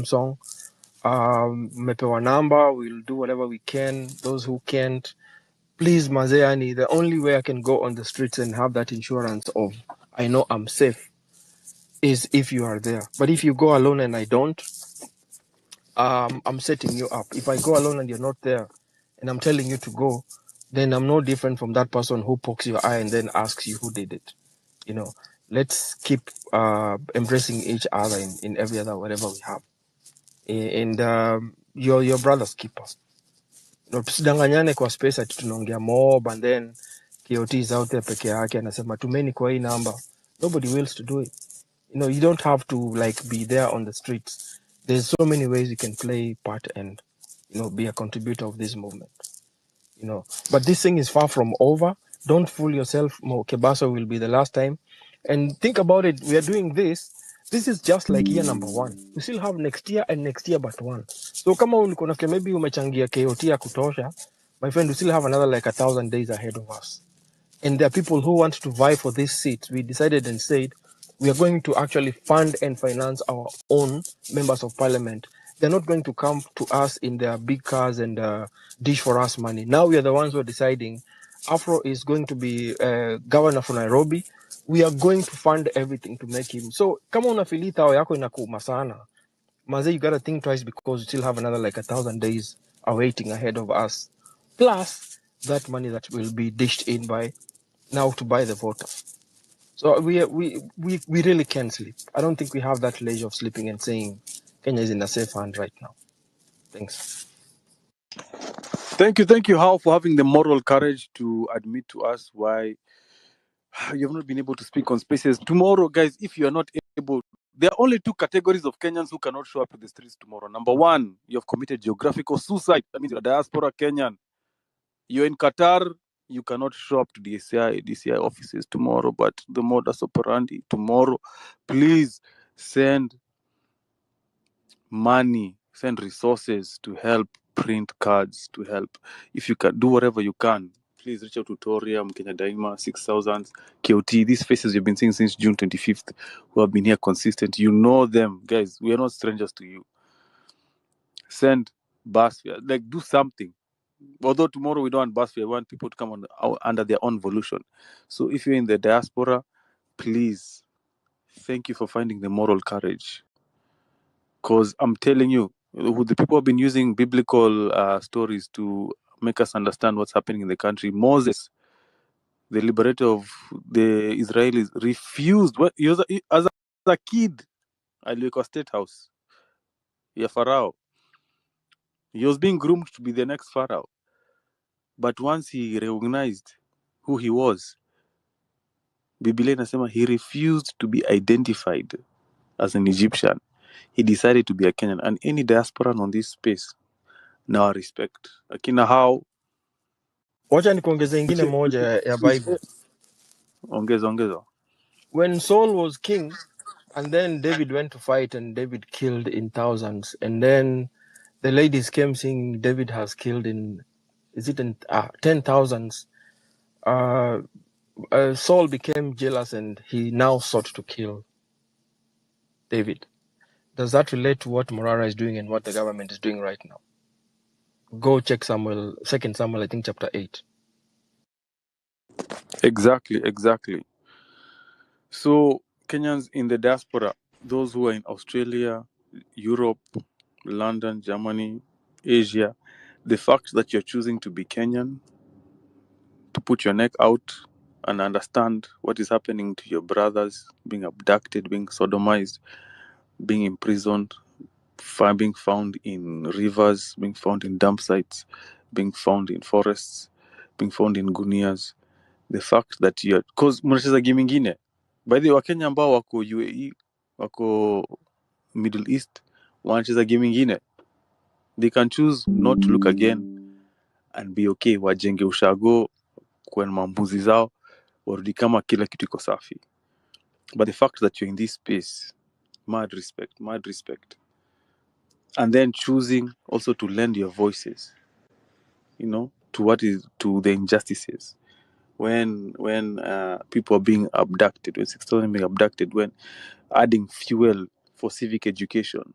song. Mepewa number, we'll do whatever we can. Those who can't, please, Mazeani, the only way I can go on the streets and have that insurance of I know I'm safe is if you are there. But if you go alone and I don't, I'm setting you up. If I go alone and you're not there and I'm telling you to go, then I'm no different from that person who pokes your eye and then asks you who did it. You know, let's keep embracing each other in every other whatever we have. And your brother's keeper. No, tusidanganyane kwa space ati tunaongea mob and then KOT is out there peke yake anasema tumeni kwa hii number. Nobody wills to do it. You know, you don't have to like be there on the streets. There's so many ways you can play part and be a contributor of this movement. But this thing is far from over. Don't fool yourself. Kebaso will be the last time. And think about it. We are doing this. This is just like year number 1. We still have next year and next year but one. So kama ulikuwa nafikiri maybe umechangia KOT ya kutosha, my friend, we still have another like 1,000 days ahead of us. And there are people who want to vie for this seat. We decided and said we are going to actually fund and finance our own members of parliament. They're not going to come to us in their big cars and dish for us money. Now we are the ones who are deciding Afro is going to be governor for Nairobi. We are going to fund everything to make him. So kama unafilita au yako inakuuma sana, Maze, you got to think twice because we still have another like 1,000 days awaiting ahead of us. Plus that money that will be dished in by now to buy the voter. So we really can't sleep. I don't think we have that leisure of sleeping and saying Kenya is in a safe hand right now. Thanks. Thank you, Hal, for having the moral courage to admit to us why you have not been able to speak on spaces. Tomorrow, guys, if you are not able, there are only 2 categories of Kenyans who cannot show up to the streets tomorrow. Number 1, you have committed geographical suicide. That means you're a diaspora Kenyan. You're in Qatar, you cannot show up to the DCI offices tomorrow, but the modus operandi tomorrow, please send money, send resources to help print cards, to help. If you can do whatever you can, please reach out to Torium, Kenya Daima, 6,000, KOT. These faces you've been seeing since June 25th, who have been here consistent. You know them, guys. We are not strangers to you. Send bus fare, like do something. Although tomorrow we don't want bus fare, we want people to come under their own volition. So if you're in the diaspora, please, thank you for finding the moral courage. Because I'm telling you, the people have been using biblical stories to make us understand what's happening in the country. Moses, the liberator of the Israelis, refused. As a kid, aliwekwa State House ya Pharaoh. He was being groomed to be the next Pharaoh. But once he recognized who he was, Biblia inasema he refused to be identified as an Egyptian. He decided to be a Kenyan. And any diasporan on this space, now I respect. Akina how Wacha nikuongeze ingine moja ya Bible. Ongeza. When Saul was king, and then David went to fight, and David killed in thousands, and then the ladies came saying David has killed in 10,000s. Saul became jealous, and he now sought to kill David. Does that relate to what Morara is doing and what the government is doing right now? Go check 2 Samuel, I think chapter 8. Exactly. So Kenyans in the diaspora, those who are in Australia, Europe, London, Germany, Asia, the fact that you're choosing to be Kenyan, to put your neck out and understand what is happening to your brothers, being abducted, being sodomized, being imprisoned, being found in rivers, being found in dump sites, being found in forests, being found in gunias. The fact that you're, because mnacheza game ingine. By the way, Wakenya ambao wako UAE, wako Middle East, wanacheza game ingine. They can choose not to look again and be okay. Wajenge ushago, kwa mambuzi zao, warudi kama kila kitu iko safi. But the fact that you're in this space, mad respect. And then choosing also to lend your voices, to the injustices. When people are being abducted, when 6,000 being abducted, when adding fuel for civic education,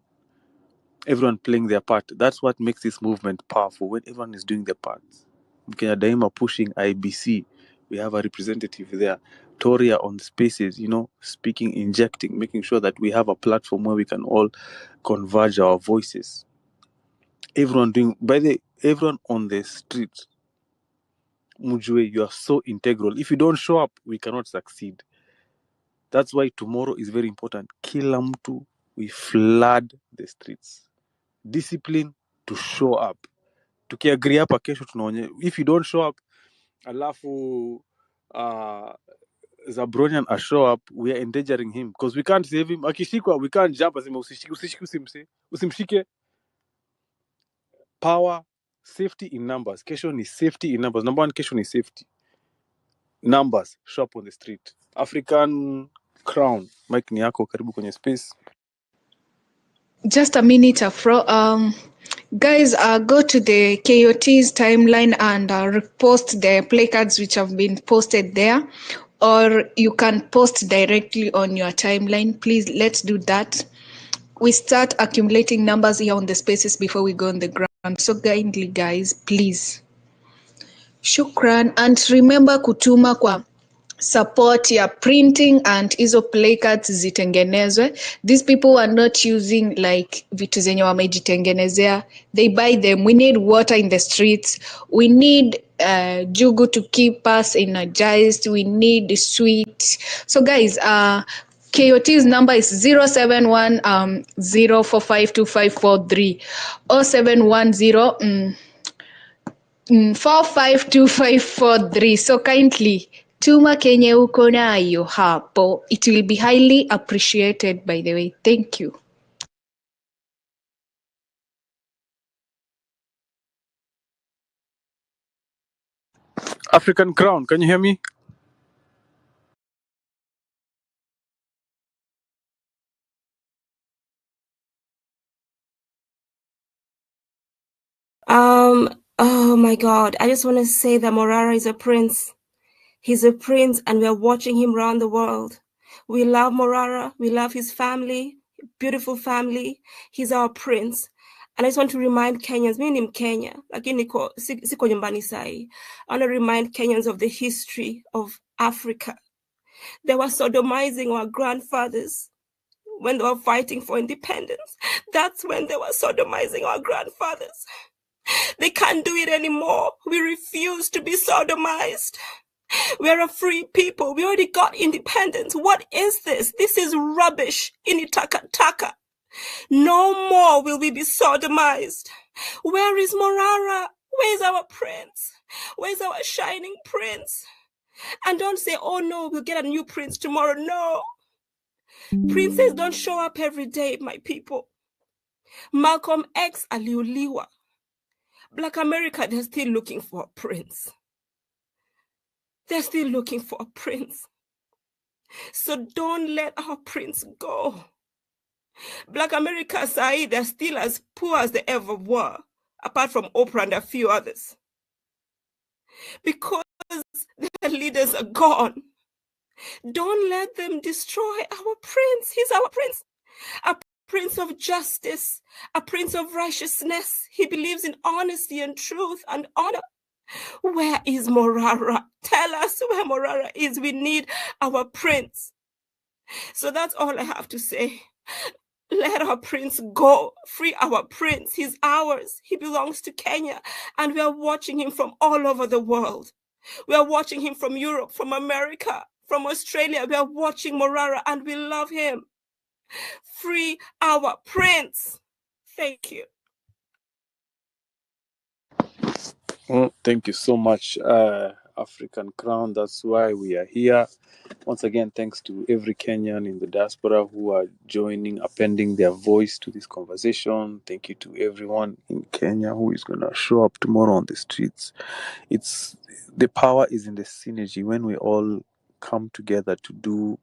everyone playing their part. That's what makes this movement powerful, when everyone is doing their part. Kenya Daima pushing IBC, we have a representative there. Toria on spaces, speaking, injecting, making sure that we have a platform where we can all converge our voices. Everyone on the street, Mujue, you are so integral. If you don't show up, we cannot succeed. That's why tomorrow is very important. Kila mtu, we flood the streets. Discipline to show up. Tukiagree hapa kesho tunaonye. If you don't show up, alafu Zabronian a show up, we are endangering him because we can't save him. Akishikwa, we can't jump asema usimshike. Power, safety in numbers. Kesho ni safety in numbers. Number one, kesho ni safety. Numbers, show up on the street. African Crown, Mike ni yako, karibu kwenye space. Just a minute, Afro. Guys, go to the KOT's timeline and repost the placards which have been posted there, or you can post directly on your timeline. Please, let's do that. We start accumulating numbers here on the spaces before we go on the ground. So kindly, guys, please. Shukran. And remember kutuma kwa support ya printing and hizo placards zitengenezwe. These people are not using like vitu zenye wamejitengenezea. They buy them. We need water in the streets. We need jugu to keep us energized. We need sweet. So guys, KOT's number is 071 0452543 0710 452543. So kindly tuma kenye uko nayo hapo. It will be highly appreciated, by the way. Thank you. African Crown, can you hear me? Oh my God. I just want to say that Morara is a prince. He's a prince and we're watching him around the world. We love Morara. We love his family. Beautiful family. He's our prince. And I just want to remind Kenyans, mimi ni Mkenya, lakini siko nyumbani sahi. I want to remind Kenyans of the history of Africa. They were sodomizing our grandfathers when they were fighting for independence. That's when they were sodomizing our grandfathers. They can't do it anymore. We refuse to be sodomized. We're a free people. We already got independence. What is this? This is rubbish. Initakataka. No more will we be sodomized. Where is Morara? Where's our prince? Where's our shining prince? And don't say, oh no, we'll get a new prince tomorrow. No. Princes don't show up every day, my people. Malcolm X aliuliwa. Black America, they're still looking for a prince. They're still looking for a prince. So don't let our prince go. Black America, Saeed, they're still as poor as they ever were, apart from Oprah and a few others. Because their leaders are gone. Don't let them destroy our prince. He's our prince. A prince of justice, a prince of righteousness. He believes in honesty and truth and honor. Where is Morara? Tell us where Morara is. We need our prince. So that's all I have to say. Let our prince go. Free our prince. He's ours. He belongs to Kenya. And we are watching him from all over the world. We are watching him from Europe, from America, from Australia. We are watching Morara and we love him. Free our prince. Thank you. Oh, thank you so much, African Crown. That's why we are here. Once again, thanks to every Kenyan in the diaspora who are joining, appending their voice to this conversation. Thank you to everyone in Kenya who is going to show up tomorrow on the streets. The power is in the synergy when we all come together to do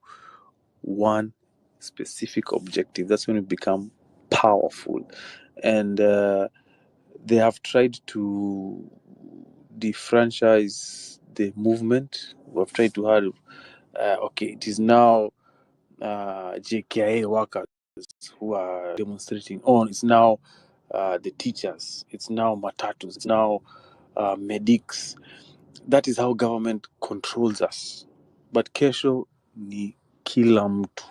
one specific objective. That's when we become powerful. And they have tried to defranchise the movement. We have tried to have, it is now JKIA workers who are demonstrating on. It's now the teachers. It's now matatus. It's now medics. That is how government controls us. But kesho ni kila mtu.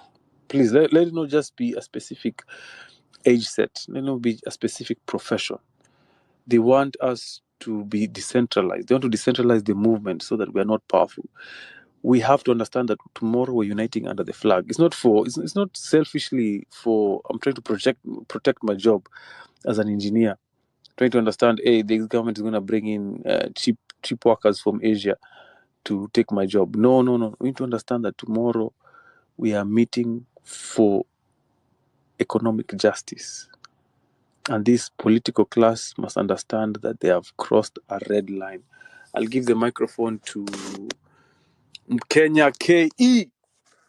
Please, let it not just be a specific age set. Let it not be a specific profession. They want us to be decentralized. They want to decentralize the movement so that we are not powerful. We have to understand that tomorrow we're uniting under the flag. It's not selfishly for I'm trying to protect my job as an engineer. Trying to understand, hey, the government is going to bring in cheap workers from Asia to take my job. No. We need to understand that tomorrow we are meeting for economic justice. And this political class must understand that they have crossed a red line. I'll give the microphone to Mkenya KE.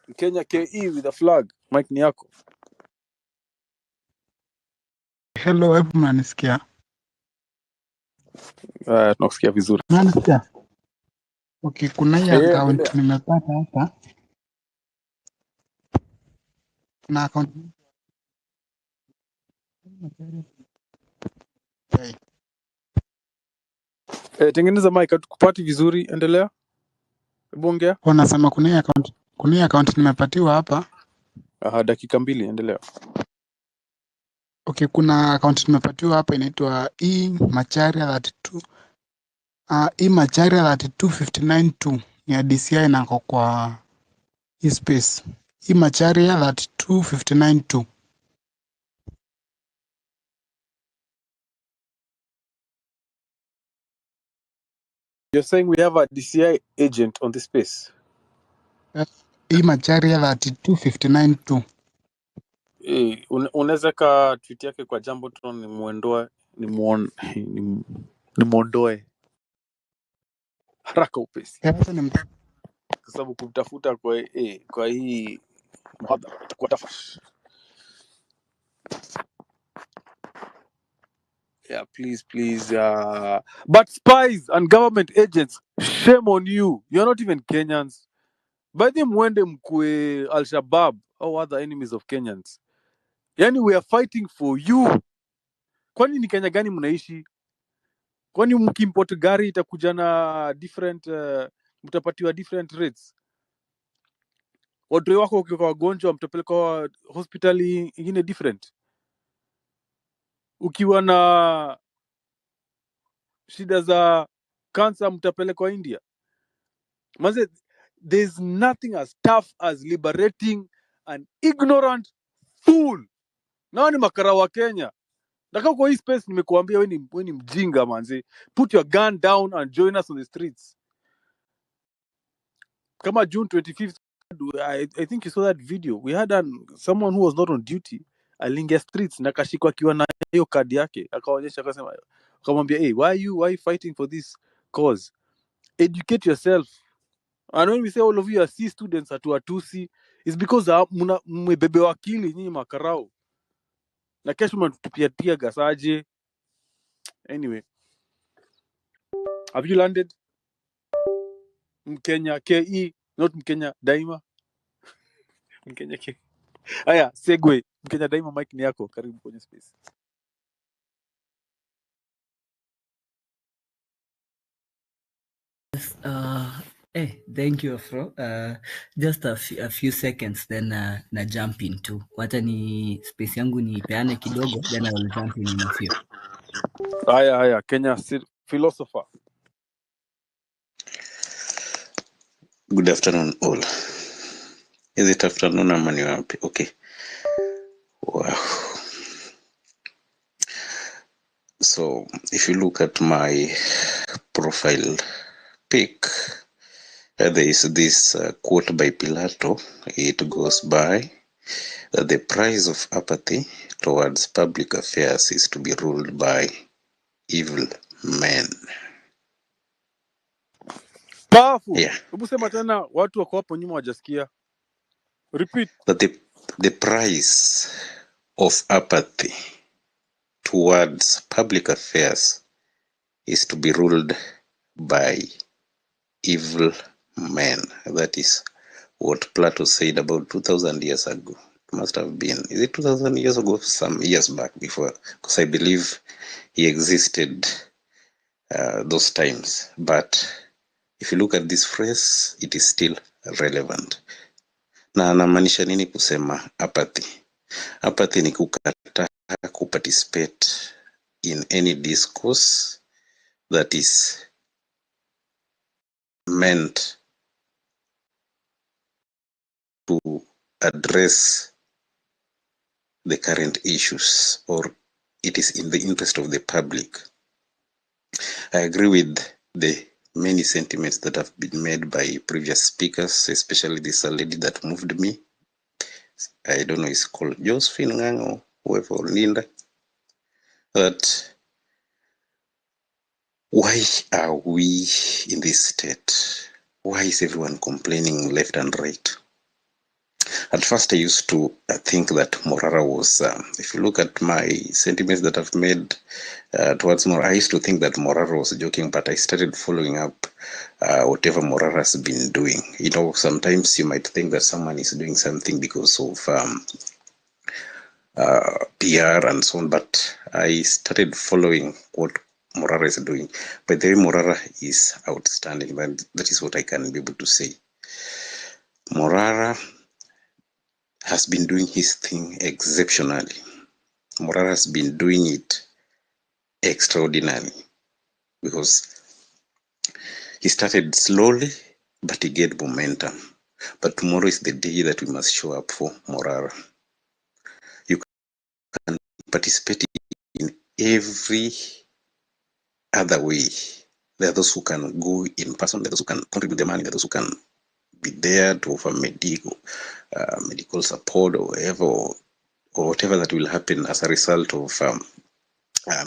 Mkenya KE with a flag. Mike ni yako. Hello, hebu mnanisikia? Tunakusikia vizuri. Mnanisikia? Okay, kuna hii account Endelea. nimepata hapa. Kuna account Tengeneza mic, hatukupati vizuri. Endelea. Hebu ongea. wanasema kuna hii account nimepatiwa hapa. Dakika 2, endelea. Okay, kuna account nimepatiwa hapa inaitwa Macharia 32. Macharia 32592 ni ya DCI na kwa hii space. Macharia 32592. You're saying we have a DCI agent on this space? Macharia 32592. Unaweza ka tweet yake kwa jambo tu nimuondoe haraka upesi, kwa sababu kumtafuta kwa hii kwa tafash. Yeah, please. But spies and government agents, shame on you. You're not even Kenyans. By the mwende mkue Al-Shabaab or other enemies of Kenyans. Yani we are fighting for you. Kwani ni Kenya gani mnaishi? Kwani mkimport gari itakuja na different mtapatiwa different rates? Wadre wako ukiwa wagonjwa mtapeleka hospitali ingine different? Ukiwa na shida za cancer mtapelekwa India? Manze, there's nothing as tough as liberating an ignorant fool. Nao ni makara wa Kenya. Nataka kwa hii space nimekuambia wewe ni mjinga manze. Put your gun down and join us on the streets. Kama June 25th, I think you saw that video. We had someone who was not on duty aliingia streets na kashikwa akiwa na hiyo kadi yake, akaonyesha akasema, akamwambia, hey, why you fighting for this cause? Educate yourself. And when we say all of you are C students hatuwatusi, it's because mmebebewa akili nyinyi makarao, na kesho mnatupia gasaje. Anyway, have you landed? Mkenya KE, not Mkenya Daima. Mkenya KE. Aya, segue. Mkenya Daima, mic ni yako, karibu kwenye space. Thank you, Afro. Just a few seconds, then na jump into. Wacha ni space yangu ni peane kidogo, then I will jump in a few. Haya, Kenya philosopher. Good afternoon, all. Is it afternoon or morning? Okay. Wow. So, if you look at my profile pic, there is this quote by Pilato. It goes by that the price of apathy towards public affairs is to be ruled by evil men. Powerful. Yeah. Hebu sema tena, watu wako hapo nyuma wajasikia. Repeat. That the price of apathy towards public affairs is to be ruled by evil men. That is what Plato said about 2,000 years ago. must have been, is it 2000 years ago? Some years back before, because I believe he existed those times. But if you look at this phrase, it is still relevant. Na anamaanisha nini kusema apathy? Apathy ni kukataa kuparticipate in any discourse that is meant to address the current issues, or it is in the interest of the public. I agree with the many sentiments that have been made by previous speakers, especially this lady that moved me. I don't know, it's called Josephine Ngang or whoever, or Linda. That why are we in this state? Why is everyone complaining left and right? At first, I used to think that Morara was, if you look at my sentiments that I've made towards Morara, I used to think that Morara was joking, but I started following up whatever Morara has been doing. You know, sometimes you might think that someone is doing something because of PR and so on, but I started following what Morara is doing. By the way, Morara is outstanding. That is what I can be able to say. Morara has been doing his thing exceptionally. Morara has been doing it extraordinarily because he started slowly, but he gained momentum. But tomorrow is the day that we must show up for Morara. You can participate in every other way. There are those who can go in person, there are those who can contribute the money, there are those who can be there to offer medical support or whatever that will happen as a result of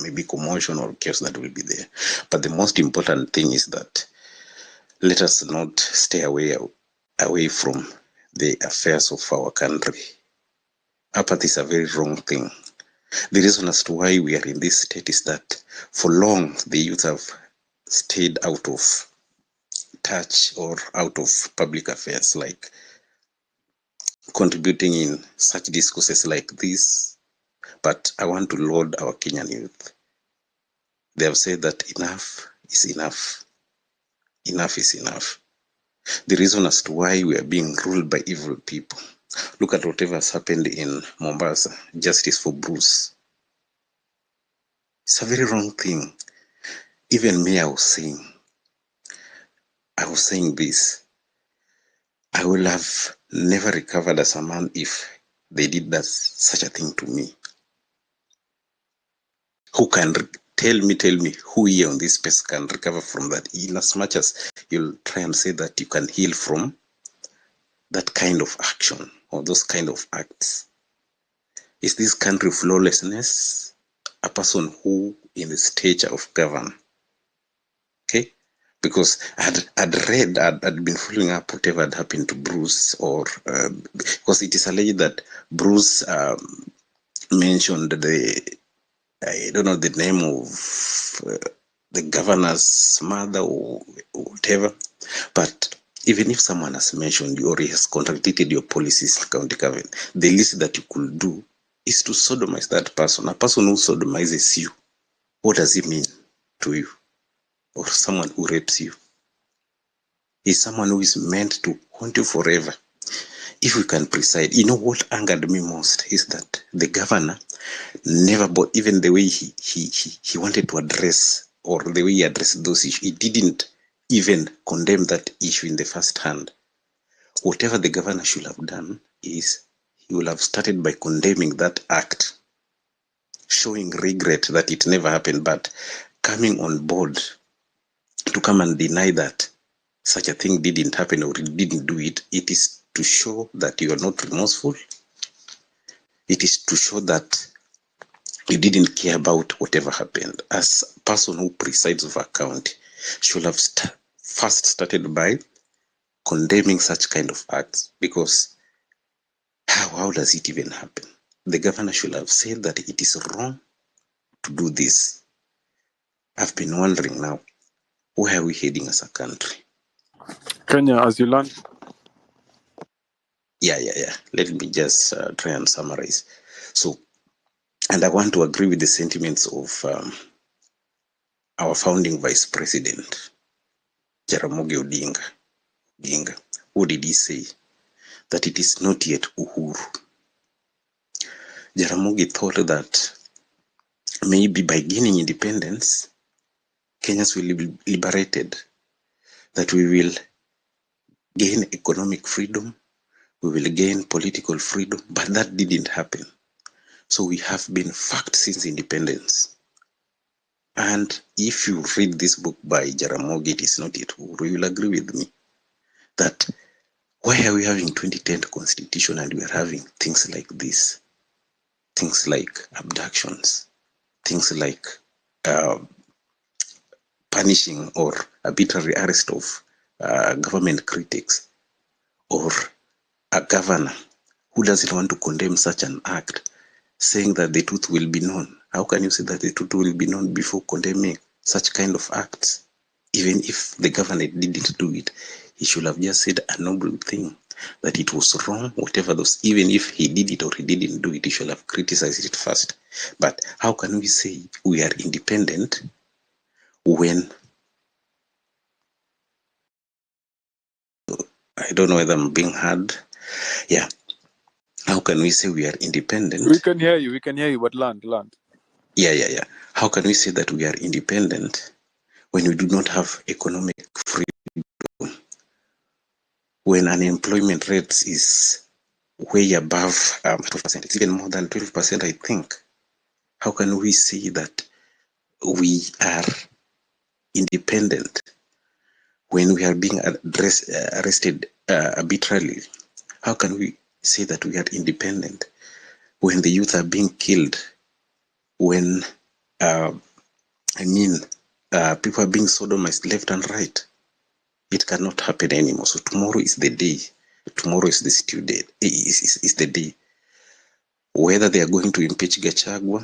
maybe commotion or chaos that will be there. But the most important thing is that let us not stay away from the affairs of our country. Apathy is a very wrong thing. The reason as to why we are in this state is that for long the youth have stayed out of touch or out of public affairs, like contributing in such discourses like this. But I want to laud our Kenyan youth. They have said that enough is enough. Enough is enough. The reason as to why we are being ruled by evil people. Look at whatever has happened in Mombasa. Justice for Bruce. It's a very wrong thing. Even me, I was saying this. I will have never recovered as a man if they did such a thing to me. Who can tell me who here on this space can recover from that? In as much as you'll try and say that you can heal from that kind of action or those kind of acts. Is this country of lawlessness a person who in the stature of govern? Okay, because I'd been following up whatever had happened to Bruce, or because it is alleged that Bruce mentioned I don't know the name of the governor's mother or whatever, but even if someone has mentioned you or he has contradicted your policies, county government, the least that you could do is to sodomize that person. A person who sodomizes you, what does it mean to you? Or someone who rapes you is someone who is meant to haunt you forever. If we can preside, you know what angered me most is that the governor never, but even the way he wanted to address, or the way he addressed those issues, he didn't even condemn that issue in the first hand. Whatever the governor should have done is he will have started by condemning that act, showing regret that it never happened, but coming on board to come and deny that such a thing didn't happen or it didn't do it. It is to show that you are not remorseful. It is to show that you didn't care about whatever happened. As a person who presides over a county should have first started by condemning such kind of acts, because how does it even happen? The governor should have said that it is wrong to do this. I've been wondering now, where are we heading as a country? Kenya, as you learn Yeah. Let me just try and summarize. So, and I want to agree with the sentiments of our founding vice president, Jaramogi Odinga. What did he say? That it is not yet Uhuru. Jaramogi thought that maybe by gaining independence, Kenyans will be liberated, that we will gain economic freedom, we will gain political freedom, but that didn't happen. So we have been fucked since independence. And if you read this book by Jaramogi, it is not yet Uhuru, you will agree with me that why are we having 2010 constitution and we are having things like this? Things like abductions, things like punishing or arbitrary arrest of government critics, or a governor who doesn't want to condemn such an act, saying that the truth will be known. How can you say that the truth will be known before condemning such kind of acts? Even if the governor didn't do it, he should have just said a noble thing, that it was wrong, whatever those, even if he did it or he didn't do it, he should have criticized it first. But how can we say we are independent when, I don't know whether I'm being heard. Yeah. How can we say we are independent? We can hear you, but land. Yeah. How can we say that we are independent when we do not have economic freedom? When unemployment rates is way above 12%, it's even more than 12%, I think. How can we say that we are independent when we are being arrested arbitrarily? How can we say that we are independent when the youth are being killed, when people are being sodomized left and right? It cannot happen anymore. So tomorrow is the day. Tomorrow is the stew day. Is the day. Whether they are going to impeach Gachagua,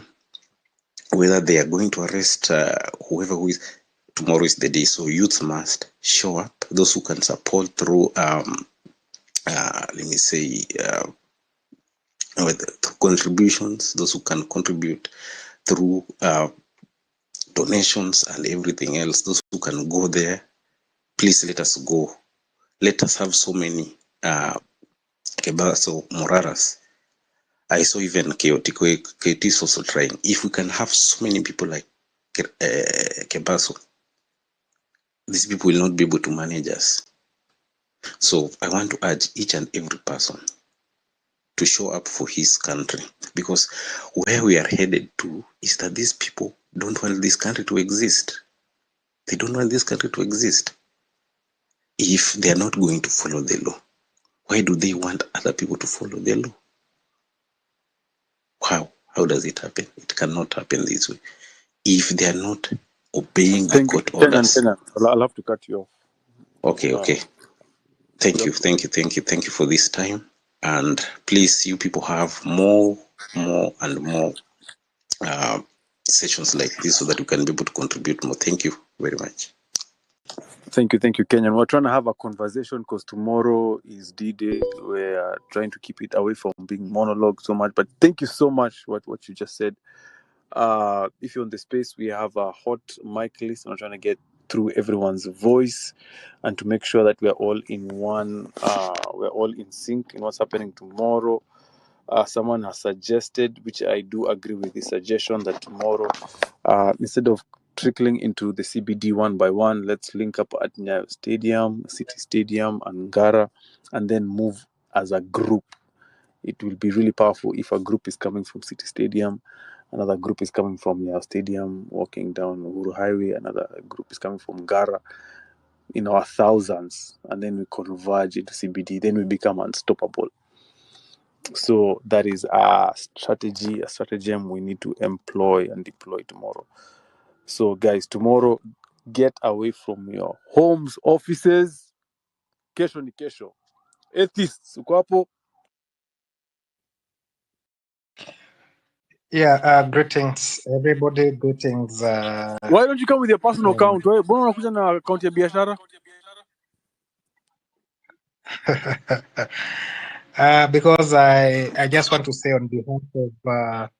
whether they are going to arrest whoever who is, tomorrow is the day. So youth must show up. Those who can support through, through contributions. Those who can contribute through donations and everything else. Those who can go there, please let us go. Let us have so many Moraras. I saw even KOT is also trying. If we can have so many people like Kebaso, these people will not be able to manage us. So I want to urge each and every person to show up for his country, because where we are headed to is that these people don't want this country to exist. They don't want this country to exist. If they are not going to follow the law, why do they want other people to follow the law? How does it happen? It cannot happen this way. If they are not obeying the court orders. Kenyan. I'll have to cut you off. Okay. Thank you for this time. And please, you people have more and more sessions like this so that you can be able to contribute more. Thank you very much. Thank you, Kenyan. We're trying to have a conversation because tomorrow is D-Day. We're trying to keep it away from being monologue so much. But thank you so much what you just said. If you're on the space, we have a hot mic list. We're trying to get through everyone's voice and to make sure that we're all in one, we're all in sync in what's happening tomorrow. Someone has suggested, which I do agree with the suggestion, that tomorrow, instead of trickling into the CBD one by one, let's link up at Nyayo Stadium, City Stadium, and Ngara, and then move as a group. It will be really powerful if a group is coming from City Stadium, another group is coming from Nyayo Stadium, walking down Uhuru Highway, another group is coming from Ngara, in our thousands, and then we converge into CBD, then we become unstoppable. So that is a stratagem we need to employ and deploy tomorrow. So guys, tomorrow, get away from your homes, offices. Kesho ni kesho. Atheists, uko hapo? Yeah, greetings everybody, greetings. Why don't you come with your personal account? Mbona unakuja na account ya biashara? Because I just want to say on behalf of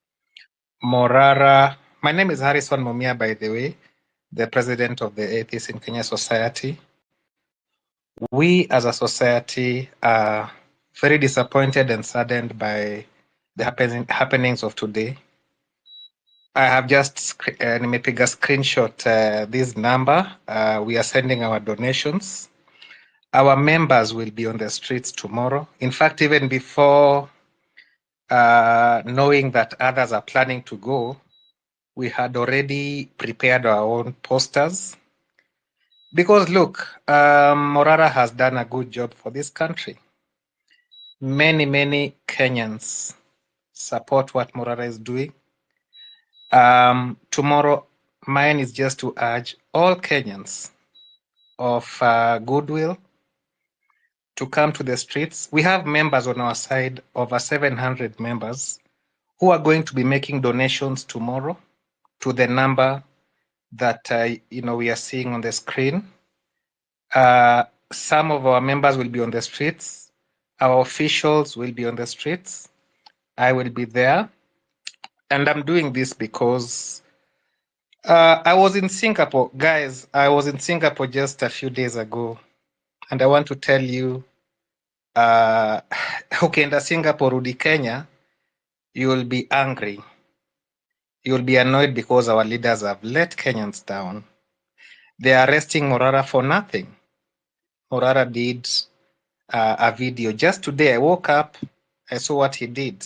Morara, my name is Harrison Mumia, by the way, the president of the Atheists in Kenya Society. We as a society are very disappointed and saddened by the happenings of today. I have just nimepiga screenshot this number. We are sending our donations. Our members will be on the streets tomorrow. In fact, even before knowing that others are planning to go, we had already prepared our own posters. Because look, Morara has done a good job for this country. Many Kenyans support what Morara is doing. Tomorrow, mine is just to urge all Kenyans of goodwill to come to the streets. We have members on our side, over 700 members, who are going to be making donations tomorrow to the number that we are seeing on the screen. Some of our members will be on the streets. Our officials will be on the streets. I will be there. And I'm doing this because I was in Singapore. Guys, I was in Singapore just a few days ago. And I want to tell you, ukienda Singapore, rudi Kenya, you will be angry. You will be annoyed because our leaders have let Kenyans down. They are arresting Morara for nothing. Morara did a video. Just today, I woke up, I saw what he did.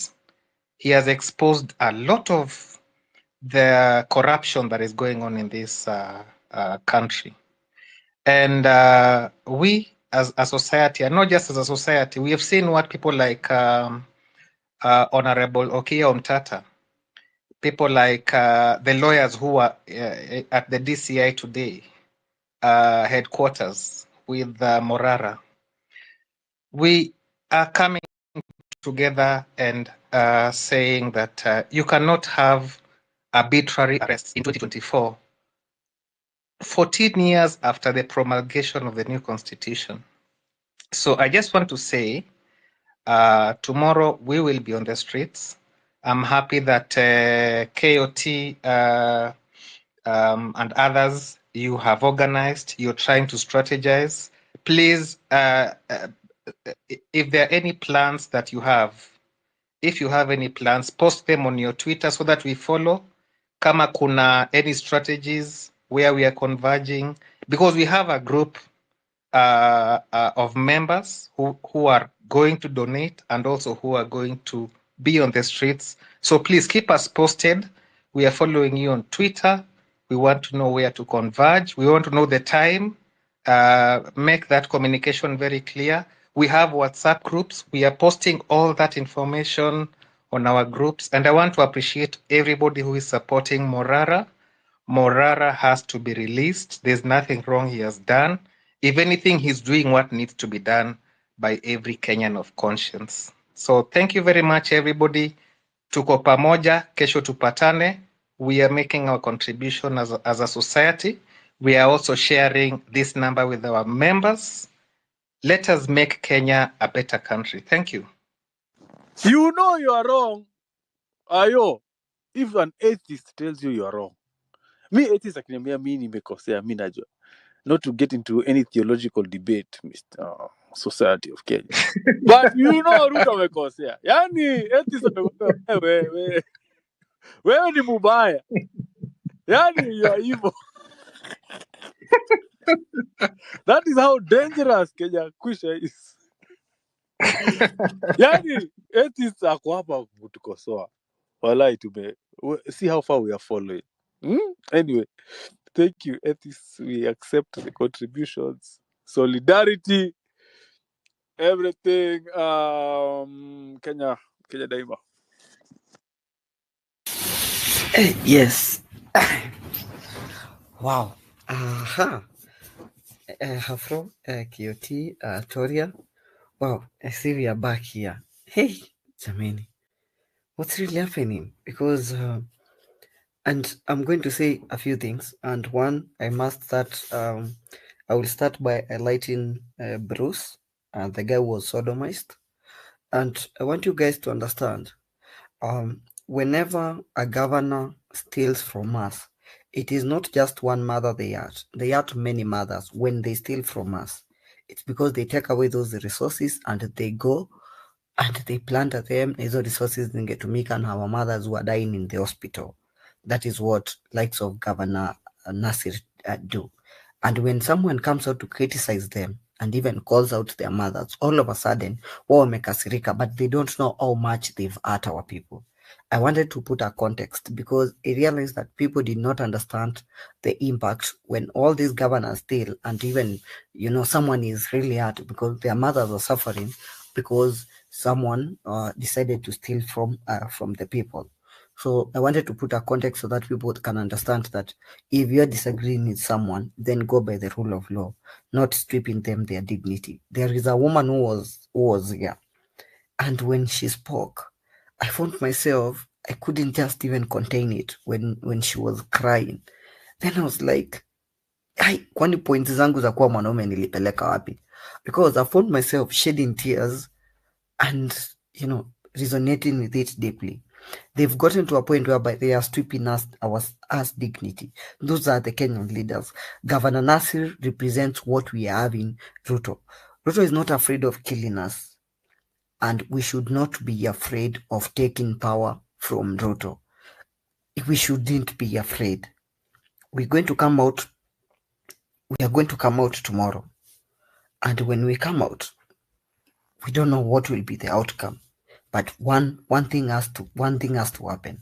He has exposed a lot of the corruption that is going on in this country. And we, as a society, and not just as a society, we have seen what people like Honorable Okiya Omtata, people like the lawyers who are at the DCI today, headquarters with Morara. We are coming together and saying that you cannot have arbitrary arrests in 2024, 14 years after the promulgation of the new constitution. So I just want to say, tomorrow we will be on the streets. I'm happy that KOT and others, you have organized, you're trying to strategize. Please, if there are any plans that you have, if you have any plans, post them on your Twitter so that we follow. Kama kuna any strategies where we are converging, because we have a group of members who are going to donate and also who are going to be on the streets. So please keep us posted. We are following you on Twitter. We want to know where to converge. We want to know the time. Make that communication very clear. We have WhatsApp groups. We are posting all that information on our groups. And I want to appreciate everybody who is supporting Morara. Morara has to be released. There's nothing wrong he has done. If anything, he's doing what needs to be done by every Kenyan of conscience. So thank you very much, everybody. Tuko pamoja, kesho tupatane. We are making our contribution as a society. We are also sharing this number with our members. Let us make Kenya a better country. Thank you. You know you are wrong. Ayo, if an atheist tells you are wrong, me atheist akiniambia mi nimekosea, mi najua. Not to get into any theological debate, Mr. Society of Kenya. But you know Ruto amekosea. Yani atheist amekwambia wewe ni mubaya. Yani you are evil. That is how dangerous Kenya kwisha is. Yani atheists ako hapa kutukosoa. Walai see how far we are following. Anyway, thank you atheists. We accept the contributions, solidarity, everything. Kenya daima. Yes. Wow. Aha. Afro, Kioti, Toria. Wow, I see we are back here. Hey, Jamini, what's really happening? Because, and I'm going to say a few things. And one, I must start, I will start by highlighting Bruce. The guy was sodomized. And I want you guys to understand, whenever a governor steals from us, it is not just one mother they hurt. They hurt many mothers when they steal from us. It's because they take away those resources and they go and they plant them. Hizo resources zingetumika na our mothers who are dying in the hospital. That is what likes of Governor Nasir do. And when someone comes out to criticize them and even calls out their mothers, all of a sudden, wao wamekasirika, but they don't know how much they've hurt our people. I wanted to put a context because I realized that people did not understand the impact when all these governors steal, and even, someone is really hurt because their mothers are suffering because someone decided to steal from the people. So I wanted to put a context so that people can understand that if you're disagreeing with someone, then go by the rule of law, not stripping them their dignity. There is a woman who was here, and when she spoke, I found myself, I couldn't just even contain it when she was crying. Then I was like, kwani pointi zangu za kuwa mwanaume nilipeleka wapi? Because I found myself shedding tears and, resonating with it deeply. They've gotten to a point whereby they are stripping us our dignity. Those are the Kenyan leaders. Governor Nasir represents what we are having. Ruto is not afraid of killing us, and we should not be afraid of taking power from Ruto. We shouldn't be afraid. We're going to come out. We are going to come out tomorrow, and when we come out, we don't know what will be the outcome. But one thing has to happen.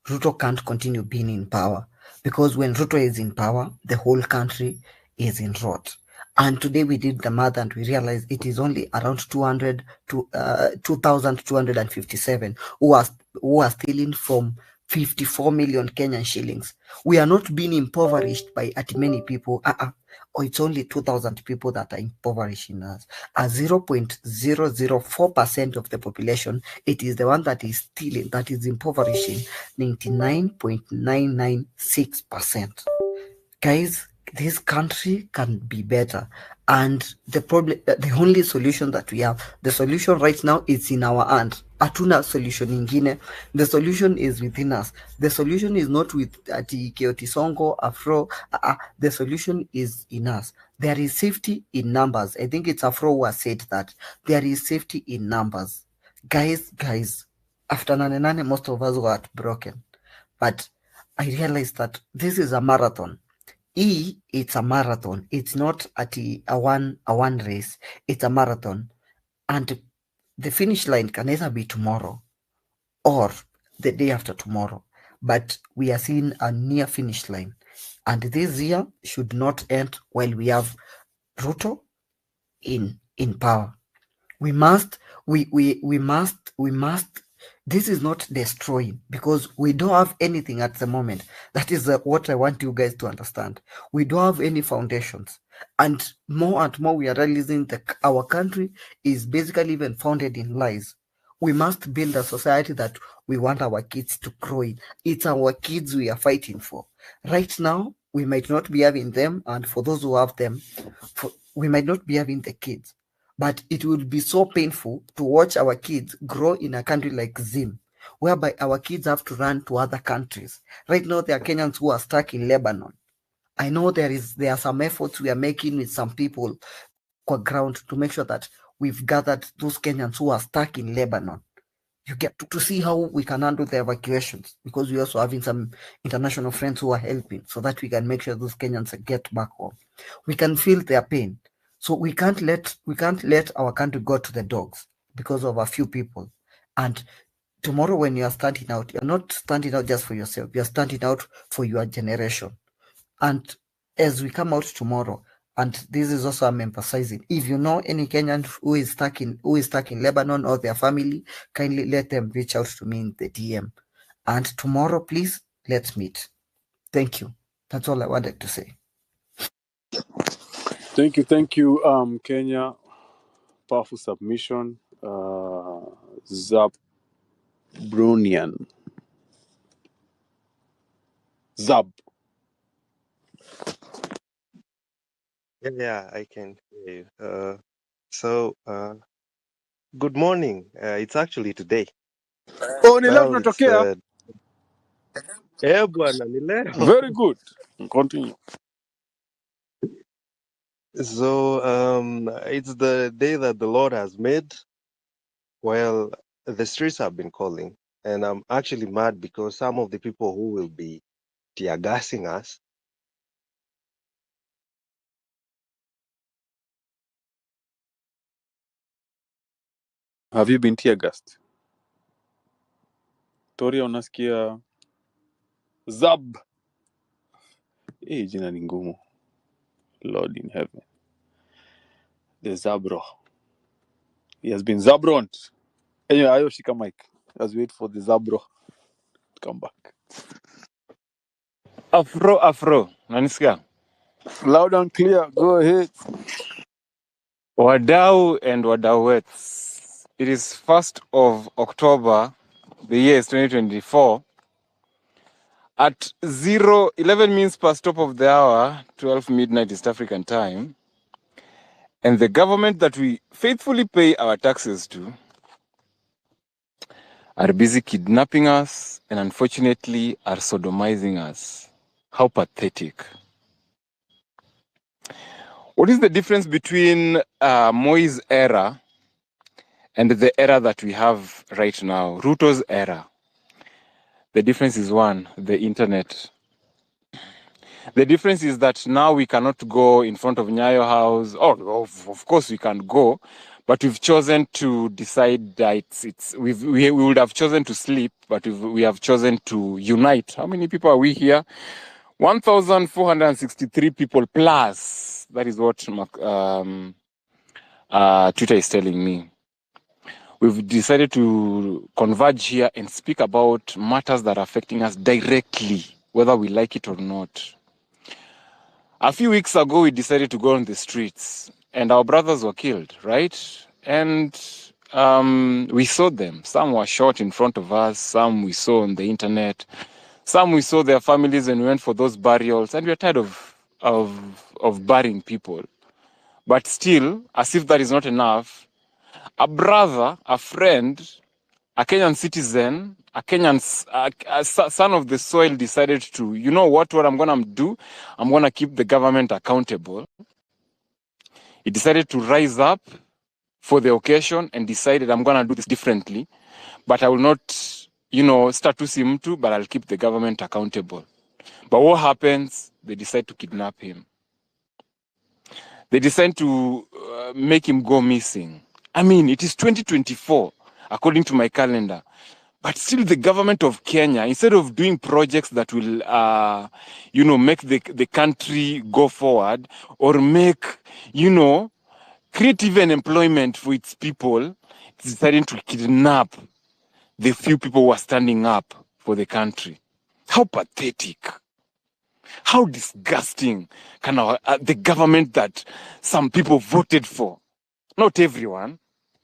Ruto can't continue being in power, because when Ruto is in power, the whole country is in rot. And today we did the math and we realized it is only around 2,257 who are stealing from 54 million Kenyan shillings. We are not being impoverished by at many people. Or it's only 2,000 people that are impoverishing us. 0.004% of the population, it is the one that is stealing, that is impoverishing 99.996%. Guys, this country can be better. And the only solution that we have, the solution right now is in our hand. Hatuna solution ingine. The solution is within us. The solution is not with Keoti Songo, Afro. The solution is in us. There is safety in numbers. I think it's Afro who has said that. There is safety in numbers. Guys, after 99, most of us were heartbroken. But I realized that this is a marathon. It's a marathon. It's not a one race. It's a marathon. And the finish line can either be tomorrow or the day after tomorrow. But we are seeing a near finish line. And this year should not end while we have Ruto in power. We must, this is not destroying, because we don't have anything at the moment. That is what I want you guys to understand. We don't have any foundations. And more we are realizing that our country is basically even founded in lies. We must build a society that we want our kids to grow in. It's our kids we are fighting for. Right now, we might not be having them, and for those who have them, we might not be having the kids. But it would be so painful to watch our kids grow in a country like Zim, whereby our kids have to run to other countries. Right now, there are Kenyans who are stuck in Lebanon. I know there are some efforts we are making with some people on ground to make sure that we've gathered those Kenyans who are stuck in Lebanon. You get to see how we can handle the evacuations, because we're also having some international friends who are helping so that we can make sure those Kenyans get back home. We can feel their pain. So we can't let our country go to the dogs because of a few people. And tomorrow when you are standing out, you're not standing out just for yourself. You're standing out for your generation. And as we come out tomorrow, and this is also I'm emphasizing, if you know any Kenyan who is stuck in Lebanon or their family, kindly let them reach out to me in the DM. And tomorrow, please, let's meet. Thank you. That's all I wanted to say. Thank you, Kenya. Powerful submission. Zabronian. Zab. Yeah, I can hear you. So Good morning. It's actually today. Oh, ni leo Well, it's tunatokea. bwana ni leo. Very good. Continue. So it's the day that the Lord has made. Well, the streets have been calling, and I'm actually mad because some of the people who will be tear gassing us. Have you been tear gassed? Toria, unasikia Zab? Jina ni ngumu. Lord in heaven. The Zabro. He has been Zabront. Anyway, ayo shika mic. Let's wait for the Zabro to come back. Afro, nanisikia? Loud and clear. Go ahead. Wadau and wadauets. It is 1st of October, the year is 2024. At 11 minutes past top of the hour, 12 midnight East African time, and the government that we faithfully pay our taxes to are busy kidnapping us and unfortunately are sodomizing us. How pathetic. What is the difference between Moi's era and the era that we have right now, Ruto's era? The difference is one, the internet. The difference is that now we cannot go in front of Nyayo House. Oh, of course we can go, but we've chosen to decide that we would have chosen to sleep, but we have chosen to unite. How many people are we here? 1,463 people plus. That is what Twitter is telling me. We've decided to converge here and speak about matters that are affecting us directly, whether we like it or not. A few weeks ago, we decided to go on the streets, and our brothers were killed, right? And we saw them. Some were shot in front of us, some we saw on the internet, some we saw their families and we went for those burials, and we are tired of burying people. But still, as if that is not enough, a brother, a friend, a Kenyan citizen, a Kenyan a son of the soil decided to, you know what I'm going to do? I'm going to keep the government accountable. He decided to rise up for the occasion and decided, I'm going to do this differently, but I will not, statusi mtu, but I'll keep the government accountable. But what happens? They decide to kidnap him. They decide to make him go missing. I mean, it is 2024, according to my calendar. But still, the government of Kenya, instead of doing projects that will, make the country go forward or make, create even employment for its people, it's deciding to kidnap the few people who are standing up for the country. How pathetic. How disgusting can the government that some people voted for, not everyone,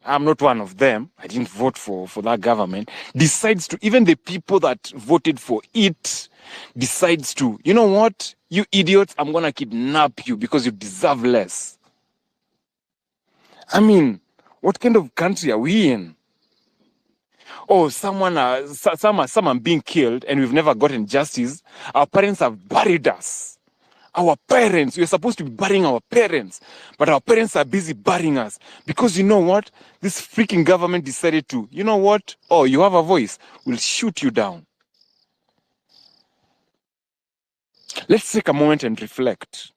I'm not one of them, I didn't vote for that government, decides to, even the people that voted for it, decides to, you know what, you idiots, I'm going to kidnap you because you deserve less. I mean, what kind of country are we in? Oh, someone being killed and we've never gotten justice. Our parents have buried us. Our parents, we're supposed to be burying our parents, but our parents are busy burying us. Because you know what? This freaking government decided to, you know what? Oh, you have a voice. We'll shoot you down. Let's take a moment and reflect.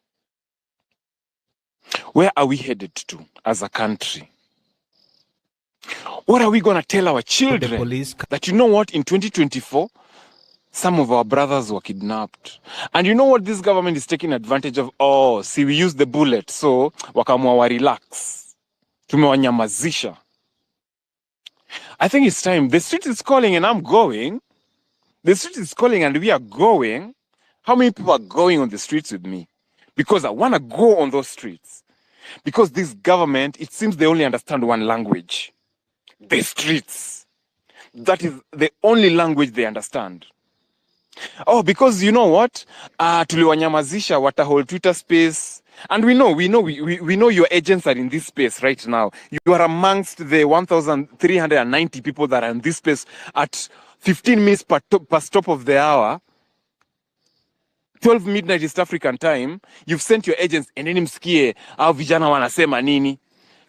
Where are we headed to as a country? What are we going to tell our children? That, you know what, in 2024, some of our brothers were kidnapped. And you know what this government is taking advantage of? Oh, see, we use the bullet, so wakamwa wa relax. Tumewanyamazisha. I think it's time. The street is calling and I'm going. The street is calling and we are going. How many people are going on the streets with me? Because I want to go on those streets. Because this government, it seems they only understand one language. The streets. That is the only language they understand. Oh, because you know what? Tuliwanyamazisha, watahold Twitter space, And we know your agents are in this space right now. You are amongst the 1,390 people that are in this space at 15 minutes past top of the hour, 12 midnight East African time. You've sent your agents, and then msikie au vijana wanasema nini.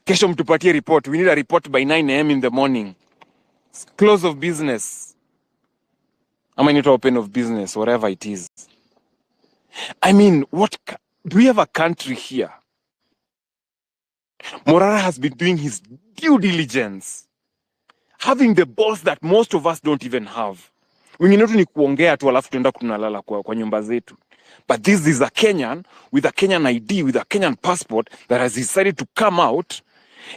Kesho mtupatie report. We need a report by 9 a.m. in the morning. Close of business. I mean, it open of business, whatever it is. I mean, do we have a country here? Morara has been doing his due diligence, having the boss that most of us don't even have. Wengine wetu ni kuongea tu alafu tuenda kunalala kwa nyumba zetu. But this is a Kenyan with a Kenyan ID, with a Kenyan passport that has decided to come out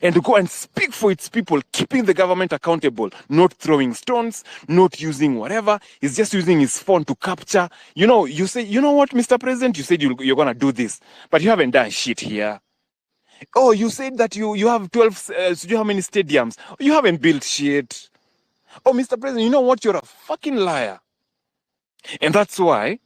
and to go and speak for its people, keeping the government accountable, not throwing stones, not using whatever. He's just using his phone to capture. You know, you say, you know what, Mr. President, you said you're going to do this, but you haven't done shit here. Oh, you said that you have 12, you how many stadiums? You haven't built shit. Oh, Mr. President, you know what? You're a fucking liar. And that's why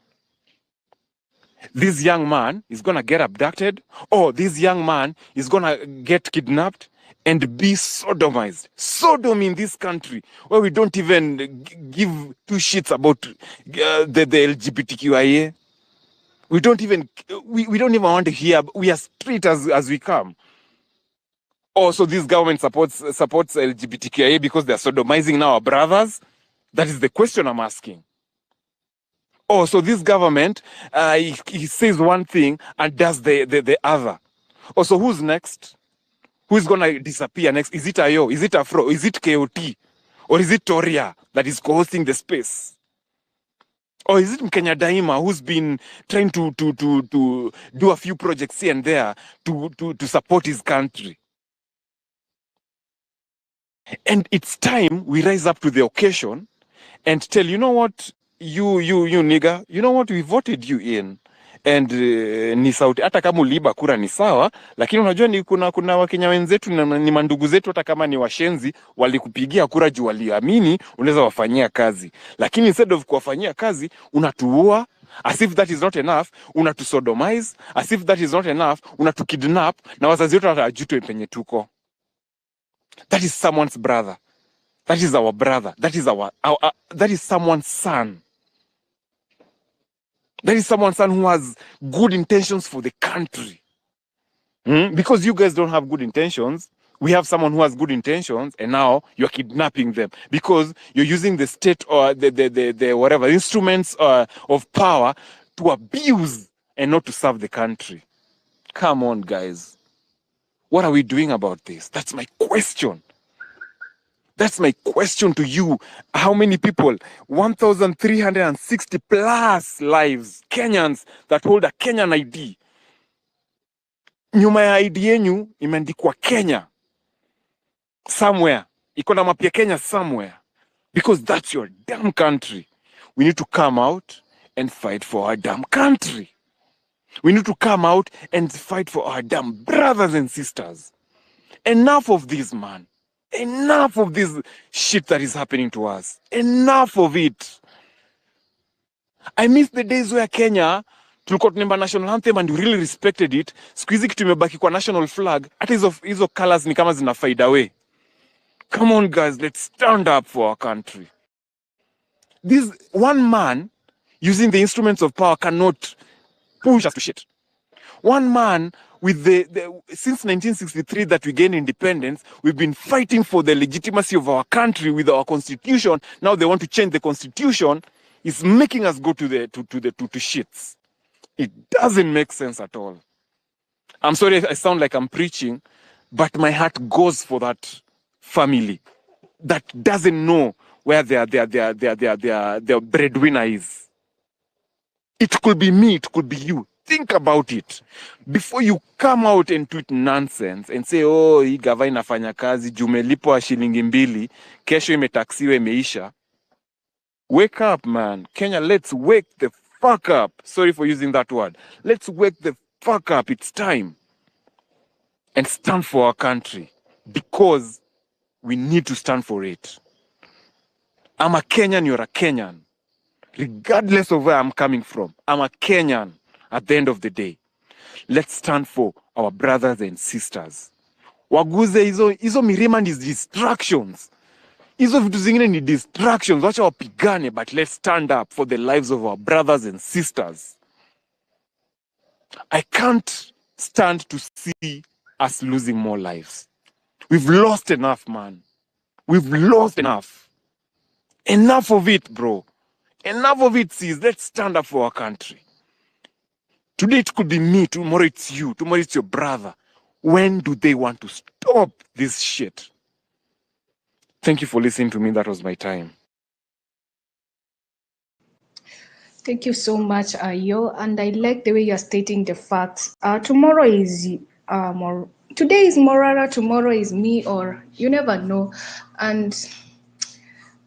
this young man is going to get abducted, or this young man is going to get kidnapped and be sodomized. Sodom in this country, where we don't even give two shits about the LGBTQIA. We don't even want to hear. We are straight as we come. Also, this government supports LGBTQIA because they're sodomizing now our brothers? That is the question I'm asking. Oh, so this government, he says one thing and does the other. Oh, so who's next? Who's going to disappear next? Is it Ayo? Is it Afro? Is it KOT? Or is it Toria that is co-hosting the space? Or is it Mkenya Daima who's been trying to do a few projects here and there to support his country? And it's time we rise up to the occasion and tell, you know what, you nigga, you know what, we voted you in. And ni sauti, hata kama uliiba kura ni sawa, lakini unajua ni kuna Wakenya wenzetu ni mandugu zetu, hata kama ni washenzi, walikupigia kura juu waliamini unaweza wafanyia kazi. Lakini instead of kuwafanyia kazi, unatuua. As if that is not enough, unatusodomize. As if that is not enough, unatukidnap, na wazazi wetu hatajui penye tuko. That is someone's brother. That is our brother. That is that is someone's son. That is someone's son who has good intentions for the country. Because you guys don't have good intentions, we have someone who has good intentions, and now you're kidnapping them because you're using the state or the whatever instruments of power to abuse and not to serve the country. Come on, guys. What are we doing about this? That's my question. That's my question to you. How many people? 1,360 plus lives, Kenyans that hold a Kenyan ID. Nyuma ya ID yenyu imeandikwa Kenya somewhere. Iko na map ya Kenya somewhere. Because that's your damn country. We need to come out and fight for our damn country. We need to come out and fight for our damn brothers and sisters. Enough of this, man. Enough of this shit that is happening to us. Enough of it. I miss the days where Kenya tulikuwa tunaimba national anthem and we really respected it. Siku hizi kitu imebaki kwa national flag, hata hizo colors ni kama zina fade away. Come on, guys, let's stand up for our country. This one man using the instruments of power cannot push us to shit. One man with since 1963 that we gained independence, we've been fighting for the legitimacy of our country with our constitution. Now they want to change the constitution. It's making us go to shits. It doesn't make sense at all. I'm sorry I sound like I'm preaching, but my heart goes for that family that doesn't know where their breadwinner is. It could be me, it could be you. Think about it. Before you come out and tweet nonsense and say, oh, hii gava inafanya kazi, jumelipwa shilingi 2, kesho imetaksiwa imeisha. Wake up, man. Kenya, let's wake the fuck up. Sorry for using that word. Let's wake the fuck up. It's time. And stand for our country. Because we need to stand for it. I'm a Kenyan, you're a Kenyan. Regardless of where I'm coming from, I'm a Kenyan at the end of the day. Let's stand for our brothers and sisters. Waguze hizo mirima ni distractions. Hizo vitu zingine ni distractions. Wacha wapigane, but let's stand up for the lives of our brothers and sisters. I can't stand to see us losing more lives. We've lost enough, man. We've lost enough. Enough of it, bro. Enough of it, sis. Let's stand up for our country. Today it could be me, tomorrow it's you, tomorrow it's your brother. When do they want to stop this shit? Thank you for listening to me. That was my time. Thank you so much, Ayo. And I like the way you're stating the facts. Tomorrow is today is Morara, tomorrow is me, or you never know. And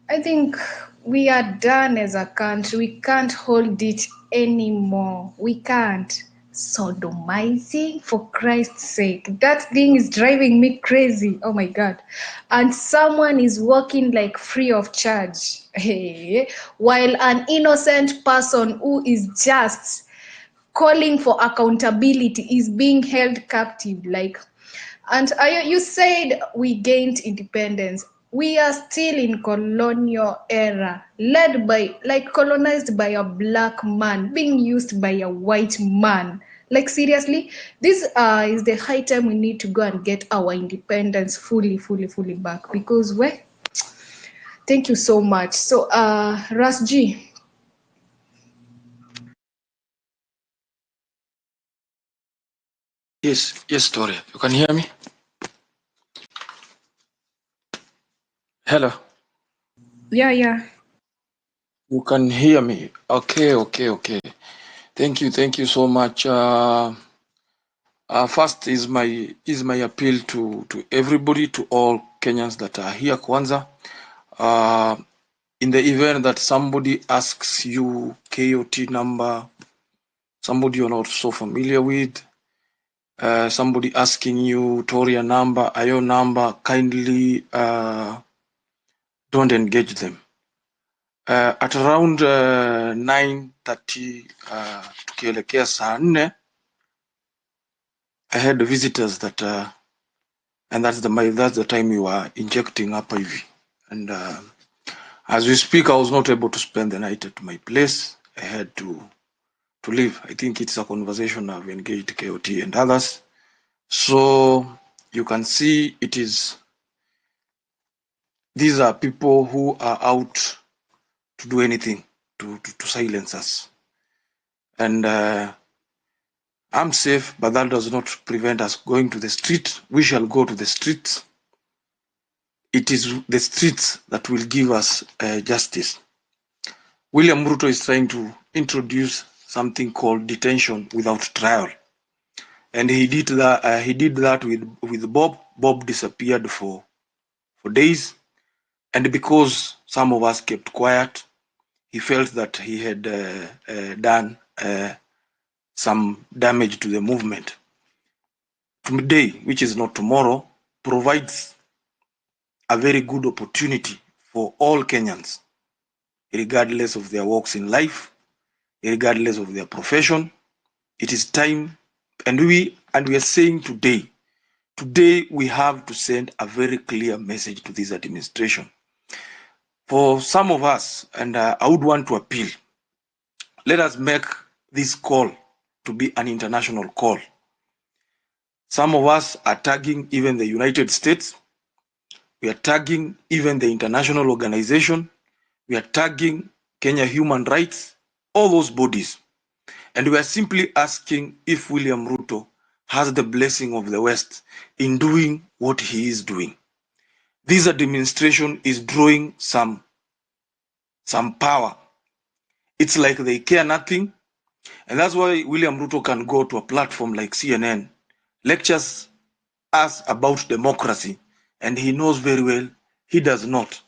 I think we are done as a country. We can't hold it anymore. We can't. Sodomizing, for Christ's sake. That thing is driving me crazy. Oh my God. And someone is working like free of charge. Hey, while an innocent person who is just calling for accountability is being held captive. And you said we gained independence. We are still in colonial era, colonized by a black man, being used by a white man. Like seriously, this is the high time we need to go and get our independence fully back. Because thank you so much. So Ras G. Yes, Tori. You can hear me? Hello. Yeah. You can hear me. Okay. Thank you so much. First is my appeal to everybody, to all Kenyans that are here, Kwanza. In the event that somebody asks you KOT number, somebody you're not so familiar with, somebody asking you Toria number, Ayo number, kindly don't engage them. At around 9:30 tukielekea saa 4, I had visitors that and that's the time you are injecting hapa hivi. And as we speak, I was not able to spend the night at my place. I had to leave. I think it's a conversation I've engaged KOT and others. So you can see these are people who are out to do anything to silence us. And I'm safe, but that does not prevent us going to the street. We shall go to the streets. It is the streets that will give us justice. William Ruto is trying to introduce something called detention without trial. And he did that with Bob. Bob disappeared for days. And because some of us kept quiet, he felt that he had done some damage to the movement. Today, which is not tomorrow, provides a very good opportunity for all Kenyans, regardless of their walks in life, regardless of their profession. It is time, and we are saying today we have to send a very clear message to this administration. For some of us, and I would want to appeal, let us make this call to be an international call. Some of us are tagging even the United States. We are tagging even the international organization. We are tagging Kenya Human Rights, all those bodies. And we are simply asking if William Ruto has the blessing of the West in doing what he is doing. This administration is drawing some power. It's like they care nothing. And that's why William Ruto can go to a platform like CNN, lectures us about democracy, and he knows very well he does not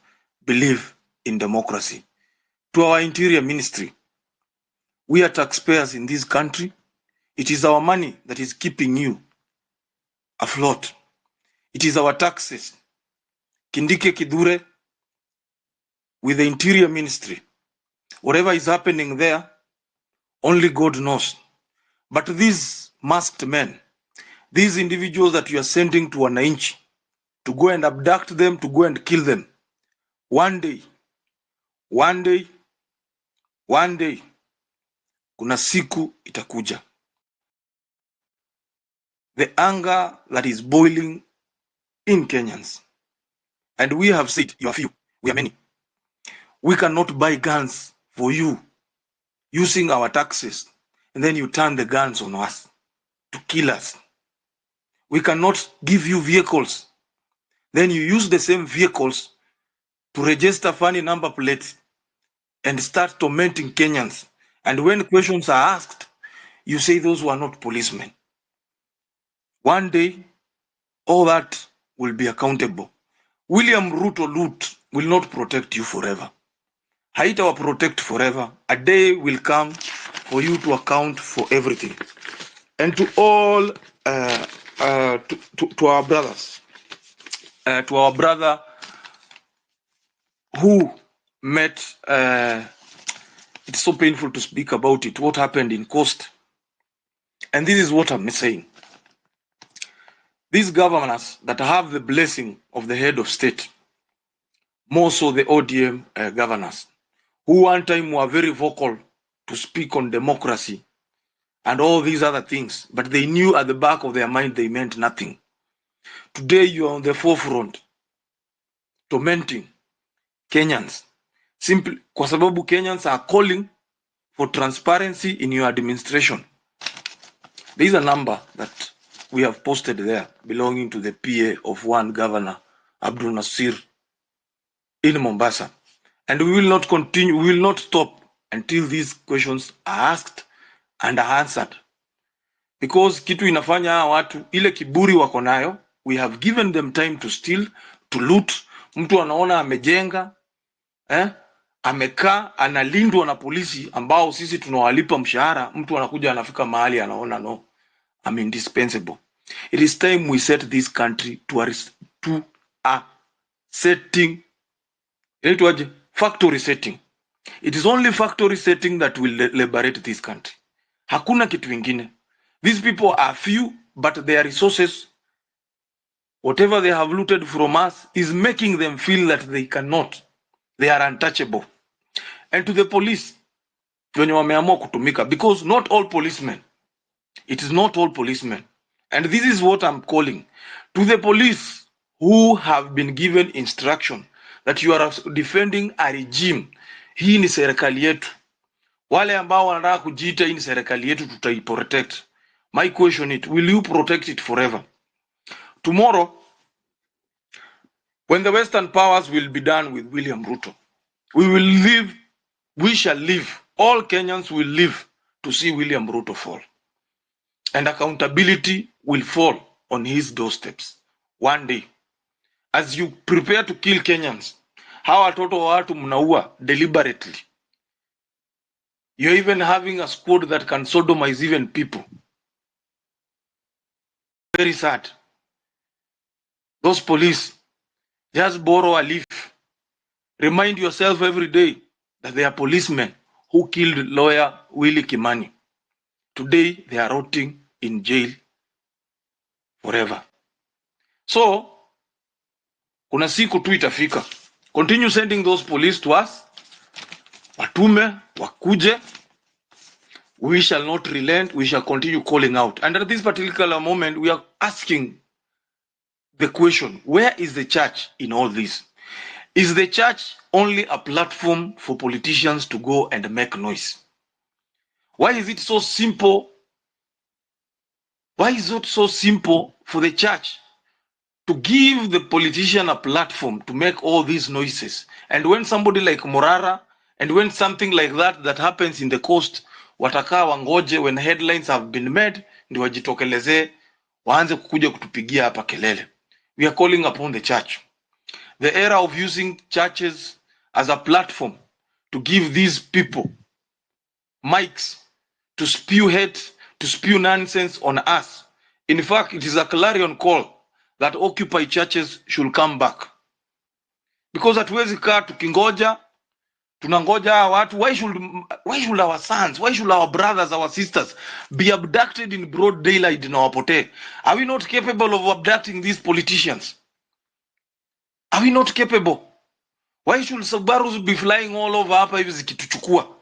believe in democracy. To our interior ministry, we are taxpayers in this country. It is our money that is keeping you afloat. It is our taxes. Kindike Kidure with the interior ministry. Whatever is happening there, only God knows. But these masked men, these individuals that you are sending to wananchi to go and abduct them, to go and kill them, one day, kuna siku itakuja. The anger that is boiling in Kenyans, and we have said, you are few, we are many. We cannot buy guns for you using our taxes, and then you turn the guns on us to kill us. We cannot give you vehicles, then you use the same vehicles to register funny number plates and start tormenting Kenyans. And when questions are asked, you say those were not policemen. One day, all that will be accountable. William Ruto loot will not protect you forever. Haita will protect forever. A day will come for you to account for everything. And to all, to our brothers, to our brother who met, it's so painful to speak about it, what happened in Coast. And this is what I'm saying. These governors that have the blessing of the head of state, more so the ODM governors, who one time were very vocal to speak on democracy and all these other things, but they knew at the back of their mind they meant nothing. Today you are on the forefront, tormenting Kenyans, simply kwa sababu Kenyans are calling for transparency in your administration. There is a number that we have posted there belonging to the PA of one governor, Abdul Nasir, in Mombasa. And we will not continue, we will not stop until these questions are asked and are answered. Because kitu inafanya watu, ile kiburi wako nayo, we have given them time to steal, to loot. Mtu anaona amejenga, amekaa, analindwa na polisi ambao sisi tunawalipa mshahara. Mtu anakuja anafika mahali anaona no, I'm indispensable. It is time we set this country to a setting, factory setting. It is only factory setting that will liberate this country. Hakuna kitu ingine. These people are few, but their resources, whatever they have looted from us, is making them feel that they cannot. They are untouchable. And to the police, wenye wameamua kutumika, because not all policemen, it is not all policemen. And this is what I'm calling. To the police who have been given instruction that you are defending a regime, hii ni serikali yetu. Wale ambao wanataka kujiita hii ni serikali yetu tutaiprotect. My question is, will you protect it forever? Tomorrow, when the Western powers will be done with William Ruto, we shall live, all Kenyans will live to see William Ruto fall. And accountability will fall on his doorsteps. One day, as you prepare to kill Kenyans, hawa watoto wa watu mnaua deliberately. You're even having a squad that can sodomize even people. Very sad. Those police, just borrow a leaf. Remind yourself every day that they are policemen who killed lawyer Willie Kimani. Today, they are rotting in jail forever. So, kuna siku tu itafika. Continue sending those police to us. Watume, wakuje. We shall not relent. We shall continue calling out. And at this particular moment, we are asking the question, where is the church in all this? Is the church only a platform for politicians to go and make noise? Why is it so simple? Why is it so simple for the church to give the politician a platform to make all these noises? And when somebody like Morara, and when something like that happens in the coast, watakaa wangoje when headlines have been made, ndio wajitokelezee, waanze kukuja kutupigia hapa kelele. We are calling upon the church. The era of using churches as a platform to give these people mics to spew hate, to spew nonsense on us. In fact, it is a clarion call that Occupy churches should come back. Because hatuwezi kaa tukingoja Tunangoja hawa watu. Why should our sons, why should our brothers, our sisters be abducted in broad daylight na wapotee? Are we not capable of abducting these politicians? Are we not capable? Why should Subarus be flying all over hapa hivi zikituchukua?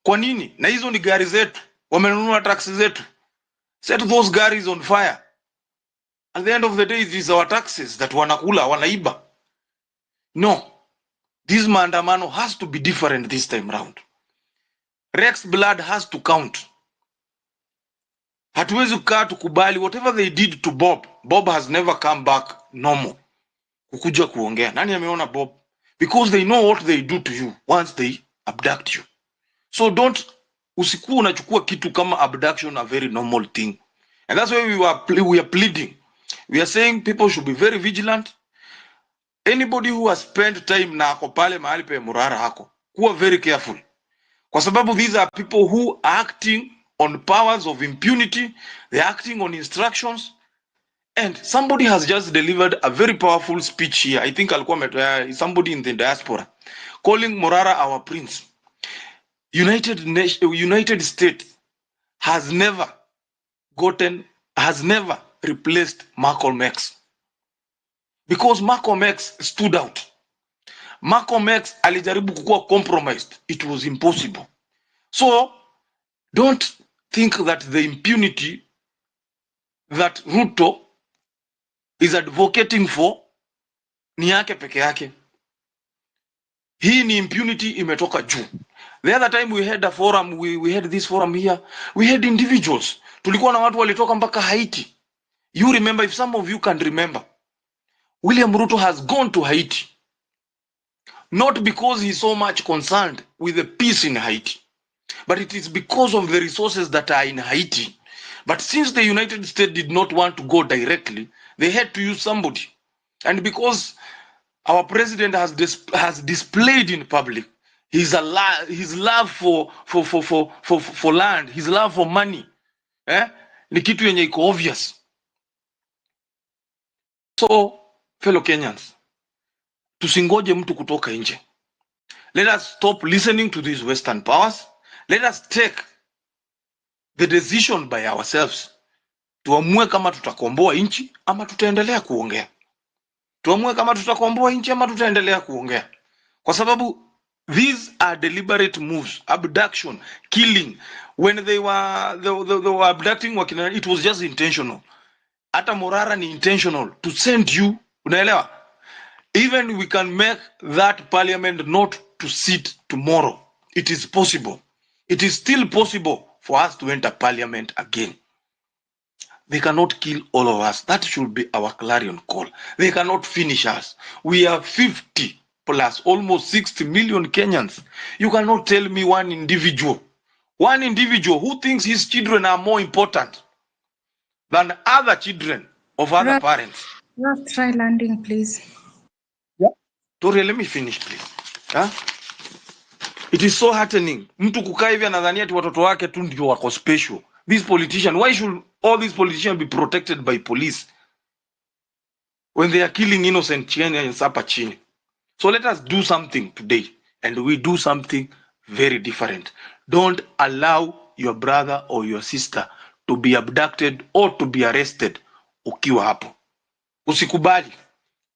Kwa nini? Na hizo ni gari zetu. Wamenunua taxi zetu. Set those garis on fire. At the end of the day, it is our taxes that wanakula, wanaiba. No. This maandamano has to be different this time round. Rex blood has to count. Hatuwezi kukaa tukubali whatever they did to Bob. Bob has never come back normal. Kukuja kuongea. Nani ameona Bob? Because they know what they do to you once they abduct you. So don't usikuwa unachukua kitu kama abduction a very normal thing. And that's why we are pleading. We are saying people should be very vigilant. Anybody who has spent time na ako pale mahali pe Morara hako, kuwa very careful. Kwa sababu these are people who are acting on powers of impunity, they're acting on instructions, and somebody has just delivered a very powerful speech here. I think alikuwa somebody in the diaspora, calling Morara our prince. United States has never replaced Malcolm X. Because Malcolm X stood out. Malcolm X alijaribu kukuwa compromised. It was impossible. So, don't think that the impunity that Ruto is advocating for ni yake peke yake. Hii ni impunity imetoka juu. The other time we had a forum, we had this forum here, we had individuals. Tulikuwa na watu walitoka mpaka Haiti. You remember, if some of you can remember, William Ruto has gone to Haiti. Not because he's so much concerned with the peace in Haiti, but it is because of the resources that are in Haiti. But since the United States did not want to go directly, they had to use somebody. And because our president has displayed in public his love for land, his love for money, ni kitu yenye iko obvious. So, fellow Kenyans, tusingoje mtu kutoka nje. Let us stop listening to these Western powers. Let us take the decision by ourselves. Tuamue kama tutakomboa nchi ama tutaendelea kuongea. Tuamue kama tutakomboa nchi ama tutaendelea kuongea. Kwa sababu these are deliberate moves, abduction, killing. When they were abducting wakina, it was just intentional. Hata Morara ni intentional to send you, unaelewa? Even we can make that parliament not to sit tomorrow. It is possible. It is still possible for us to enter parliament again. They cannot kill all of us. That should be our clarion call. They cannot finish us. We are 50 plus almost 60 million Kenyans. You cannot tell me one individual who thinks his children are more important than other children of other parents. Try landing, please. Tori, let me finish, please. Huh? It is so heartening. Mtu kukaa hivi anadhania ati watoto wake tu ndio wako special. These politicians, why should all these politicians be protected by police when they are killing innocent Kenyans hapa chini? So let us do something today, and we do something very different. Don't allow your brother or your sister to be abducted or to be arrested ukiwa hapo. Usikubali.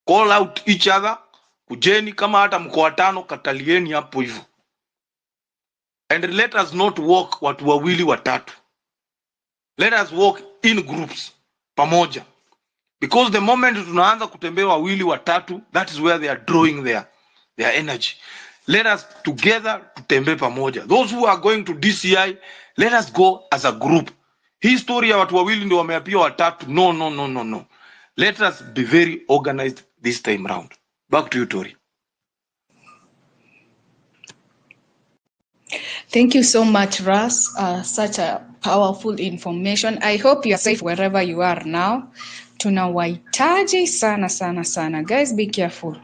Call out each other. Kujeni kama hata mko watano, katalieni hapo hivyo. And let us not walk watu wawili watatu. Let us walk in groups pamoja. Because the moment tunaanza kutembea wawili watatu, that is where they are drawing their energy. Let us together tutembe pamoja. Those who are going to DCI, let us go as a group. Hii story ya watu wawili ndio wameapia watatu. No. Let us be very organized this time round. Back to you, Tori. Thank you so much, Russ. Such a powerful information. I hope you are safe wherever you are now. Tunawahitaji sana. Guys, be careful.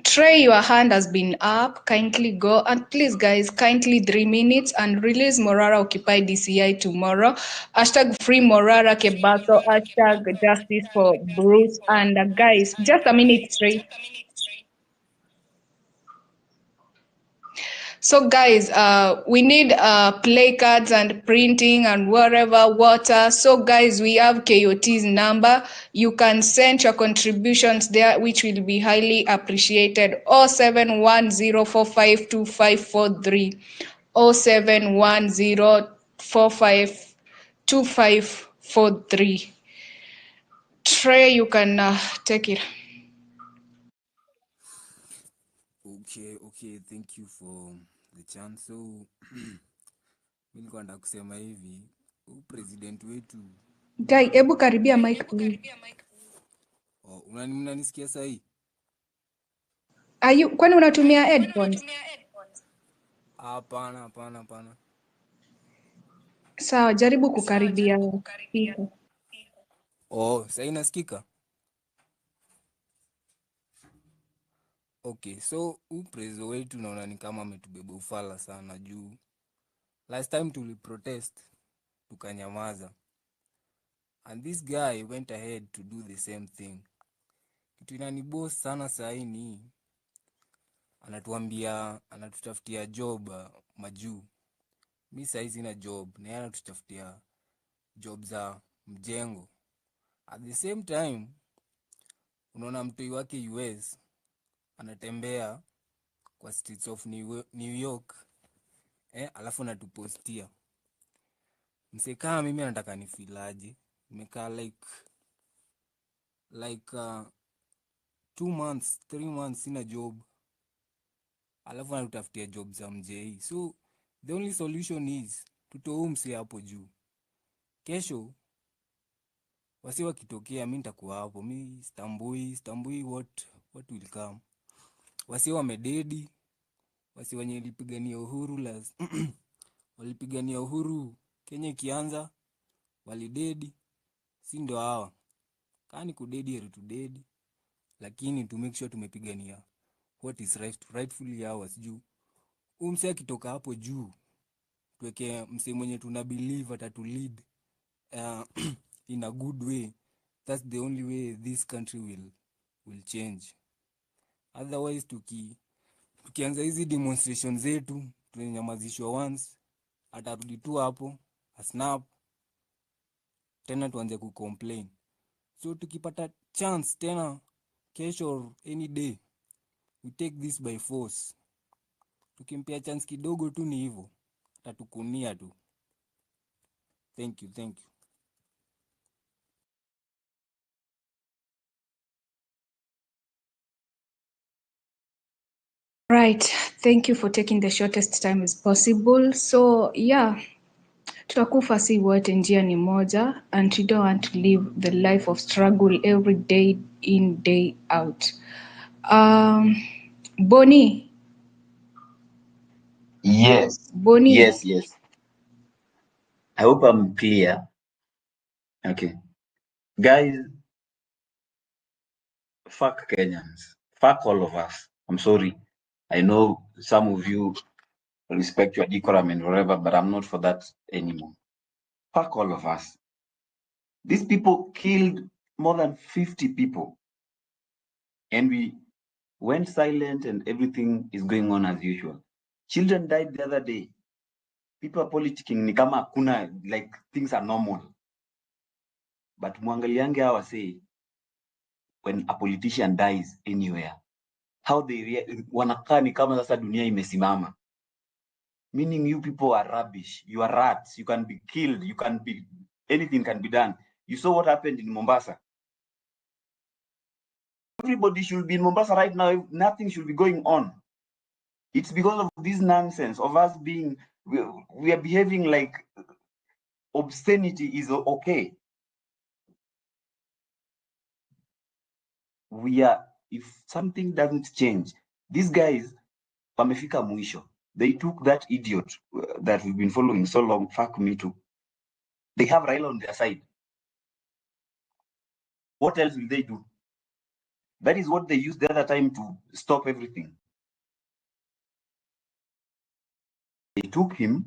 Trey, your hand has been up. Kindly go. And please, guys, kindly 3 minutes and release Morara Occupy DCI tomorrow. Hashtag free Morara Kebaso. Hashtag justice for Bruce. And guys, just a minute, Trey. So guys, we need play cards and printing and whatever, water. So guys, we have KOT's number. You can send your contributions there, which will be highly appreciated. 0710452543. 0710452543. Trey, you can take it. Okay, thank you for the chance. So mimi nilikuwa nataka kusema hivi, president wetu Guy, ebu karibia mic please. Unanisikia sahi? Kwani unatumia headphones? Hapana. Sawa, jaribu kukaribia speaker. Sahi nasikika? Okay, so prezo wetu naona ni kama ametubeba ufala sana juu. Last time tuliprotest, tukanyamaza. And this guy went ahead to do the same thing. Kitu inaniboss sana sahi ni anatutafutia job majuu. Mi sahi sina job, na yeye anatutafutia job za mjengo. At the same time, unaona mtoi wake US anatembea kwa streets of New York, alafu natupostia. Mse kama mimi anataka nifilaje. Nimekaa like 2 months, 3 months sina job. Alafu anatutafutia job za mjei. So the only solution is tutoe mse hapo juu. Kesho wasi wakitokea mimi nitakuwa hapo. Mimi stambui what will come. Wasi wamededi, wasi wenye walipigania uhuru walipigania uhuru Kenya ikianza, walidedi, si ndo hawa. Kani kudedi heri tudedi, lakini to make sure tumepigania what is rightfully ours juu. Mse akitoka hapo juu, tuweke mse mwenye tuna believe atatu lead in a good way. That's the only way this country will change. Otherwise tukianza hizi demonstration zetu, tunyamazishwa once, atarudi tu hapo, snap, tena tuanze kucomplain. So tukipata chance tena kesho or any day, we take this by force. Tukimpea chance kidogo tu ni hivyo, atatukunia tu. Thank you. Right, thank you for taking the shortest time as possible. So yeah, tutakufa si wote, njia ni moja, and you don't want to live the life of struggle every day in, day out. Bonnie. Yes. Bonnie. Yes. I hope I'm clear. Okay. Guys, fuck Kenyans. Fuck all of us. I'm sorry. I know some of you respect your decorum and whatever, but I'm not for that anymore. Fuck all of us. These people killed more than 50 people. And we went silent and everything is going on as usual. Children died the other day. People are politicking ni kama kuna, like things are normal. But mwangaliange hawa say, when a politician dies anywhere, how they wanakaa ni kama sasa dunia imesimama. Meaning you people are rubbish. You are rats. You can be killed. Anything can be done. You saw what happened in Mombasa. Everybody should be in Mombasa right now. Nothing should be going on. It's because of this nonsense of us being, we are behaving like obscenity is okay. If something doesn't change, these guys, wamefika mwisho. They took that idiot that we've been following so long, fuck me too. They have Raila on their side. What else will they do? That is what they used the other time to stop everything. They took him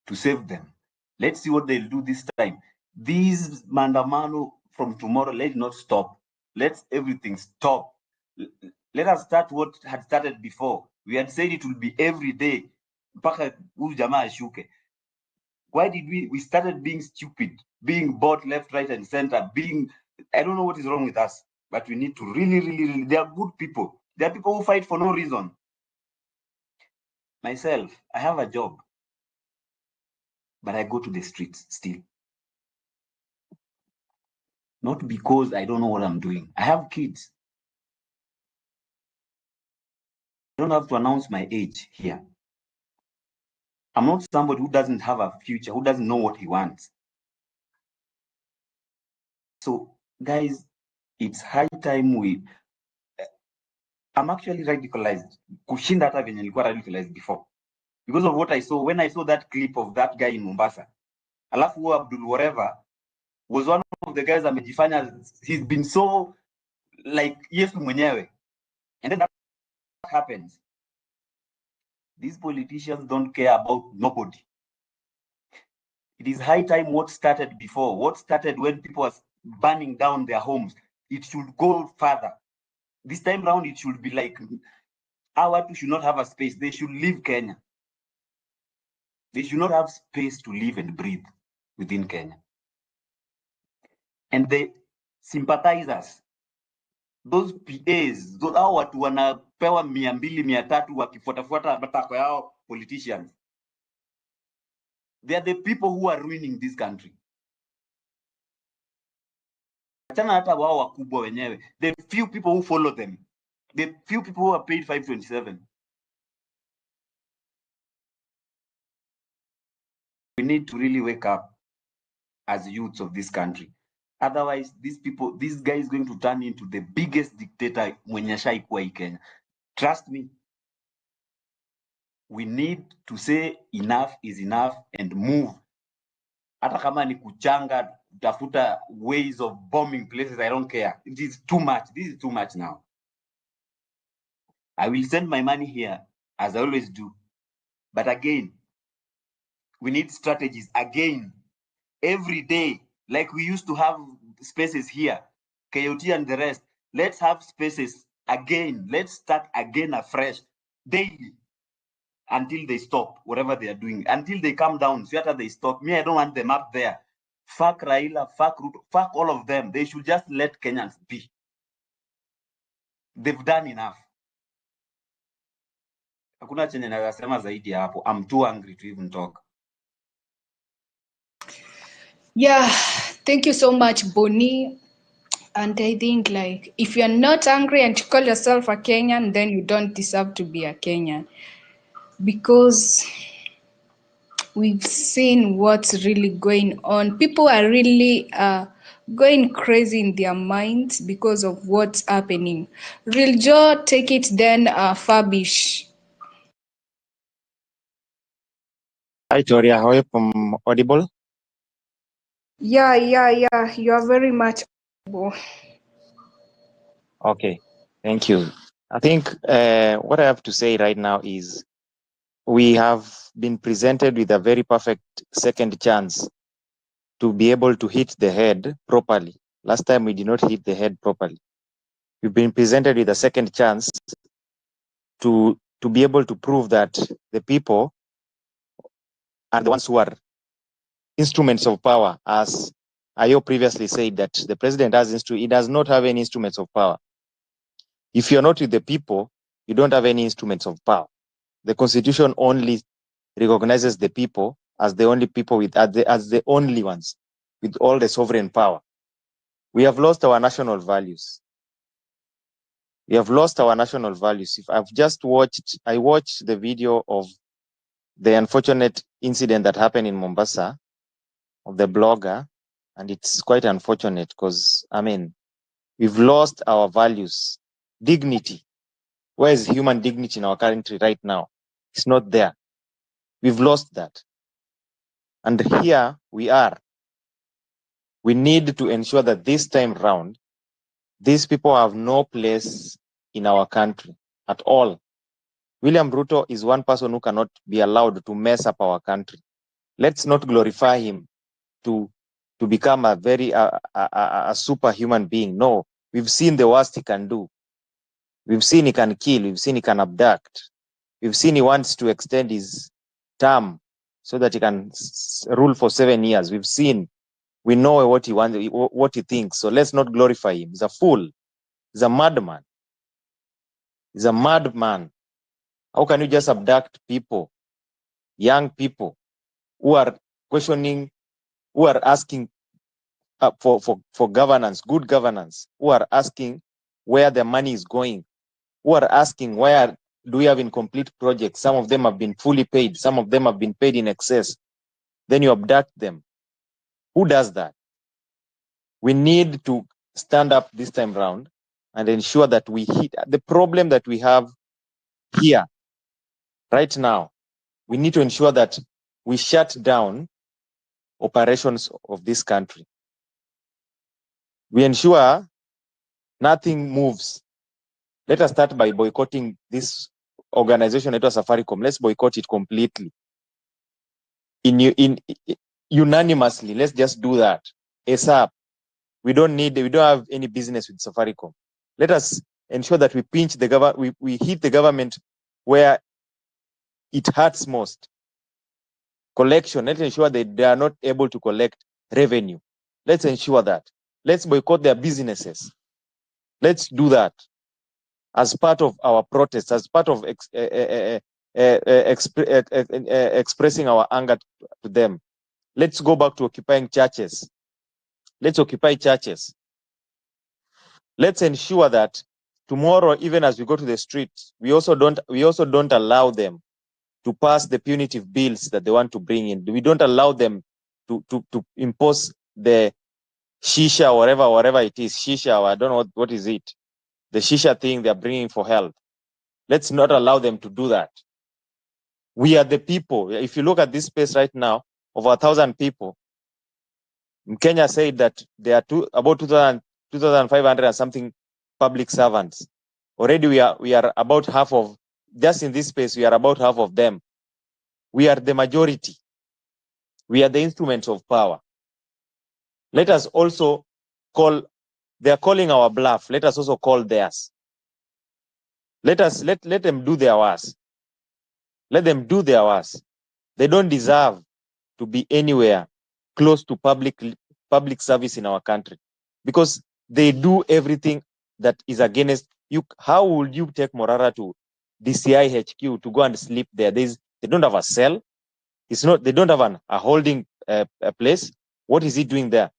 to save them. Let's see what they'll do this time. These mandamano from tomorrow, let it not stop. Let everything stop. Let us start what had started before. We had said it will be every day. mpaka huyu jamaa ashuke. Why did we started being stupid, being bought left, right, and center, I don't know what is wrong with us, but we need to really, they are good people. There are people who fight for no reason. Myself, I have a job, but I go to the streets still. Not because I don't know what I'm doing. I have kids. I don't have to announce my age here. I'm not somebody who doesn't have a future, who doesn't know what he wants. So, guys, it's high time I'm actually radicalized. Kushinda hata venye nilikuwa radicalized before. Because of what I saw, when I saw that clip of that guy in Mombasa. Alafu Abdul whatever was one of the guys amejifanya, he's been so like Yesu mwenyewe. And then that happens. These politicians don't care about nobody. It is high time what started before, what started when people were burning down their homes. It should go further. This time round, it should be like, our people should not have a space. They should leave Kenya. They should not have space to live and breathe within Kenya. And the sympathizers, those PAs, hao watu wanapewa 200-300 wakifuatafuata matako yao politicians. They are the people who are ruining this country. Achana hata wao wakubwa wenyewe. The few people who follow them. The few people who are paid 527. We need to really wake up as youths of this country. Otherwise, this guy is going to turn into the biggest dictator mwenye ashaikuwa hii Kenya. Trust me. We need to say enough is enough and move. Hata kama ni kuchanga, tafuta ways of bombing places, I don't care. It is too much. This is too much now. I will send my money here, as I always do. But again, we need strategies again. Every day, like we used to have spaces here, KOT and the rest, let's have spaces again. Let's start again afresh, daily, until they stop whatever they are doing, until they come down. So after they stop, me, I don't want them up there. Fuck Raila, fuck Ruto, fuck all of them. They should just let Kenyans be. They've done enough. Hakuna chenye naweza zaidi hapo. I'm too angry to even talk. Yeah, thank you so much, Bonnie. And I think, like, if you're not angry and you call yourself a Kenyan, then you don't deserve to be a Kenyan. Because we've seen what's really going on. People are really going crazy in their minds because of what's happening. Real Joe, take it then, Fabish. Hi, Toria. How are you audible? Yeah. You are very much audible. Okay. Thank you. I think what I have to say right now is we have been presented with a very perfect second chance to be able to hit the head properly. Last time we did not hit the head properly. We've been presented with a second chance to be able to prove that the people are the ones who are instruments of power, as Ayo previously said that the president he does not have any instruments of power. If you're not with the people, you don't have any instruments of power. The constitution only recognizes the people as the only people as the only ones with all the sovereign power. We have lost our national values. We have lost our national values. I watched the video of the unfortunate incident that happened in Mombasa of the blogger, and it's quite unfortunate because, I mean, we've lost our values. Dignity. Where is human dignity in our country right now? It's not there. We've lost that. And here we are. We need to ensure that this time round, these people have no place in our country at all. William Ruto is one person who cannot be allowed to mess up our country. Let's not glorify him to become a very a superhuman being. No, we've seen the worst he can do. We've seen he can kill. We've seen he can abduct. We've seen he wants to extend his term so that he can rule for 7 years. We've seen, we know what he wants, what he thinks. So let's not glorify him. He's a fool. He's a madman. He's a madman. How can you just abduct people, young people, who are questioning, who are asking for governance, good governance, who are asking where the money is going, who are asking where do we have incomplete projects? Some of them have been fully paid. Some of them have been paid in excess. Then you abduct them. Who does that? We need to stand up this time round and ensure that we hit the problem that we have here right now. We need to ensure that we shut down operations of this country. We ensure nothing moves. Let us start by boycotting this organization, Safaricom. Let's boycott it completely. Unanimously, let's just do that. ASAP. We don't have any business with Safaricom. Let us ensure that we pinch the government, we hit the government where it hurts most. Collection, let's ensure that they are not able to collect revenue. Let's ensure that. Let's boycott their businesses. Let's do that as part of our protest, as part of expressing our anger to them. Let's go back to occupying churches. Let's occupy churches. Let's ensure that tomorrow, even as we go to the streets, we also don't allow them to pass the punitive bills that they want to bring in. We don't allow them to impose the shisha, whatever it is, shisha, or I don't know what is it, the shisha thing they're bringing for health. Let's not allow them to do that. We are the people. If you look at this space right now, over 1,000 people, Kenya said that there are about 2,500 and something public servants. Already we are about half of, just in this space, we are about half of them. We are the majority. We are the instruments of power. Let us also call, they are calling our bluff. Let us also call theirs. Let them do their worst. Let them do their worst. They don't deserve to be anywhere close to public service in our country, because they do everything that is against you. How would you take Morara to DCI HQ to go and sleep there? They don't have a cell. They don't have a holding a place. What is he doing there?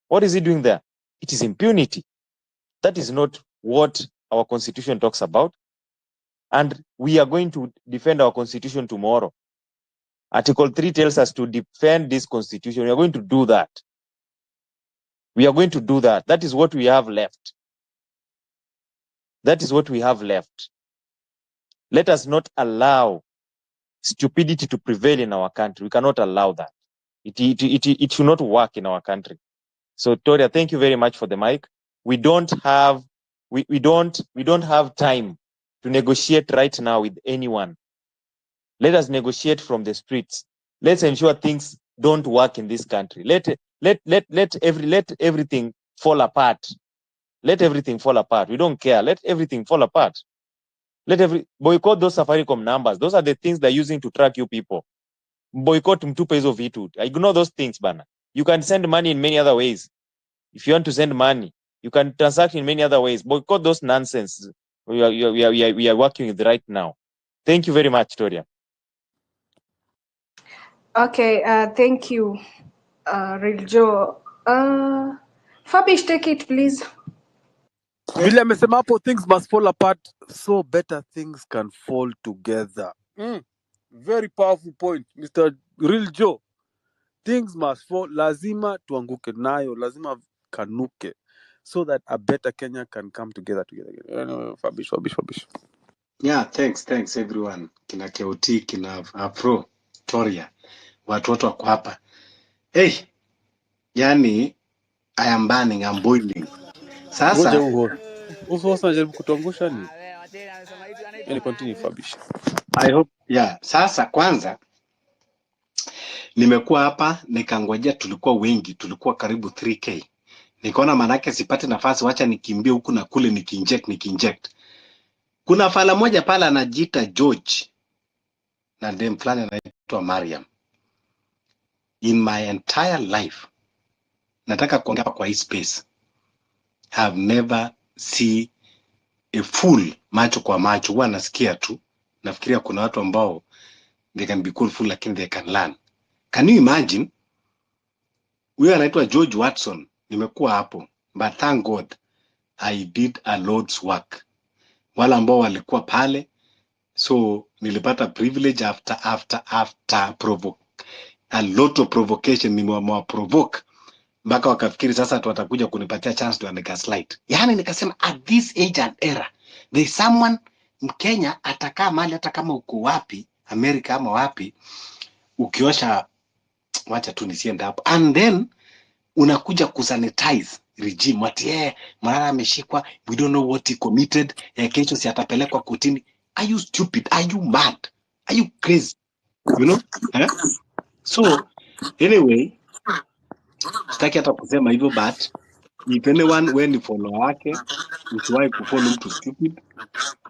What is he doing there? It is impunity. That is not what our constitution talks about. And we are going to defend our constitution tomorrow. Article 3 tells us to defend this constitution. We are going to do that. We are going to do that. That is what we have left. That is what we have left. Let us not allow stupidity to prevail in our country. We cannot allow that. It should not work in our country. So, Toria, thank you very much for the mic. We don't have time to negotiate right now with anyone. Let us negotiate from the streets. Let's ensure things don't work in this country. Let everything fall apart. Let everything fall apart. We don't care. Let everything fall apart. Boycott those Safaricom numbers. Those are the things they're using to track you people. Boycott mtupe hizo vitu. Ignore those things, bana. You can send money in many other ways. If you want to send money, you can transact in many other ways. Boycott those nonsense we are working with right now. Thank you very much, Toria. Okay, thank you, Real Joe. Fabish, take it, please. Vile amesema hapo, things must fall apart so better things can fall together. Very powerful point, Mr. Real Joe. Things must fall, lazima tuanguke nayo, lazima kanuke, so that a better Kenya can come together. Fabish. Yeah, thanks everyone. Kina KOT, kina Afro, Toria, watu wote wako hapa. Hey, yani I am burning, I'm boiling. Sasa uso anajaribu kutuangusha ni. Yani continue Fabish. I hope, yeah. Sasa kwanza nimekuwa hapa nikangojea, tulikuwa wengi, tulikuwa karibu 3K. Nikaona manake sipati nafasi, wacha nikimbie huku na kule nikinject. Kuna fala moja pala anajiita George na dem fulani to Mariam. In my entire life, nataka kuongea kwa hii space, have never see a fool macho kwa macho. Huwa nasikia tu, nafikiria kuna watu ambao they can be called fool lakini they can learn. Can you imagine? Huyo anaitwa George Watson, nimekuwa hapo, but thank God I did a Lord's work. Wale ambao walikuwa pale, so nilipata privilege after provoke a lot of provocation, nimewa provoke mpaka wakafikiri sasa tu watakuja kunipatia chance to gaslight. Yani nikasema at this age and era there is someone Mkenya atakaa mali hata kama uko wapi Amerika ama wapi, ukiosha, wacha tu nisiende hapo, and then unakuja kusanitize regime wati Morara ameshikwa, we don't know what he committed, kesho si atapelekwa kotini. Are you stupid? Are you mad? Are you crazy? You know? So anyway, sitaki hata kusema hivyo, but if anyone when ni follow wake, usiwahi kufollow mtu stupid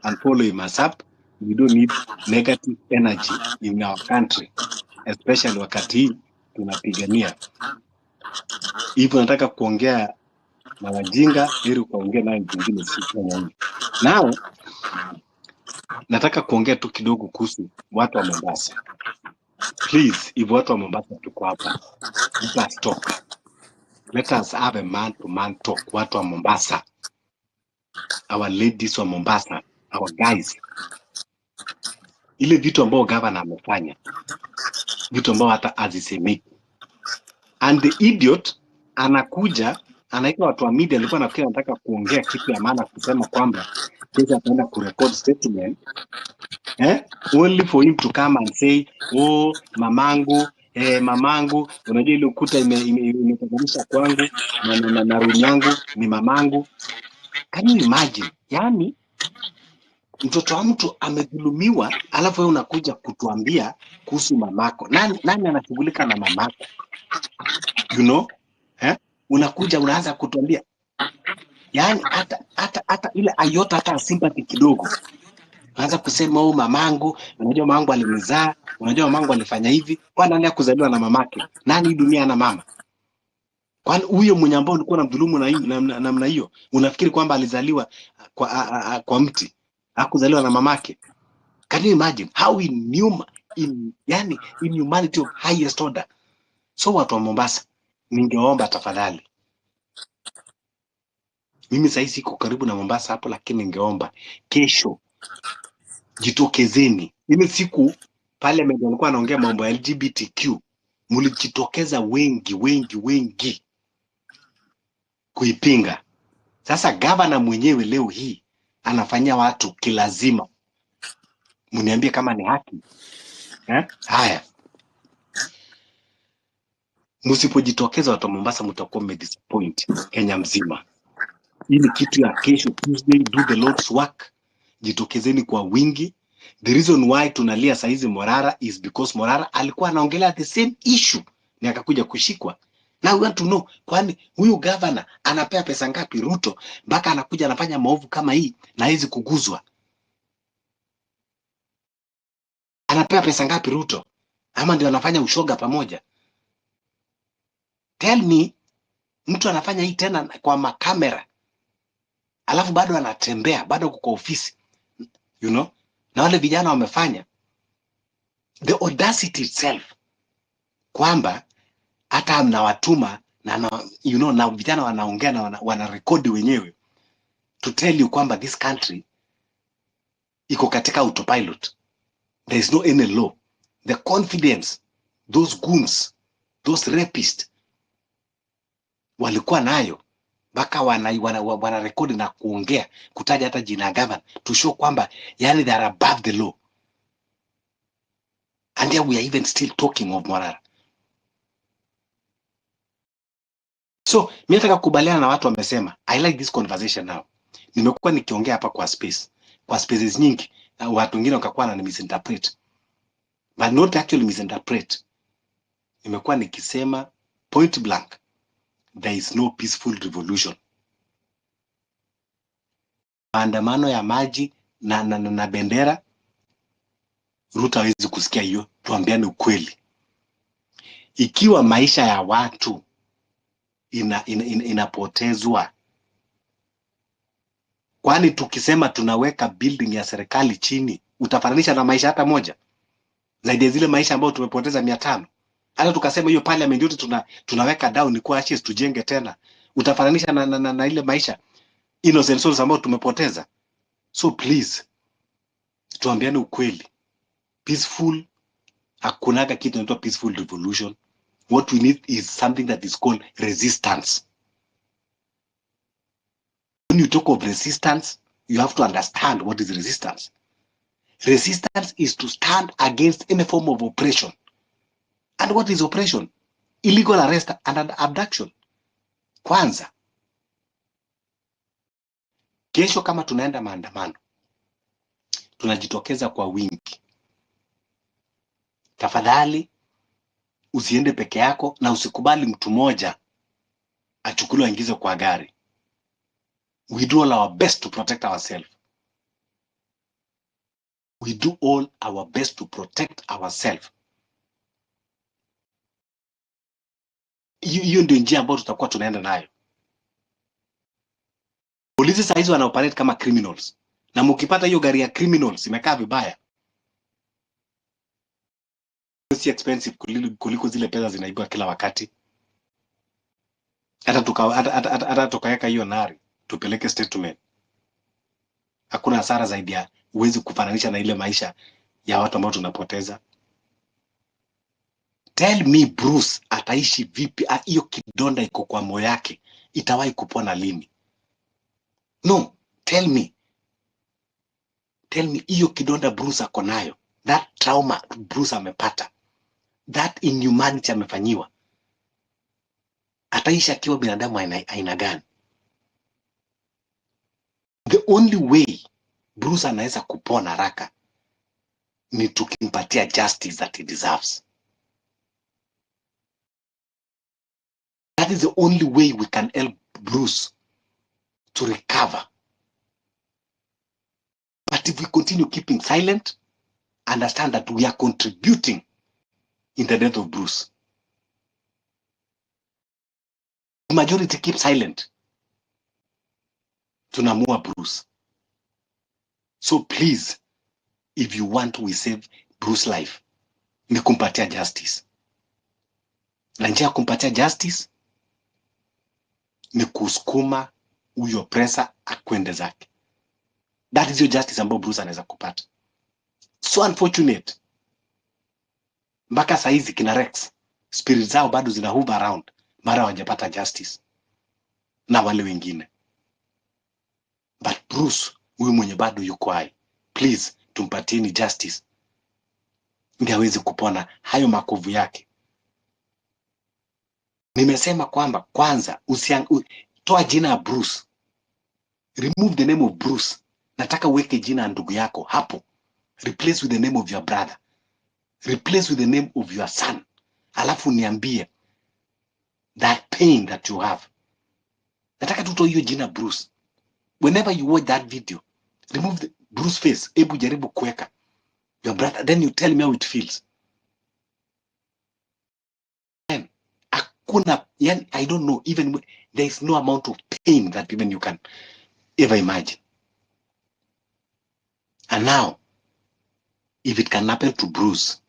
and follow him up. We don't need negative energy in our country, especially wakati hii tunapigania. Hivyo nataka kuongea na wajinga ili ukaongea naye vingine, si Kenya hii. Now nataka kuongea tu kidogo kuhusu watu wa Mombasa. Please, if watu wa Mombasa tuko hapa, let us talk. Let us have a man to man talk. Watu wa Mombasa, our ladies wa Mombasa, our guys, ile vitu ambao governor amefanya, vitu ambao hata hazisemeki. And the idiot anakuja anaita watu wa media, alikuwa nafikiri anataka kuongea kitu ya maana, kusema kwamba kesho ataenda kurecord statement, only for him to come and say mamangu, mamangu, unajua ile ukuta imetenganisha kwangu na room yangu ni mamangu. Can you imagine? Yani mtoto wa mtu amedhulumiwa, alafu wewe unakuja kutuambia kuhusu mamako. Nani anashughulika na mamako? You know? Unakuja unaanza kutuambia, yani hata ile ayota hata sympathy kidogo. Unaanza kusema mamangu, unajua mamangu alinizaa, unajua mamangu alifanya hivi. Kwa nani kuzaliwa na mamake? Nani dunia ana mama? Kwani huyo mwenye ambao ulikuwa unamdhulumu na namna hiyo, unafikiri kwamba alizaliwa kwa mti? Hakuzaliwa na mamake? Can you imagine how in humanity of highest order? So watu wa Mombasa, ningeomba tafadhali, mimi sasa siko karibu na Mombasa hapo, lakini ningeomba kesho jitokezeni. Ile siku pale alikuwa anaongea mambo ya LGBTQ, mlijitokeza wengi kuipinga. Sasa governor mwenyewe leo hii anafanyia watu kilazima. Mniambie kama ni haki. Haya. Msipojitokeza watu wa Mombasa, mtakuwa mmedisappoint Kenya mzima. Hii ni kitu ya kesho Tuesday, do the Lord's work. Jitokezeni kwa wingi. The reason why tunalia saizi Morara is because Morara alikuwa anaongelea the same issue na akakuja kushikwa. Now we want to know, kwani huyu governor anapea pesa ngapi Ruto mpaka anakuja anafanya maovu kama hii na hizi kuguzwa? Anapea pesa ngapi Ruto? Ama ndio anafanya ushoga pamoja? Tell me, mtu anafanya hii tena kwa makamera, alafu bado anatembea, bado kwa ofisi, you know? Na wale vijana wamefanya the audacity itself, kwamba hata mnawatuma na vijana wanaongea na wanarekodi wenyewe to tell you kwamba this country iko katika autopilot. There is no any law. The confidence those goons, those rapists walikuwa nayo, mpaka wanarekodi na kuongea, kutaja hata jina ya governor to show kwamba yani they are above the law. And here we are even still talking of Morara. So mimi nataka kukubaliana na watu wamesema, I like this conversation now. Nimekuwa nikiongea hapa kwa spaces nyingi, na watu wengine wakakuwa na misinterpret, but not actually misinterpret. Nimekuwa nikisema point blank, there is no peaceful revolution. Maandamano ya maji na bendera, Ruto hawezi kusikia hiyo. Tuambiane ukweli. Ikiwa maisha ya watu inapotezwa, kwani tukisema tunaweka building ya serikali chini, utafananisha na maisha hata moja zaidi ya zile maisha ambayo tumepoteza 500? Hata tukasema hiyo parliament yote tunaweka down ni kwa ashes tujenge tena, utafananisha na ile maisha innocent souls ambayo tumepoteza? So please, tuambiane ukweli. Peaceful, hakunaga kitu inaitwa peaceful revolution. What we need is something that is called resistance. When you talk of resistance, you have to understand what is resistance. Resistance is to stand against any form of oppression. And what is oppression? Illegal arrest and abduction. Kwanza, kesho kama tunaenda maandamano, tunajitokeza kwa wingi, tafadhali usiende peke yako na usikubali mtu mmoja achukuliwe aingize kwa gari. We do all our best to protect ourselves. We do all our best to protect ourselves. Hiyo ndio njia ambayo tutakuwa tunaenda nayo. Polisi saa hizi wanaoperate kama criminals. Na mkipata hiyo gari ya criminals imekaa vibaya, si expensive kuliko zile pesa zinaibwa kila wakati. Hata tukaweka hiyo nari, tupeleke statement, hakuna hasara zaidi ya uwezi kufananisha na ile maisha ya watu ambao tunapoteza. Tell me Bruce ataishi vipi? Hiyo kidonda iko kwa moyo yake, itawahi kupona lini? No, tell me hiyo kidonda Bruce ako nayo, that trauma Bruce amepata, that inhumanity amefanyiwa, ataishi akiwa binadamu aina gani? The only way Bruce anaweza kupona haraka ni tukimpatia justice that he deserves. That is the only way we can help Bruce to recover. But if we continue keeping silent, understand that we are contributing in the death of Bruce. The majority keep silent, tunamua Bruce. So please, if you want we save Bruce life, ni kumpatia justice. Na njia ya kumpatia justice ni kusukuma huyo presa akwende zake. That is your justice ambayo Bruce anaweza kupata. So unfortunate, mpaka saizi kina Rex spirit zao bado zina hover around, mara hawajapata justice na wale wengine. But Bruce, huyu mwenye bado yuko hai, please tumpatieni justice ndio aweze kupona hayo makovu yake. Nimesema kwamba kwanza toa jina ya Bruce, remove the name of Bruce. Nataka uweke jina ya ndugu yako hapo, replace with the name of your brother, replace with the name of your son, alafu niambie that pain that you have. Nataka tutoe hiyo jina Bruce. Whenever you watch that video, remove the Bruce face, ebu jaribu kuweka your brother, then you tell me how it feels. And hakuna, yani, I don't know, even there is no amount of pain that even you can ever imagine. And now, if it can happen to Bruce,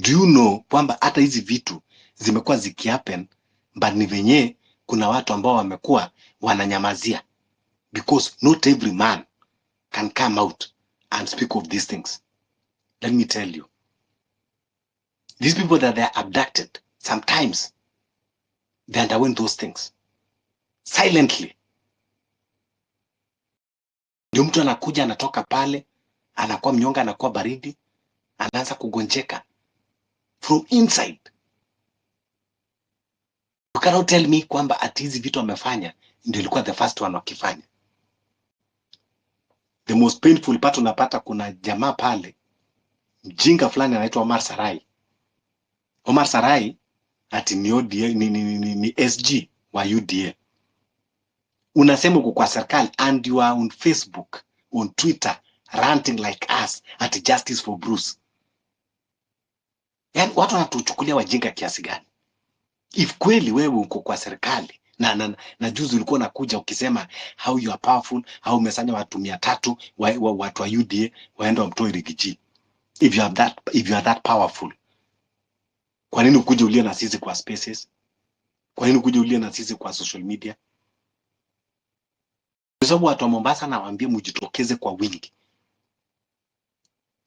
do you know kwamba hata hizi vitu zimekuwa zikihappen, but ni venye kuna watu ambao wamekuwa wananyamazia, because not every man can come out and speak of these things. Let me tell you, these people that they are abducted, sometimes they underwent those things silently. Ndio mtu anakuja, anatoka pale, anakuwa mnyonga, anakuwa baridi, anaanza kugonjeka from inside. You cannot tell me kwamba ati hizi vitu amefanya ndio ilikuwa the first one wakifanya. The most painful part unapata kuna jamaa pale, mjinga fulani anaitwa Omar Sarai. Omar Sarai ati ni ODA, ni SG wa UDA. Unasema uko kwa serikali and you are on Facebook, on Twitter, ranting like us at justice for Bruce. Yani watu wanatuchukulia wajinga kiasi gani? If kweli wewe uko kwa serikali na juzi ulikuwa nakuja ukisema how you are powerful, how umesanya watu 300 watu wa UDA waende wamtoe Rigiji. If you are that powerful, kwa nini ukuje ulie na sisi kwa spaces? Kwa nini ukuje ulie na sisi kwa social media? Kwa sababu watu wa Mombasa nawaambia mjitokeze kwa wingi.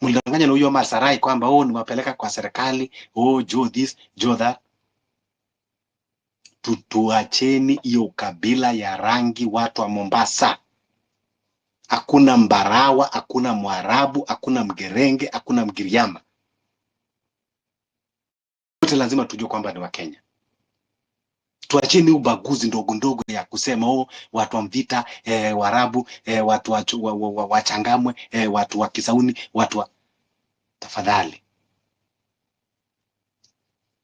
Mlidanganya na huyo Masarai kwamba niwapeleka kwa serikali, Joe this, Joe that. Tuacheni hiyo kabila ya rangi watu wa Mombasa. Hakuna Mbarawa, hakuna Mwarabu, hakuna Mgerenge, hakuna Mgiriama. Wote lazima tujue kwamba ni Wakenya. Tuacheni ubaguzi ndogo ndogo ya kusema watu wa Mvita, Warabu, watu wa Changamwe, watu wa Kisauni, tafadhali.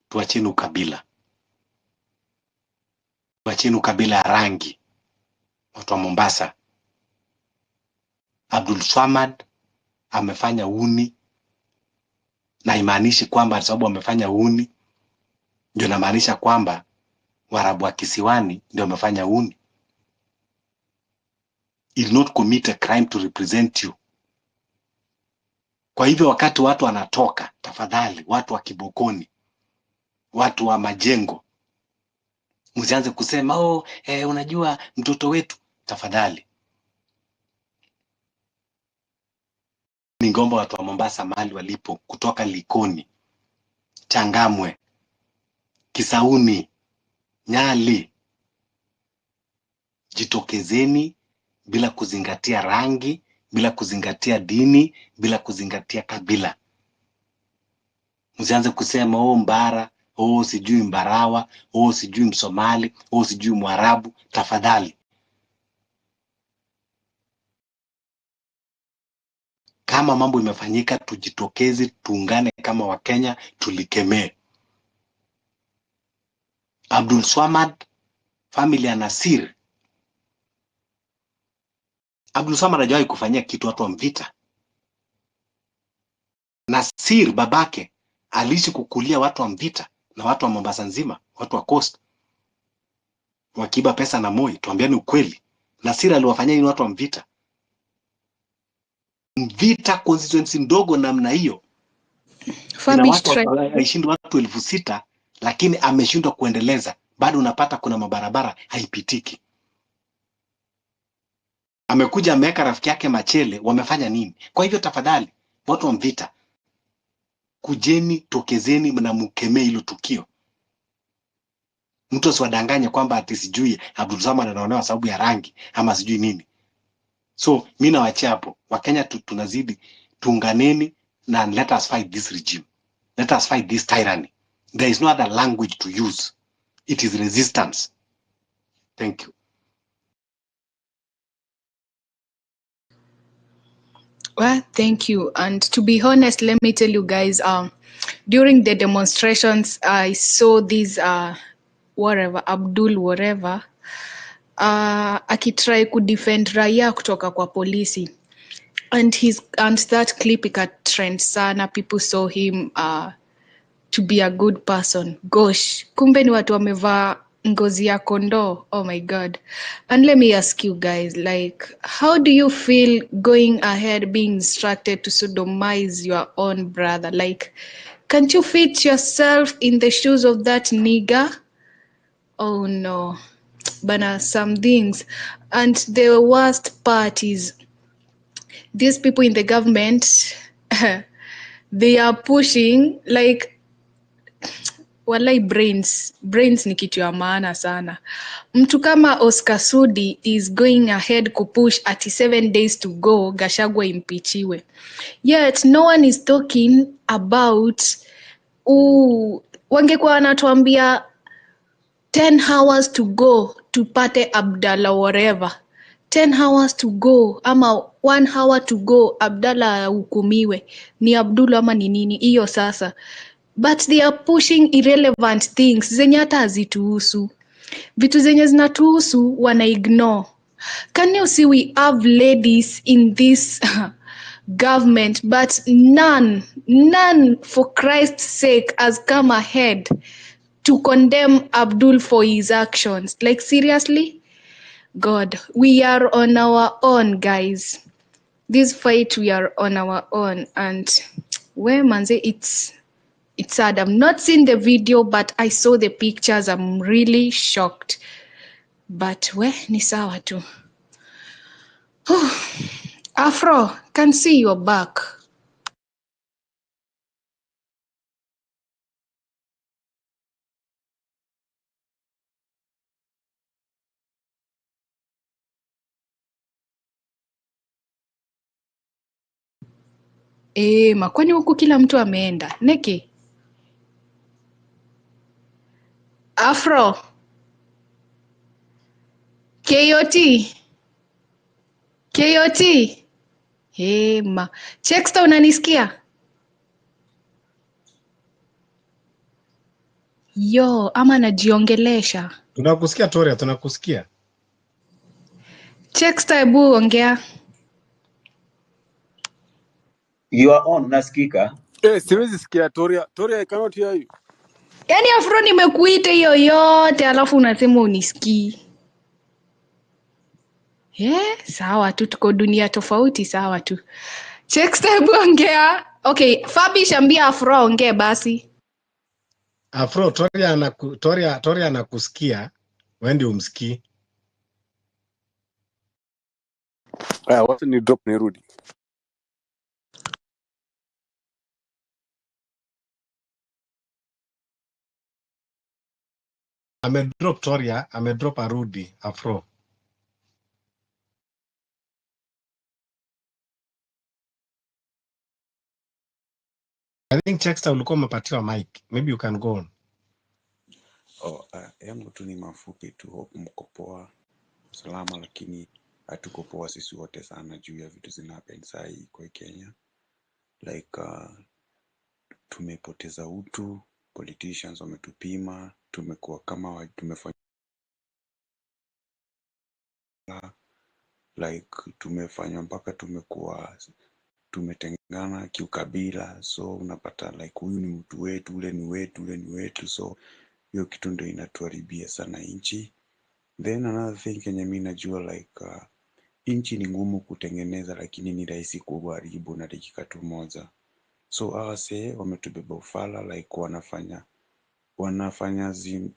Tuacheni ukabila. Tuacheni ukabila ya rangi watu wa Mombasa. Abdul Swamad amefanya uni, na imaanishi kwamba sababu amefanya uni ndio inamaanisha kwamba Warabu wa Kisiwani ndio wamefanya uni. He did not commit a crime to represent you. Kwa hivyo wakati watu wanatoka, tafadhali, watu wa Kibokoni, watu wa Majengo, msianze kusema unajua mtoto wetu. Tafadhali, ningomba watu wa Mombasa mahali walipo, kutoka Likoni, Changamwe, Kisauni, Nyali, jitokezeni bila kuzingatia rangi, bila kuzingatia dini, bila kuzingatia kabila. Msianze kusema Mbara, sijui Mbarawa, sijui Msomali, sijui Mwarabu. Tafadhali, kama mambo imefanyika, tujitokeze, tuungane kama Wakenya, tulikemee. Abdul Swamad, familia ya Nasir. Abdul Swamad hajawahi kufanyia kitu watu wa Mvita. Nasir babake aliishi kukulia watu wa Mvita na watu wa Mombasa nzima, watu wa Coast, wakiba pesa na Moi. Tuambiani ukweli, Nasir aliwafanyia nini watu wa Mvita? Mvita constituency ndogo namna hiyo, ina watu haishindi watu 6,000, lakini ameshindwa kuendeleza. Bado unapata kuna mabarabara haipitiki. Amekuja ameweka rafiki yake Machele, wamefanya nini? Kwa hivyo tafadhali, watu wa Mvita, kujeni, tokezeni na mkemee hilo tukio. Mtu asiwadanganye kwamba ati sijui Abdul Samad anaonewa sababu ya rangi ama sijui nini. So mimi nawaachia hapo. Wakenya tunazidi, tuunganeni na let us fight this regime. Let us fight this tyranny. There is no other language to use. It is resistance. Thank you. Well, thank you. And to be honest, let me tell you guys, during the demonstrations, I saw this Abdul whatever, akitry kudefend raia kutoka kwa polisi. And that clip ikatrend sana. People saw him to be a good person. Gosh, kumbe ni watu wamevaa ngozi ya kondoo. Oh my God. And let me ask you guys, like, how do you feel going ahead being instructed to sodomize your own brother? Like, can't you fit yourself in the shoes of that nigger? Oh no. Bana, some things. And the worst part is, these people in the government, they are pushing, like, walai brains ni kitu ya maana sana. Mtu kama Oscar Sudi is going ahead kupush ati 7 days to go Gachagua impeachiwe. Yet no one is talking about wangekuwa wanatuambia 10 hours to go tupate Abdalla whatever. 10 hours to go ama 1 hour to go Abdalla hukumiwe. Ni Abdullah ama ni nini hiyo sasa? But they are pushing irrelevant things zenye hata hazituhusu. Vitu zenye zinatuhusu wana ignore. Can you see we have ladies in this government, but none for Christ's sake has come ahead to condemn Abdul for his actions. Like seriously? God, we are on our own, guys. This fight, we are on our own. And where manze, it's sad. I've not seen the video, but I saw the pictures. I'm really shocked. But ni sawa tu. Afro, can see you're back. Kwani huku kila mtu ameenda? Neki? Afro? KOT? KOT? Chexta unanisikia? Yo, ama najiongelesha. Tunakusikia Toria, tunakusikia. Chexta, hebu ongea. You are on, nasikika. Siwezi sikia Toria. Toria, I cannot hear you. Yaani Afro nimekuita hiyo yote alafu unasema unisikii. Sawa tu, tuko dunia tofauti, sawa tu. Chexta, hebu ongea. Okay, Fabi shambia Afro ongea basi. Afro, Toria anakusikia. Wewe ndio umsikii. Wacha ni drop nirudi. Amedrop Toria, amedrop arudi Afro. I think Chexta ulikuwa umepatiwa mic. Maybe you can go on. Yangu tu ni mafupi tu, hope mko poa salama, lakini hatuko poa sisi wote sana juu ya vitu zinahappen saa hii kwa Kenya. Like tumepoteza utu, politicians wametupima, tumekuwa kama tumefanya like tumefanywa mpaka tumetengana kiukabila, so unapata like huyu ni mtu wetu, ule ni wetu, ule ni wetu, so hiyo kitu ndio inatuharibia sana nchi. Then another thing kenye mimi najua like nchi ni ngumu kutengeneza, lakini ni rahisi kuharibu na dakika tu moja. So awase wametubeba ufala like wanafanya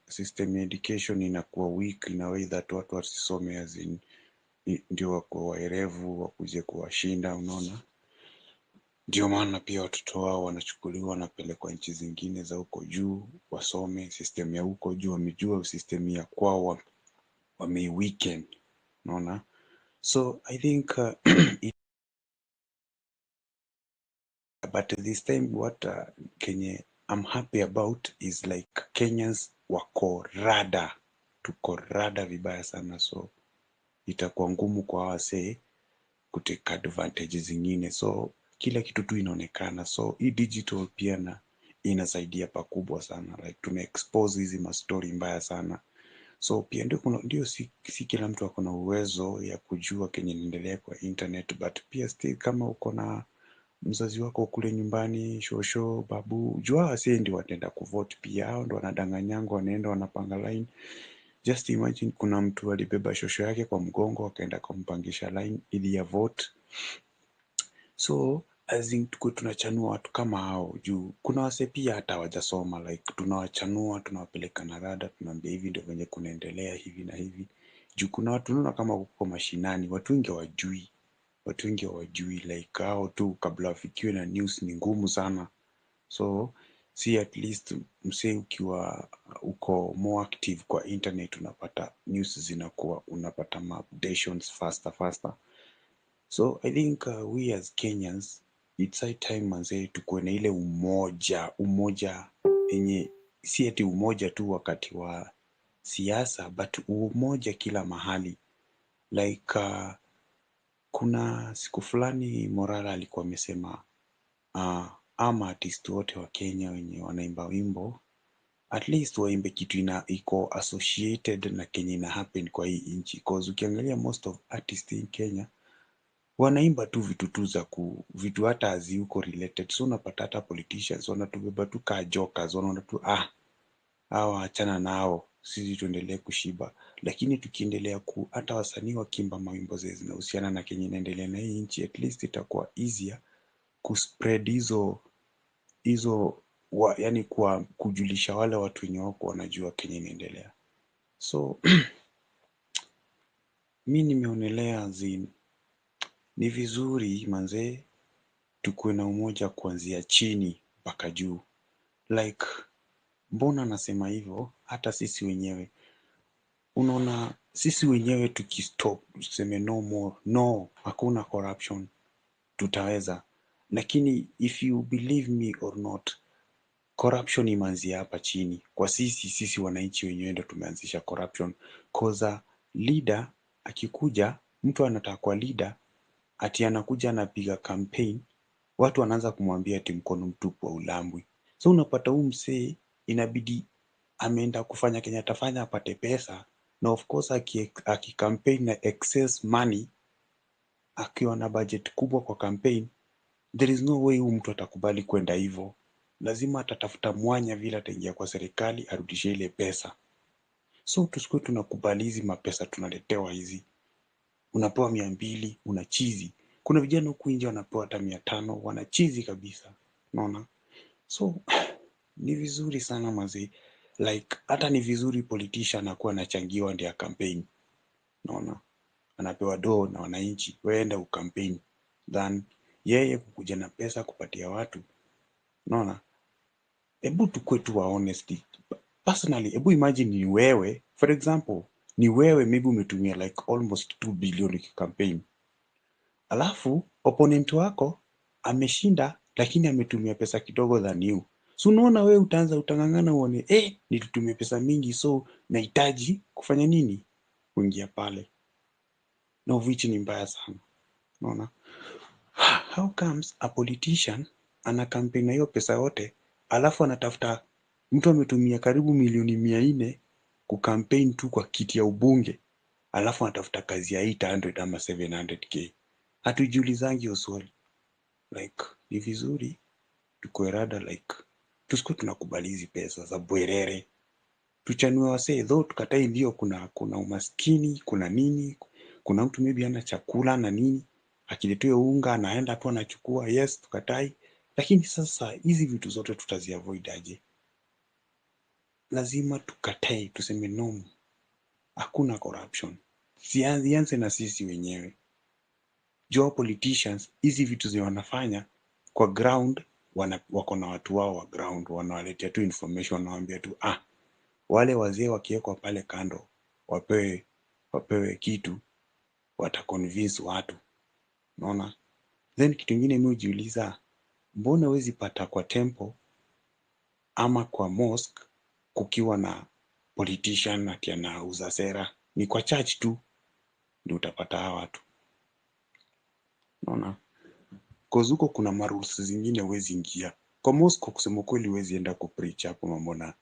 system education inakuwa weak in a way that watu wasisome ndio wakuwa waerevu wakuje kuwashinda, unaona. Ndio maana pia watoto wao wanachukuliwa wanapelekwa nchi zingine za huko juu wasome system ya huko juu, wamejua system ya kwao weekend, unaona. So I think but this time what Kenya I'm happy about is like Kenyans wako rada, tuko rada vibaya sana, so itakuwa ngumu kwa wasee kuteka advantage zingine, so kila kitu tu inaonekana. So hii digital pia inasaidia pakubwa sana, like tuna expose hizi mastori mbaya sana. So pia ndio si kila mtu ako na uwezo ya kujua kenye inaendelea kwa internet, but pia still kama uko na mzazi wako kule nyumbani, shosho, babu, jua si ndio wataenda kuvote pia, hao ndio wanadanganyanga, wanaenda wanapanga line. Just imagine kuna mtu alibeba shosho yake kwa mgongo akaenda kumpangisha line ili ya vote. So as in tuko tunachanua watu kama hao juu kuna wase pia hata hawajasoma, like tunawachanua, tunawapeleka na rada, tunaambia hivi ndio venye kunaendelea hivi na hivi. Juu kuna watu unaona kama huko mashinani watu wengi hawajui like hao tu kabla wafikiwe na news ni ngumu sana. So si at least msee ukiwa uko more active kwa internet unapata news zinakuwa, unapata updations faster. So I think we as Kenyans it's high time manze tukuwe na ile umoja yenye si eti umoja tu wakati wa siasa, but umoja kila mahali. Like kuna siku fulani Morara alikuwa amesema ama artist wote wa Kenya wenye wanaimba wimbo at least waimbe kitu iko associated na Kenya ina happen kwa hii nchi, cause ukiangalia most of artists in Kenya wanaimba tu vitu tu za vitu hata haziuko related. So unapata hata politicians wanatubeba tu kaa jokers, wanaona tu hawa achana nao, sisi tuendelee kushiba. Lakini tukiendelea hata wasanii wakiimba mawimbo zinahusiana na Kenya inaendelea na hii nchi, at least itakuwa easier kuspread hizo yani kwa kujulisha wale watu wenye wako wanajua Kenya inaendelea. So mi nimeonelea ni vizuri manzee tukuwe na umoja kuanzia chini mpaka juu. Like, mbona nasema hivyo? Hata sisi wenyewe, unaona, sisi wenyewe tukistop tuseme no more, no, hakuna corruption, tutaweza. Lakini if you believe me or not, corruption imeanzia hapa chini. Kwa sisi wananchi wenyewe ndo tumeanzisha corruption. Cause leader akikuja, mtu anataka kuwa leader, ati anakuja anapiga campaign, watu wanaanza kumwambia ati mkono mtupu wa ulambwi. So unapata huyu msee inabidi ameenda kufanya Kenya atafanya apate pesa, na of course akicampaign na excess money, akiwa na budget kubwa kwa campaign, there is no way huyu mtu atakubali kwenda hivyo. Lazima atatafuta mwanya vile ataingia kwa serikali arudishe ile pesa. So tusikuwe tunakubali hizi mapesa tunaletewa hizi. Unapewa 200 unachizi. Kuna vijana huku nje wanapewa hata 500 wanachizi kabisa. Unaona? So ni vizuri sana mazee. Like hata ni vizuri politician anakuwa anachangiwa ndio campaign. Unaona? Anapewa doo na wananchi, weenda ucampaign, than yeye kukuja na pesa kupatia watu. Unaona? Hebu tukue tu wa honesty. Personally, hebu imagine ni wewe, for example, ni wewe maybe umetumia like almost 2 billion campaign. Alafu opponent wako ameshinda lakini ametumia pesa kidogo than you. So unaona wewe utangangana uone, nilitumia pesa mingi so nahitaji kufanya nini? Kuingia pale. Na which ni mbaya sana. Unaona? How comes a politician ana campaign na hiyo pesa yote, alafu anatafuta mtu ametumia karibu milioni 400 kucampaign tu kwa kiti ya ubunge, alafu anatafuta kazi ya 800 ama 700k. Hatujiulizangi hiyo swali. Like, ni vizuri tukuwe rada, like tusikuwe tunakubali hizi pesa za bwerere. Tuchanue wasee, though tukatai ndio kuna umaskini, kuna nini, kuna mtu maybe hana chakula na nini, akiletea unga anaenda tu anachukua, yes tukatai. Lakini sasa hizi vitu zote tutaziavoid aje? Lazima tukatae, tuseme no, hakuna corruption. Sianze na sisi wenyewe. Joe politicians, hizi vitu zi wanafanya kwa ground, wako na watu wao wa ground, wanawaletea tu information, wanawaambia tu wale wazee wakiwekwa pale kando wapewe kitu, wataconvince watu. Unaona? Then kitu kingine mimi hujiuliza, mbona huwezi pata kwa temple ama kwa mosque kukiwa na politician ati anauza sera? Ni kwa church tu ndio utapata hawa watu. Unaona? Cause huko kuna marules zingine huwezi ingia. Kwa mosque kusema kweli huwezi enda kupreach hapo mambo na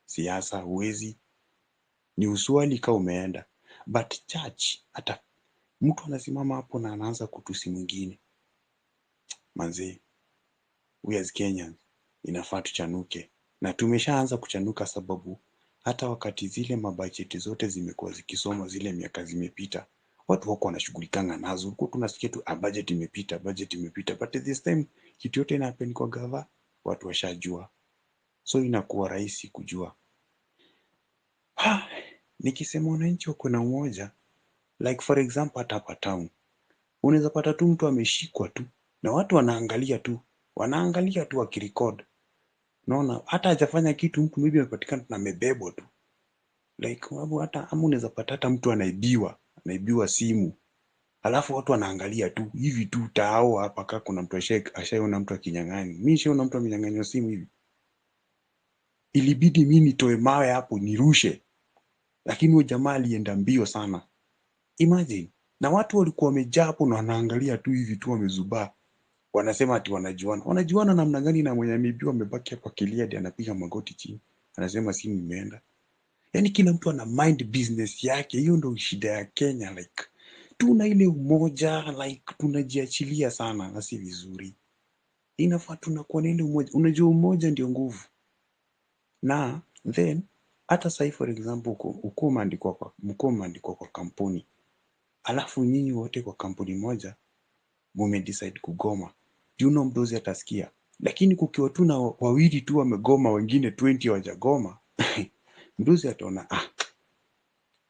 siasa, huwezi. Ni uswali kama umeenda. But church, hata mtu anasimama hapo na anaanza kutusi mwingine. Manze, we as Kenyans inafaa tuchanuke. Na tumeshaanza kuchanuka sababu hata wakati zile mabajeti zote zimekuwa zikisoma zile miaka zimepita, watu wako wanashughulikanga nazo. Huko tunasikia tu budget imepita. But this time kitu yote ina happen kwa gava, watu washajua. So inakuwa rahisi kujua. Nikisema wananchi wako na umoja, like for example hata hapa town, unaweza pata tu mtu ameshikwa tu na watu wanaangalia tu wakirecord. Unaona, hata hajafanya kitu, mtu maybe amepatikana na amebebwa tu. Like hata ama unaweza pata hata mtu anaibiwa simu, alafu watu wanaangalia tu hivi tu tao hapa. Kama kuna mtu ashaiona mtu akinyang'anya, mimi nishaona mtu amenyang'anywa simu hivi, ilibidi mimi nitoe mawe hapo nirushe, lakini huyo jamaa alienda mbio sana. Imagine, na watu walikuwa wamejaa hapo na wanaangalia tu hivi tu, wamezubaa. Wanasema ati wanajuana namna gani? Na mwenye ameibiwa amebaki hapo akilia hadi anapiga magoti chini, anasema simu imeenda. Yani kila mtu ana mind business yake. Hiyo ndio shida ya Kenya. Like hatuna ile umoja, like tunajiachilia sana na si vizuri. Inafaa tunakuwa na ile umoja. Unajua umoja ndio nguvu. Na then hata sai for example uko umeandikwa kwa kampuni, alafu nyinyi wote kwa kampuni moja decide kugoma, do you know mdozi atasikia? Lakini kukiwa tu na wawili tu wamegoma, wengine 20 hawajagoma mdozi ataona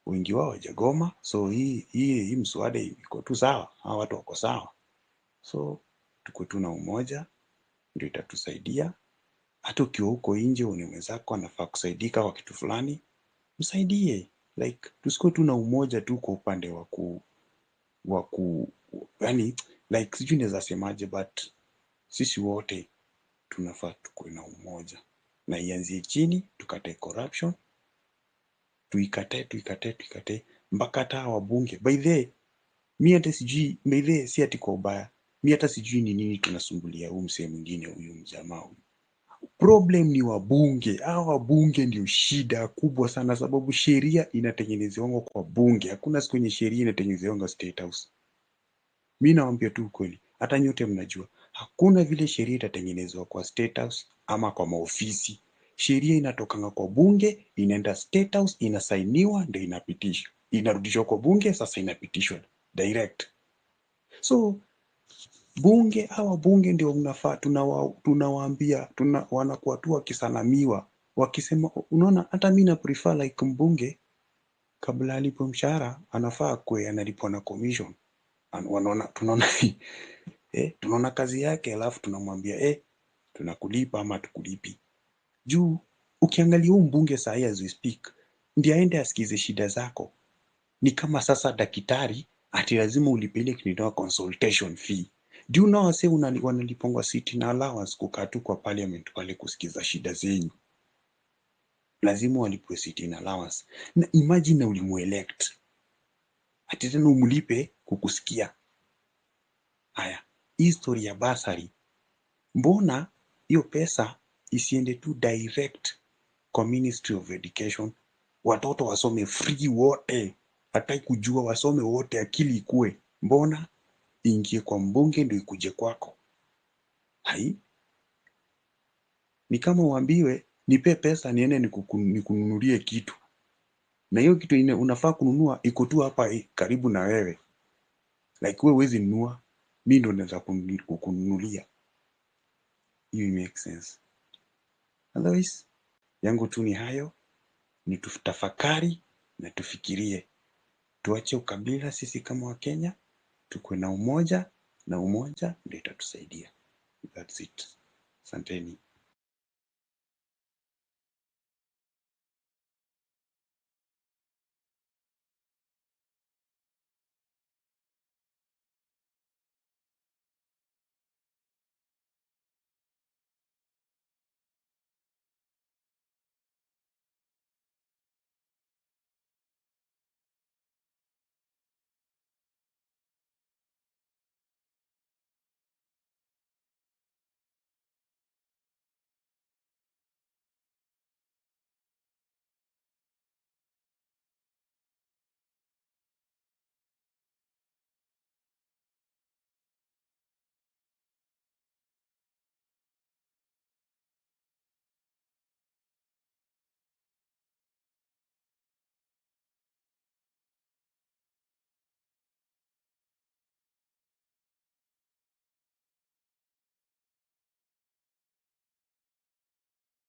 wengi wao hawajagoma, so hii mswada iko tu sawa, hawa watu wako sawa. So tuko tu na umoja ndio itatusaidia. Hata ukiwa huko nje una mwenzako anafaa kusaidika kwa kitu fulani, msaidie. Like tusikuwe tu na umoja tu kwa upande wa yani like sijui naweza semaje, but sisi wote tunafaa tukuwe na umoja na ianzie chini, tukatae corruption, tuikatae mpaka hata wabunge. By the way, mi hata sijui, by the way, si ati kwa ubaya, mi hata sijui ni nini tunasumbulia huyu msee mwingine, huyu mjamaa huyu. Problem ni wabunge. Hawa wabunge ndio shida kubwa sana, sababu sheria inatengenezewa kwa bunge. Hakuna siku yenye sheria inatengenezewa State House. Mimi nawaambia tu kweli, hata nyote mnajua, hakuna vile sheria itatengenezwa kwa State House ama kwa maofisi. Sheria inatokanga kwa bunge, inaenda State House, inasainiwa, ndio inapitishwa. Inarudishwa kwa bunge, sasa inapitishwa direct. So bunge, hawa bunge ndio mnafaa tunawaambia, wanakuwa tu wakisalamiwa, wakisema, unaona, hata mimi na prefer like mbunge kabla alipo mshahara anafaa kuwe analipwa na commission. Tunaona tunaona kazi yake, alafu tunamwambia tunakulipa ama tukulipi. Juu ukiangalia huyu mbunge saa hii as we speak, ndiye aende asikize shida zako. Ni kama sasa daktari ati lazima ulipe ile kinaitwa consultation fee. Do you know wase wanalipongwa sitting na allowance kukaa tu kwa parliament pale kusikiza shida zenyu? Lazima walipwe sitting allowance. Na imagine na ulimuelect, ati tena umlipe kukusikia. Haya, history ya basari, mbona hiyo pesa isiende tu direct kwa Ministry of Education? Watoto wasome free wote, hata kujua wasome wote, akili ikue. Mbona ingie kwa mbunge ndio ikuje kwako? Hai, ni kama uambiwe nipe pesa niende nikununulie kitu, na hiyo kitu unafaa kununua iko tu hapa karibu na wewe. Like wewe huwezi nunua, mimi ndo naweza kukununulia. Hiyo make sense? Otherwise yangu tu ni hayo, ni tutafakari na tufikirie, tuache ukabila. Sisi kama Wakenya tukuwe na umoja, na umoja ndio itatusaidia. That's it. Asanteni.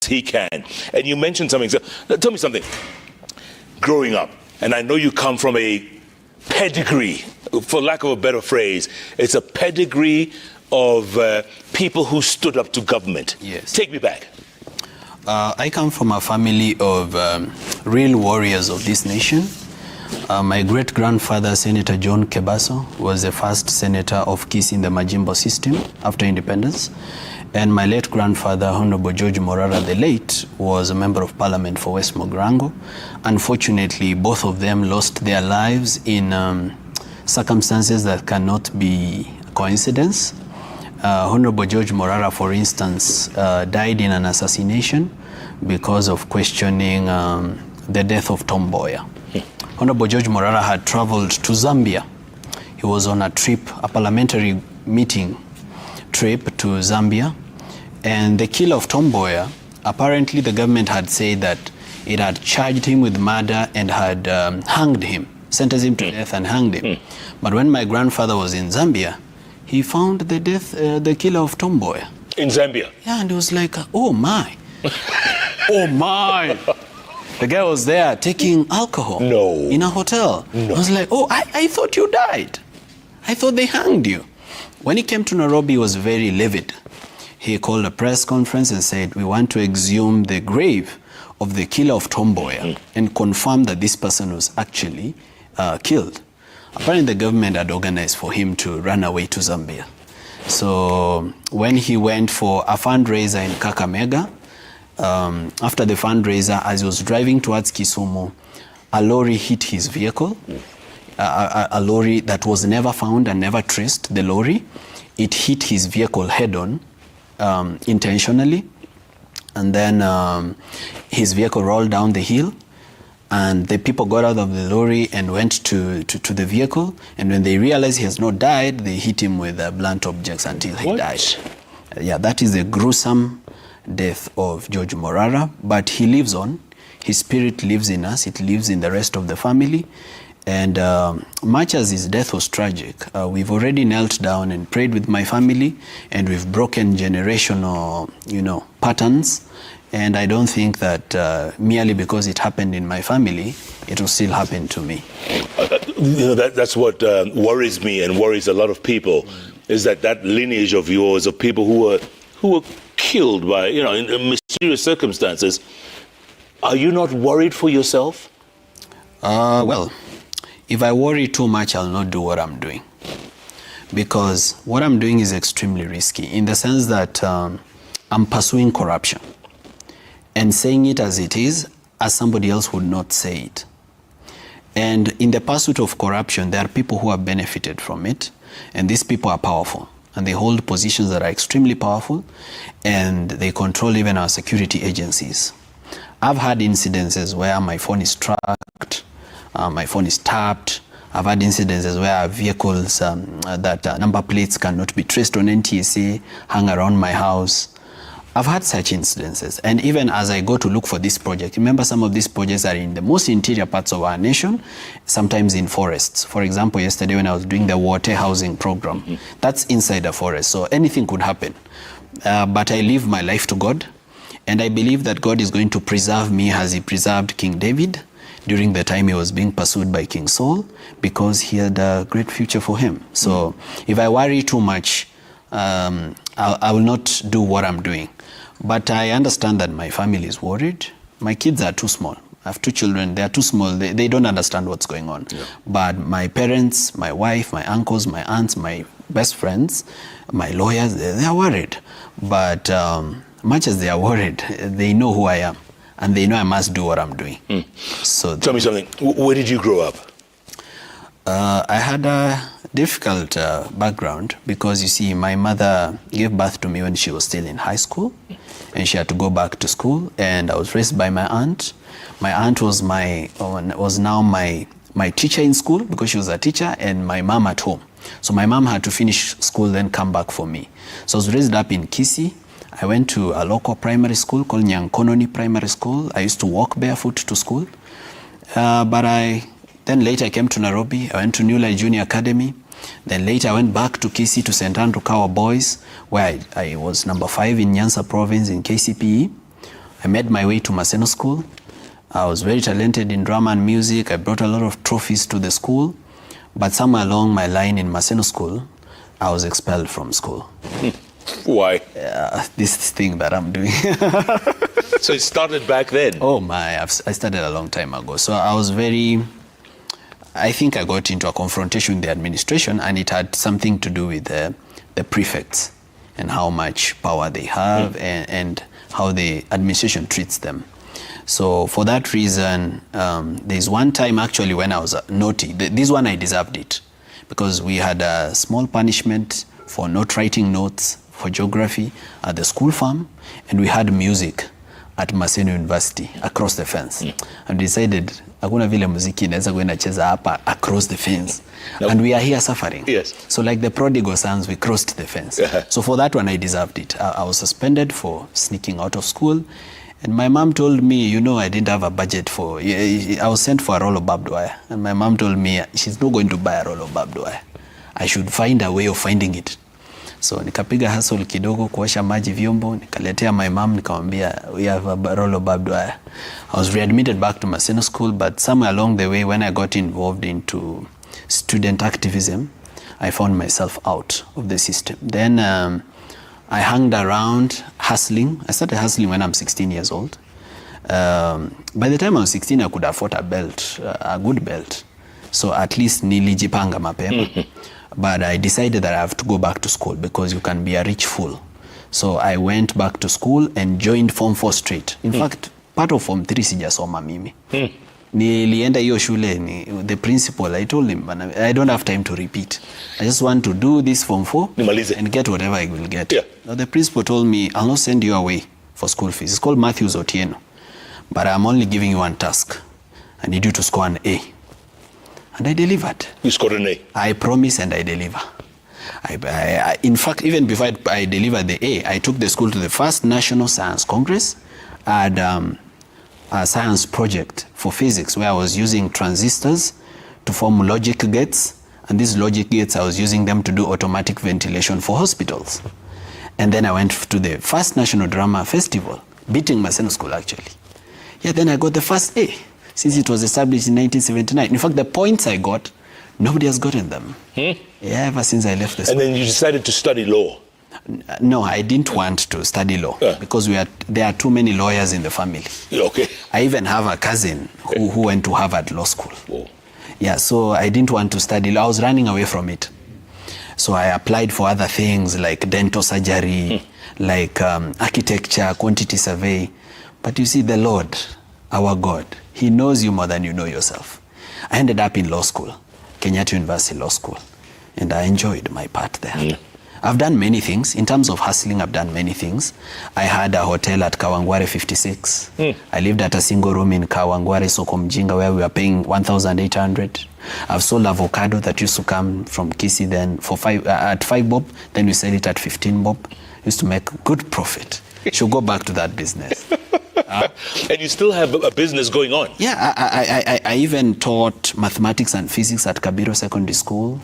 He can. And you mentioned something. So, tell me something. Growing up, and I know you come from a pedigree, for lack of a better phrase, it's a pedigree of people who stood up to government. Yes. Take me back. I come from a family of real warriors of this nation. My great-grandfather, Senator John Kebaso, was the first senator of Kisii in the Majimbo system after independence. And my late grandfather, Honorable George Morara the late, was a member of parliament for West Mogrango. Unfortunately, both of them lost their lives in circumstances that cannot be coincidence. Honorable George Morara, for instance, died in an assassination because of questioning the death of Tom Mboya. Honorable George Morara had traveled to Zambia he was on a trip, a parliamentary meeting trip to Zambia. And the killer of Tom Mboya, apparently the government had said that it had charged him with murder and had hanged him, sentenced him to death and hanged him. But when my grandfather was in Zambia, he found the killer of Tom Mboya. In Zambia? Yeah, and he was like, oh my. Oh my. The guy was there taking alcohol in a hotel. I was like, oh, I thought you died. I thought they hanged you. When he came to Nairobi, he was very livid. He called a press conference and said, we want to exhume the grave of the killer of Tom Mboya and confirm that this person was actually killed. Apparently the government had organized for him to run away to Zambia. So when he went for a fundraiser in Kakamega, after the fundraiser, as he was driving towards Kisumu, a lorry hit his vehicle, a lorry that was never found and never traced, the lorry. It hit his vehicle head-on, intentionally, and then his vehicle rolled down the hill, and the people got out of the lorry and went to the vehicle, and when they realized he has not died, they hit him with blunt objects until he died. Yeah, that is a gruesome death of George Morara, but he lives on. His spirit lives in us. It lives in the rest of the family. And much as his death was tragic, we've already knelt down and prayed with my family, and we've broken generational, patterns. And I don't think that merely because it happened in my family, it will still happen to me. That's what worries me and worries a lot of people, is that lineage of yours of people who were killed by, in mysterious circumstances. Are you not worried for yourself? Well, if I worry too much, I'll not do what I'm doing. Because what I'm doing is extremely risky in the sense that I'm pursuing corruption and saying it as it is, as somebody else would not say it. And in the pursuit of corruption, there are people who have benefited from it, and these people are powerful, and they hold positions that are extremely powerful, and they control even our security agencies. I've had incidences where my phone is tracked, my phone is tapped. I've had incidences where vehicles that number plates cannot be traced on NTSA hang around my house. I've had such incidences. And even as I go to look for this project, remember some of these projects are in the most interior parts of our nation, sometimes in forests. For example, yesterday when I was doing the water housing program, that's inside a forest, so anything could happen. But I leave my life to God, and I believe that God is going to preserve me as he preserved King David during the time he was being pursued by King Saul, because he had a great future for him. So if I worry too much, I will not do what I'm doing. But I understand that my family is worried. My kids are too small. I have two children. They are too small. They don't understand what's going on. Yeah. But my parents, my wife, my uncles, my aunts, my best friends, my lawyers, they are worried. But much as they are worried, they know who I am. And they know I must do what I'm doing. So tell me something. Where did you grow up? I had a difficult background because, you see, my mother gave birth to me when she was still in high school, and she had to go back to school, and I was raised by my aunt. My aunt was now my teacher in school because she was a teacher, and my mom at home. So my mom had to finish school, then come back for me. So I was raised up in Kisii. I went to a local primary school called Nyankononi Primary School. I used to walk barefoot to school. Then later I came to Nairobi. I went to New Life Junior Academy. Then later I went back to Kisii to St. Andrew Kawa Boys, where I was number 5 in Nyanza province in KCPE. I made my way to Maseno School. I was very talented in drama and music. I brought a lot of trophies to the school. But somewhere along my line in Maseno School, I was expelled from school. Why? This thing that I'm doing. So it started back then? Oh my, I started a long time ago. So I think I got into a confrontation with the administration, and it had something to do with the prefects and how much power they have and how the administration treats them. So for that reason, there's one time actually when I was naughty. This one I deserved it, because we had a small punishment for not writing notes for geography at the school farm, and we had music at Maseno University across the fence. I decided hakuna vile muziki inaweza kwenda cheza hapa across the fence. No. And we are here suffering. Yes. So like the prodigal sons, we crossed the fence. So for that one, I deserved it. I was suspended for sneaking out of school. And my mom told me, you know, I didn't have a budget for, I was sent for a roll of barbed wire. And my mom told me she's not going to buy a roll of barbed wire. I should find a way of finding it. So nikapiga hustle kidogo kuosha maji vyombo, nikaletea my mom, nikamwambia we have a roll of barbed wire. I was readmitted back to Maseno school, but somewhere along the way when I got involved into student activism, I found myself out of the system. Then I hung around hustling. I started hustling when I'm 16 years old. By the time I was 16, I could afford a belt, a good belt. So at least nilijipanga mapema. But I decided that I have to go back to school because you can be a rich fool. So I went back to school and joined Form 4 straight. In fact, part of Form 3 sijasoma mimi. Nilienda hiyo shule, the principal, I told him, I don't have time to repeat. I just want to do this Form 4 and get whatever I will get. Yeah. Now the principal told me, I'll not send you away for school fees. It's called Matthews Otieno. But I'm only giving you one task. I need you to score an A. And I delivered. You scored an A? I promise and I deliver. In fact, even before I delivered the A, I took the school to the first National Science Congress. I had a science project for physics where I was using transistors to form logic gates. And these logic gates, I was using them to do automatic ventilation for hospitals. And then I went to the first National Drama Festival, beating Maseno School actually. Yeah, then I got the first A. Since it was established in 1979. In fact, the points I got, nobody has gotten them. Yeah, ever since I left the school. And then you decided to study law? No, I didn't want to study law because there are too many lawyers in the family. Okay. I even have a cousin who went to Harvard Law School. Oh. Yeah, so I didn't want to study law. I was running away from it. So I applied for other things like dental surgery, like architecture, quantity survey. But you see, the Lord, our God, He knows you more than you know yourself. I ended up in law school, Kenyatta University Law School, and I enjoyed my part there. I've done many things. In terms of hustling, I've done many things. I had a hotel at Kawangware 56. I lived at a single room in Kawangware, Soko Mjinga, where we were paying 1,800. I've sold avocado that used to come from Kisii then at 5 bob, then we sell it at 15 bob. Used to make good profit. Should go back to that business. And you still have a business going on? Yeah, I even taught mathematics and physics at Kabiro Secondary School.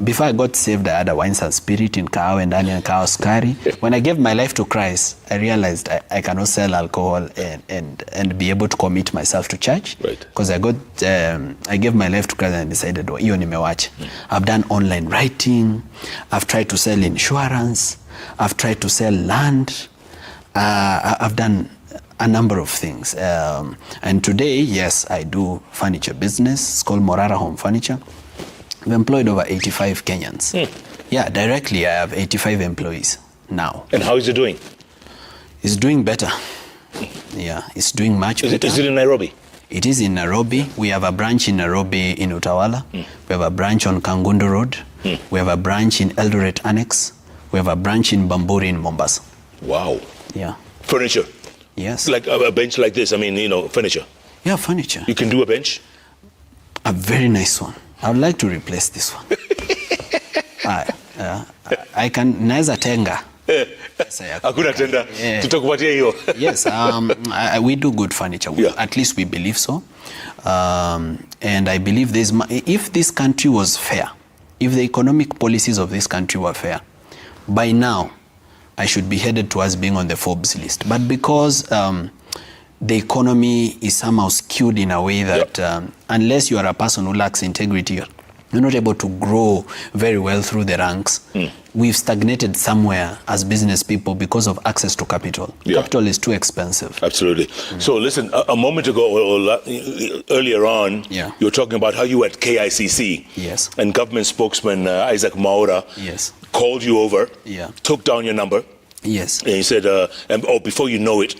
Before I got saved, I had a wines and spirit in Kao and Daniel Kao Skari. When I gave my life to Christ, I realized I cannot sell alcohol and be able to commit myself to church. Right. Because I gave my life to Christ and decided, hiyo nimewacha. I've done online writing. I've tried to sell insurance. I've tried to sell land. I've done a number of things. And today, yes, I do furniture business. It's called Morara Home Furniture. We've employed over 85 Kenyans. Yeah, directly I have 85 employees now. And how is it doing? It's doing better. Yeah, it's doing much better. Is it in Nairobi? It is in Nairobi. We have a branch in Nairobi in Utawala. We have a branch on Kangundo Road. We have a branch in Eldoret Annex. We have a branch in Bamburi in Mombasa. Wow. Yeah. Furniture? Yes. Like a bench like this, furniture? Yeah, furniture. You can do a bench? A very nice one. I would like to replace this one. I can naeza tenga. Hakuna tenda. Tutakupatia hiyo. Yes, we do good furniture. At least we believe so. And I believe if this country was fair, if the economic policies of this country were fair, by now I should be headed towards being on the Forbes list. But because the economy is somehow skewed in a way that unless you are a person who lacks integrity, you're not able to grow very well through the ranks. We've stagnated somewhere as business people because of access to capital. Capital is too expensive. Absolutely. So listen, a moment ago, or earlier on, you were talking about how you were at KICC. Yes. And government spokesman Isaac Morara called you over, took down your number. Yes. And he said, before you knew it,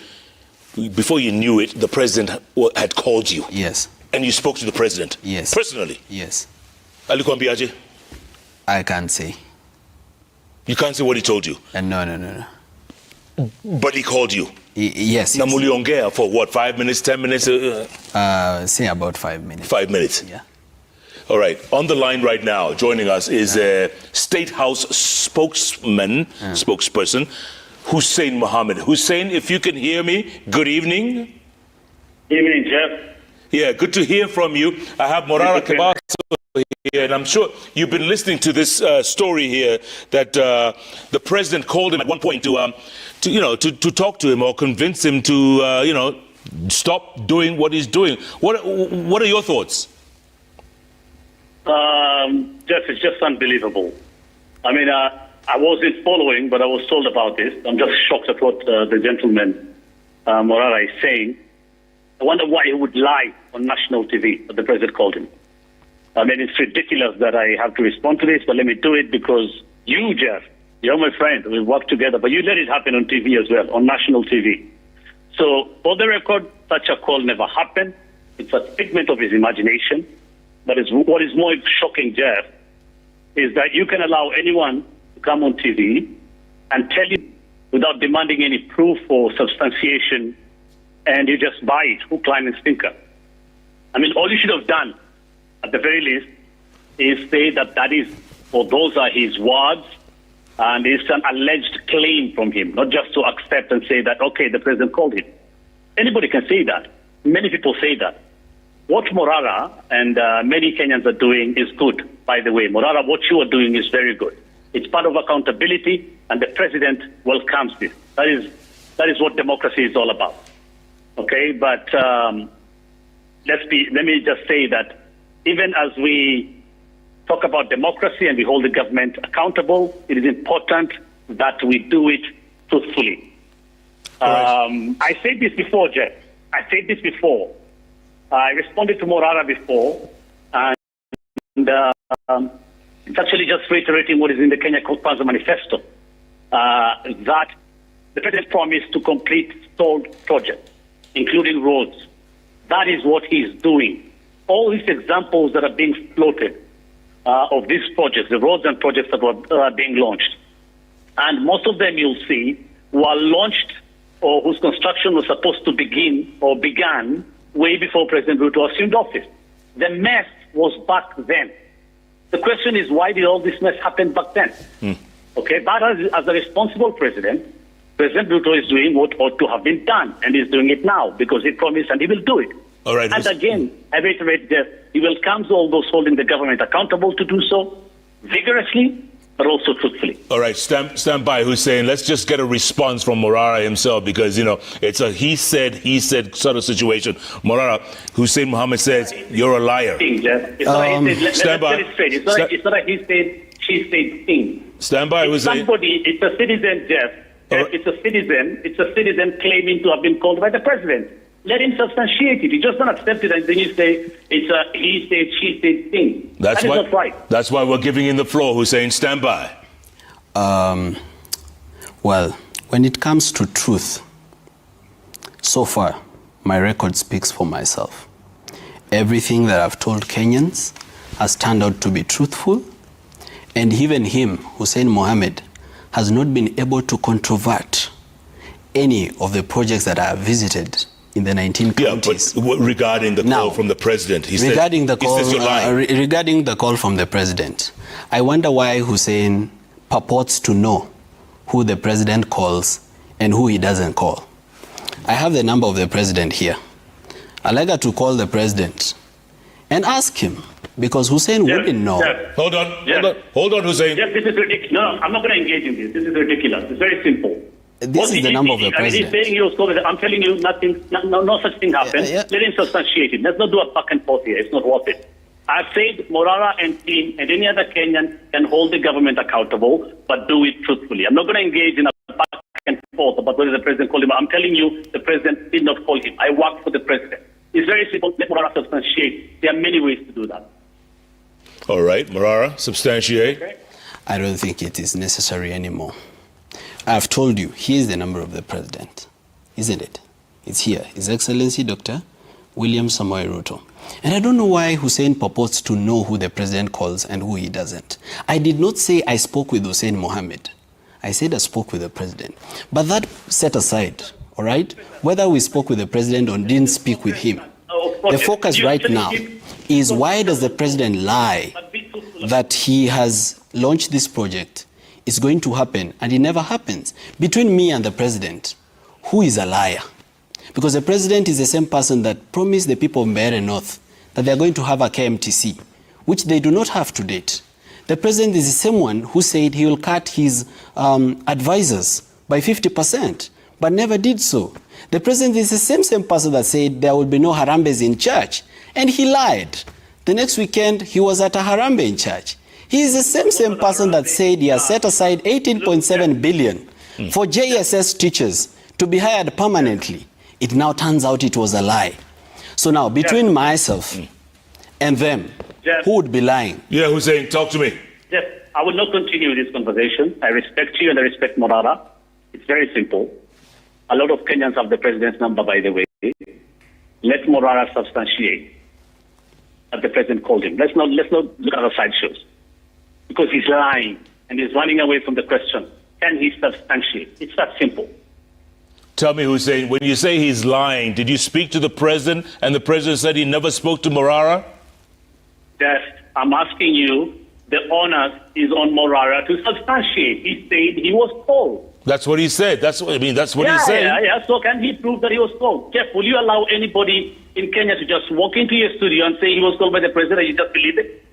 the president had called you. Yes. And you spoke to the president. Yes. Personally. Yes. Alikuambiaje? I can't say. You can't say what he told you? No. But he called you? Yes. Na muliongea for what, 5 minutes, 10 minutes? Say about 5 minutes. 5 minutes. Yeah. All right. On the line right now, joining us is a State House spokesperson, Hussein Mohammed. Hussein, if you can hear me, good evening. Evening, Jeff. Yeah, good to hear from you. I have Morara Kebaso here, and I'm sure you've been listening to this story here that the president called him at one point to talk to him or convince him to stop doing what he's doing. What are your thoughts? Jeff, it's just unbelievable. I mean, I wasn't following, but I was told about this. I'm just shocked at what the gentleman, Morara, is saying. I wonder why he would lie on national TV that the president called him. I mean, it's ridiculous that I have to respond to this, but let me do it because you, Jeff, you're my friend. We work together, but you let it happen on TV as well, on national TV. So, for the record, such a call never happened. It's a figment of his imagination. But what is more shocking, Jeff, is that you can allow anyone to come on TV and tell you without demanding any proof or substantiation, and you just buy it, hook, line, and sinker. I mean, all you should have done, at the very least, is say that is, or those are his words, and it's an alleged claim from him, not just to accept and say that, okay, the president called him. Anybody can say that. Many people say that. What Morara and many Kenyans are doing is good, by the way. Morara, what you are doing is very good. It's part of accountability, and the president welcomes this. That is what democracy is all about. Okay, but let me just say that even as we talk about democracy and we hold the government accountable, it is important that we do it truthfully. Right. I said this before, Jeff. I responded to Morara before, and it's actually just reiterating what is in the Kenya Kwanza Manifesto, that the president promised to complete stalled projects, including roads. That is what he's doing. All these examples that are being floated of these projects, the roads and projects that were being launched, and most of them you'll see were launched or whose construction was supposed to begin or began way before President Ruto assumed office. The mess was back then. The question is, why did all this mess happen back then? Okay, but as a responsible president, President Ruto is doing what ought to have been done, and he's doing it now because he promised and he will do it. All right. And again, I reiterate that he welcomes all those holding the government accountable to do so vigorously, but also truthfully. All right, stand by, Hussein. Let's just get a response from Morara himself because, it's a he said sort of situation. Morara, Hussein Mohammed says, you're a liar. Stand by. It's not a he said, she said thing. Stand by, Hussein. It's a citizen, Jeff. It's a citizen claiming to have been called by the president. Let him substantiate it. You just don't accept it and then you say it's a he said, she said thing. That is not right. That's why we're giving him the floor, Hussein. Stand by. Well, when it comes to truth, so far, my record speaks for myself. Everything that I've told Kenyans has turned out to be truthful, and even him, Hussein Mohammed, has not been able to controvert any of the projects that I have visited in the 19 counties. Yeah, but regarding the call from the president, regarding the call from the president, I wonder why Hussein purports to know who the president calls and who he doesn't call. I have the number of the president here. I'd like her to call the president and ask him, because Hussein wouldn't know. Hold on, Hussein. Yes, this is ridiculous. No, I'm not going to engage in this. This is ridiculous. It's very simple. This is the number of the president. He's saying I'm telling you, no such thing happened. Let him substantiate it. Let's not do a back and forth here. It's not worth it. I've said Morara and team and any other Kenyan can hold the government accountable, but do it truthfully. I'm not going to engage in a back and forth about whether the president called him. I'm telling you, the president did not call him. I work for the president. It's very simple. Let Morara substantiate. There are many ways to do that. All right, Morara, substantiate. Okay. I don't think it is necessary anymore. I've told you, here's the number of the president, isn't it? It's here. His Excellency Dr. William Samoei Ruto. And I don't know why Hussein purports to know who the president calls and who he doesn't. I did not say I spoke with Hussein Mohammed. I said I spoke with the president. But that set aside, all right? Whether we spoke with the president or didn't speak with him, the focus right now is why does the president lie that he has launched this project, it's going to happen, and it never happens. Between me and the president, who is a liar? Because the president is the same person that promised the people of Mbeere North that they are going to have a KMTC, which they do not have to date. The president is the same one who said he will cut his advisors by 50%, but never did so. The president is the same person that said there will be no Harambes in church, and he lied. The next weekend, he was at a Harambe in church. He is the same person that said he has set aside 18.7 billion for JSS teachers to be hired permanently. It now turns out it was a lie. So now, between myself and them, who would be lying? Yeah, Hussein, talk to me. Yes, I will not continue this conversation. I respect you and I respect Morara. It's very simple. A lot of Kenyans have the president's number, by the way. Let Morara substantiate that the president called him. Let's not look at the sideshows. Because he's lying and he's running away from the question. Can he substantiate? It's that simple. Tell me, Hussein, when you say he's lying, did you speak to the president and the president said he never spoke to Morara? Yes, I'm asking you, the onus is on Morara to substantiate. He said he was told. That's what he said. That's what he said. Yeah. So can he prove that he was told? Jeff, will you allow anybody in Kenya to just walk into your studio and say he was told by the president and you just believe it?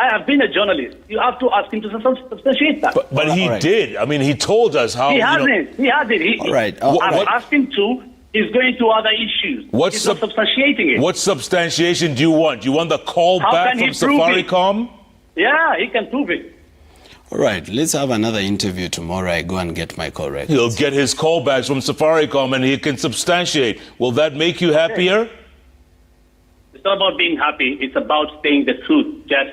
I have been a journalist. You have to ask him to substantiate that. But he did. I mean, he told us how. He hasn't. He hasn't. All right. I'm asking to. He's going to other issues. He's not substantiating it. What substantiation do you want? You want the call back from Safaricom? Yeah, he can prove it. All right, let's have another interview tomorrow. I go and get my call records. He'll get his callbacks from Safaricom and he can substantiate. Will that make you happier? It's not about being happy. It's about saying the truth, Jeff.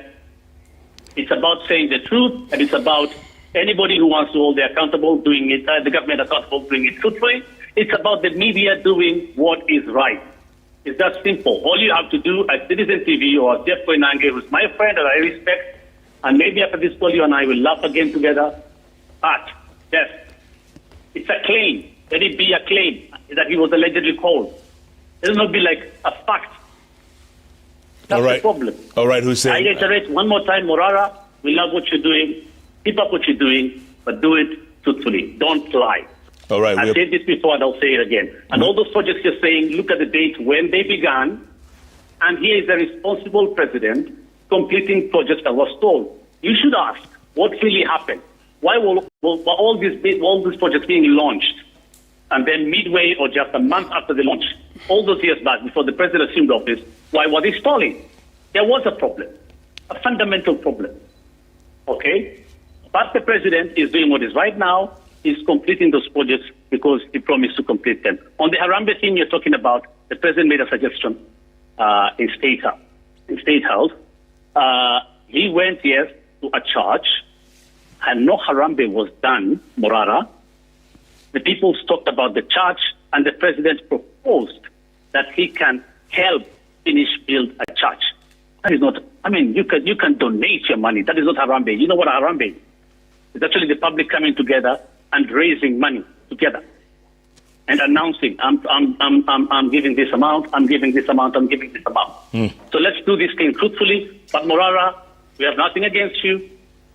It's about saying the truth, and it's about anybody who wants to hold it accountable doing it, the government accountable doing it truthfully. It's about the media doing what is right. It's that simple. All you have to do at Citizen TV or Jeff Koinange, who's my friend and I respect, and maybe after this call you and I will laugh again together. But, Jeff, it's a claim. Let it be a claim that he was allegedly called. It will not be like a fact. That's the problem. All right, Hussein. I reiterate one more time, Morara, we love what you're doing. Keep up what you're doing, but do it truthfully. Don't lie. All right. I've said this before and I'll say it again. And all those projects you're saying, look at the date when they began, and here is a responsible president completing projects that was stalled. You should ask, what really happened? Why were all these projects being launched? And then midway or just a month after the launch, all those years back, before the president assumed office, why were they stalling? There was a problem, a fundamental problem. Okay? But the president is doing what is right now, is completing those projects because he promised to complete them. On the Harambee thing you're talking about, the president made a suggestion in State House. He went, yes, to a church, and no Harambee was done, Morara. The people talked about the church, and the president proposed that he can help finish build a church. That is not, I mean, you can donate your money. That is not Harambee. You know what Harambee is? It's actually the public coming together and raising money together and announcing, I'm giving this amount, I'm giving this amount, I'm giving this amount. So let's do this thing truthfully. But Morara, we have nothing against you.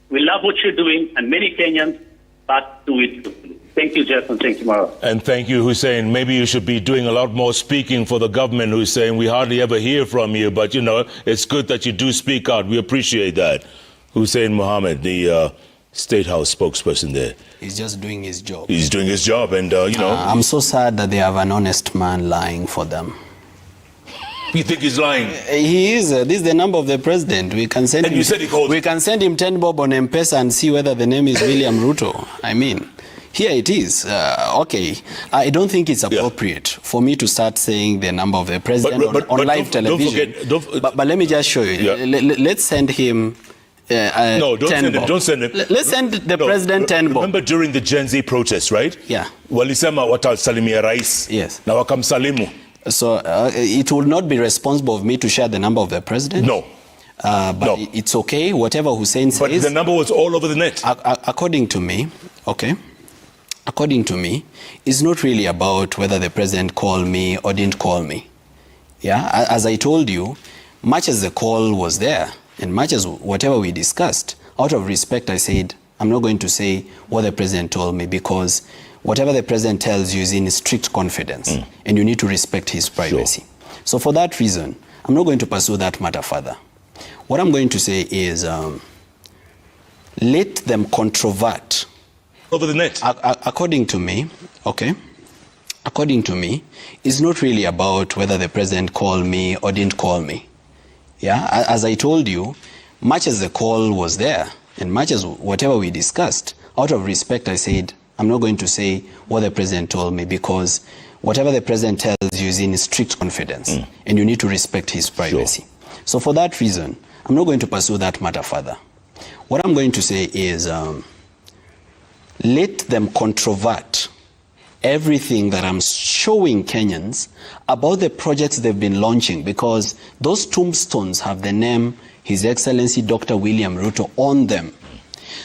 We love what you're doing, and many Kenyans, but do it truthfully. Thank you, Jeff, and thank you, Morara. And thank you, Hussein. Maybe you should be doing a lot more speaking for the government, Hussein. We hardly ever hear from you, but, you know, it's good that you do speak out. We appreciate that. Hussein Mohammed, the State House spokesperson there. He's just doing his job. He's doing his job, and, you know. I'm so sad that they have an honest man lying for them. You think he's lying? He is. This is the number of the president. We can send and him, you said he called. We can send him 10 bob on M-Pesa and see whether the name is William Ruto. I mean, here it is. Okay, I don't think it's appropriate for me to start saying the number of the president on live television. But let me just show you. Let's send him. No, don't send him. Don't send him. Let's send the president 10 bob. Remember during the Gen Z protests, right? Yeah. Walisema watasalimia rais. Yes. Na wakamsalimu. So it will not be responsible of me to share the number of the president. No. But it's okay, whatever Hussein says. But the number was all over the net. According to me, okay, according to me, is not really about whether the president called me or didn't call me. Yeah, as I told you, much as the call was there, and much as whatever we discussed, out of respect, I said, I'm not going to say what the president told me, because whatever the president tells you is in strict confidence, and you need to respect his privacy. Sure. So for that reason, I'm not going to pursue that matter further. What I'm going to say is, let them controvert. Over the net. According to me, okay, according to me, it's not really about whether the president called me or didn't call me. Yeah, as I told you, much as the call was there, and much as whatever we discussed, out of respect, I said, I'm not going to say what the president told me, because whatever the president tells you is in strict confidence, and you need to respect his privacy. Sure. So for that reason, I'm not going to pursue that matter further. What I'm going to say is, let them controvert everything that I'm showing Kenyans about the projects they've been launching, because those tombstones have the name His Excellency Dr. William Ruto on them.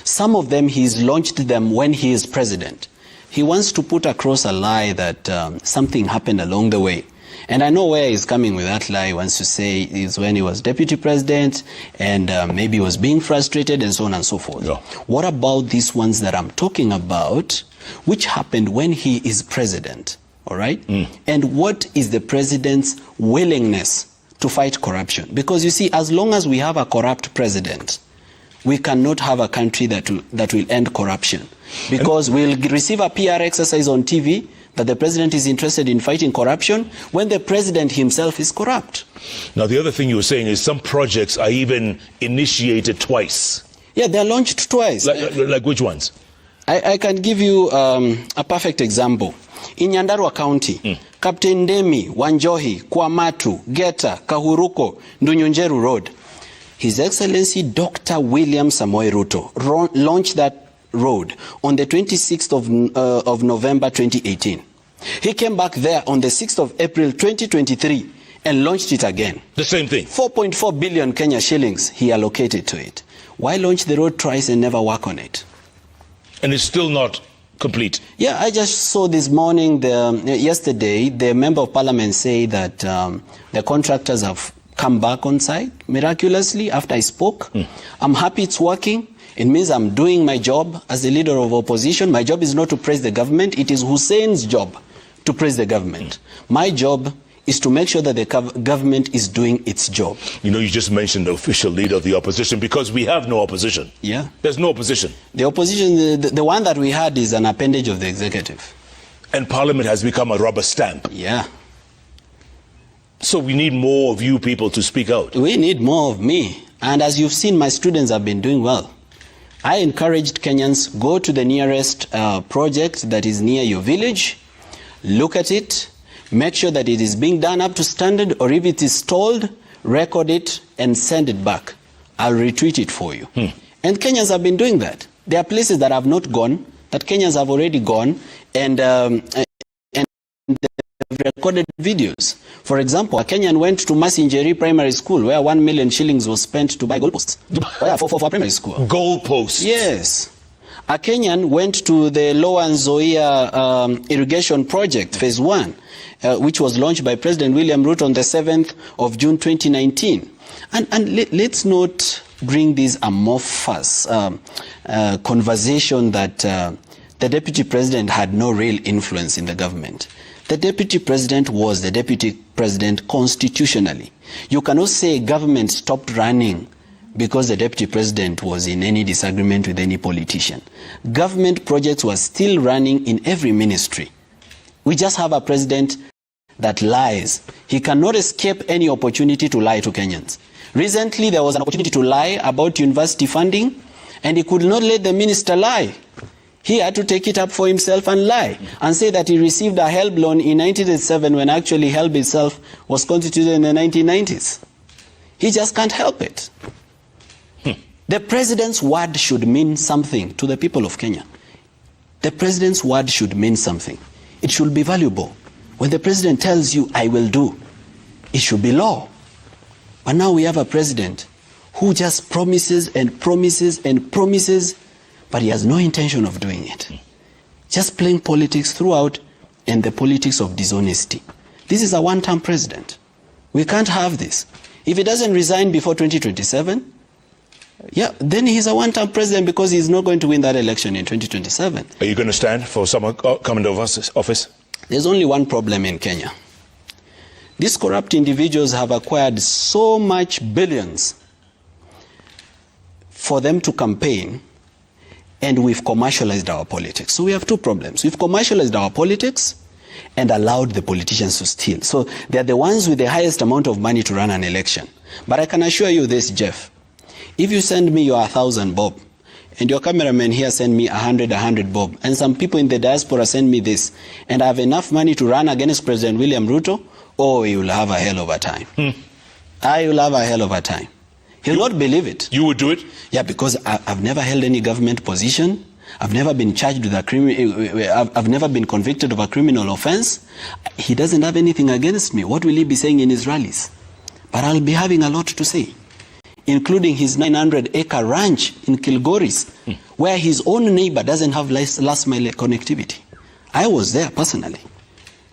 Some of them, he's launched them when he is president. He wants to put across a lie that something happened along the way. And I know where he's coming with that lie. He wants to say is when he was deputy president and maybe he was being frustrated and so on and so forth. Yeah. What about these ones that I'm talking about, which happened when he is president? All right? And what is the president's willingness to fight corruption? Because you see, as long as we have a corrupt president, we cannot have a country that will end corruption. Because we'll receive a PR exercise on TV that the president is interested in fighting corruption when the president himself is corrupt. Now, the other thing you were saying is some projects are even initiated twice. Yeah, they're launched twice. Like which ones? I can give you a perfect example. In Nyandarua County, Captain Demi, Wanjohi, Kwamatu, Geta, Kahuruko, Ndunyunjeru Road, His Excellency Dr. William Samoei Ruto launched that road on the 26th of November 2018. He came back there on the 6th of April 2023 and launched it again. The same thing. 4.4 billion Kenya shillings he allocated to it. Why launch the road twice and never work on it? And it's still not complete. Yeah, I just saw this morning, yesterday, the member of parliament say that the contractors have come back on site miraculously after I spoke. I'm happy it's working. It means I'm doing my job as the leader of opposition. My job is not to praise the government. It is Hussein's job to praise the government. My job is to make sure that the government is doing its job. You know, you just mentioned the official leader of the opposition, because we have no opposition. Yeah. There's no opposition. The opposition, the one that we had is an appendage of the executive. And parliament has become a rubber stamp. Yeah. So we need more of you people to speak out. We need more of me. And as you've seen, my students have been doing well. I encouraged Kenyans, go to the nearest project that is near your village, look at it, make sure that it is being done up to standard, or if it is stalled, record it and send it back. I'll retweet it for you. And Kenyans have been doing that. There are places that have not gone, that Kenyans have already gone, and they've recorded videos. For example, a Kenyan went to Masinjeri Primary School, where 1 million shillings was spent to buy goalposts. For primary school. Goalposts? Yes. A Kenyan went to the Lower Nzoia irrigation project, phase 1, which was launched by President William Ruto on the 7th of June 2019. And let's not bring this amorphous conversation that the deputy president had no real influence in the government. The deputy president was the deputy president constitutionally. You cannot say government stopped running because the deputy president was in any disagreement with any politician. Government projects were still running in every ministry. We just have a president that lies. He cannot escape any opportunity to lie to Kenyans. Recently, there was an opportunity to lie about university funding, and he could not let the minister lie. He had to take it up for himself and lie and say that he received a HELB loan in 1987 when actually HELB itself was constituted in the 1990s. He just can't help it. The president's word should mean something to the people of Kenya. The president's word should mean something. It should be valuable. When the president tells you, I will do, it should be law. But now we have a president who just promises and promises and promises, but he has no intention of doing it. just playing politics throughout, and the politics of dishonesty. This is a one-term president. We can't have this. If he doesn't resign before 2027, yeah, then he's a one-term president because he's not going to win that election in 2027. Are you going to stand for someone coming to office? There's only one problem in Kenya. These corrupt individuals have acquired so much billions for them to campaign, and we've commercialized our politics. So we have two problems. We've commercialized our politics and allowed the politicians to steal. So they're the ones with the highest amount of money to run an election. But I can assure you this, Jeff. If you send me your 1,000 bob, and your cameraman here send me 100 bob, and some people in the diaspora send me this, and I have enough money to run against President William Ruto, oh, you'll have a hell of a time. You'll have a hell of a time. He'll not believe it. You would do it? Yeah, because I've never held any government position. I've never been charged with I've never been convicted of a criminal offense. He doesn't have anything against me. What will he be saying in his rallies? But I'll be having a lot to say, including his 900-acre ranch in Kilgoris, where his own neighbor doesn't have last mile connectivity. I was there personally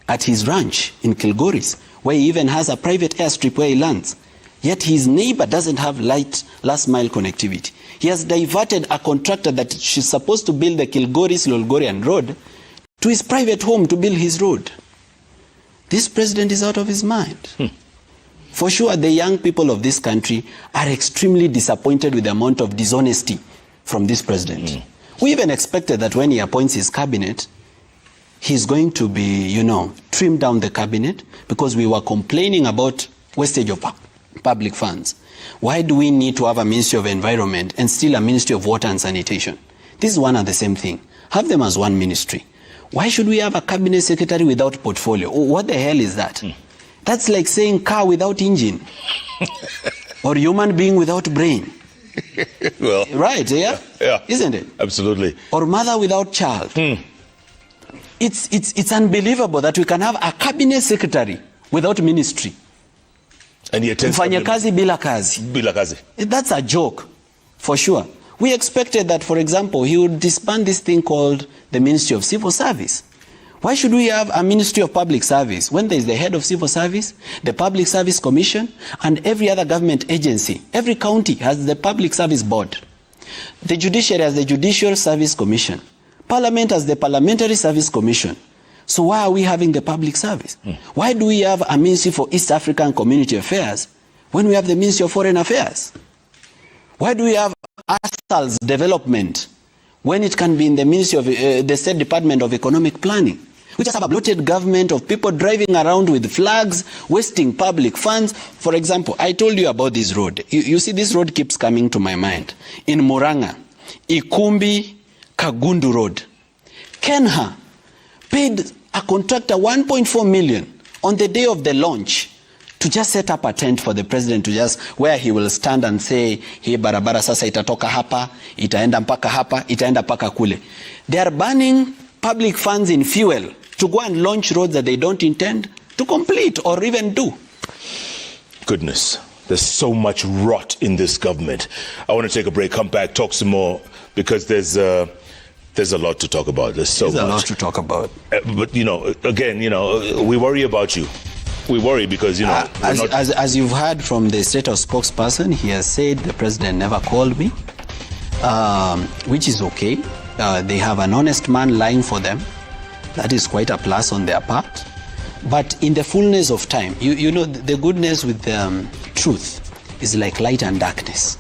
at his ranch in Kilgoris, where he even has a private airstrip where he lands. Yet his neighbor doesn't have last mile connectivity. He has diverted a contractor that is supposed to build the Kilgoris-Lolgorian road to his private home to build his road. This president is out of his mind. For sure, the young people of this country are extremely disappointed with the amount of dishonesty from this president. We even expected that when he appoints his cabinet, he's going to be, trimmed down the cabinet, because we were complaining about wastage of public funds. Why do we need to have a Ministry of Environment and still a Ministry of Water and Sanitation? This is one and the same thing. Have them as one ministry. Why should we have a cabinet secretary without portfolio? What the hell is that? That's like saying car without engine. Or human being without brain. Well, right, yeah? Isn't it? Absolutely. Or mother without child. It's unbelievable that we can have a cabinet secretary without ministry. And he attends kazi bila kazi. Bila kazi. That's a joke, for sure. We expected that, for example, he would disband this thing called the Ministry of Civil Service. Why should we have a Ministry of Public Service when there is the head of Civil Service, the Public Service Commission, and every other government agency? Every county has the Public Service Board. The judiciary has the Judicial Service Commission. Parliament has the Parliamentary Service Commission. So why are we having the public service? Why do we have a Ministry for East African Community Affairs when we have the Ministry of Foreign Affairs? Why do we have ASAL's development when it can be in the Ministry of the State Department of Economic Planning? We just have a bloated government of people driving around with flags, wasting public funds. For example, I told you about this road. You see, this road keeps coming to my mind. In Muranga, Ikumbi Kagundu Road. Kenha paid a contractor 1.4 million on the day of the launch to just set up a tent for the president to just, where he will stand and say, hii barabara sasa itatoka hapa, itaenda mpaka hapa, itaenda mpaka kule. They are burning public funds in fuel to go and launch roads that they don't intend to complete or even do. Goodness, there's so much rot in this government. I want to take a break, come back, talk some more, because there's a lot to talk about. There's a lot to talk about. But, again, we worry about you. We worry because, as you've heard from the state house spokesperson, he has said the president never called me, which is okay. They have an honest man lying for them. That is quite a plus on their part. But in the fullness of time, the goodness with truth is like light and darkness.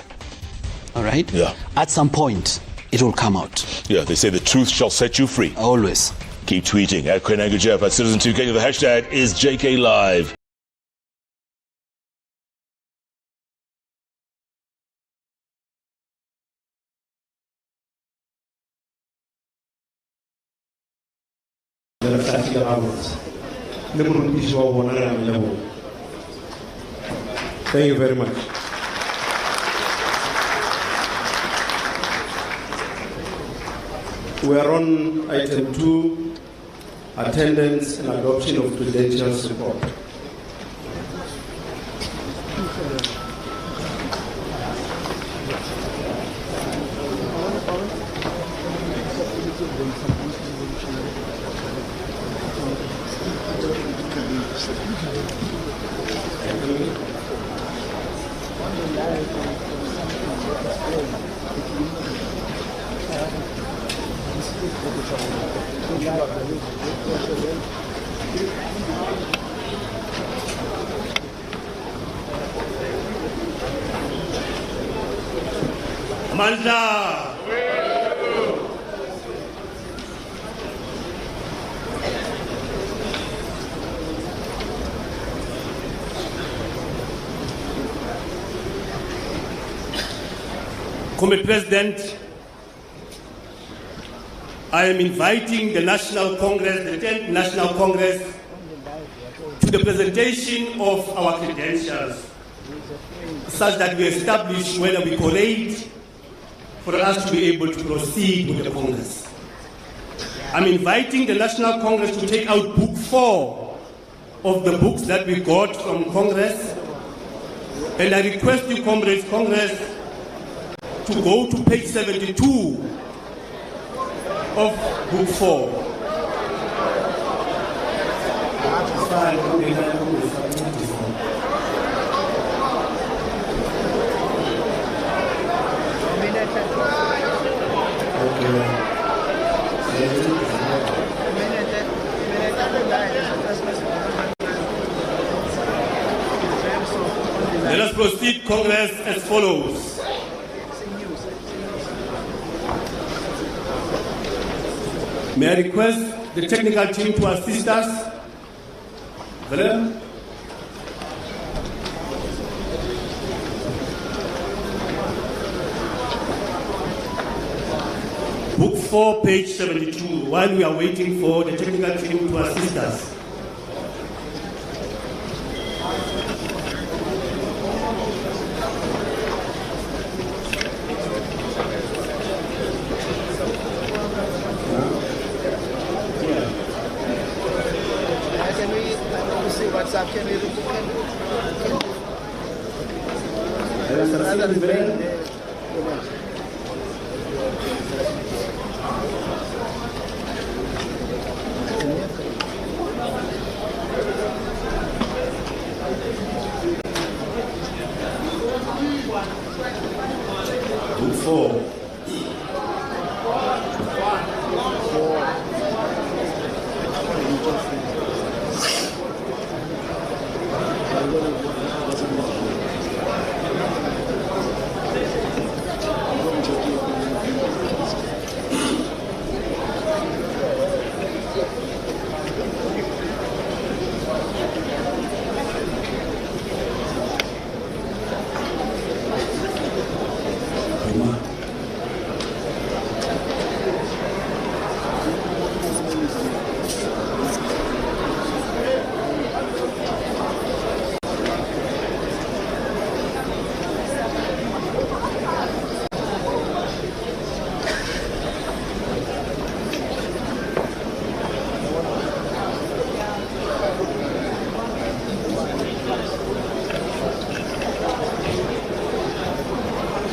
All right? Yeah. At some point, it will come out. Yeah, they say the truth shall set you free. Always. Keep tweeting at Kwenango Jeff, at Citizen2 Kenya. The hashtag is JK Live. Thank you very much. We are on item 2, attendance and adoption of credentials report. Amanda. Comrade President, I am inviting the National Congress, the 10th National Congress, to the presentation of our credentials, such that we establish whether we collate for us to be able to proceed with the Congress. I'm inviting the National Congress to take out Book 4 of the books that we got from Congress, and I request you, comrades, Congress, to go to page 72 of Book 4. Let us proceed, Congress, as follows. May I request the technical team to assist us? Valeria? Book 4, page 72, while we are waiting for the technical team to assist us. Book 4.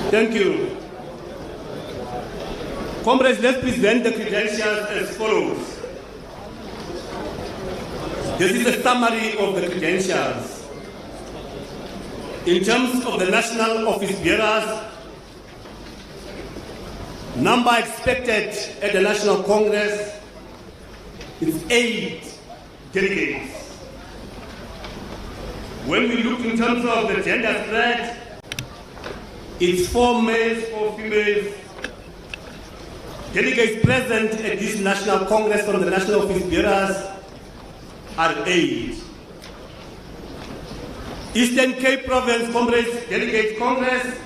Thank you. Comrades, let's present the credentials as follows. This is a summary of the credentials. In terms of the national office bearers, number expected at the National Congress is 8 delegates. When we look in terms of the gender spread, it's 4 males, 4 females. Delegates present at this National Congress from the National Office Bearers are 8. Eastern Cape Province Comrades Delegates Congress,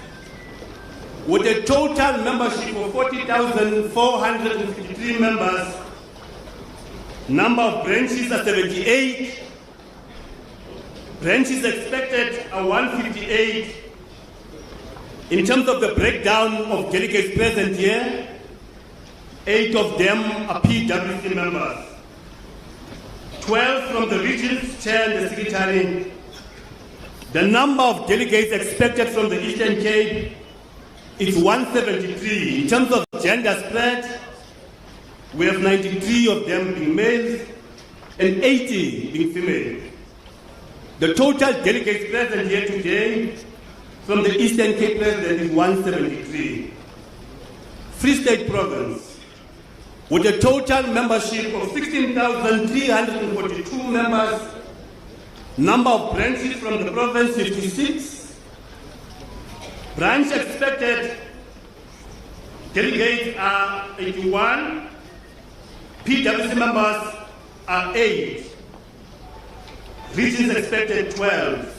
with a total membership of 40,453 members, number of branches are 78, branches expected are 158. In terms of the breakdown of delegates present here, 8 of them are PWC members, 12 from the regions, chair and the secretary. The number of delegates expected from the Eastern Cape is 173. In terms of gender spread, we have 93 of them being males and 80 being female. The total delegates present here today from the Eastern Cape President is 173. Free State Province, with a total membership of 16,342 members, number of branches from the province 56, branch expected delegates are 81, PWC members are 8, regions expected 12.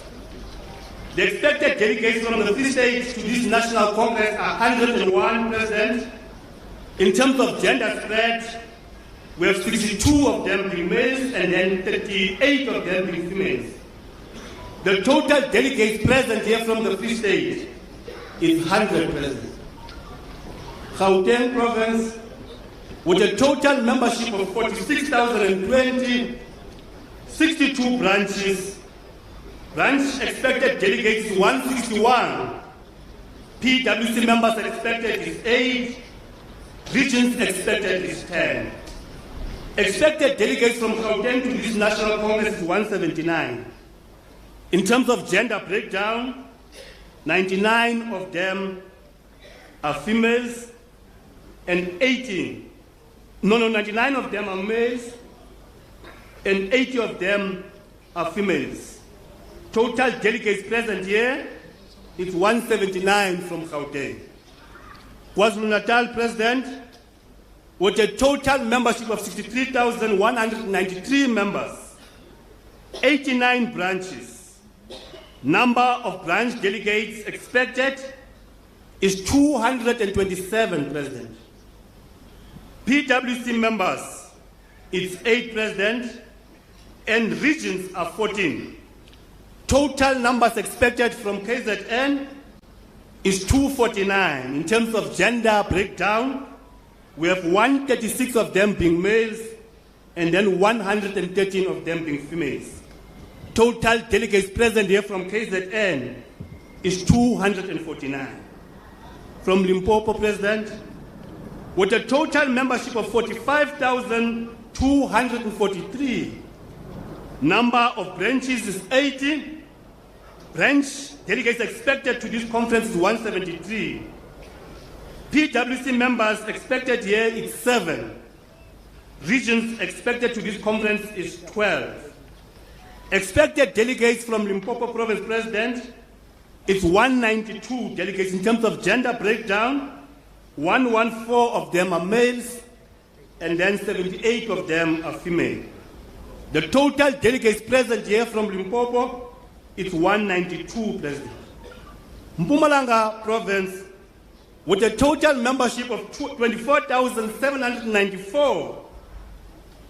The expected delegates from the Free State to this National Congress are 101 present. In terms of gender spread, we have 62 of them being males and then 38 of them being females. The total delegates present here from the Free State is 100 present. Gauteng Province, with a total membership of 46,020, 62 branches, branch expected delegates is 161, PWC members expected is 8, regions expected is 10. Expected delegates from Gauteng to this National Congress is 179. In terms of gender breakdown, 99 of them are females and 99 of them are males and 80 of them are females. Total delegates present here is 179 from Gauteng. KwaZulu-Natal President, with a total membership of 63,193 members, 89 branches. Number of branch delegates expected is 227, President. PWC members, it's 8, President, and regions are 14. Total numbers expected from KZN is 249. In terms of gender breakdown, we have 136 of them being males and then 113 of them being females. Total delegates present here from KZN is 249. From Limpopo, President, with a total membership of 45,243, number of branches is 80. Branch delegates expected to this conference is 173. PWC members expected here is 7. Regions expected to this conference is 12. Expected delegates from Limpopo Province, President, is 192 delegates. In terms of gender breakdown, 114 of them are males and then 78 of them are female. The total delegates present here from Limpopo is 192, President. Mpumalanga Province, with a total membership of 24,794,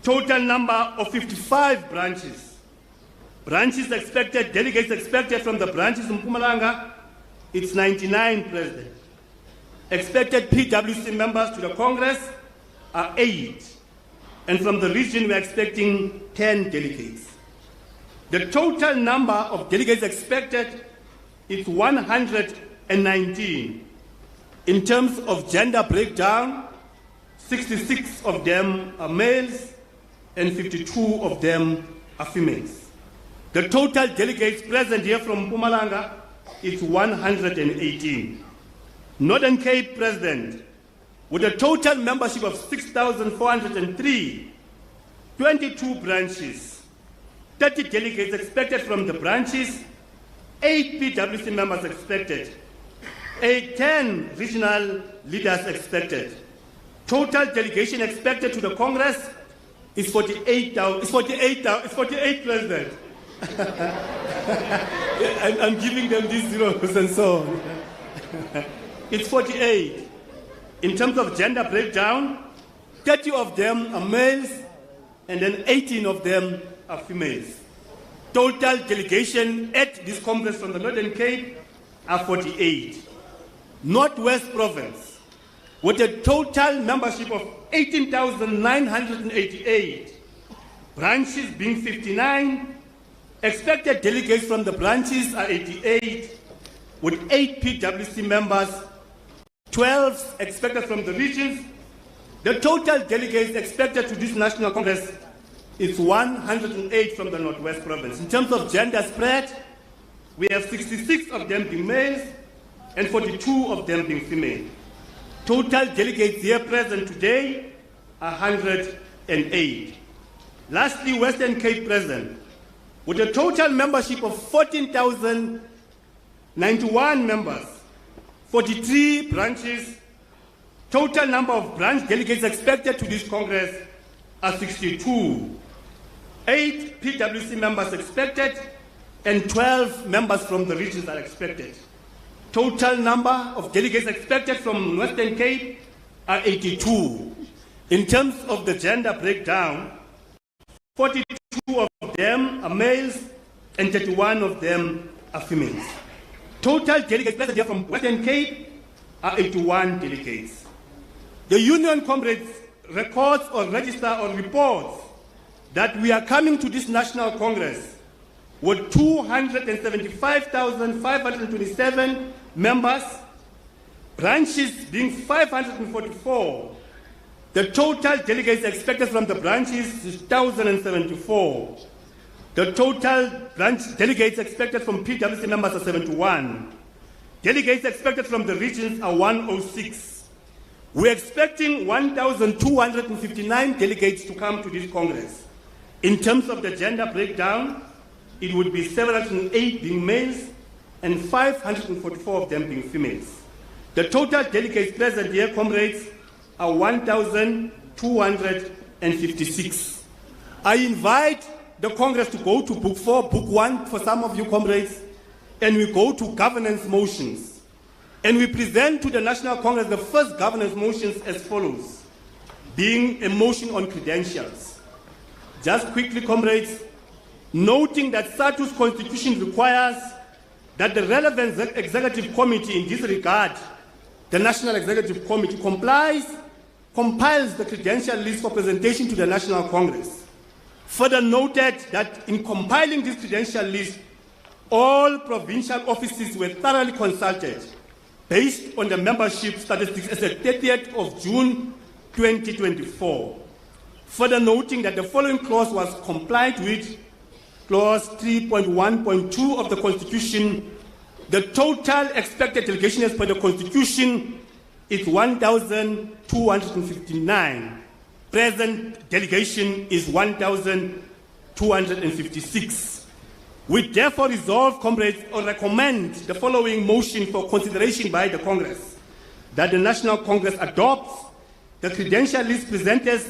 total number of 55 branches. Branches expected, delegates expected from the branches in Mpumalanga, it's 99, President. Expected PWC members to the Congress are 8. And from the region, we're expecting 10 delegates. The total number of delegates expected is 119. In terms of gender breakdown, 66 of them are males and 52 of them are females. The total delegates present here from Mpumalanga is 118. Northern Cape, President, with a total membership of 6,403, 22 branches, 30 delegates expected from the branches, 8 PWC members expected, 10 regional leaders expected. Total delegation expected to the Congress is 48, President. I'm giving them these zeros and so on. It's 48. In terms of gender breakdown, 30 of them are males and then 18 of them are females. Total delegation at this conference from the Northern Cape are 48. Northwest Province, with a total membership of 18,988, branches being 59, expected delegates from the branches are 88, with 8 PWC members, 12 expected from the regions. The total delegates expected to this National Congress is 108 from the Northwest Province. In terms of gender spread, we have 66 of them being males and 42 of them being female. Total delegates here present today, 108. Lastly, Western Cape present, with a total membership of 14,091 members, 43 branches. Total number of branch delegates expected to this Congress are 62. 8 PWC members expected, and 12 members from the regions are expected. Total number of delegates expected from Western Cape are 82. In terms of the gender breakdown, 42 of them are males and 31 of them are females. Total delegates present here from Western Cape are 81 delegates. The Union Comrades records or register or reports that we are coming to this National Congress with 275,527 members, branches being 544. The total delegates expected from the branches is 1,074. The total branch delegates expected from PWC members are 71. Delegates expected from the regions are 106. We're expecting 1,259 delegates to come to this Congress. In terms of the gender breakdown, it would be 708 being males and 544 of them being females. The total delegates present here, comrades, are 1,256. I invite the Congress to go to Book 4, Book 1 for some of you, comrades, and we go to governance motions. And we present to the National Congress the first governance motions as follows, being a motion on credentials. Just quickly, comrades, noting that SATU's constitution requires that the relevant executive committee in this regard, the National Executive Committee, compiles the credential list for presentation to the National Congress. Further noted that in compiling this credential list, all provincial offices were thoroughly consulted based on the membership statistics as of 30th of June 2024. Further noting that the following clause was complied with, clause 3.1.2 of the Constitution. The total expected delegation as per the Constitution is 1,259. Present delegation is 1,256. We therefore resolve, comrades, or recommend the following motion for consideration by the Congress, that the National Congress adopts the credential list presented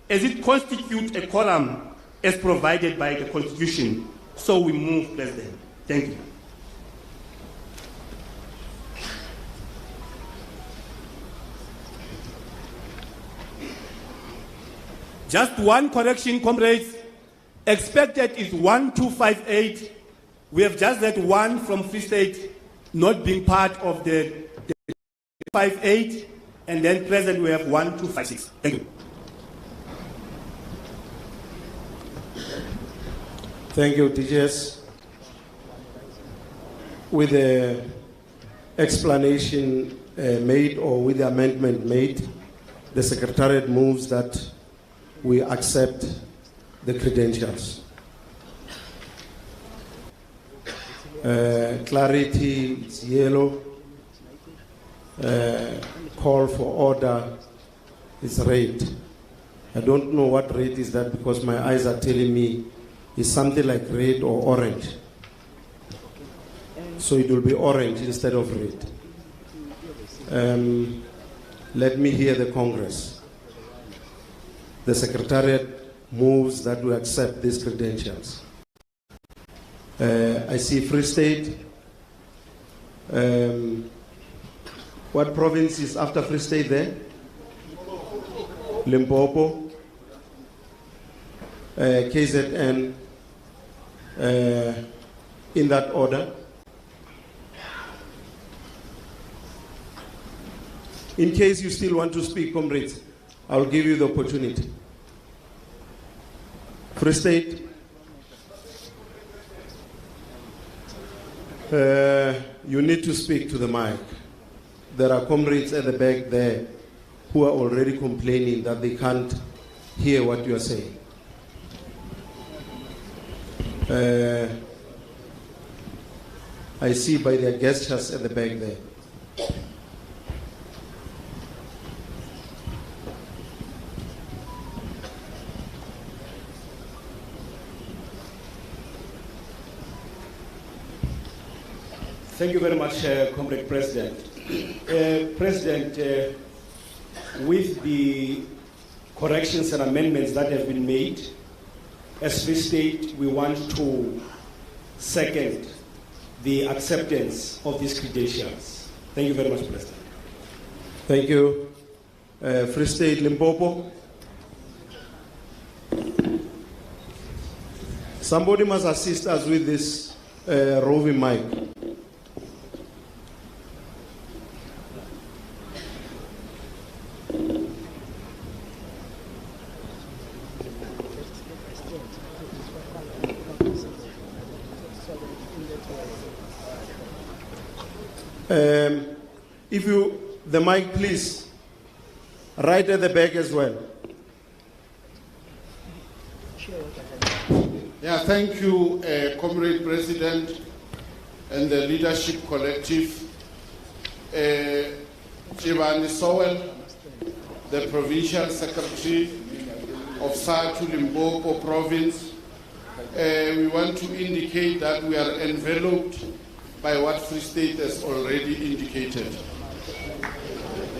as it constitutes a quorum as provided by the Constitution. So we move, President. Thank you. Just one correction, comrades. Expected is 1,258. We have just had one from Free State not being part of the 58, and then present we have 1,256. Thank you. Thank you, DJS. With the explanation made or with the amendment made, the Secretariat moves that we accept the credentials. Clarity is yellow. Call for order is red. I don't know what red is that because my eyes are telling me it's something like red or orange. So it will be orange instead of red. Let me hear the Congress. The Secretariat moves that we accept these credentials. I see Free State. What province is after Free State there? Limpopo. KZN. In that order. In case you still want to speak, comrades, I'll give you the opportunity. Free State. You need to speak to the mic. There are comrades at the back there who are already complaining that they can't hear what you are saying. I see by their gestures at the back there. Thank you very much, Comrade President. President, with the corrections and amendments that have been made, as Free State, we want to second the acceptance of these credentials. Thank you very much, President. Thank you. Free State, Limpopo. Somebody must assist us with this roving mic. If you, the mic please, right at the back as well. Yeah, thank you, Comrade President and the Leadership Collective. Chibani Sowell, the Provincial Secretary of Satu Limpopo Province. We want to indicate that we are enveloped by what Free State has already indicated.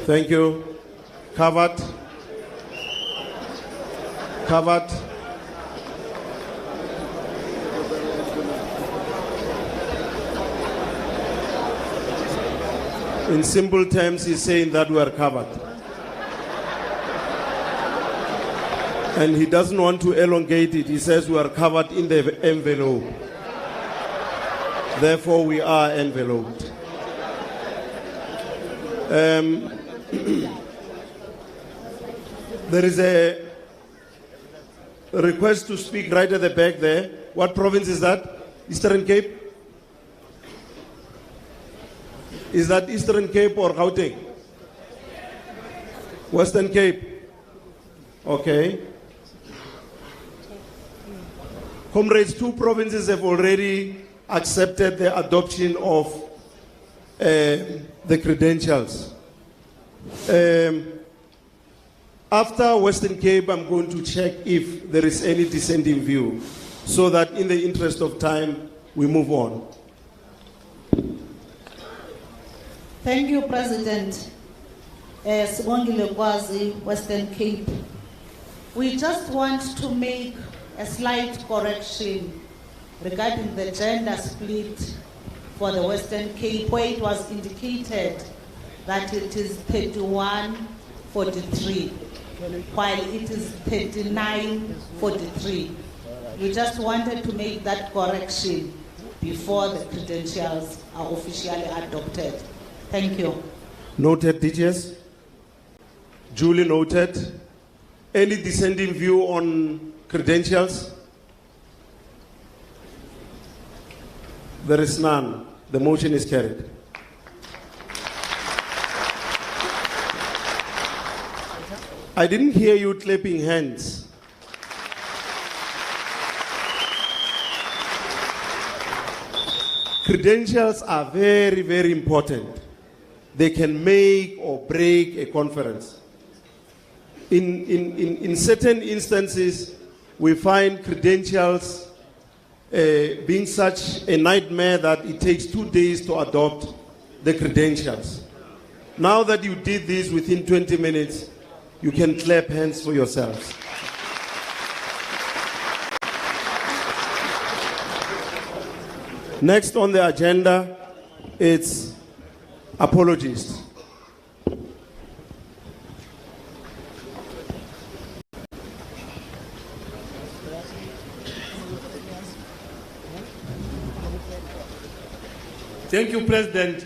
Thank you. Covered. Covered. In simple terms, he's saying that we are covered. And he doesn't want to elongate it. He says we are covered in the envelope. Therefore, we are enveloped. There is a request to speak right at the back there. What province is that? Eastern Cape? Is that Eastern Cape or Gauteng? Western Cape? Okay. Comrades, 2 provinces have already accepted the adoption of the credentials. After Western Cape, I'm going to check if there is any dissenting view, so that in the interest of time, we move on. Thank you, President. Sibongile Kwazi, Western Cape. We just want to make a slight correction regarding the gender split for the Western Cape, where it was indicated that it is 31-43, while it is 39-43. We just wanted to make that correction before the credentials are officially adopted. Thank you. Noted, teachers. Duly noted. Any dissenting view on credentials? There is none. The motion is carried. I didn't hear you clapping hands. Credentials are very, very important. They can make or break a conference. In certain instances, we find credentials being such a nightmare that it takes 2 days to adopt the credentials. Now that you did this within 20 minutes, you can clap hands for yourselves. Next on the agenda, it's apologies. Thank you, President.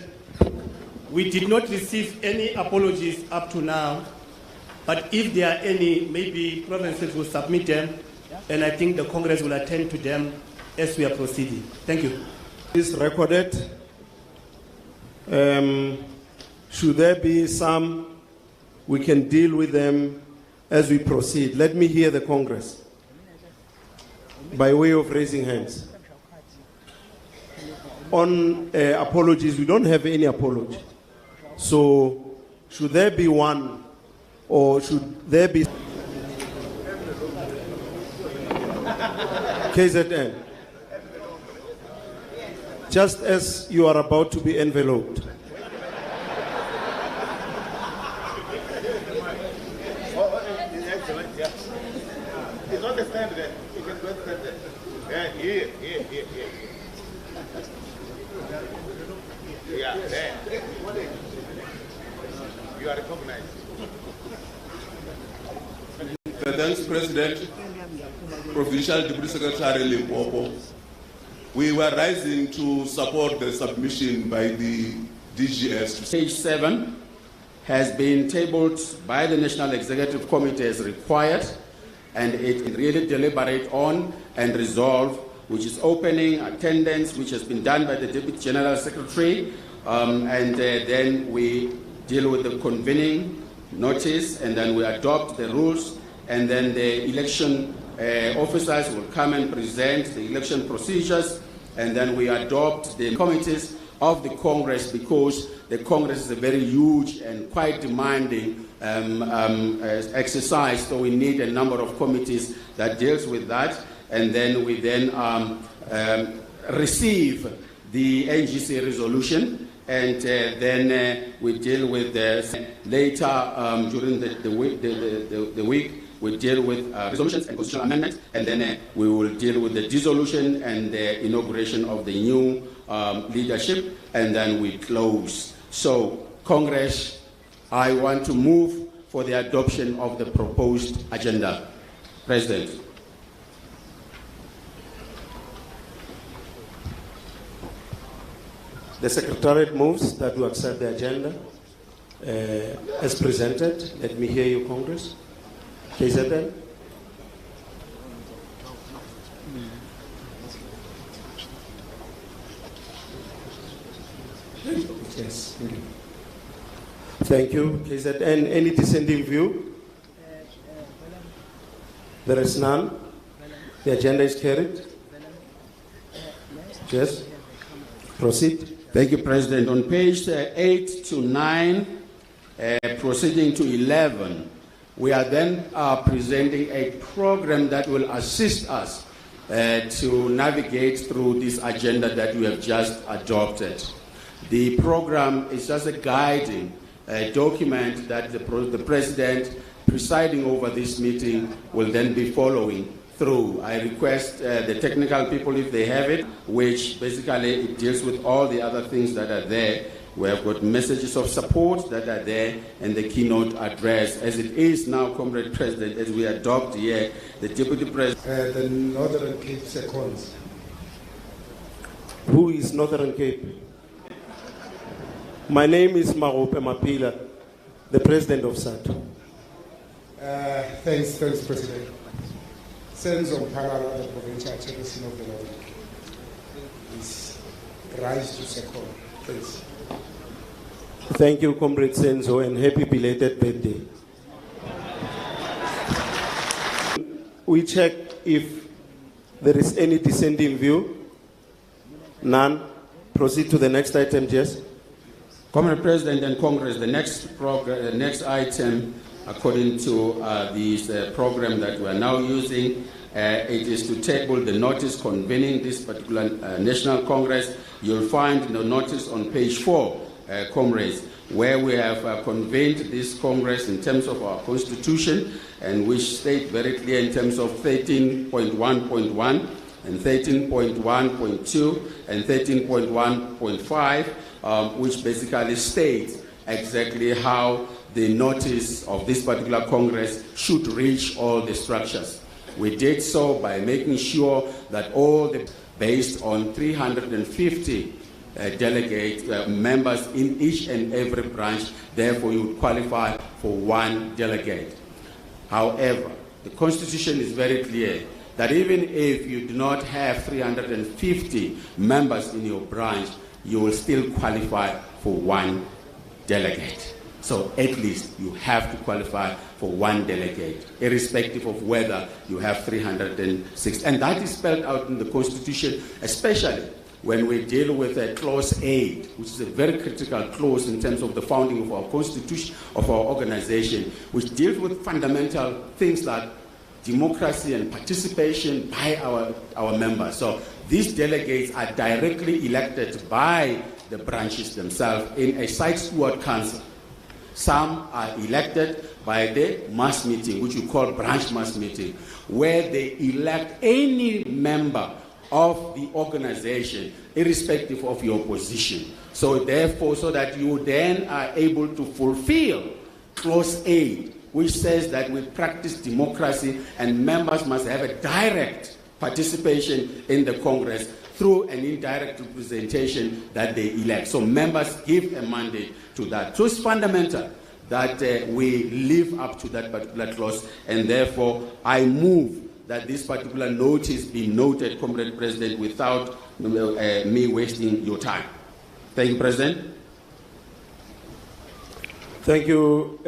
We did not receive any apologies up to now, but if there are any, maybe provinces will submit them, and I think the Congress will attend to them as we are proceeding. Thank you. Is recorded. Should there be some, we can deal with them as we proceed. Let me hear the Congress by way of raising hands. on apologies, we don't have any apology. So should there be one, or should there be KZN? Just as you are about to be enveloped. It's not the stand there. You can go stand there. Yeah, here. Yeah, there. You are recognized. Thanks, President. Provincial Deputy Secretary Limpopo. We were rising to support the submission by the DGS. Page 7 has been tabled by the National Executive Committee as required, and it really deliberate on and resolve, which is opening attendance, which has been done by the Deputy General Secretary, and then we deal with the convening notice, and then we adopt the rules, and then the election officers will come and present the election procedures, and then we adopt the committees of the Congress, because the Congress is a very huge and quite demanding exercise, so we need a number of committees that deals with that, and then we receive the NGC resolution, and then we deal with later during the week we deal with resolutions and constitutional amendments, and then we will deal with the dissolution and the inauguration of the new leadership, and then we close. So, Congress, I want to move for the adoption of the proposed agenda. President. The Secretariat moves that we accept the agenda as presented. Let me hear you, Congress. KZN. Yes, thank you. Thank you, KZN. Any dissenting view? There is none. The agenda is carried. Yes. Proceed. Thank you, President. On page 8 to 9, proceeding to 11, we are then presenting a program that will assist us to navigate through this agenda that we have just adopted. The program is just a guiding document that the President presiding over this meeting will then be following through. I request the technical people, if they have it, which basically it deals with all the other things that are there. We have got messages of support that are there, and the keynote address. As it is now, Comrade President, as we adopt here, the Deputy President. The Northern Cape seconds. Who is Northern Cape? My name is Marope Mapila, the President of SATU. Thanks, President. Senzo Morara, the provincial chairperson of the Northern Cape, is rise to second, please. Thank you, Comrade Senzo, and happy belated birthday. We check if there is any dissenting view. None. Proceed to the next item, Jess. Comrade President and Congress, the next item, according to this program that we are now using, it is to table the notice convening this particular National Congress. You'll find the notice on page 4, comrades, where we have convened this Congress in terms of our Constitution, and which state very clear in terms of 13.1.1 and 13.1.2 and 13.1.5, which basically states exactly how the notice of this particular Congress should reach all the structures. We did so by making sure that all the, based on 350 delegate members in each and every branch, therefore you would qualify for one delegate. However, the Constitution is very clear that even if you do not have 350 members in your branch, you will still qualify for one delegate. So at least you have to qualify for one delegate, irrespective of whether you have 306. And that is spelled out in the Constitution, especially when we deal with a clause 8, which is a very critical clause in terms of the founding of our constitution, of our organization, which deals with fundamental things like democracy and participation by our members. So these delegates are directly elected by the branches themselves in a site steward council. Some are elected by the mass meeting, which we call branch mass meeting, where they elect any member of the organization, irrespective of your position. So therefore, so that you then are able to fulfill clause 8, which says that we practice democracy and members must have a direct participation in the Congress through an indirect representation that they elect. So members give a mandate to that. So it's fundamental that we live up to that particular clause, and therefore I move that this particular notice be noted, Comrade President, without me wasting your time. Thank you, President. Thank you,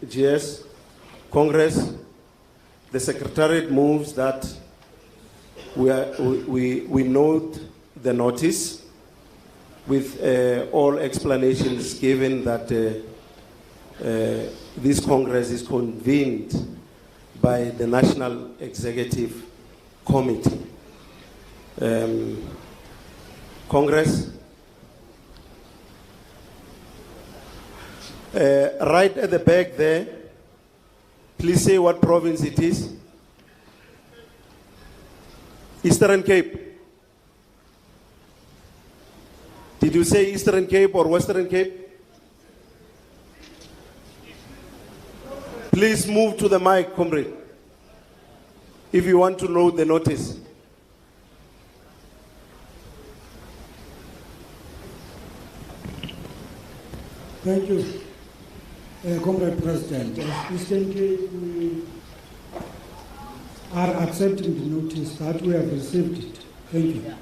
GS. Congress, the Secretariat moves that we note the notice with all explanations given that this Congress is convened by the National Executive Committee. Congress, right at the back there, please say what province it is. Eastern Cape. Did you say Eastern Cape or Western Cape? Please move to the mic, comrade, if you want to know the notice. Thank you, Comrade President. As Eastern Cape, we are accepting the notice that we have received it. Thank you.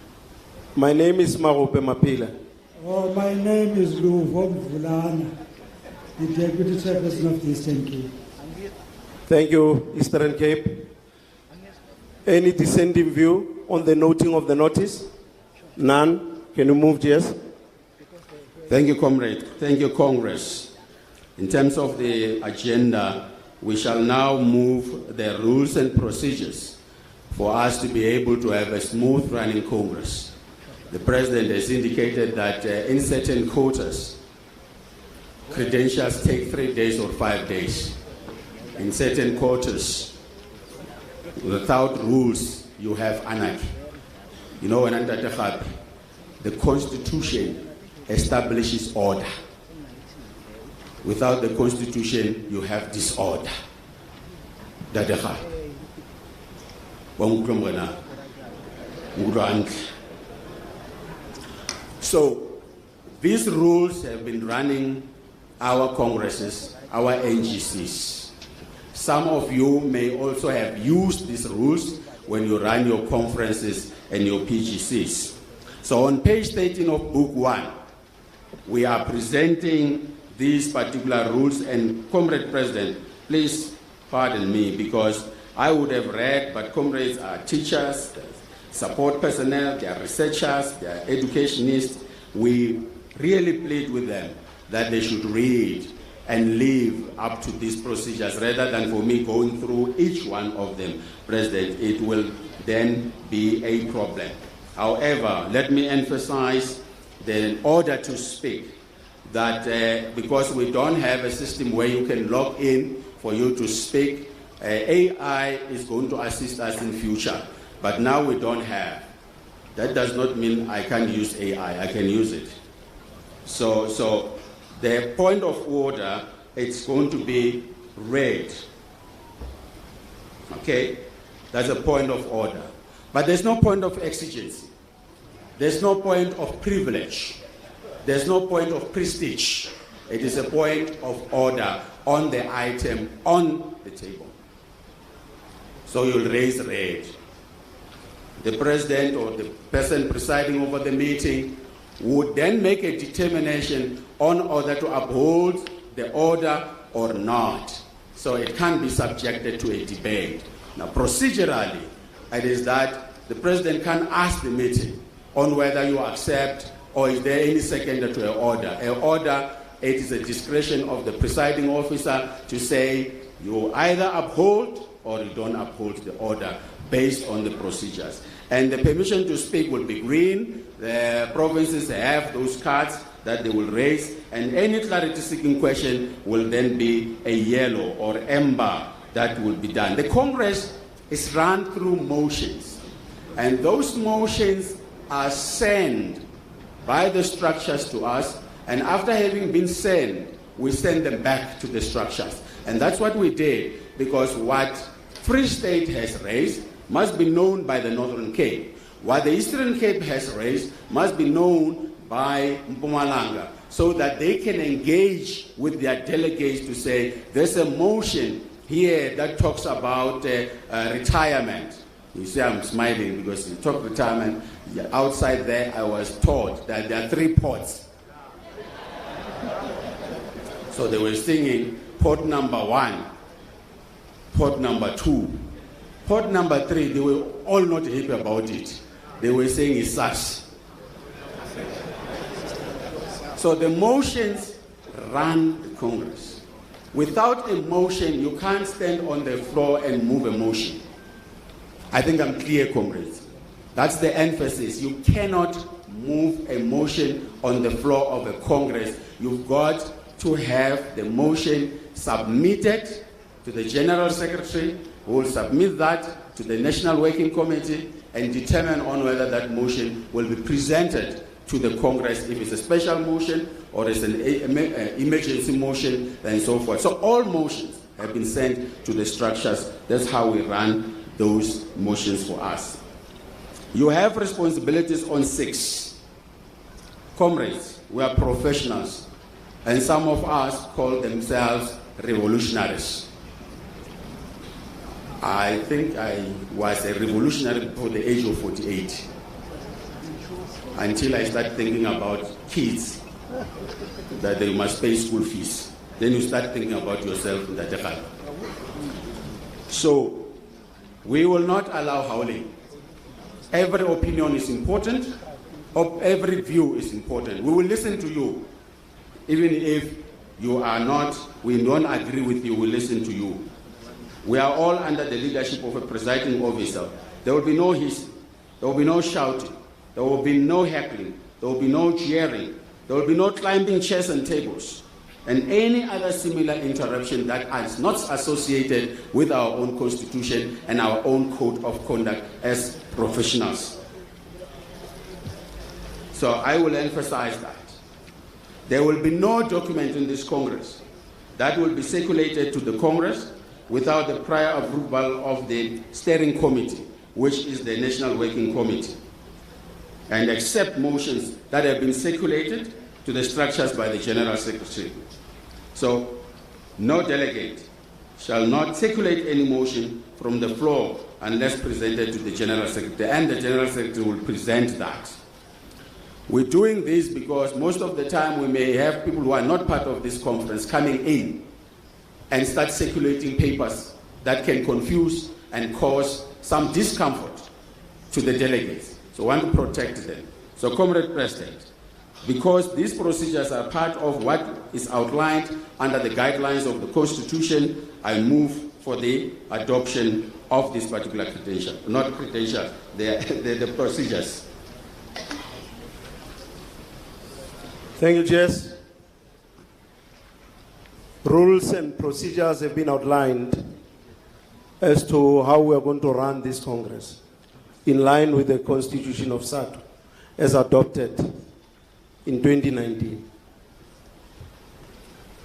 My name is Marupe Mapila. Oh, my name is Luvo Mvulana, the Deputy Chairperson of the Eastern Cape. Thank you, Eastern Cape. Any dissenting view on the noting of the notice? None. Can you move, Jess? Thank you, Comrade. Thank you, Congress. In terms of the agenda, we shall now move the rules and procedures for us to be able to have a smooth running Congress. The President has indicated that in certain quotas, credentials take 3 days or 5 days. In certain quotas, without rules, you have anarchy. You know, the Constitution establishes order. Without the Constitution, you have disorder. So, these rules have been running our congresses, our NGCs. Some of you may also have used these rules when you run your conferences and your PGCs. So on page 13 of Book 1, we are presenting these particular rules, and Comrade President, please pardon me because I would have read, but comrades are teachers, support personnel, they are researchers, they are educationists. We really plead with them that they should read and live up to these procedures rather than for me going through each one of them. President, it will then be a problem. However, let me emphasize the order to speak, that because we don't have a system where you can log in for you to speak, AI is going to assist us in future, but now we don't have. That does not mean I can't use AI, I can use it. So the point of order, it's going to be read. Okay? That's a point of order. But there's no point of exigency. There's no point of privilege. There's no point of prestige. It is a point of order on the item on the table. So you'll raise red. The president or the person presiding over the meeting would then make a determination on whether to uphold the order or not. So it can be subjected to a debate. Now procedurally, it is that the president can ask the meeting on whether you accept or is there any seconder to an order. An order, it is a discretion of the presiding officer to say you either uphold or you don't uphold the order based on the procedures. And the permission to speak will be green. The provinces have those cards that they will raise, and any clarity-seeking question will then be a yellow or amber that will be done. The Congress is run through motions, and those motions are sent by the structures to us, and after having been sent, we send them back to the structures. And that's what we did, because what Free State has raised must be known by the Northern Cape. What the Eastern Cape has raised must be known by Mpumalanga, so that they can engage with their delegates to say, there's a motion here that talks about retirement. You see, I'm smiling because you talk retirement. Outside there, I was taught that there are 3 pots. So they were singing pot number 1, pot number 2, pot number 3. They were all not happy about it. They were saying it's such. So the motions run the Congress. Without a motion, you can't stand on the floor and move a motion. I think I'm clear, comrades. That's the emphasis. You cannot move a motion on the floor of a Congress. You've got to have the motion submitted to the General Secretary, who will submit that to the National Working Committee and determine on whether that motion will be presented to the Congress, if it's a special motion or it's an emergency motion, and so forth. So all motions have been sent to the structures. That's how we run those motions for us. You have responsibilities on 6. Comrades, we are professionals, and some of us call themselves revolutionaries. I think I was a revolutionary before the age of 48. Until I start thinking about kids, that they must pay school fees. Then you start thinking about yourself in that. So, we will not allow howling. Every opinion is important. Every view is important. We will listen to you. Even if you are not, we don't agree with you, we listen to you. We are all under the leadership of a presiding officer. There will be no hissing. There will be no shouting. There will be no heckling. There will be no jeering. There will be no climbing chairs and tables. And any other similar interruption that is not associated with our own constitution and our own code of conduct as professionals. So I will emphasize that. There will be no document in this Congress that will be circulated to the Congress without the prior approval of the steering committee, which is the National Working Committee, and accept motions that have been circulated to the structures by the General Secretary. So, no delegate shall not circulate any motion from the floor unless presented to the General Secretary, and the General Secretary will present that. We're doing this because most of the time we may have people who are not part of this conference coming in and start circulating papers that can confuse and cause some discomfort to the delegates. So we want to protect them. So, Comrade President, because these procedures are part of what is outlined under the guidelines of the Constitution, I move for the adoption of this particular credential. Not credential, the procedures. Thank you, Jess. Rules and procedures have been outlined as to how we are going to run this Congress in line with the Constitution of SADC as adopted in 2019.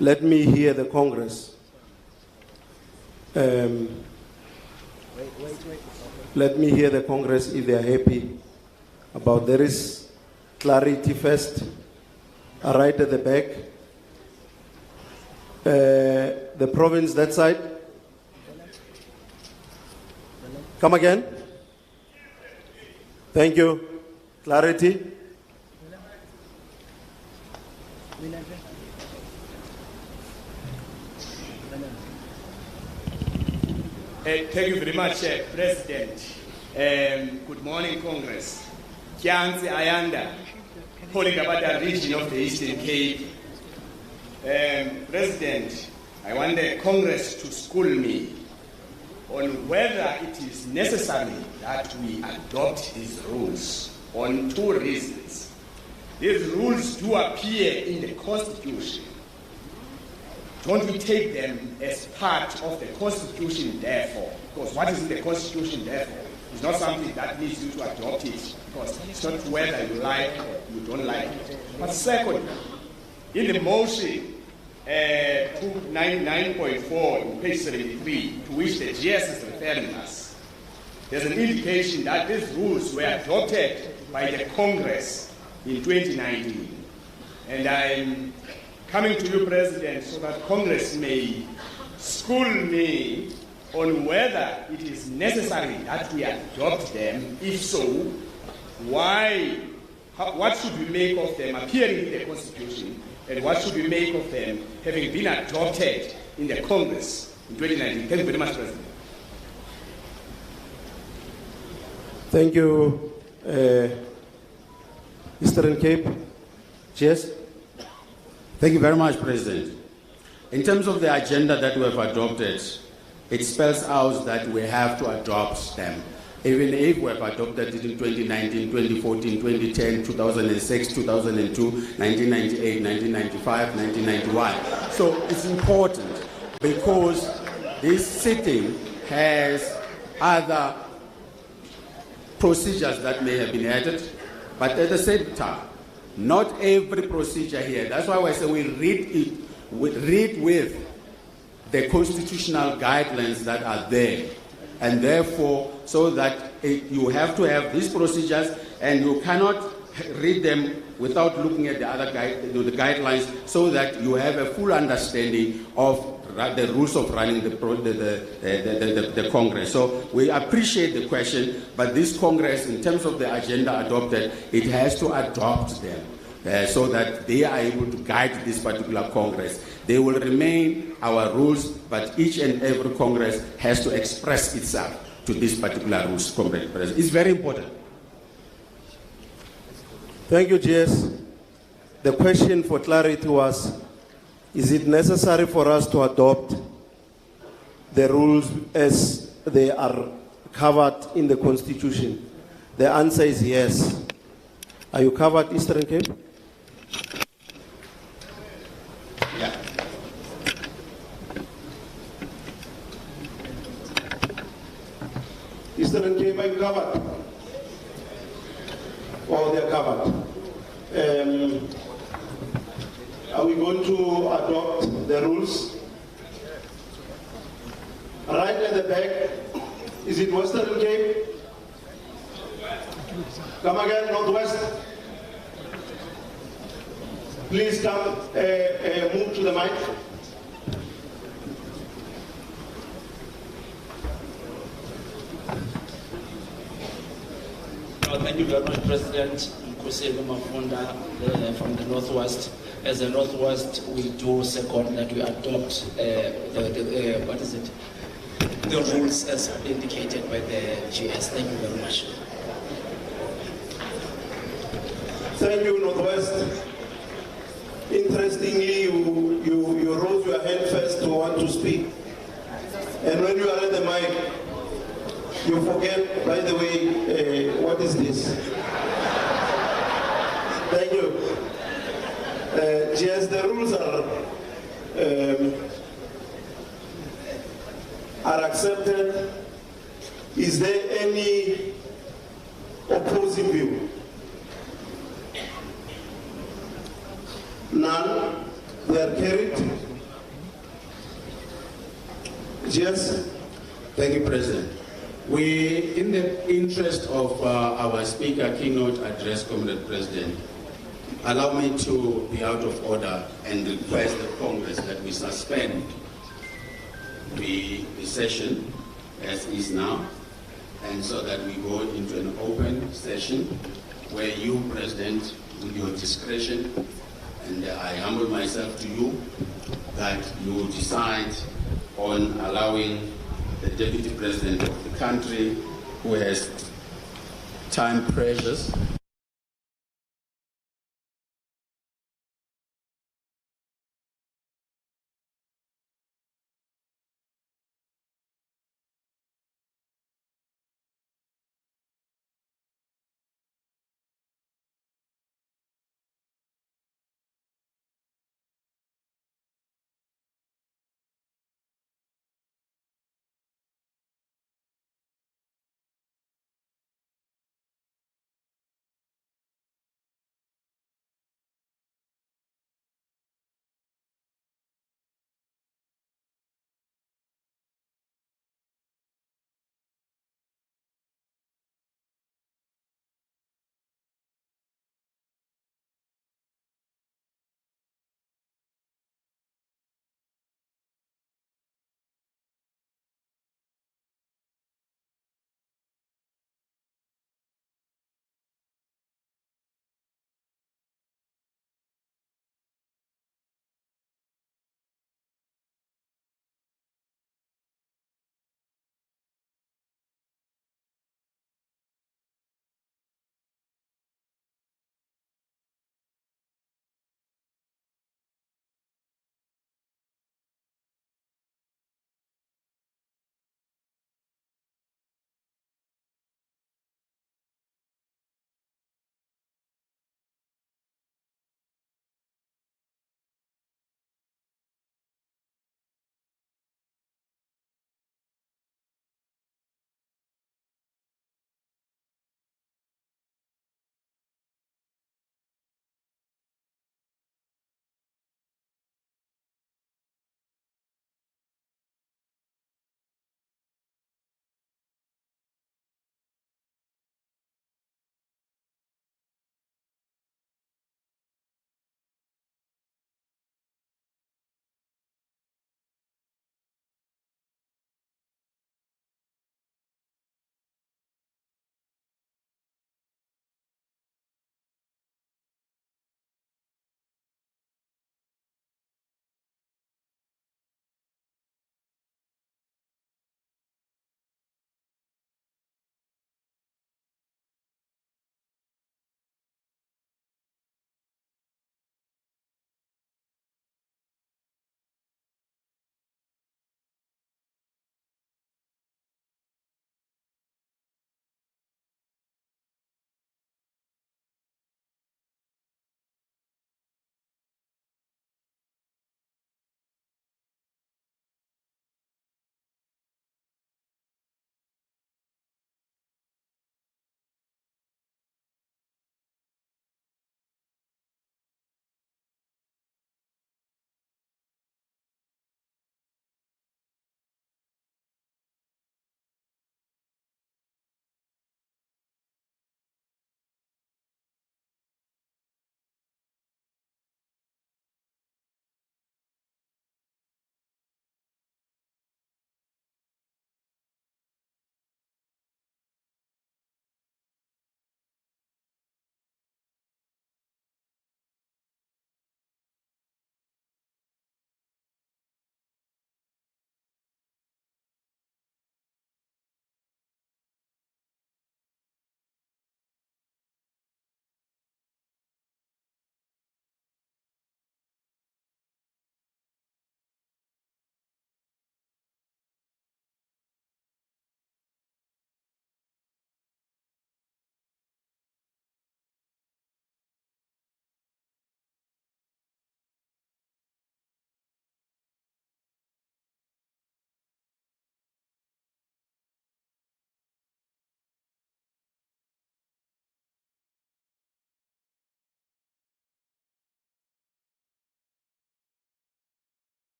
Let me hear the Congress. Let me hear the Congress if they are happy about there is clarity first. Right at the back. The province that side. Come again. Thank you. Clarity. Thank you very much, President. Good morning, Congress. Kianzi Ayanda, Poligabada region of the Eastern Cape. President, I want the Congress to school me on whether it is necessary that we adopt these rules on 2 reasons. These rules do appear in the Constitution. Don't we take them as part of the Constitution, therefore? Because what is in the Constitution, therefore? It's not something that needs you to adopt it, because it's not whether you like or you don't like it. But secondly, in the motion 299.4 in page 73, to which the GS is referring us, there's an indication that these rules were adopted by the Congress in 2019. And I'm coming to you, President, so that Congress may school me on whether it is necessary that we adopt them. If so, why? What should we make of them appearing in the Constitution, and what should we make of them having been adopted in the Congress in 2019? Thank you very much, President. Thank you, Eastern Cape. Cheers. Thank you very much, President. In terms of the agenda that we have adopted, it spells out that we have to adopt them. Even if we have adopted it in 2019, 2014, 2010, 2006, 2002, 1998, 1995, 1991. So it's important because this sitting has other procedures that may have been added, but at the same time, not every procedure here. That's why I say we read with the constitutional guidelines that are there, and therefore, so that you have to have these procedures, and you cannot read them without looking at the other the guidelines, so that you have a full understanding of the rules of running the Congress. So we appreciate the question, but this Congress, in terms of the agenda adopted, it has to adopt them so that they are able to guide this particular Congress. They will remain our rules, but each and every Congress has to express itself to these particular rules, Comrade President. It's very important. Thank you, GS. The question for clarity was, is it necessary for us to adopt the rules as they are covered in the Constitution? The answer is yes. Are you covered, Eastern Cape? Yeah. Eastern Cape, are you covered? Oh, they're covered. Are we going to adopt the rules? Right at the back, is it Western Cape? Come again, Northwest. Please come, move to the mic. Thank you very much, President. Mafunda from the Northwest. As a Northwest, we do second that we adopt the rules as indicated by the GS. Thank you very much. Thank you, Northwest. Interestingly, you rose your hand first to want to speak. And when you are at the mic, you forget, by the way, what is this? Thank you. Yes, the rules are accepted. Is there any opposing view? None. They are carried. Yes. Thank you, President. We, in the interest of our Speaker keynote address, Comrade President, allow me to be out of order and request the Congress that we suspend the session as is now, and so that we go into an open session where you, President, with your discretion, and I humble myself to you, that you decide on allowing the Deputy President of the country, who has time pressures,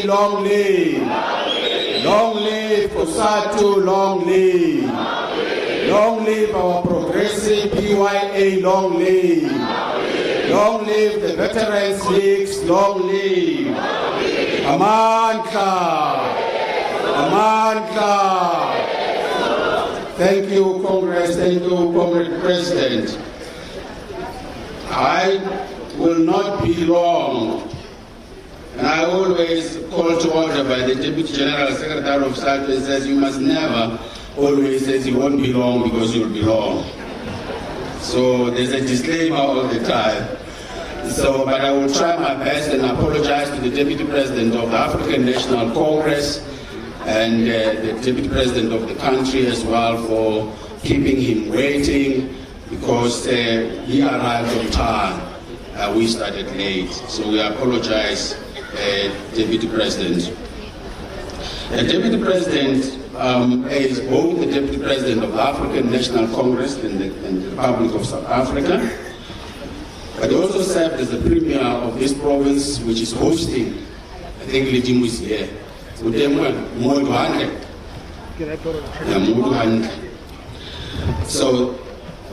long live. Long live COSATU, long live. Long live our progressive PYA, long live. Long live the Veterans Leagues, long live. Amandla. Amandla. Thank you, Congress. Thank you, Comrade President. I will not be long. And I always call to order by the Deputy General Secretary of SADC and says, you must never always say you won't be long because you'll be long. So there's a disclaimer all the time. So, but I will try my best and apologize to the Deputy President of the African National Congress and the Deputy President of the country as well for keeping him waiting because he arrived on time. We started late. So we apologize, Deputy President. The Deputy President is both the Deputy President of the African National Congress and the Republic of South Africa, but he also served as the Premier of this province, which is hosting, I think Lidimu is here, so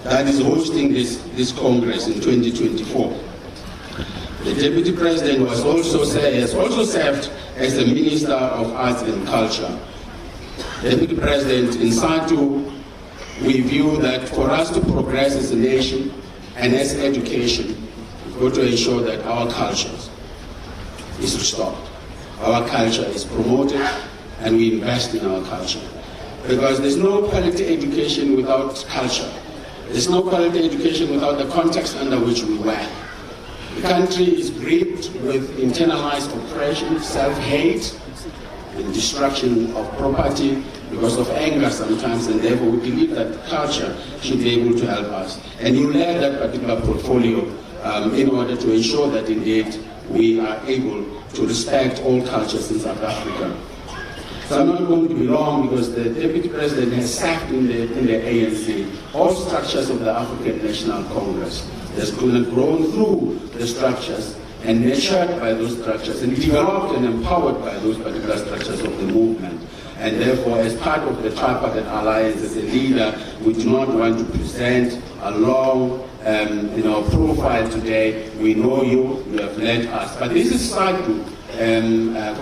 that is hosting this Congress in 2024. The Deputy President has also served as the Minister of Arts and Culture. Deputy President, in SADC, we view that for us to progress as a nation and as education, we've got to ensure that our culture is restored. Our culture is promoted and we invest in our culture. Because there's no quality education without culture. There's no quality education without the context under which we work. The country is gripped with internalized oppression, self-hate, and destruction of property because of anger sometimes, and therefore we believe that culture should be able to help us. And you led that particular portfolio in order to ensure that indeed we are able to respect all cultures in South Africa. So I'm not going to be long because the Deputy President has sat in the ANC, all structures of the African National Congress. Has grown through the structures and nurtured by those structures and developed and empowered by those particular structures of the movement. And therefore, as part of the Tripartite Alliance, as a leader, we do not want to present a long profile today. We know you have led us. But this is SADC,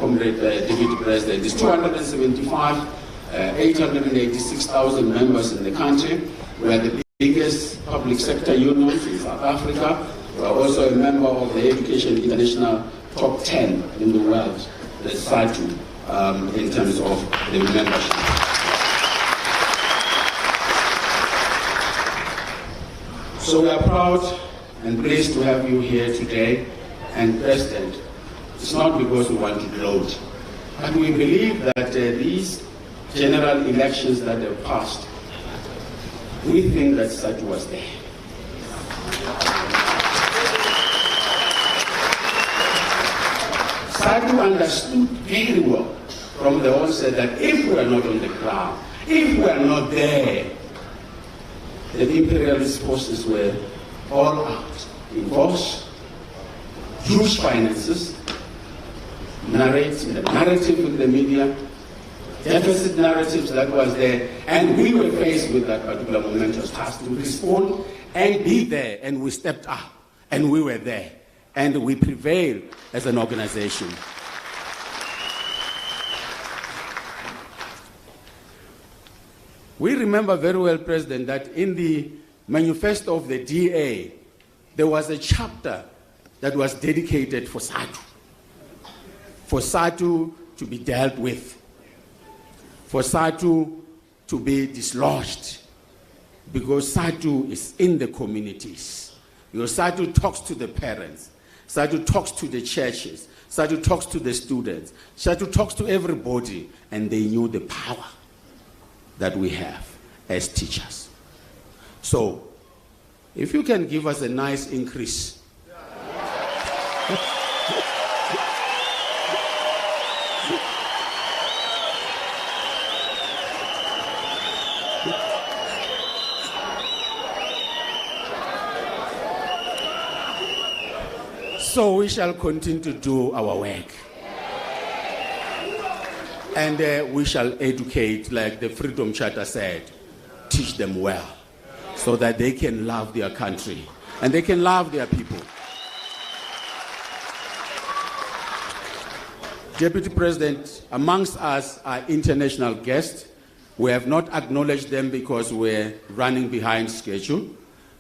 Comrade Deputy President. It's 886,000 members in the country. We are the biggest public sector unions in South Africa. We are also a member of the Education International Top 10 in the world, the SADC, in terms of the membership. So we are proud and pleased to have you here today. And President, it's not because we want to gloat, but we believe that these general elections that have passed, we think that SADC was there. SADC understood very well from the onset that if we are not on the ground, if we are not there, the imperialist forces were all out in force, huge finances, narrative in the media, deficit narratives that was there, and we were faced with that particular momentous task to respond and be there, and we stepped up, and we were there, and we prevailed as an organization. We remember very well, President, that in the manifesto of the DA, there was a chapter that was dedicated for SADC to be dealt with, for SADC to be dislodged, because SADC is in the communities. Because SADC talks to the parents, SADC talks to the churches, SADC talks to the students, SADC talks to everybody, and they knew the power that we have as teachers. So, if you can give us a nice increase. So we shall continue to do our work. And we shall educate, like the Freedom Charter said, teach them well, so that they can love their country and they can love their people. Deputy President, amongst us are international guests. We have not acknowledged them because we're running behind schedule,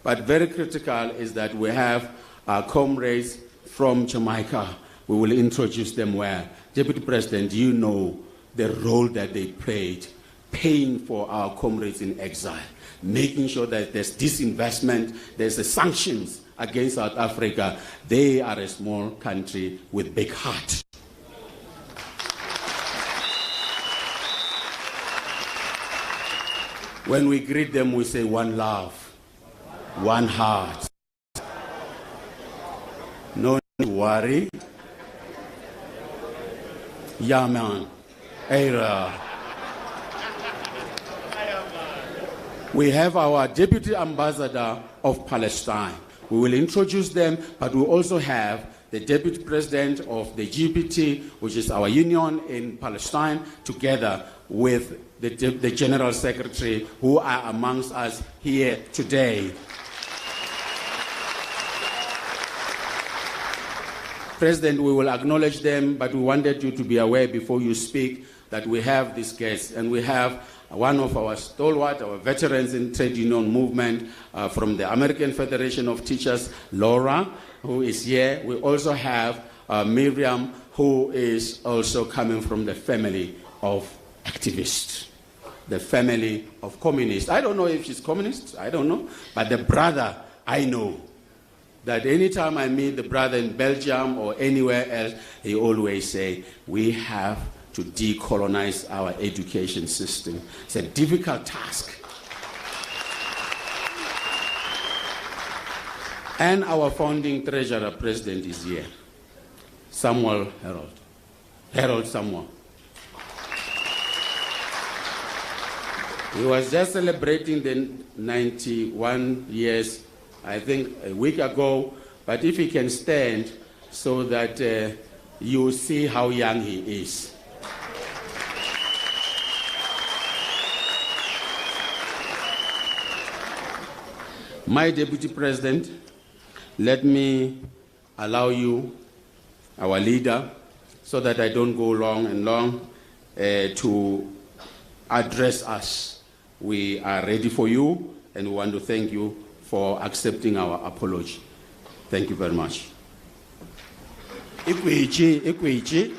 but very critical is that we have our comrades from Jamaica. We will introduce them well. Deputy President, you know the role that they played, paying for our comrades in exile, making sure that there's disinvestment, there's the sanctions against South Africa. They are a small country with big heart. When we greet them, we say one love, one heart. No need to worry. Yeah, man. Era. We have our Deputy Ambassador of Palestine. We will introduce them, but we also have the Deputy President of the GPT, which is our union in Palestine, together with the General Secretary, who are amongst us here today. President, we will acknowledge them, but we wanted you to be aware before you speak that we have these guests, and we have one of our stalwart, our veterans in trade union movement from the American Federation of Teachers, Laura, who is here. We also have Miriam, who is also coming from the family of activists, the family of communists. I don't know if she's communist, I don't know, but the brother, I know that anytime I meet the brother in Belgium or anywhere else, he always say, we have to decolonize our education system. It's a difficult task. And our founding treasurer president is here, Samuel Harold Samuel. He was just celebrating the 91 years, I think a week ago, but if he can stand so that you see how young he is. My Deputy President, let me allow you, our leader, so that I don't go long and long, to address us. We are ready for you, and we want to thank you for accepting our apology. Thank you very much. Ikwichi.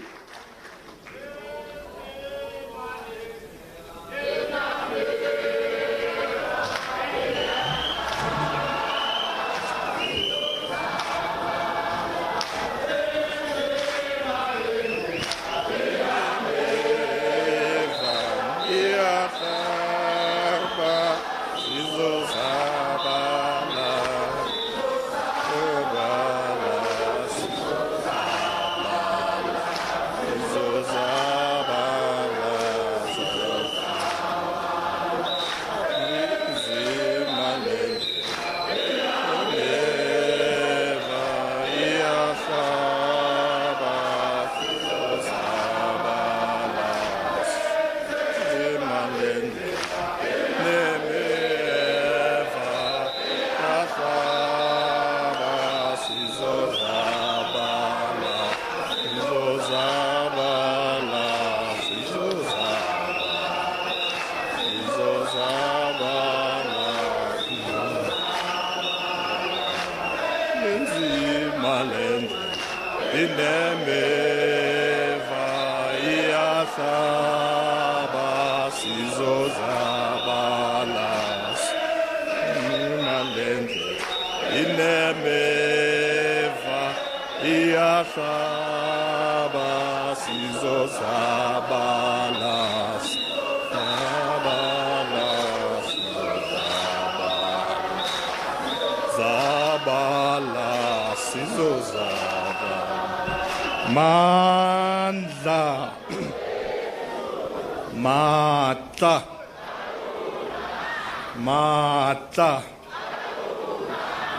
Mandla Mata Mata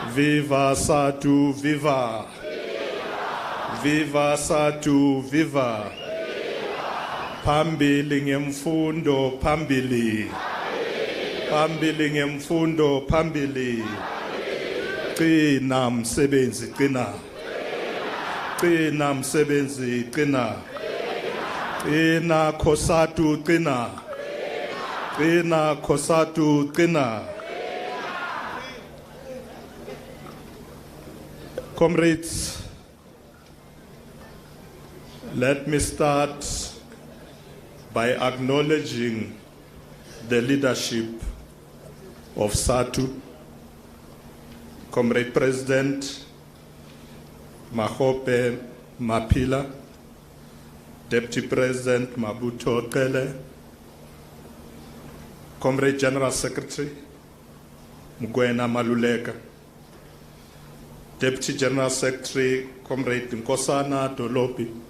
Viva Satu Viva Viva Satu Viva Phambili ngemfundo phambili. Phambili ngemfundo phambili. Qina msebenzi qina. Qina msebenzi qina. Qina Khosatu qina. Qina Khosatu qina. Comrades, let me start by acknowledging the leadership of SATU, Comrade President Mahope Mapila, Deputy President Mabuto Kele, Comrade General Secretary Mugwena Maluleka, Deputy General Secretary Comrade Nkosana Dolopi,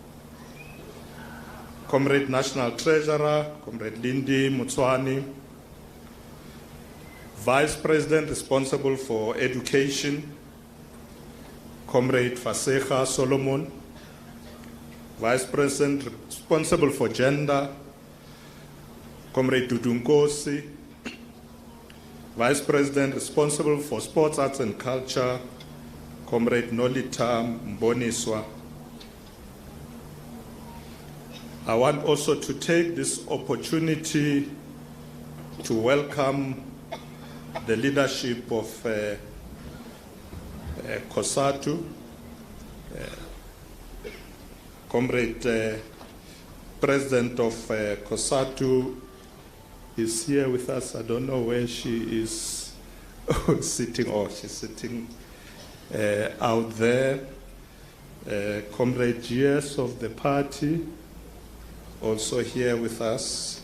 Comrade National Treasurer Comrade Lindy Mutswani, Vice President responsible for Education Comrade Faseha Solomon, Vice President responsible for Gender Comrade Dudunkosi, Vice President responsible for Sports, Arts and Culture Comrade Nolita Mboniswa. I want also to take this opportunity to welcome the leadership of COSATU, Comrade President of COSATU is here with us. I don't know where she is sitting, or she's sitting out there. Comrade GS of the party also here with us.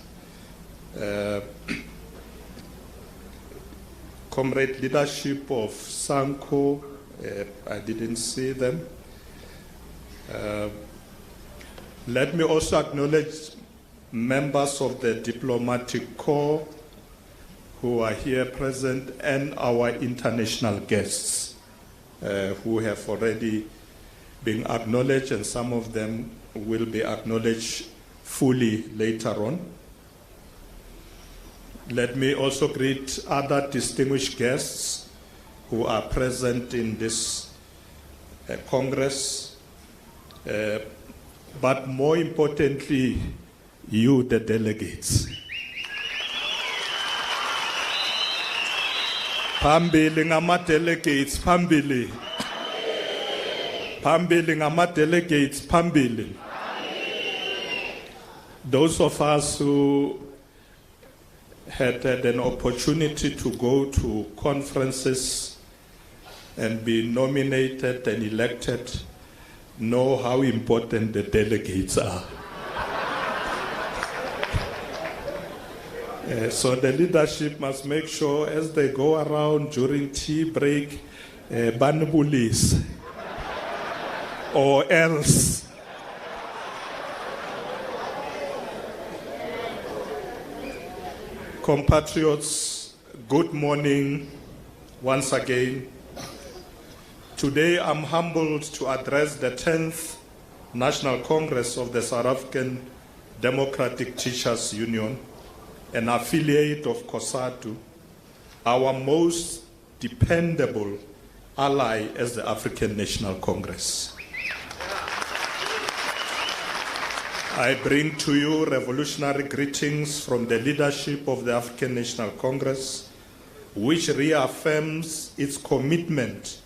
Comrade leadership of Sanko, I didn't see them. Let me also acknowledge members of the diplomatic corps who are here present and our international guests who have already been acknowledged, and some of them will be acknowledged fully later on. Let me also greet other distinguished guests who are present in this Congress, but more importantly, you, the delegates. Phambili ngama-delegates, phambili. Phambili ngama-delegates, phambili. Those of us who had an opportunity to go to conferences and be nominated and elected know how important the delegates are. So the leadership must make sure as they go around during tea break, banubulis, or else. Compatriots, good morning once again. Today I'm humbled to address the 10th National Congress of the South African Democratic Teachers Union, an affiliate of COSATU, our most dependable ally as the African National Congress. I bring to you revolutionary greetings from the leadership of the African National Congress, which reaffirms its commitment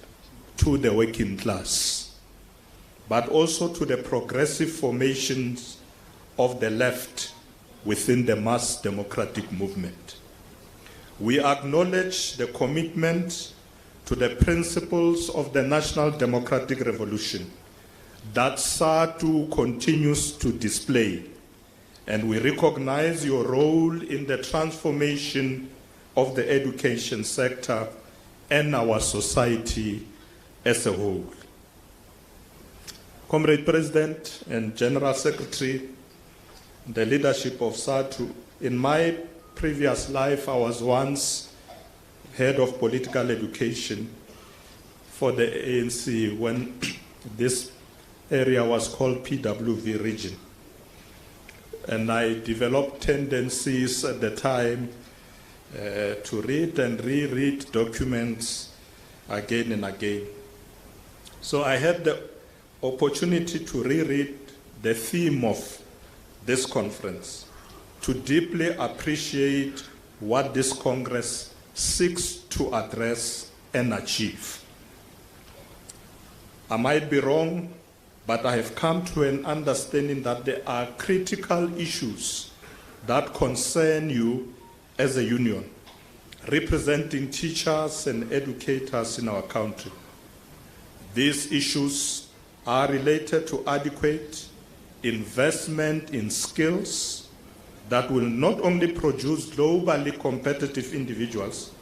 to the working class, but also to the progressive formations of the left within the mass democratic movement. We acknowledge the commitment to the principles of the National Democratic Revolution that SATU continues to display, and we recognize your role in the transformation of the education sector and our society as a whole. Comrade President and General Secretary, the leadership of SATU, in my previous life I was once head of political education for the ANC when this area was called PWV region. and I developed tendencies at the time to read and reread documents again and again. So I had the opportunity to reread the theme of this conference, to deeply appreciate what this Congress seeks to address and achieve. I might be wrong, but I have come to an understanding that there are critical issues that concern you as a union, representing teachers and educators in our country. These issues are related to adequate investment in skills that will not only produce globally competitive individuals,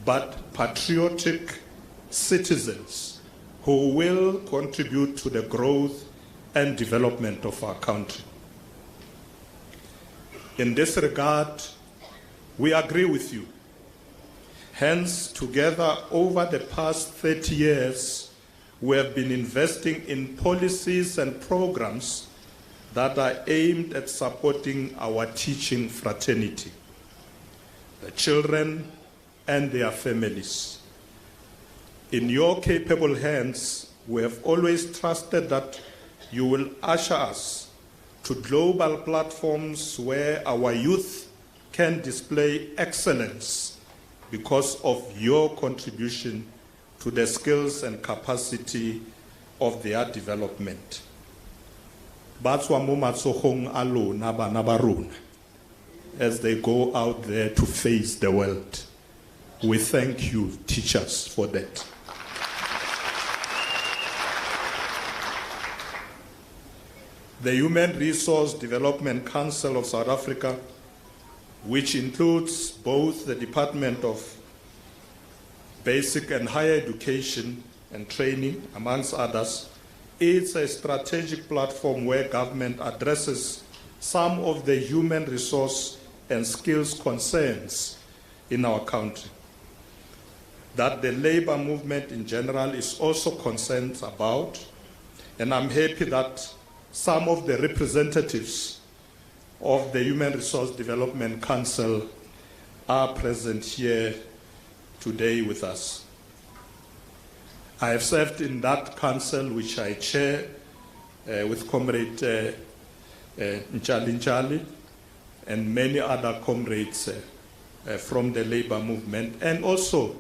but patriotic citizens who will contribute to the growth and development of our country. In this regard, we agree with you. Hence, together over the past 30 years, we have been investing in policies and programs that are aimed at supporting our teaching fraternity, the children and their families. In your capable hands, we have always trusted that you will usher us to global platforms where our youth can display excellence because of your contribution to the skills and capacity of their development. As they go out there to face the world. We thank you, teachers, for that. The Human Resource Development Council of South Africa, which includes both the Department of Basic and Higher Education and Training, amongst others, is a strategic platform where government addresses some of the human resource and skills concerns in our country. That the labor movement in general is also concerned about, and I'm happy that some of the representatives of the Human Resource Development Council are present here today with us. I have served in that council, which I chair with Comrade Njali and many other comrades from the labor movement, and also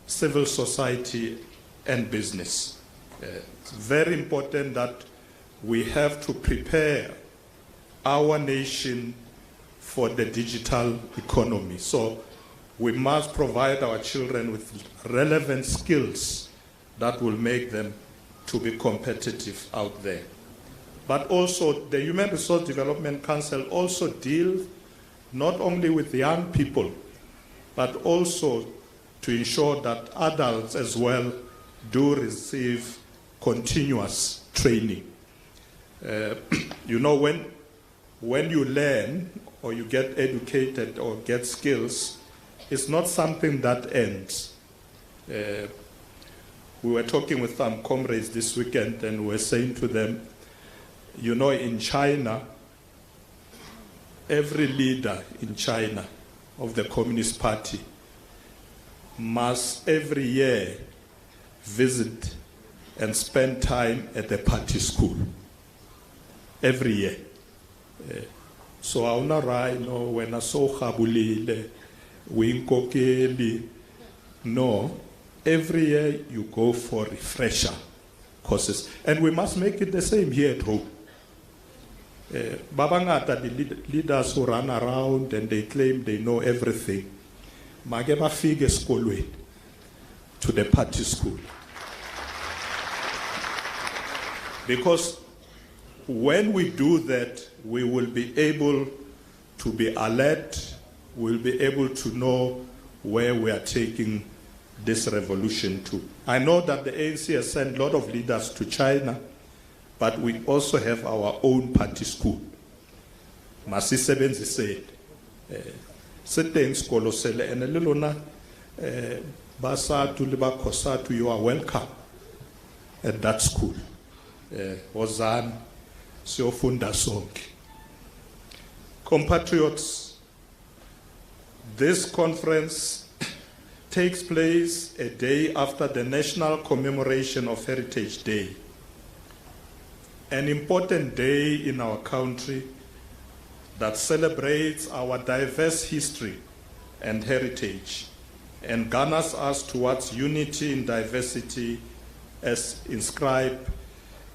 civil society and business. It's very important that we have to prepare our nation for the digital economy. So we must provide our children with relevant skills that will make them to be competitive out there. But also the Human Resource Development Council also deals not only with young people, but also to ensure that adults as well do receive continuous training. You know, when you learn or you get educated or get skills, it's not something that ends. We were talking with some comrades this weekend and we were saying to them, you know, in China, every leader in China of the Communist Party must every year visit and spend time at the party school. Every year. So auna rai no when I saw habulile winkokeli. No, every year you go for refresher courses, and we must make it the same here at home. Babangata, the leaders who run around and they claim they know everything. Mageba figure school to the party school. Because when we do that, we will be able to be alert, we'll be able to know where we are taking this revolution to. I know that the ANC has sent a lot of leaders to China, but we also have our own party school. Masi Sebenzi said, "Seteng skolo sele ene lelona basatu liba kosatu, you are welcome at that school. Ozan siofunda sonke." Compatriots, this conference takes place a day after the national commemoration of Heritage Day, an important day in our country that celebrates our diverse history and heritage and garners us towards unity in diversity as inscribed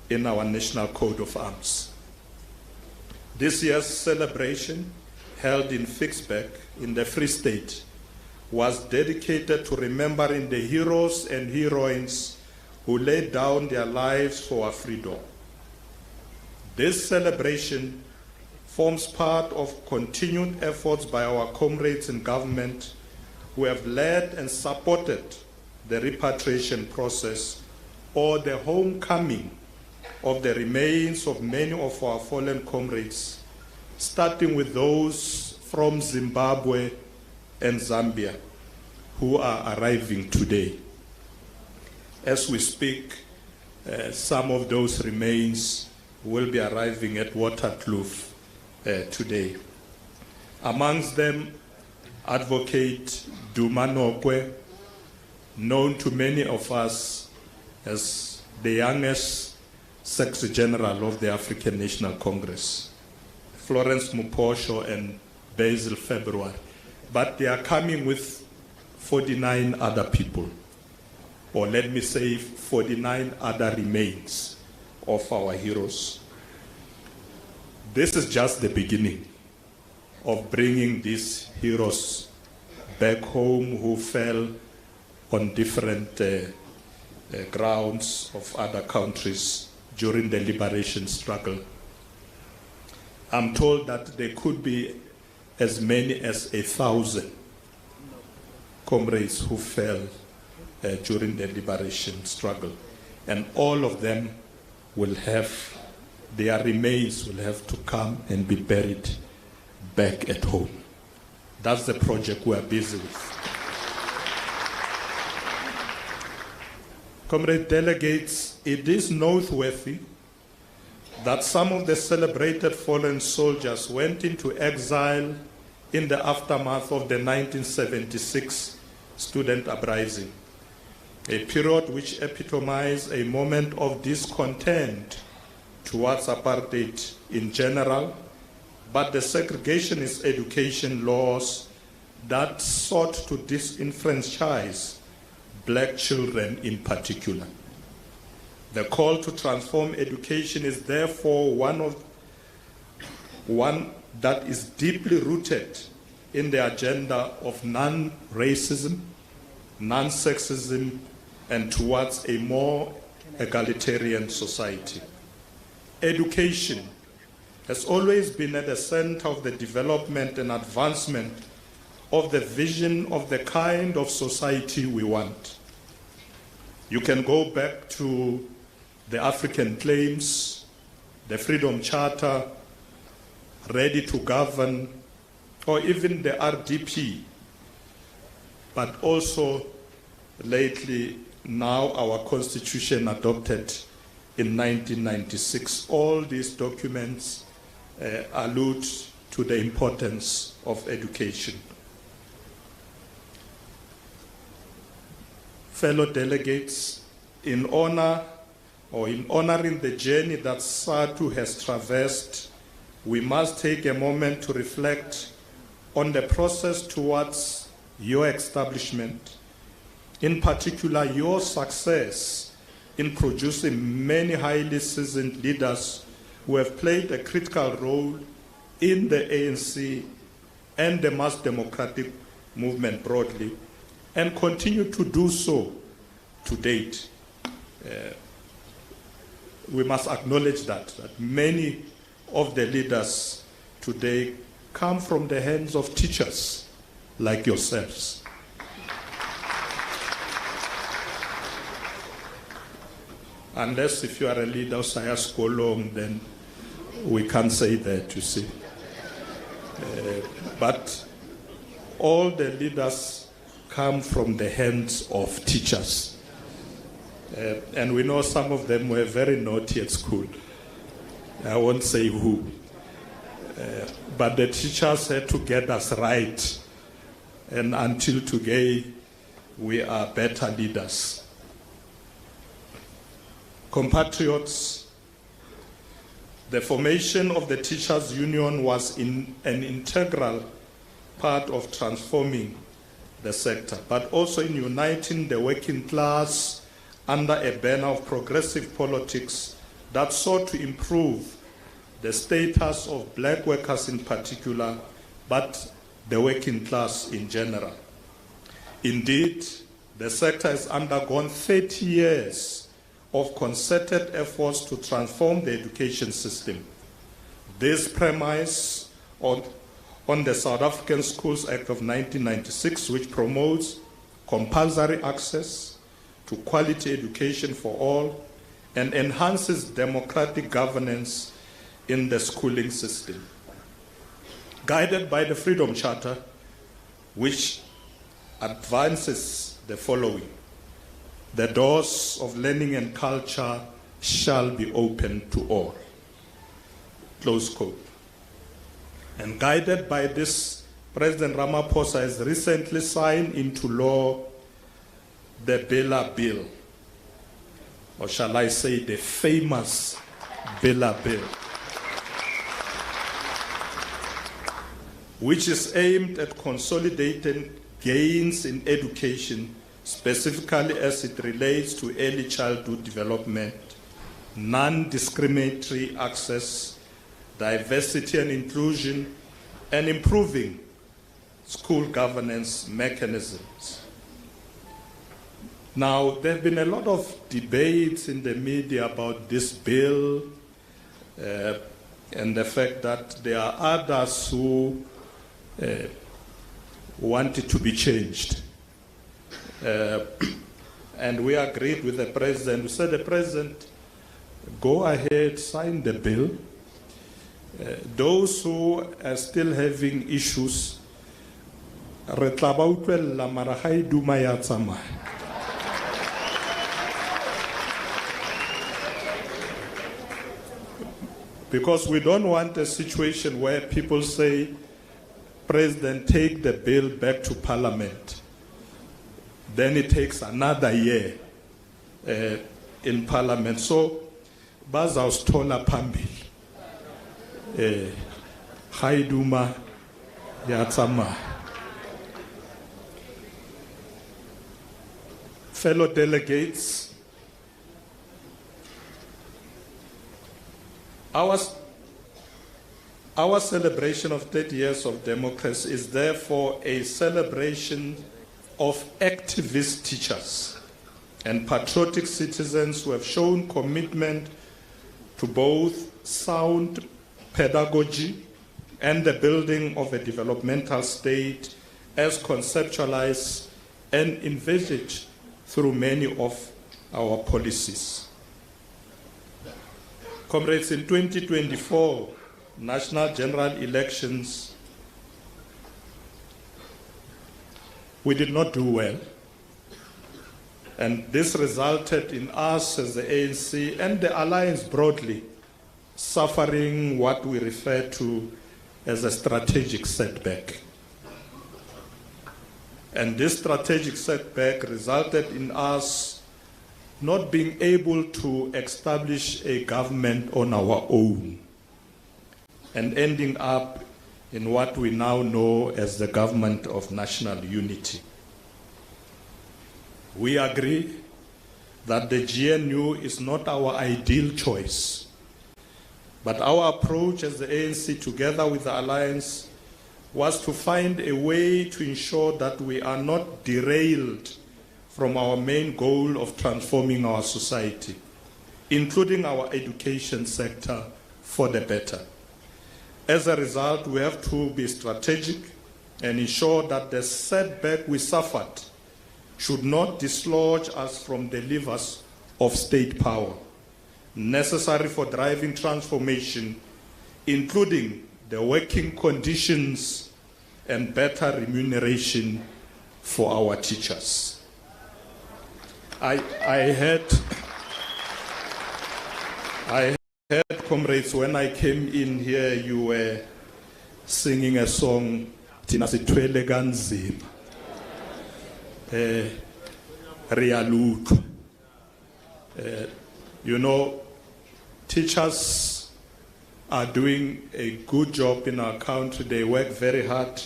in our National Code of Arms. This year's celebration, held in Fixbeck in the Free State, was dedicated to remembering the heroes and heroines who laid down their lives for our freedom. This celebration forms part of continued efforts by our comrades in government who have led and supported the repatriation process or the homecoming of the remains of many of our fallen comrades, starting with those from Zimbabwe and Zambia who are arriving today. As we speak, some of those remains will be arriving at Waterkloof today. Amongst them, Advocate Dumanokwe, known to many of us as the youngest Secretary General of the African National Congress, Florence Muposho and Basil February, but they are coming with 49 other people, or let me say 49 other remains of our heroes. This is just the beginning of bringing these heroes back home who fell on different grounds of other countries during the liberation struggle. I'm told that there could be as many as 1,000 comrades who fell during the liberation struggle, and all of them will have, their remains will have to come and be buried back at home. That's the project we are busy with. Comrade delegates, it is noteworthy that some of the celebrated fallen soldiers went into exile in the aftermath of the 1976 student uprising, a period which epitomized a moment of discontent towards apartheid in general, but the segregationist education laws that sought to disenfranchise black children in particular. The call to transform education is therefore one that is deeply rooted in the agenda of non-racism, non-sexism, and towards a more egalitarian society. Education has always been at the center of the development and advancement of the vision of the kind of society we want. You can go back to the African claims, the Freedom Charter, Ready to Govern, or even the RDP, but also lately now our Constitution adopted in 1996. All these documents allude to the importance of education. Fellow delegates, in honoring the journey that SADC has traversed, we must take a moment to reflect on the process towards your establishment, in particular your success in producing many highly seasoned leaders who have played a critical role in the ANC and the mass democratic movement broadly, and continue to do so to date. We must acknowledge that many of the leaders today come from the hands of teachers like yourselves. Unless if you are a leader of Saya Skolong, then we can't say that, you see. But all the leaders come from the hands of teachers. And we know some of them were very naughty at school. I won't say who. but the teachers had to get us right. And until today, we are better leaders. Compatriots, the formation of the Teachers' Union was an integral part of transforming the sector, but also in uniting the working class under a banner of progressive politics that sought to improve the status of black workers in particular, but the working class in general. Indeed, the sector has undergone 30 years of concerted efforts to transform the education system. This premise on the South African Schools Act of 1996, which promotes compulsory access to quality education for all and enhances democratic governance in the schooling system. Guided by the Freedom Charter, which advances the following: the doors of learning and culture shall be open to all. Close quote. And guided by this, President Ramaphosa has recently signed into law the Bela Bill, or shall I say the famous Bela Bill, which is aimed at consolidating gains in education, specifically as it relates to early childhood development, non-discriminatory access, diversity and inclusion, and improving school governance mechanisms. Now, there have been a lot of debates in the media about this bill and the fact that there are others who want it to be changed. And we agreed with the president. We said, the president, go ahead, sign the bill. Those who are still having issues, because we don't want a situation where people say, President, take the bill back to Parliament. Then it takes another year in Parliament. So, bazawusithola phambili. Haiduma yatsama. Fellow delegates, our celebration of 30 years of democracy is therefore a celebration of activist teachers and patriotic citizens who have shown commitment to both sound pedagogy and the building of a developmental state as conceptualized and envisaged through many of our policies. Comrades, in 2024 national general elections, we did not do well. And this resulted in us as the ANC and the alliance broadly suffering what we refer to as a strategic setback. And this strategic setback resulted in us not being able to establish a government on our own and ending up in what we now know as the Government of National Unity. We agree that the GNU is not our ideal choice, but our approach as the ANC together with the Alliance was to find a way to ensure that we are not derailed from our main goal of transforming our society, including our education sector, for the better. As a result, we have to be strategic and ensure that the setback we suffered should not dislodge us from the levers of state power necessary for driving transformation, including the working conditions and better remuneration for our teachers. I heard, comrades, when I came in here, you were singing a song, Tina Sitwele Ganzima. Rialut. You know, teachers are doing a good job in our country. They work very hard.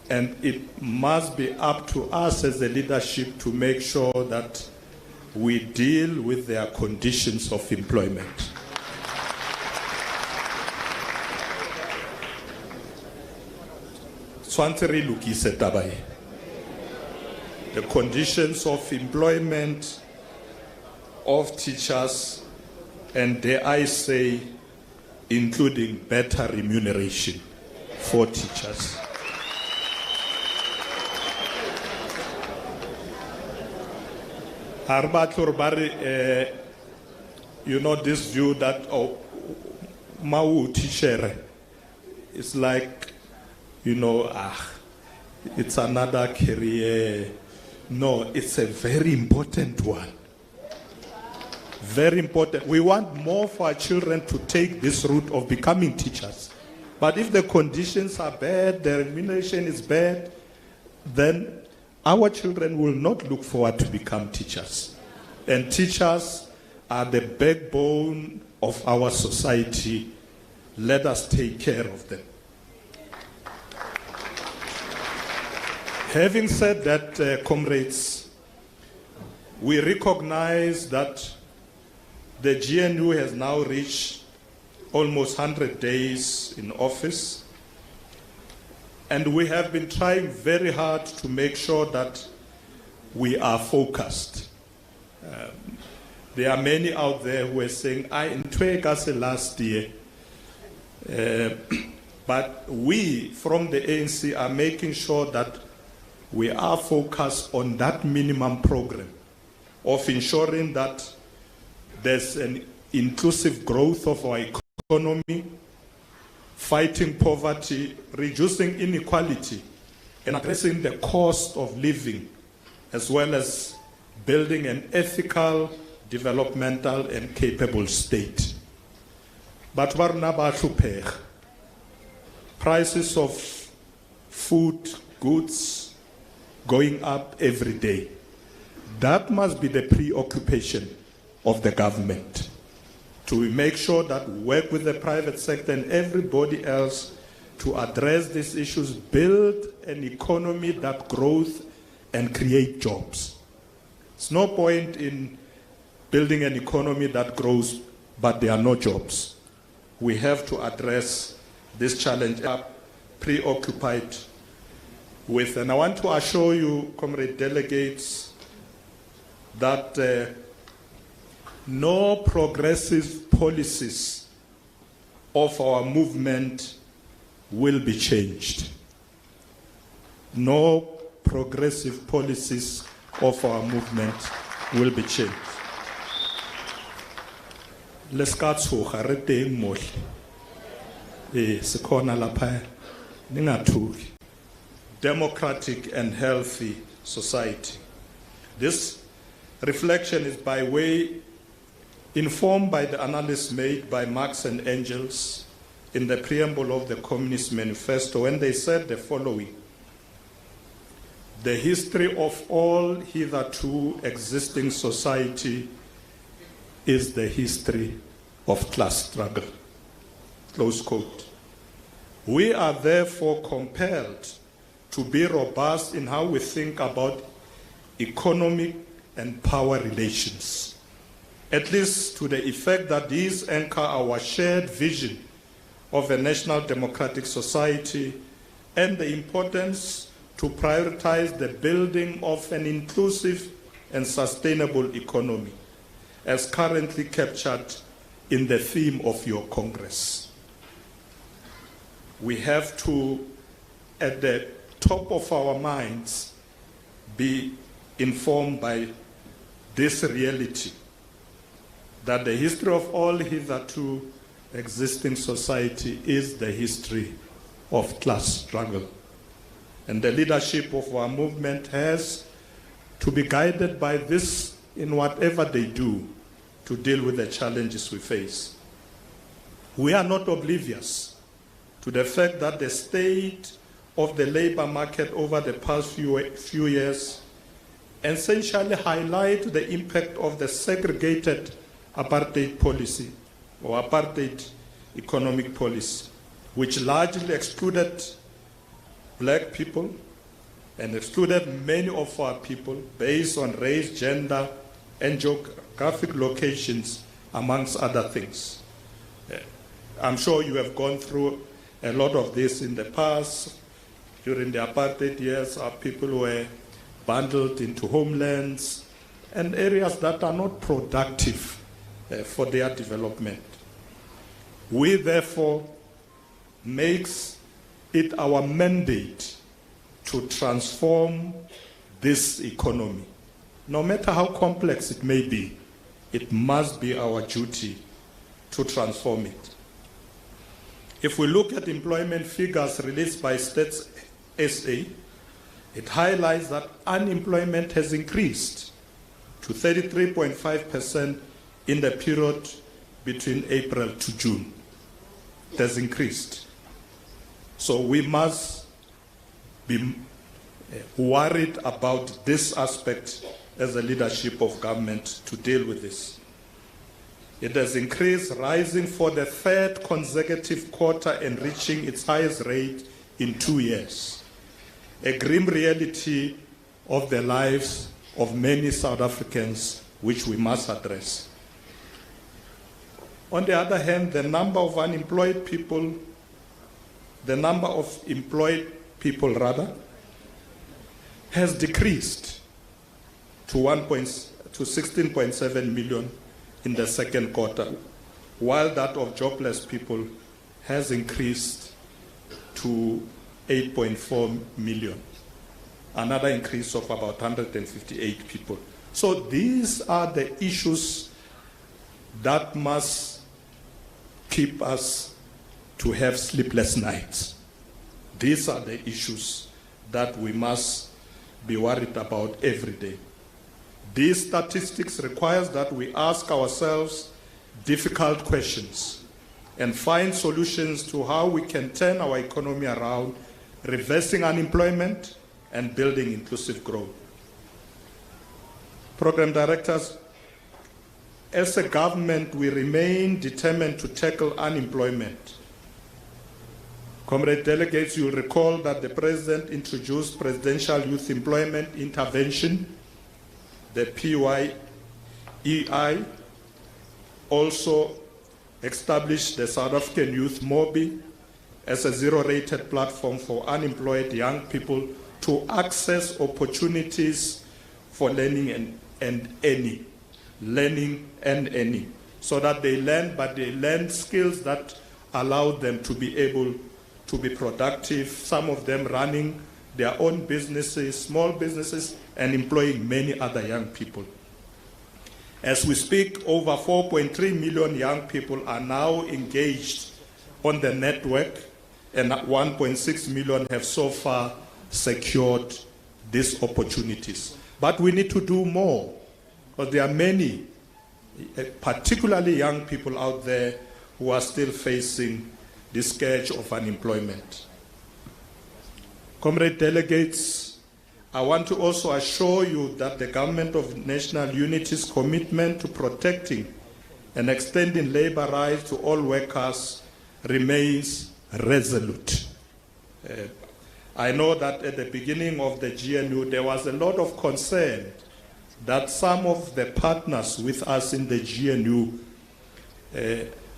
And it must be up to us as the leadership to make sure that we deal with their conditions of employment. The conditions of employment of teachers, and dare I say, including better remuneration for teachers. You know, this view that Mau teacher is like, you know, it's another career. No, it's a very important one. Very important. We want more for our children to take this route of becoming teachers. But if the conditions are bad, the remuneration is bad, then our children will not look forward to become teachers. And teachers are the backbone of our society. Let us take care of them. Having said that, comrades, we recognize that the GNU has now reached almost 100 days in office, and we have been trying very hard to make sure that we are focused. There are many out there who are saying, I intweg us last year. But we from the ANC are making sure that we are focused on that minimum program of ensuring that there's an inclusive growth of our economy, fighting poverty, reducing inequality, and addressing the cost of living, as well as building an ethical, developmental, and capable state. But prices of food, goods, going up every day. That must be the preoccupation of the government, to make sure that we work with the private sector and everybody else to address these issues, build an economy that grows and create jobs. It's no point in building an economy that grows, but there are no jobs. We have to address this challenge preoccupied with. And I want to assure you, comrade delegates, that no progressive policies of our movement will be changed. No progressive policies of our movement will be changed. Let's go to democratic and healthy society. This reflection is by way informed by the analysis made by Marx and Engels in the preamble of the Communist Manifesto, when they said the following: the history of all hitherto existing society is the history of class struggle. Close quote. We are therefore compelled to be robust in how we think about economic and power relations, at least to the effect that these anchor our shared vision of a national democratic society and the importance to prioritize the building of an inclusive and sustainable economy, as currently captured in the theme of your Congress. We have to, at the top of our minds, be informed by this reality, that the history of all hitherto existing society is the history of class struggle. And the leadership of our movement has to be guided by this in whatever they do to deal with the challenges we face. We are not oblivious to the fact that the state of the labor market over the past few years essentially highlight the impact of the segregated apartheid policy or apartheid economic policy, which largely excluded black people and excluded many of our people based on race, gender, and geographic locations, amongst other things. I'm sure you have gone through a lot of this in the past. During the apartheid years, our people were bundled into homelands and areas that are not productive for their development. We therefore makes it our mandate to transform this economy. No matter how complex it may be, it must be our duty to transform it. If we look at employment figures released by Stats SA, it highlights that unemployment has increased to 33.5% in the period between April to June. It has increased. So we must be worried about this aspect as a leadership of government to deal with this. It has increased, rising for the third consecutive quarter and reaching its highest rate in 2 years. A grim reality of the lives of many South Africans, which we must address. On the other hand, the number of employed people has decreased to 16.7 million in the second quarter, while that of jobless people has increased to 8.4 million, another increase of about 158 people. So these are the issues that must keep us to have sleepless nights. These are the issues that we must be worried about every day. These statistics require that we ask ourselves difficult questions and find solutions to how we can turn our economy around, reversing unemployment and building inclusive growth. Program directors, as a government, we remain determined to tackle unemployment. Comrade delegates, you'll recall that the President introduced Presidential Youth Employment Intervention, the PYEI, also established the South African Youth MOBI as a zero-rated platform for unemployed young people to access opportunities for learning and earning, so that they learn, but they learn skills that allow them to be able to be productive, some of them running their own businesses, small businesses, and employing many other young people. As we speak, over 4.3 million young people are now engaged on the network, and 1.6 million have so far secured these opportunities. But we need to do more, because there are many, particularly young people out there, who are still facing the scourge of unemployment. Comrade delegates, I want to also assure you that the Government of National Unity's commitment to protecting and extending labor rights to all workers remains resolute. I know that at the beginning of the GNU, there was a lot of concern that some of the partners with us in the GNU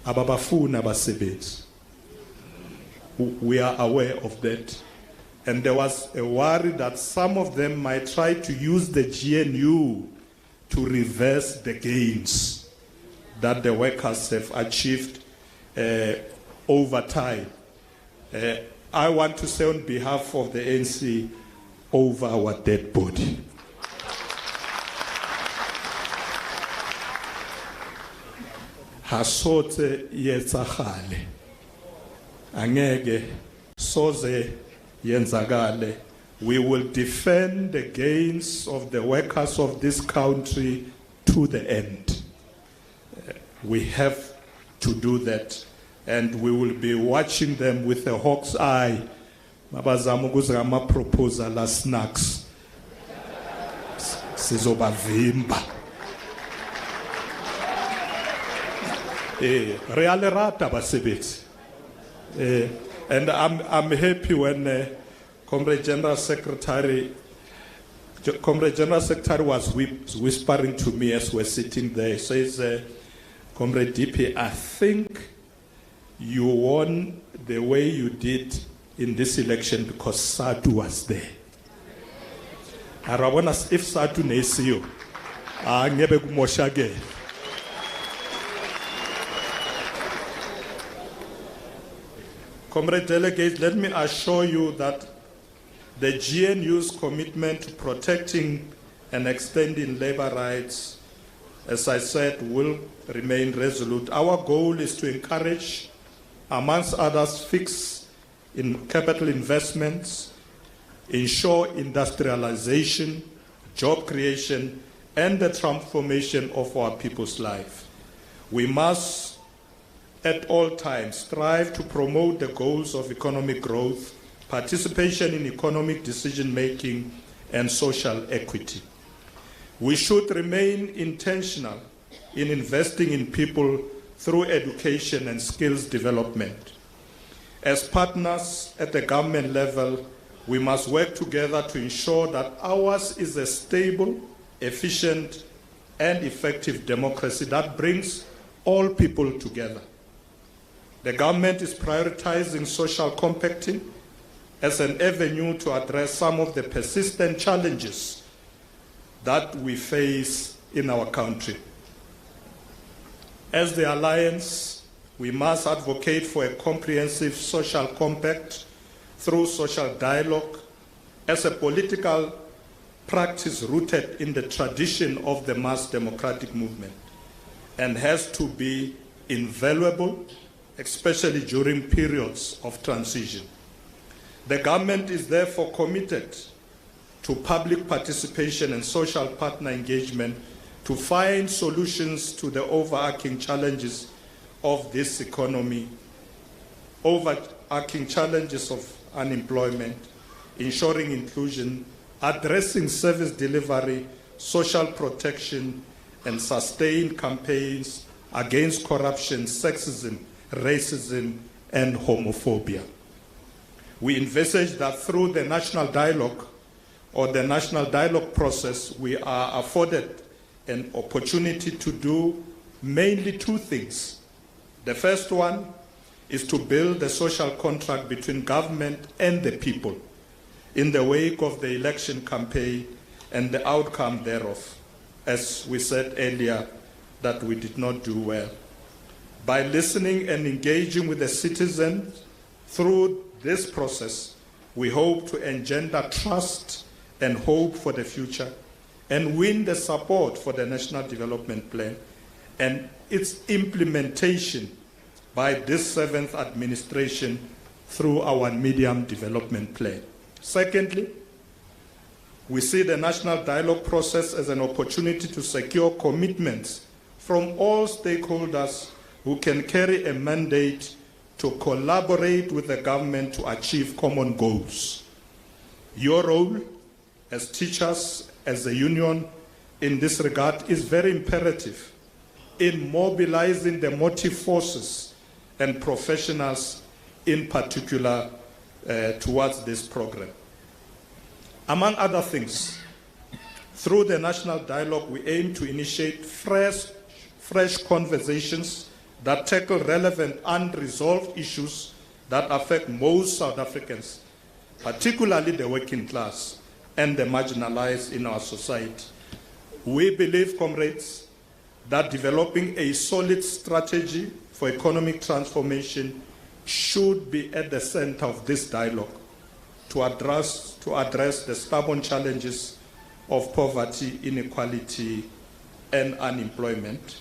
ababafuna basebenzi. We are aware of that. And there was a worry that some of them might try to use the GNU to reverse the gains that the workers have achieved over time. I want to say on behalf of the ANC, over our dead body. Hasote yetsagale. Angeke soze yenzagale. We will defend the gains of the workers of this country to the end. We have to do that and we will be watching them with a hawk's eye. Mabazama ukuzama proposal la snacks. Sizobavimba. Reale rata basebenzi. And I'm happy when Comrade General Secretary was whispering to me as we're sitting there. He says, Comrade DP, I think you won the way you did in this election because Satu was there. I want us if Satu nesio, ngebe kumoshage. Comrade delegates, let me assure you that the GNU's commitment to protecting and extending labor rights, as I said, will remain resolute. Our goal is to encourage, amongst others, fix in capital investments, ensure industrialization, job creation, and the transformation of our people's life. We must, at all times, strive to promote the goals of economic growth, participation in economic decision-making, and social equity. We should remain intentional in investing in people through education and skills development. As partners at the government level, we must work together to ensure that ours is a stable, efficient, and effective democracy that brings all people together. The government is prioritizing social compacting as an avenue to address some of the persistent challenges that we face in our country. As the Alliance, we must advocate for a comprehensive social compact through social dialogue as a political practice rooted in the tradition of the mass democratic movement and has to be invaluable, especially during periods of transition. The government is therefore committed to public participation and social partner engagement to find solutions to the overarching challenges of this economy, overarching challenges of unemployment, ensuring inclusion, addressing service delivery, social protection, and sustained campaigns against corruption, sexism, racism, and homophobia. We envisage that through the national dialogue or the national dialogue process, we are afforded an opportunity to do mainly two things. The first one is to build the social contract between government and the people in the wake of the election campaign and the outcome thereof, as we said earlier, that we did not do well. By listening and engaging with the citizens through this process, we hope to engender trust and hope for the future and win the support for the National Development Plan and its implementation by this 7th administration through our medium development plan. Secondly, we see the national dialogue process as an opportunity to secure commitments from all stakeholders who can carry a mandate to collaborate with the government to achieve common goals. Your role as teachers, as a union, in this regard is very imperative in mobilizing the motive forces and professionals in particular towards this program. Among other things, through the national dialogue, we aim to initiate fresh conversations that tackle relevant unresolved issues that affect most South Africans, particularly the working class and the marginalized in our society. We believe, comrades, that developing a solid strategy for economic transformation should be at the center of this dialogue to address the stubborn challenges of poverty, inequality, and unemployment.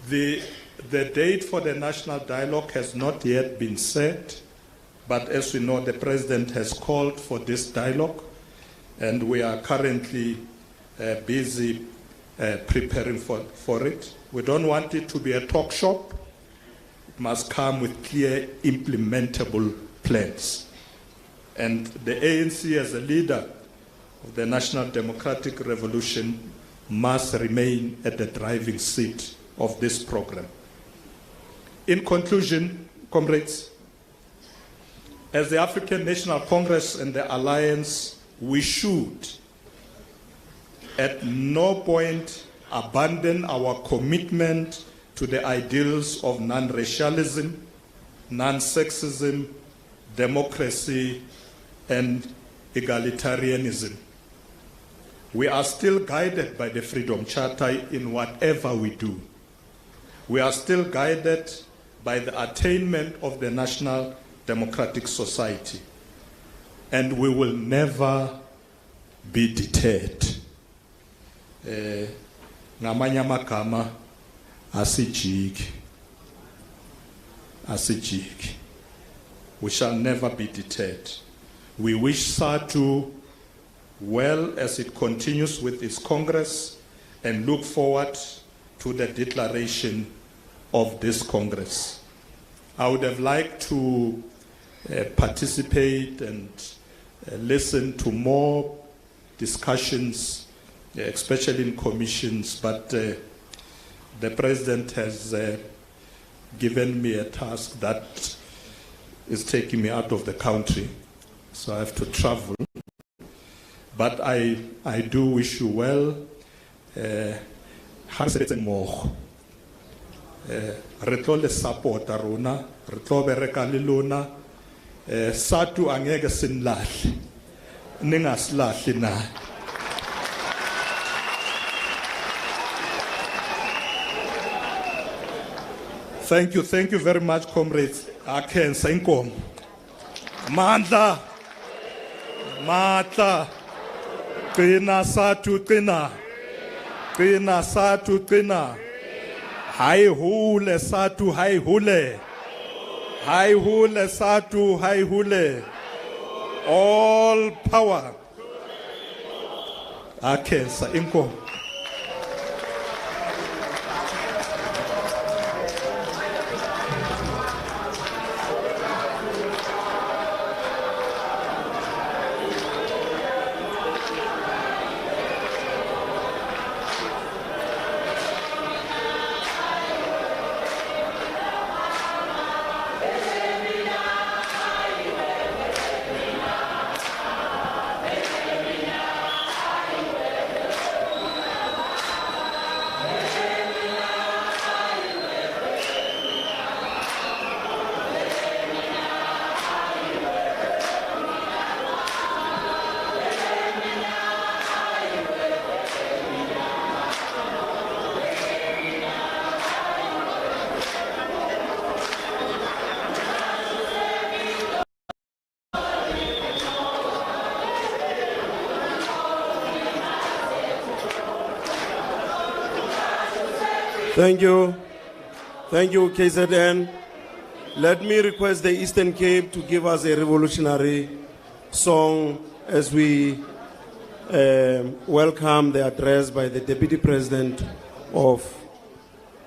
The date for the national dialogue has not yet been set, but as we know, the President has called for this dialogue, and we are currently busy preparing for it. We don't want it to be a talk shop. must come with clear implementable plans. And the ANC as a leader of the National Democratic Revolution must remain at the driving seat of this program. In conclusion, comrades, as the African National Congress and the Alliance, we should at no point abandon our commitment to the ideals of non-racialism, non-sexism, democracy, and egalitarianism. We are still guided by the Freedom Charter in whatever we do. We are still guided by the attainment of the National Democratic Society. And we will never be deterred. Ngamanye amagama asijiki. We shall never be deterred. We wish SADC well as it continues with its Congress and look forward to the declaration of this Congress. I would have liked to participate and listen to more discussions, especially in commissions, but the President has given me a task that is taking me out of the country, so I have to travel. But I do wish you well. Retlo le support rona, retlo bereka le lona. SADC angeke sinlahle. Ningaslahle na. Thank you very much, comrades. Akhensa inkomo. Mandla. Qina SADC qina. Qina SADC qina. Hai hule SADC hai hule. Hai hule SADC hai hule. All power. Akhensa inkomo. Thank you, KZN. Let me request the Eastern Cape to give us a revolutionary song as we welcome the address by the Deputy President of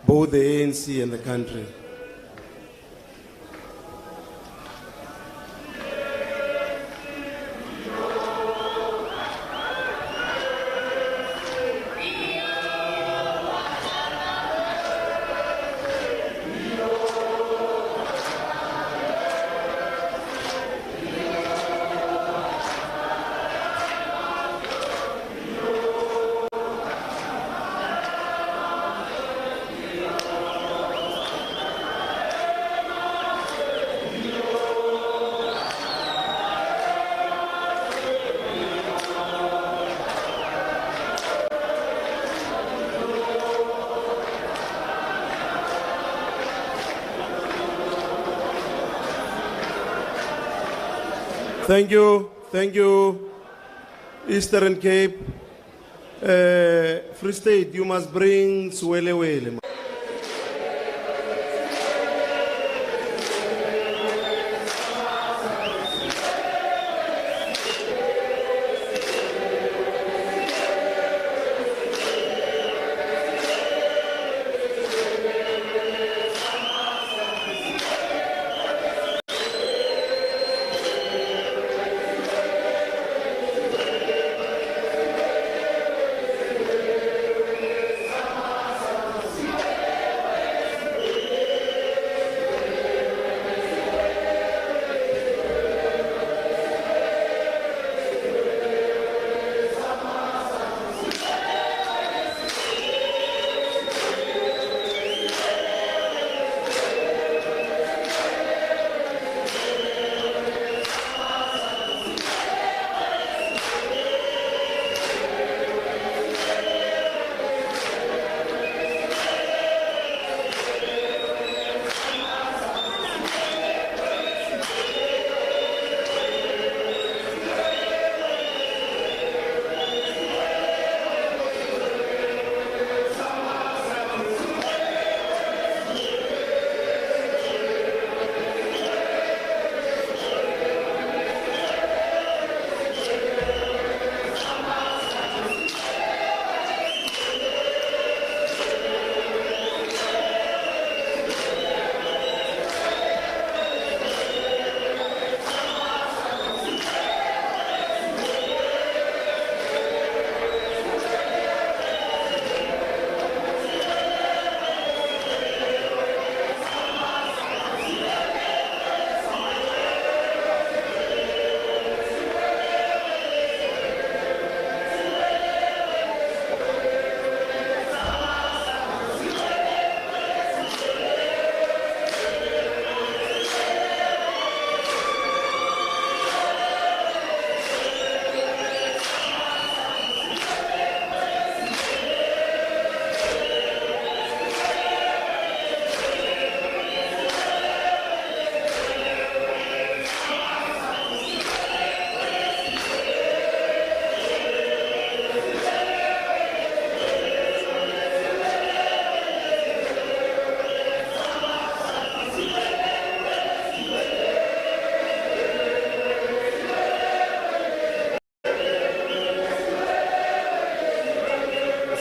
both the ANC and the country. Thank you, Eastern Cape. Free State, you must bring Suelewele.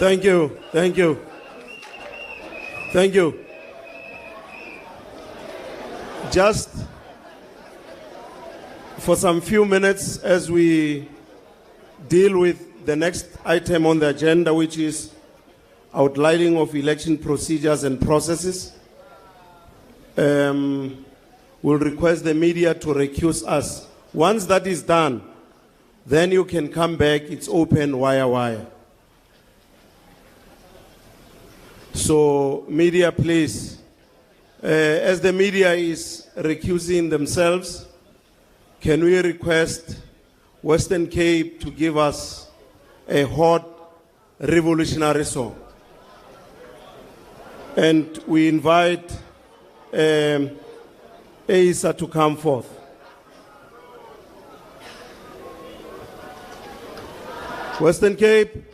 Thank you. Thank you. Thank you. Just for some few minutes as we deal with the next item on the agenda, which is outlining of election procedures and processes, we'll request the media to recuse us. Once that is done, then you can come back. It's open wire. So, media, please. As the media is recusing themselves, can we request Western Cape to give us a hot revolutionary song? And we invite Asa to come forth. Western Cape.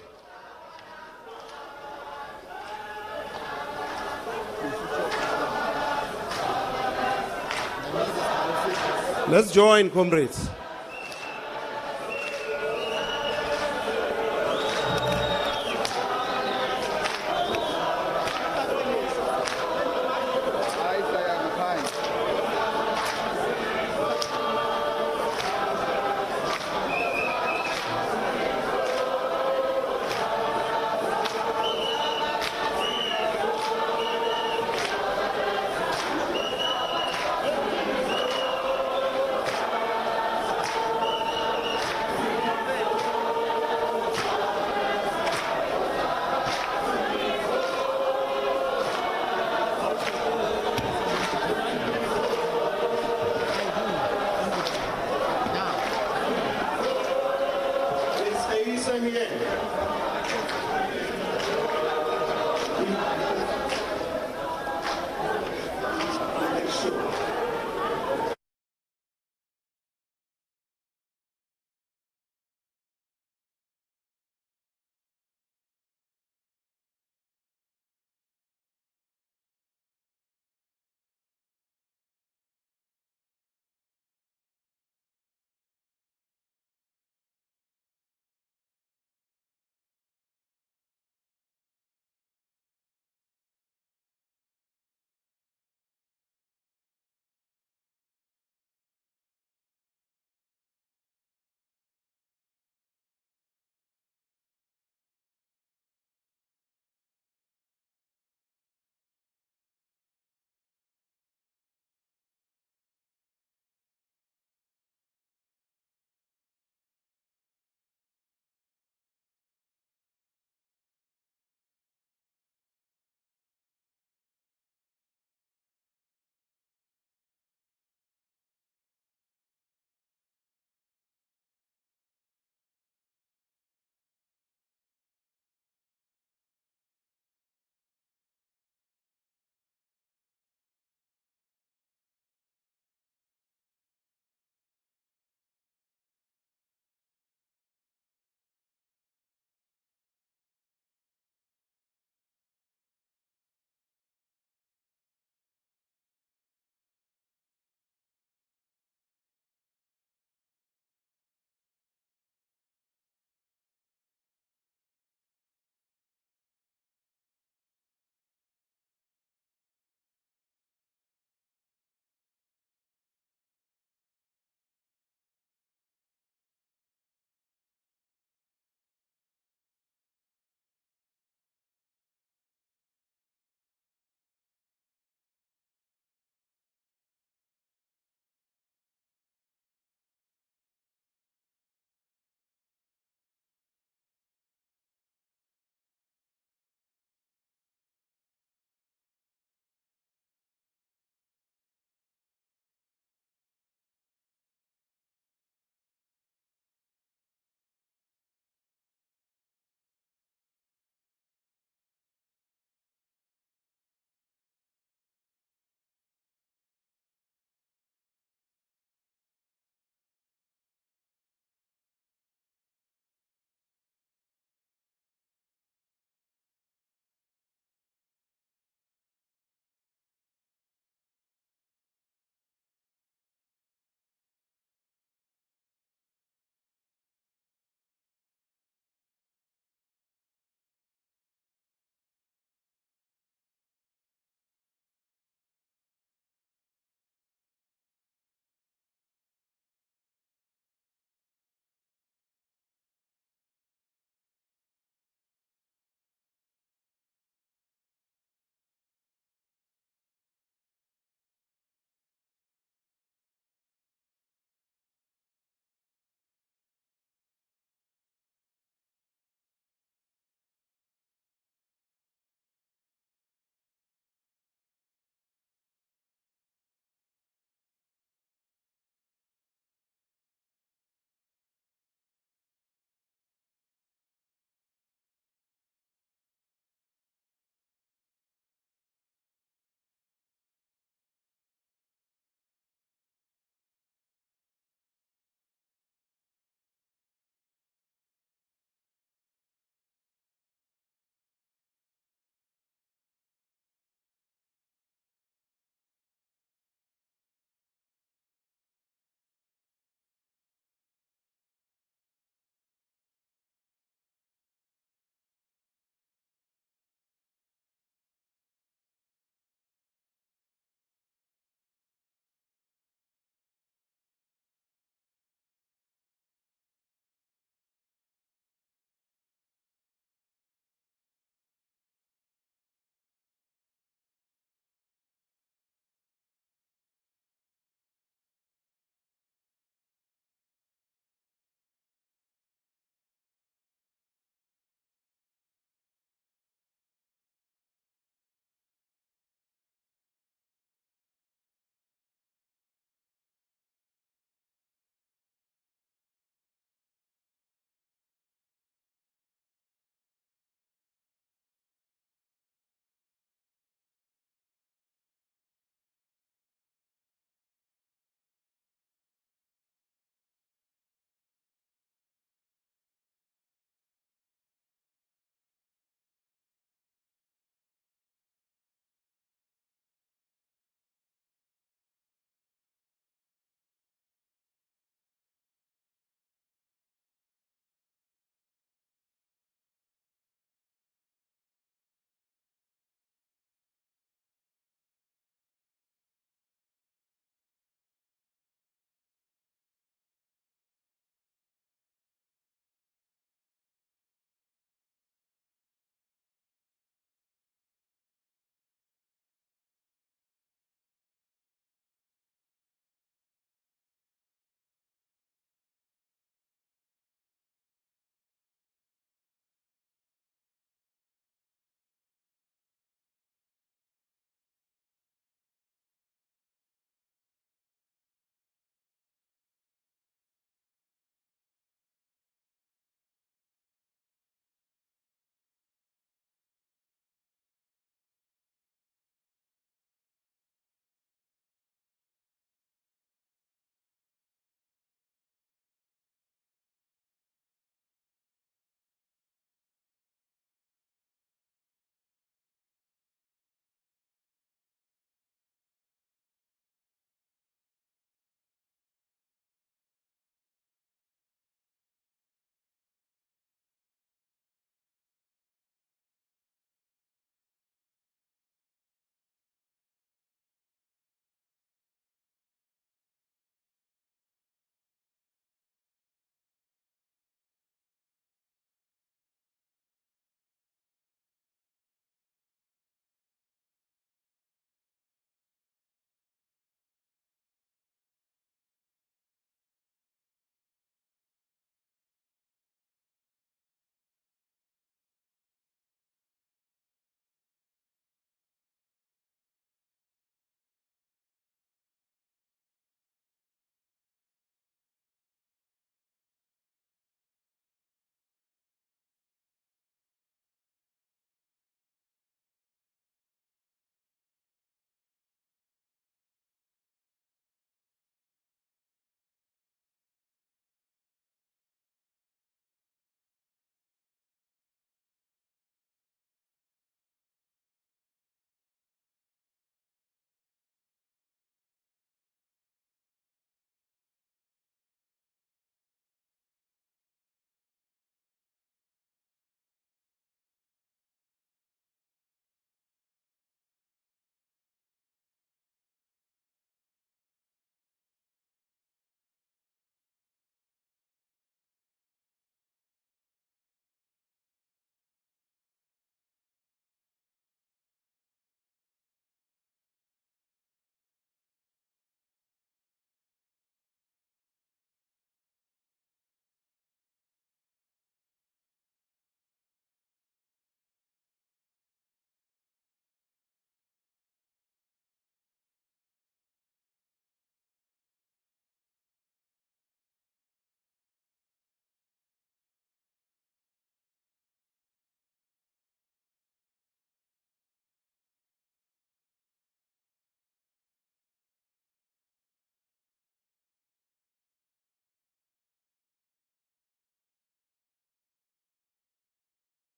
Let's join, comrades.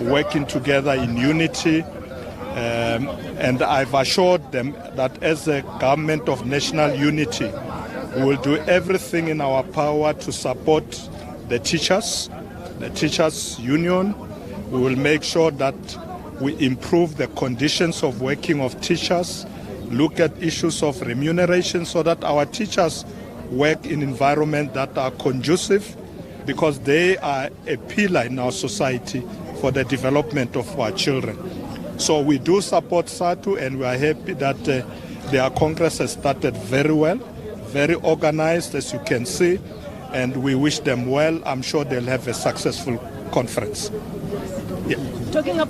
working together in unity. And I've assured them that as a government of national unity, we will do everything in our power to support the teachers union. We will make sure that we improve the conditions of working of teachers, look at issues of remuneration so that our teachers work in environments that are conducive, because they are a pillar in our society for the development of our children. So we do support SATU, and we are happy that their Congress has started very well, very organized, as you can see, and we wish them well. I'm sure they'll have a successful conference. Yeah. Talking of,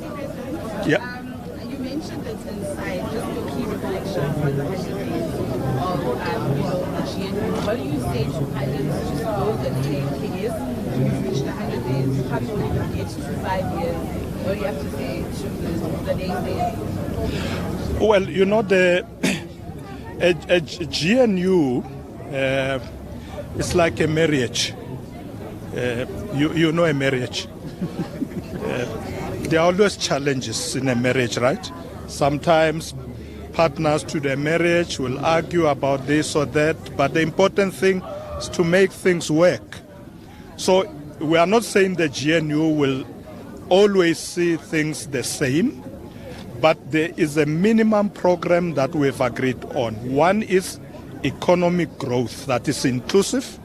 yeah. You mentioned that inside just your key reflection for the 100 days of what do you say to pilots just go the 10 years to reach the 100 days? How do you even get to 5 years? What do you have to say to the naysayers? Well, you know, the GNU is like a marriage. You know a marriage. There are always challenges in a marriage, right? Sometimes partners to the marriage will argue about this or that, but the important thing is to make things work. So we are not saying the GNU will always see things the same, but there is a minimum program that we've agreed on. One is economic growth that is inclusive,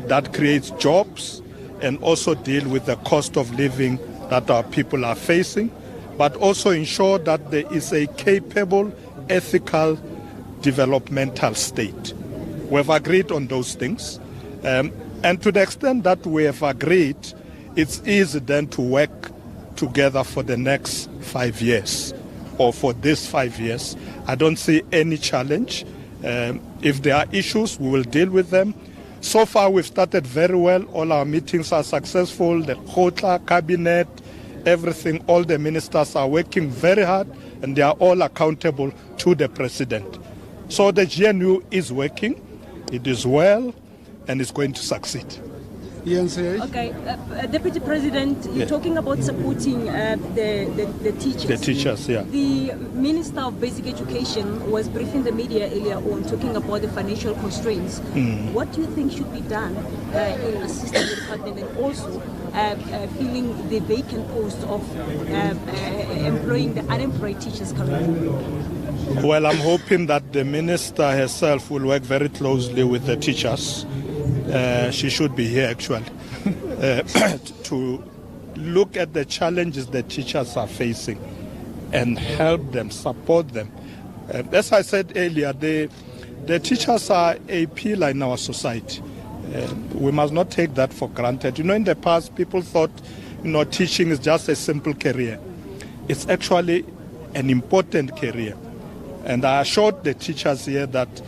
that creates jobs, and also deal with the cost of living that our people are facing, but also ensure that there is a capable, ethical, developmental state. We've agreed on those things. And to the extent that we have agreed, it's easy then to work together for the next 5 years or for this 5 years. I don't see any challenge. If there are issues, we will deal with them. So far, we've started very well. All our meetings are successful. The Khotla cabinet, everything, all the ministers are working very hard, and they are all accountable to the president. So the GNU is working. It is well, and it's going to succeed. Okay, Deputy President, you're talking about supporting the teachers. The teachers, yeah. The Minister of Basic Education was briefing the media earlier on talking about the financial constraints. What do you think should be done in assisting the department and also filling the vacant post of employing the unemployed teachers currently? Well, I'm hoping that the minister herself will work very closely with the teachers. She should be here actually to look at the challenges the teachers are facing and help them, support them. As I said earlier, the teachers are a pillar in our society. We must not take that for granted. You know, in the past, people thought, teaching is just a simple career. It's actually an important career. And I assured the teachers here that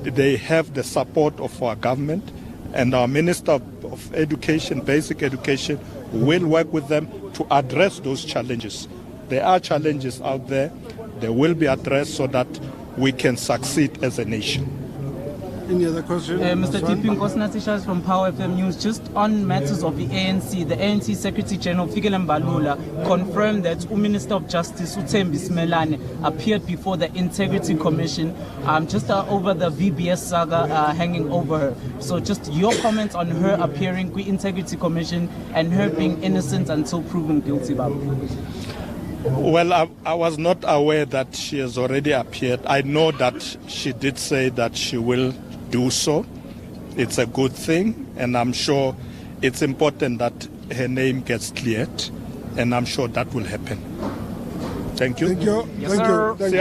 they have the support of our government, and our Minister of Education, Basic Education, will work with them to address those challenges. There are challenges out there. They will be addressed so that we can succeed as a nation. Any other question? Mr. Tipping Kosnatisha from Power FM News. Just on matters of the ANC Secretary General Fikile Mbalula confirmed that Minister of Justice Uthembi Smelane appeared before the Integrity Commission just over the VBS saga hanging over her. So just your comments on her appearing with Integrity Commission and her being innocent until proven guilty, Babu. Well, I was not aware that she has already appeared. I know that she did say that she will do so. It's a good thing, and I'm sure it's important that her name gets cleared, and I'm sure that will happen. Thank you. Thank you. Yes, Thank sir. you. Thank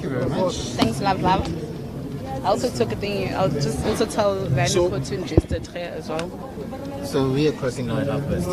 you very much. Thanks, love. I also took a thing. I'll just also tell Rani to ingest it here as well. So we are crossing now enough first.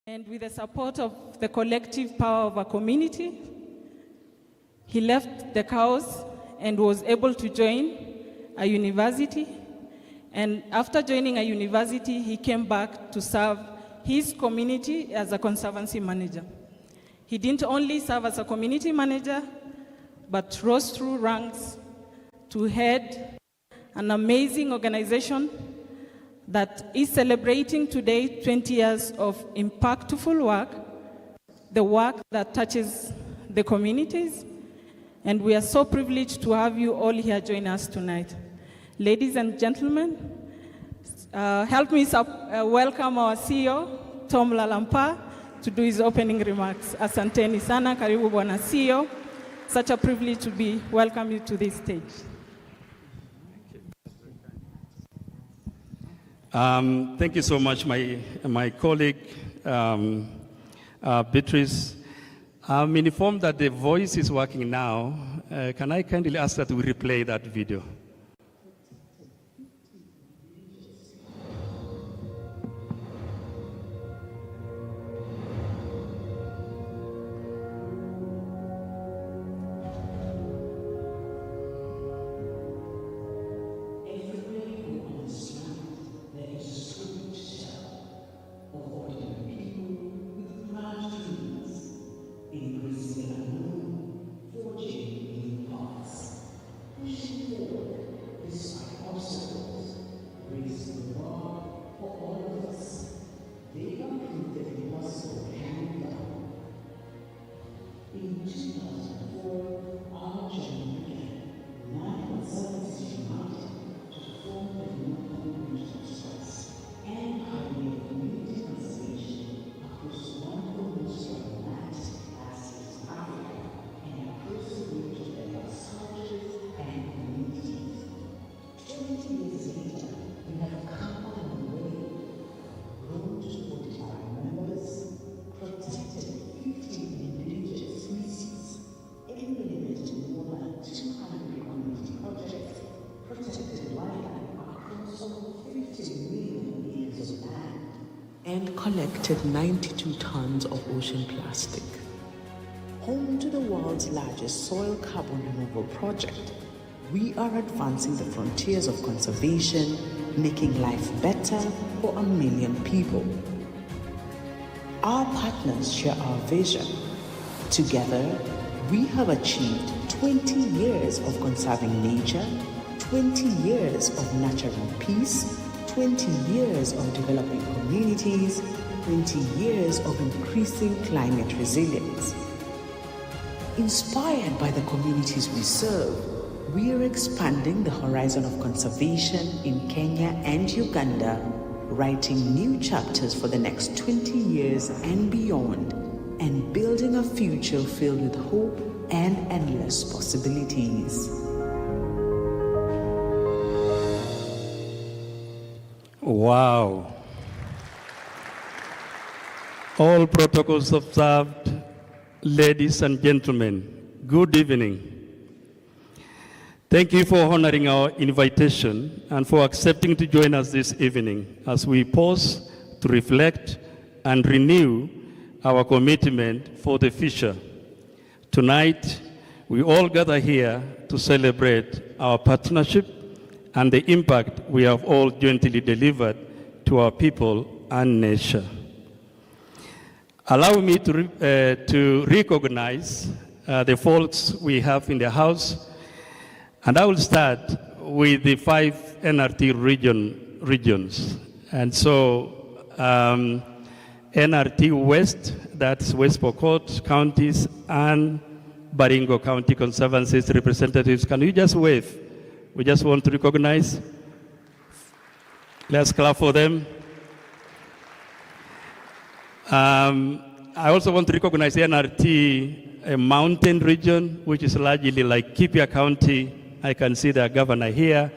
And with the support of the collective power of our community, he left the cows and was able to join a university. And after joining a university, he came back to serve his community as a conservancy manager. He didn't only serve as a community manager, but rose through ranks to head an amazing organization that is celebrating today 20 years of impactful work, the work that touches the communities. And we are so privileged to have you all here join us tonight. Ladies and gentlemen, help me welcome our CEO, Tom Lalampa, to do his opening remarks. Asanteni sana, karibu bwana CEO. Such a privilege to be welcome you to this stage. Thank you so much, my colleague, Beatrice. I'm informed that the voice is working now. Can I kindly ask that we replay that video? And collected 92 tons of ocean plastic. Home to the world's largest soil carbon removal project, we are advancing the frontiers of conservation, making life better for 1 million people. Our partners share our vision. Together, we have achieved 20 years of conserving nature, 20 years of nurturing peace, 20 years of developing communities, 20 years of increasing climate resilience. Inspired by the communities we serve, we are expanding the horizon of conservation in Kenya and Uganda, writing new chapters for the next 20 years and beyond, and building a future filled with hope and endless possibilities. Wow. All protocols observed, ladies and gentlemen, good evening. Thank you for honoring our invitation and for accepting to join us this evening as we pause to reflect and renew our commitment for the future. Tonight, we all gather here to celebrate our partnership and the impact we have all jointly delivered to our people and nation. Allow me to recognize the folks we have in the House, and I will start with the 5 NRT regions. And so NRT West, that's West Pokot counties, and Baringo County Conservancies representatives. Can you just wave? We just want to recognize. Let's clap for them. I also want to recognize the NRT, a mountain region, which is largely like Kipia County. I can see the governor here,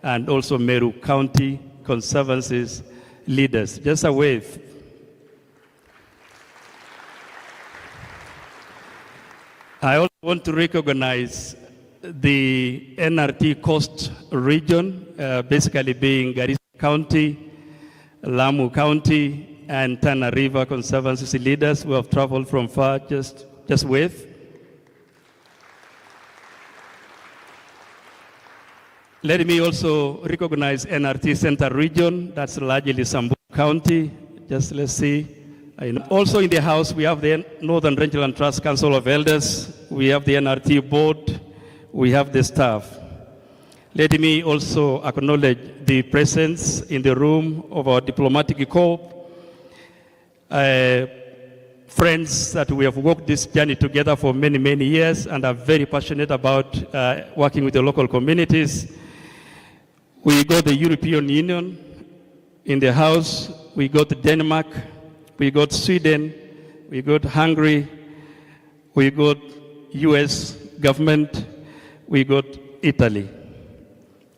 and also Meru County Conservancies leaders. Just a wave. I also want to recognize the NRT Coast region, basically being Garissa County, Lamu County, and Tana River Conservancy leaders who have traveled from far, just wave. Let me also recognize NRT Center Region, that's largely Samburu County. Just let's see. Also in the House, we have the Northern Rangeland Trust Council of Elders, we have the NRT Board, we have the staff. Let me also acknowledge the presence in the room of our diplomatic corps, friends that we have walked this journey together for many, many years and are very passionate about working with the local communities. We got the European Union in the House, we got Denmark, we got Sweden, we got Hungary, we got US government, we got Italy.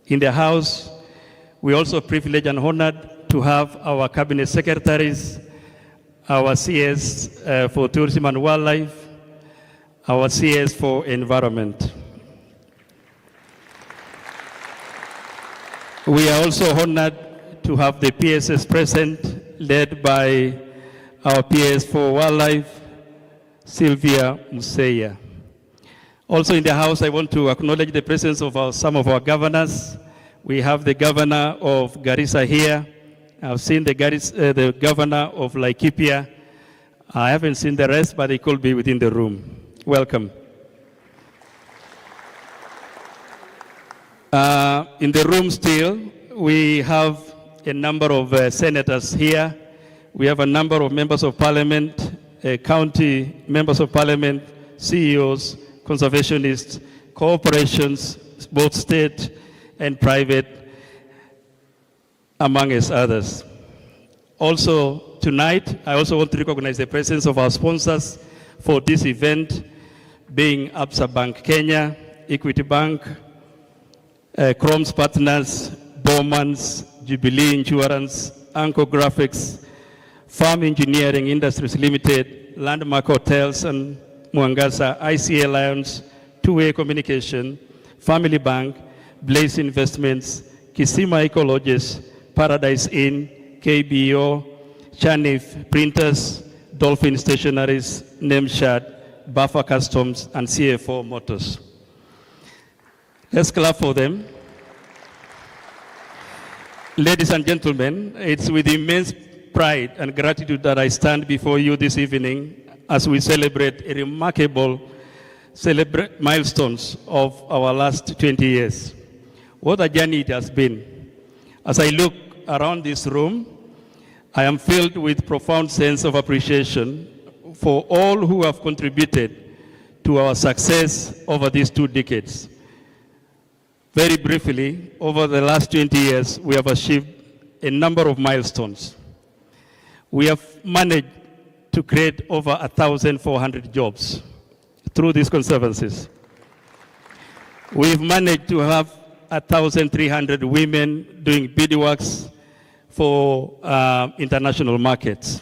In the House, we also privileged and honored to have our cabinet secretaries, our CS for tourism and wildlife, our CS for environment. We are also honored to have the PSS present, led by our PS for wildlife, Sylvia Museya. Also in the House, I want to acknowledge the presence of some of our governors. We have the governor of Garissa here. I've seen the governor of Laikipia. I haven't seen the rest, but they could be within the room. Welcome. In the room still, we have a number of senators here. We have a number of members of parliament, county members of parliament, CEOs, conservationists, corporations, both state and private, among others. Also, tonight, I also want to recognize the presence of our sponsors for this event, being Absa Bank Kenya, Equity Bank, Chrome's Partners, Bowman's, Jubilee Insurance, Anchor Graphics, Farm Engineering Industries Limited, Landmark Hotels and Mwangaza, ICA Alliance, Two-Way Communication, Family Bank, Blaze Investments, Kisima Ecologists, Paradise Inn, KBO, Chanif Printers, Dolphin Stationaries, Nameshad, Buffer Customs, and CFO Motors. Let's clap for them. Ladies and gentlemen, it's with immense pride and gratitude that I stand before you this evening as we celebrate a remarkable milestones of our last 20 years. What a journey it has been. As I look around this room, I am filled with profound sense of appreciation for all who have contributed to our success over these 2 decades. Very briefly, over the last 20 years, we have achieved a number of milestones. We have managed to create over 1,400 jobs through these conservancies. We've managed to have 1,300 women doing beadworks for international markets.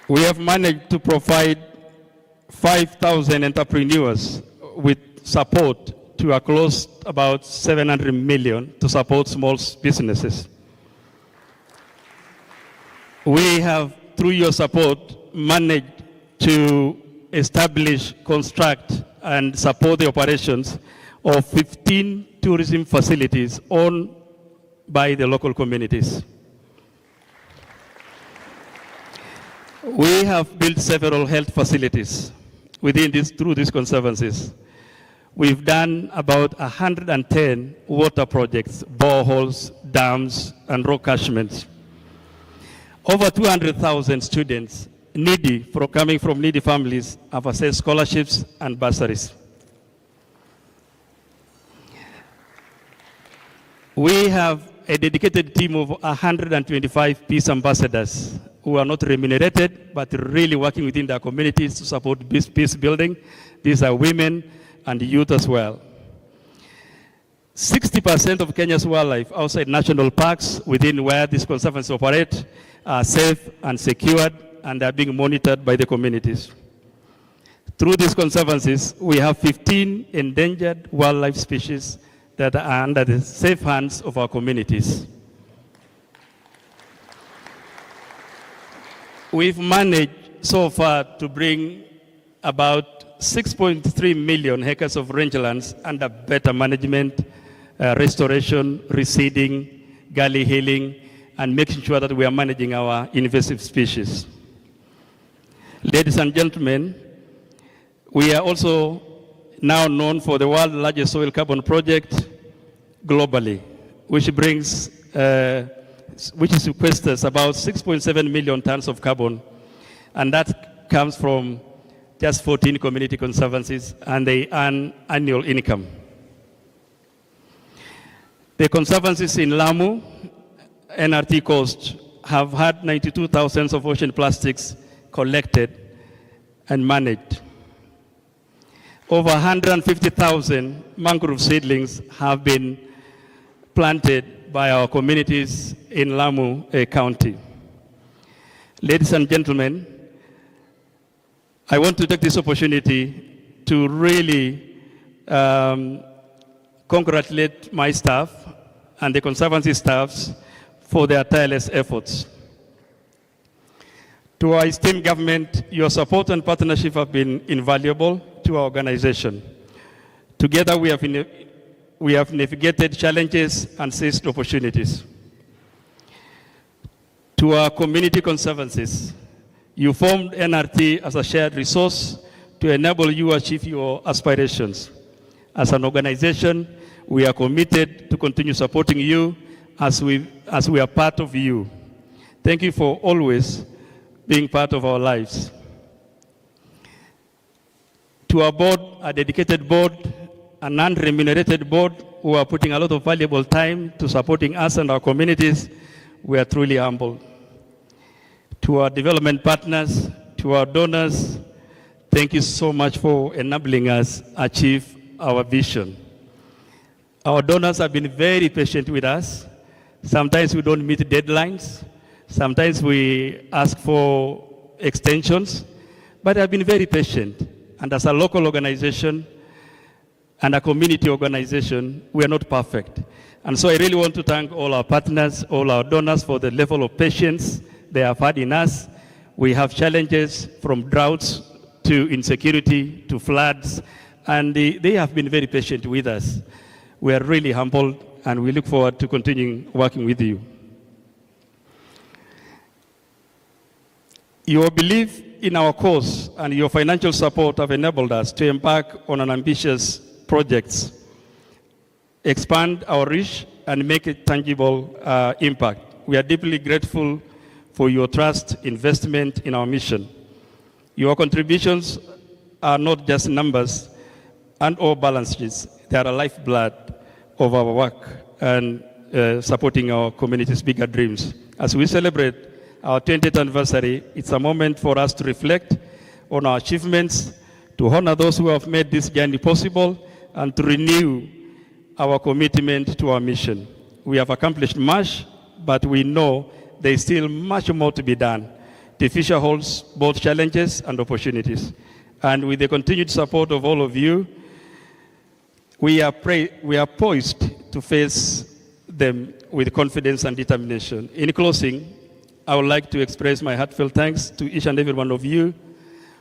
We have managed to provide 5,000 entrepreneurs with support to a close about 700 million to support small businesses. We have, through your support, managed to establish, construct, and support the operations of 15 tourism facilities owned by the local communities. We have built several health facilities through these conservancies. We've done about 110 water projects, boreholes, dams, and rock catchments. Over 200,000 students coming from needy families have accessed scholarships and bursaries. We have a dedicated team of 125 peace ambassadors who are not remunerated, but really working within their communities to support peace building. These are women and youth as well. 60% of Kenya's wildlife outside national parks within where these conservancies operate are safe and secured and are being monitored by the communities. Through these conservancies, we have 15 endangered wildlife species that are under the safe hands of our communities. We've managed so far to bring about 6.3 million hectares of rangelands under better management, restoration, reseeding, gully healing, and making sure that we are managing our invasive species. Ladies and gentlemen, we are also now known for the world's largest soil carbon project globally, which sequesters about 6.7 million tons of carbon, and that comes from just 14 community conservancies, and they earn annual income. The conservancies in Lamu, NRT Coast, have had 92,000 of ocean plastics collected and managed. Over 150,000 mangrove seedlings have been planted by our communities in Lamu County. Ladies and gentlemen, I want to take this opportunity to really congratulate my staff and the Conservancy staffs for their tireless efforts. To our esteemed government, your support and partnership have been invaluable to our organization. Together we have navigated challenges and seized opportunities. To our community conservancies, you formed NRT as a shared resource to enable you to achieve your aspirations. As an organization, we are committed to continue supporting you as we are part of you. Thank you for always being part of our lives. To our board, a dedicated board, an unremunerated board who are putting a lot of valuable time to supporting us and our communities, we are truly humbled. To our development partners, to our donors, thank you so much for enabling us achieve our vision. Our donors have been very patient with us. Sometimes we don't meet deadlines. Sometimes we ask for extensions, but they have been very patient. And as a local organization and a community organization, we are not perfect. And so I really want to thank all our partners, all our donors for the level of patience they have had in us. We have challenges from droughts to insecurity to floods, and they have been very patient with us. We are really humbled, and we look forward to continuing working with you. Your belief in our cause and your financial support have enabled us to embark on an ambitious project, expand our reach, and make a tangible impact. We are deeply grateful for your trust, investment in our mission. Your contributions are not just numbers and or balance sheets. They are a lifeblood of our work and supporting our community's bigger dreams. As we celebrate our 20th anniversary, it's a moment for us to reflect on our achievements, to honor those who have made this journey possible, and to renew our commitment to our mission. We have accomplished much, but we know there is still much more to be done. The future holds both challenges and opportunities. And with the continued support of all of you, we are poised to face them with confidence and determination. In closing, I would like to express my heartfelt thanks to each and every one of you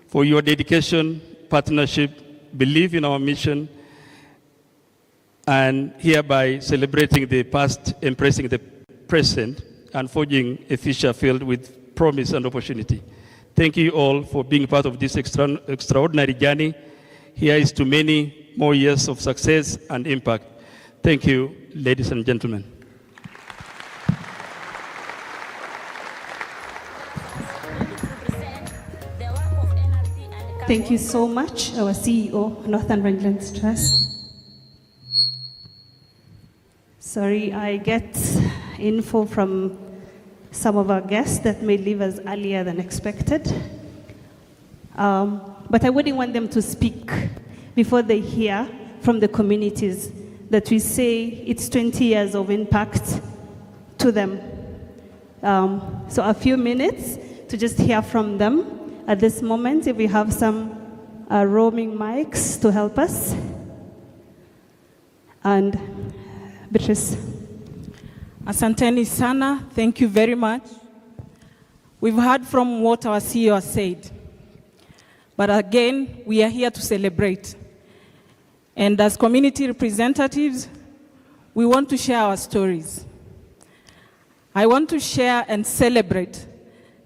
for your dedication, partnership, belief in our mission, and hereby celebrating the past, embracing the present, and forging a future filled with promise and opportunity. Thank you all for being part of this extraordinary journey. Here is to many more years of success and impact. Thank you, ladies and gentlemen. Thank you so much, our CEO, Northern Rangelands Trust. Sorry, I get info from some of our guests that may leave us earlier than expected. But I wouldn't want them to speak before they hear from the communities that we say it's 20 years of impact to them. So a few minutes to just hear from them. At this moment, if we have some roaming mics to help us. And Beatrice. Asanteni sana, thank you very much. We've heard from what our CEO has said. But again, we are here to celebrate. And as community representatives, we want to share our stories. I want to share and celebrate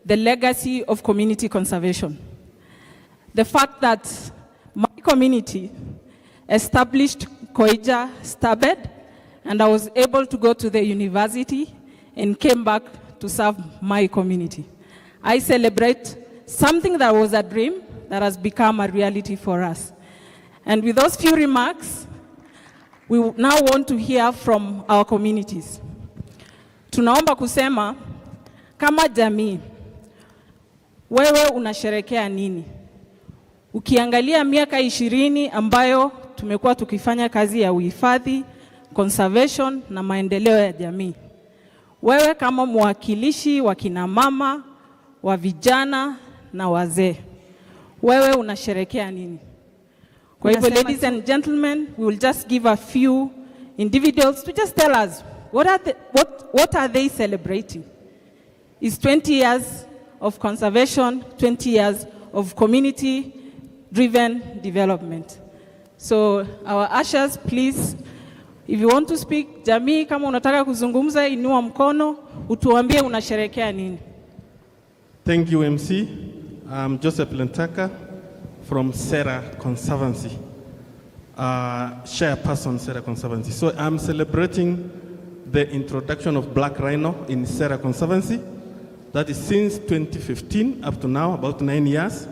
the legacy of community conservation. The fact that my community established Koija Stabed, and I was able to go to the university and came back to serve my community. I celebrate something that was a dream that has become a reality for us. And with those few remarks, we now want to hear from our communities. Tunaomba kusema, kama jamii, wewe unasherekea nini? Ukiangalia miaka 20 ambayo tumekuwa tukifanya kazi ya uhifadhi, conservation na maendeleo ya jamii. Wewe kama mwakilishi wa kina mama, wa vijana na wazee, wewe unasherekea nini? Kwa hivyo, ladies and gentlemen, we will just give a few individuals to just tell us what are they celebrating? Is 20 years of conservation, 20 years of community-driven development. So our ushers, please, if you want to speak, jamii kama unataka kuzungumza, inua mkono, utuambie unasherekea nini. Thank you, MC. I'm Joseph Lentaka from Sera Conservancy, chairperson Sera Conservancy. So I'm celebrating the introduction of black rhino in Sera Conservancy. That is since 2015 up to now, about 9 years.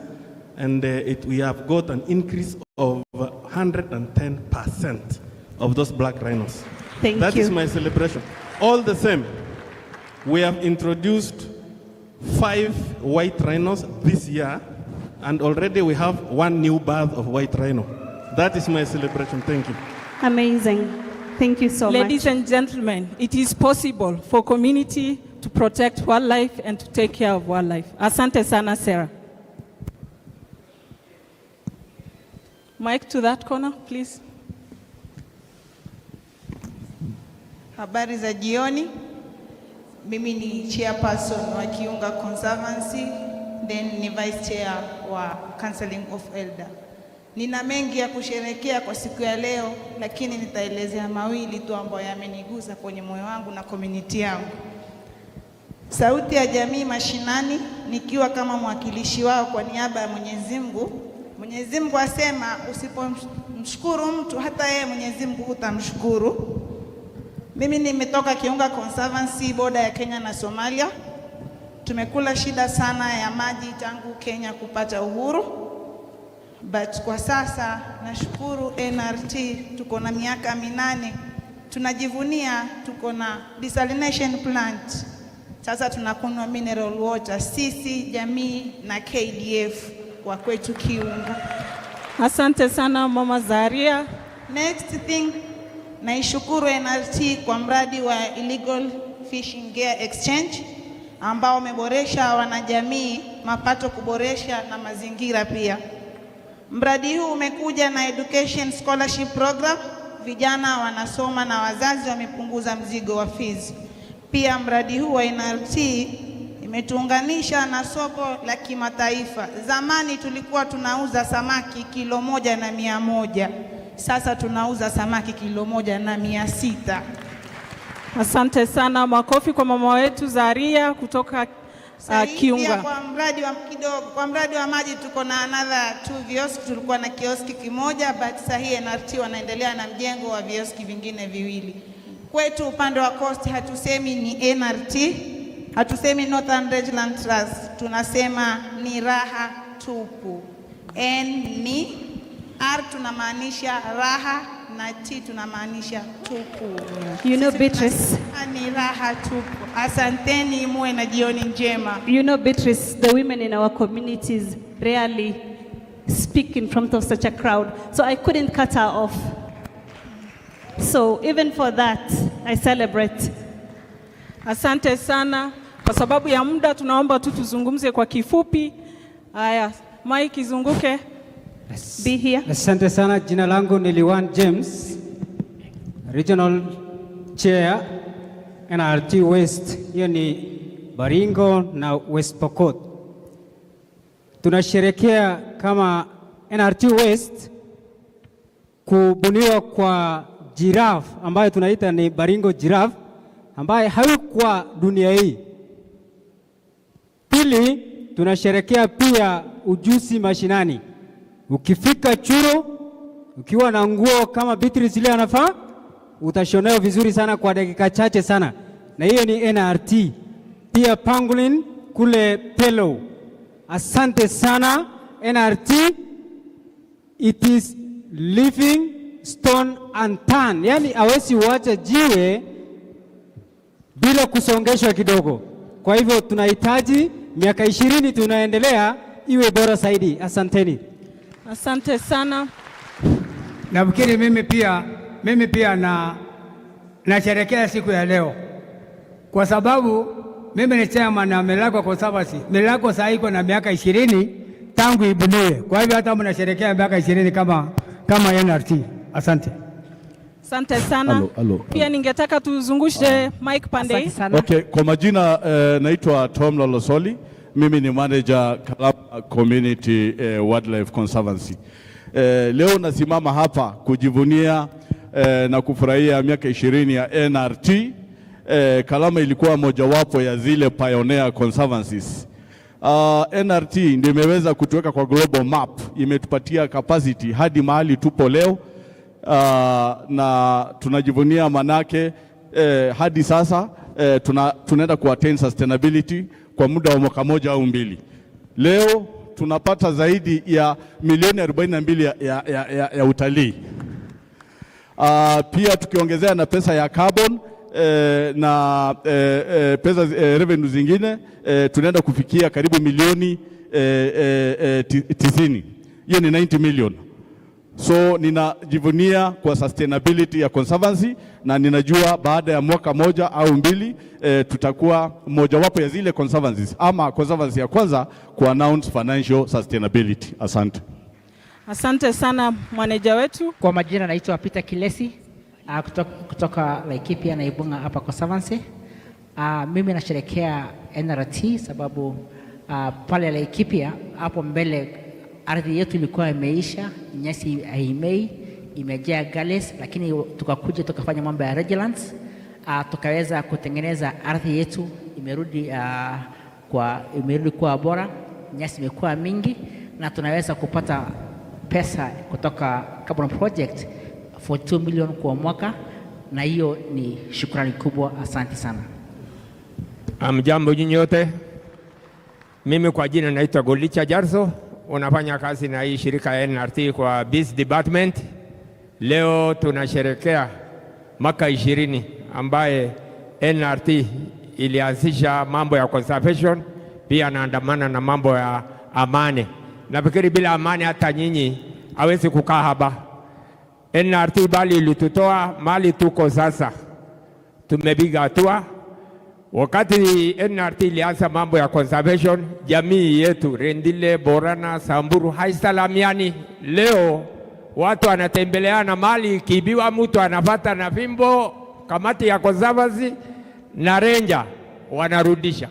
And we have got an increase of 110% of those black rhinos. That is my celebration. All the same, we have introduced 5 white rhinos this year, and already we have 1 new birth of white rhino. That is my celebration. Thank you. Amazing. Thank you so much. Ladies and gentlemen, it is possible for community to protect wildlife and to take care of wildlife. Asante sana, Sarah. Mike to that corner, please. Habari za jioni. Mimi ni chairperson wa Kiunga Conservancy, then ni vice chair wa Counseling of Elder. Nina mengi ya kusherekea kwa siku ya leo, lakini nitaelezea mawili tu ambayo yamenigusa kwenye moyo wangu na community yangu. Sauti ya jamii mashinani, nikiwa kama mwakilishi wao kwa niaba ya Mwenyezi Mungu. Mwenyezi Mungu asema usipomshukuru mtu hata yeye Mwenyezi Mungu utamshukuru. Mimi nimetoka Kiunga Conservancy, boda ya Kenya na Somalia. Tumekula shida sana ya maji tangu Kenya kupata uhuru. But kwa sasa nashukuru NRT, tuko na miaka 8. Tunajivunia tuko na desalination plant. Sasa tunakunywa mineral water, sisi jamii na KDF kwa kwetu Kiunga. Asante sana Mama Zaria. Next thing, naishukuru NRT kwa mradi wa illegal fishing gear exchange ambao umeboresha wanajamii mapato, kuboresha na mazingira pia. Mradi huu umekuja na education scholarship program, vijana wanasoma na wazazi wamepunguza mzigo wa fees. Pia mradi huu wa NRT imetuunganisha na soko la kimataifa. Zamani tulikuwa tunauza samaki kilo 1,100. Sasa tunauza samaki kilo 1,600. Asante sana, makofi kwa mama wetu Zaria kutoka Kiunga. Kwa mradi wa maji tuko na another 2 vioski. Tulikuwa na kioski kimoja, but sasa hii NRT wanaendelea na mjengo wa vioski vingine 2. Kwetu upande wa coast hatusemi ni NRT, hatusemi Northern Regional Trust, tunasema ni raha tupu. N ni R tunamaanisha raha na T tunamaanisha tupu. You know, Beatrice, ni raha tupu. Asanteni, muwe na jioni njema. You know, Beatrice, the women in our communities rarely speak in front of such a crowd, so I couldn't cut her off. So even for that, I celebrate. Asante sana. Kwa sababu ya muda tunaomba tu tuzungumze kwa kifupi. Haya, Mike izunguke. Be here. Asante sana. Jina langu ni Liwan James, Regional Chair NRT West. Hiyo ni Baringo na West Pokot. Tunasherekea kama NRT West kubuniwa kwa giraffe ambayo tunaita ni Baringo giraffe ambaye haikuwa dunia hii. Pili, tunasherekea pia ujuzi mashinani. Ukifika Churo, ukiwa na nguo kama Beatrice ile anafaa, utashonewa vizuri sana kwa dakika chache sana. Na hiyo ni NRT. Pia pangolin kule Pelo. Asante sana NRT. It is living stone unturned. Yani hawezi wacha jiwe bila kusongeshwa kidogo. Kwa hivyo tunahitaji miaka 20 tunaendelea iwe bora zaidi. Asanteni. Asante sana. Nafikiri mimi pia nasherehekea siku ya leo kwa sababu mimi ni chairman na Melago Conservancy. Melago sasa iko na miaka 20 tangu ibuniwe. Kwa hivyo hata mnasherehekea miaka 20 kama NRT. Asante. Asante sana. Pia ningetaka tuzungushe mic pande. Okay, kwa majina naitwa Tom Lolosoli. Mimi ni manager Kalama Community Wildlife Conservancy. Leo nasimama hapa kujivunia na kufurahia miaka 20 ya NRT. Kalama ilikuwa mojawapo ya zile pioneer conservancies. NRT ndio imeweza kutuweka kwa global map, imetupatia capacity hadi mahali tupo leo. Na tunajivunia manake hadi sasa tunaenda kuattain sustainability kwa muda wa mwaka moja au mbili. Leo tunapata zaidi ya milioni 42 ya utalii. Pia tukiongezea na pesa ya carbon na pesa revenue zingine tunaenda kufikia karibu milioni 90. Hiyo ni 90 million. So ninajivunia kwa sustainability ya conservancy na ninajua baada ya mwaka moja au mbili tutakuwa mojawapo ya zile conservancies ama conservancy ya kwanza ku announce financial sustainability. Asante. Asante sana manager wetu. Kwa majina naitwa Peter Kilesi kutoka Laikipia na Ibunga hapa Conservancy. Mimi nasherehekea NRT sababu pale Laikipia hapo mbele ardhi yetu ilikuwa imeisha, nyasi haimei, imejaa gales, lakini tukakuja tukafanya mambo ya regulants, tukaweza kutengeneza ardhi yetu, imerudi kuwa bora, nyasi imekuwa mingi na tunaweza kupata pesa kutoka carbon project for 2 million kwa mwaka, na hiyo ni shukrani kubwa. Asante sana. Jambo nyote. Mimi kwa jina naitwa Golicha Jarso, unafanya kazi na hii shirika ya NRT kwa Bees Department. Leo tunasherehekea mwaka 20 ambaye NRT ilianzisha mambo ya conservation, pia naandamana na mambo ya amani. Nafikiri bila amani hata nyinyi hawezi kukaa hapa. NRT bali ilitutoa mali tuko sasa. Tumepiga hatua. Wakati NRT ilianza mambo ya conservation, jamii yetu Rendile, Borana, Samburu haisalamiani. Leo watu wanatembeleana mali kibiwa, mtu anapata na fimbo, kamati ya conservancy na ranger wanarudisha.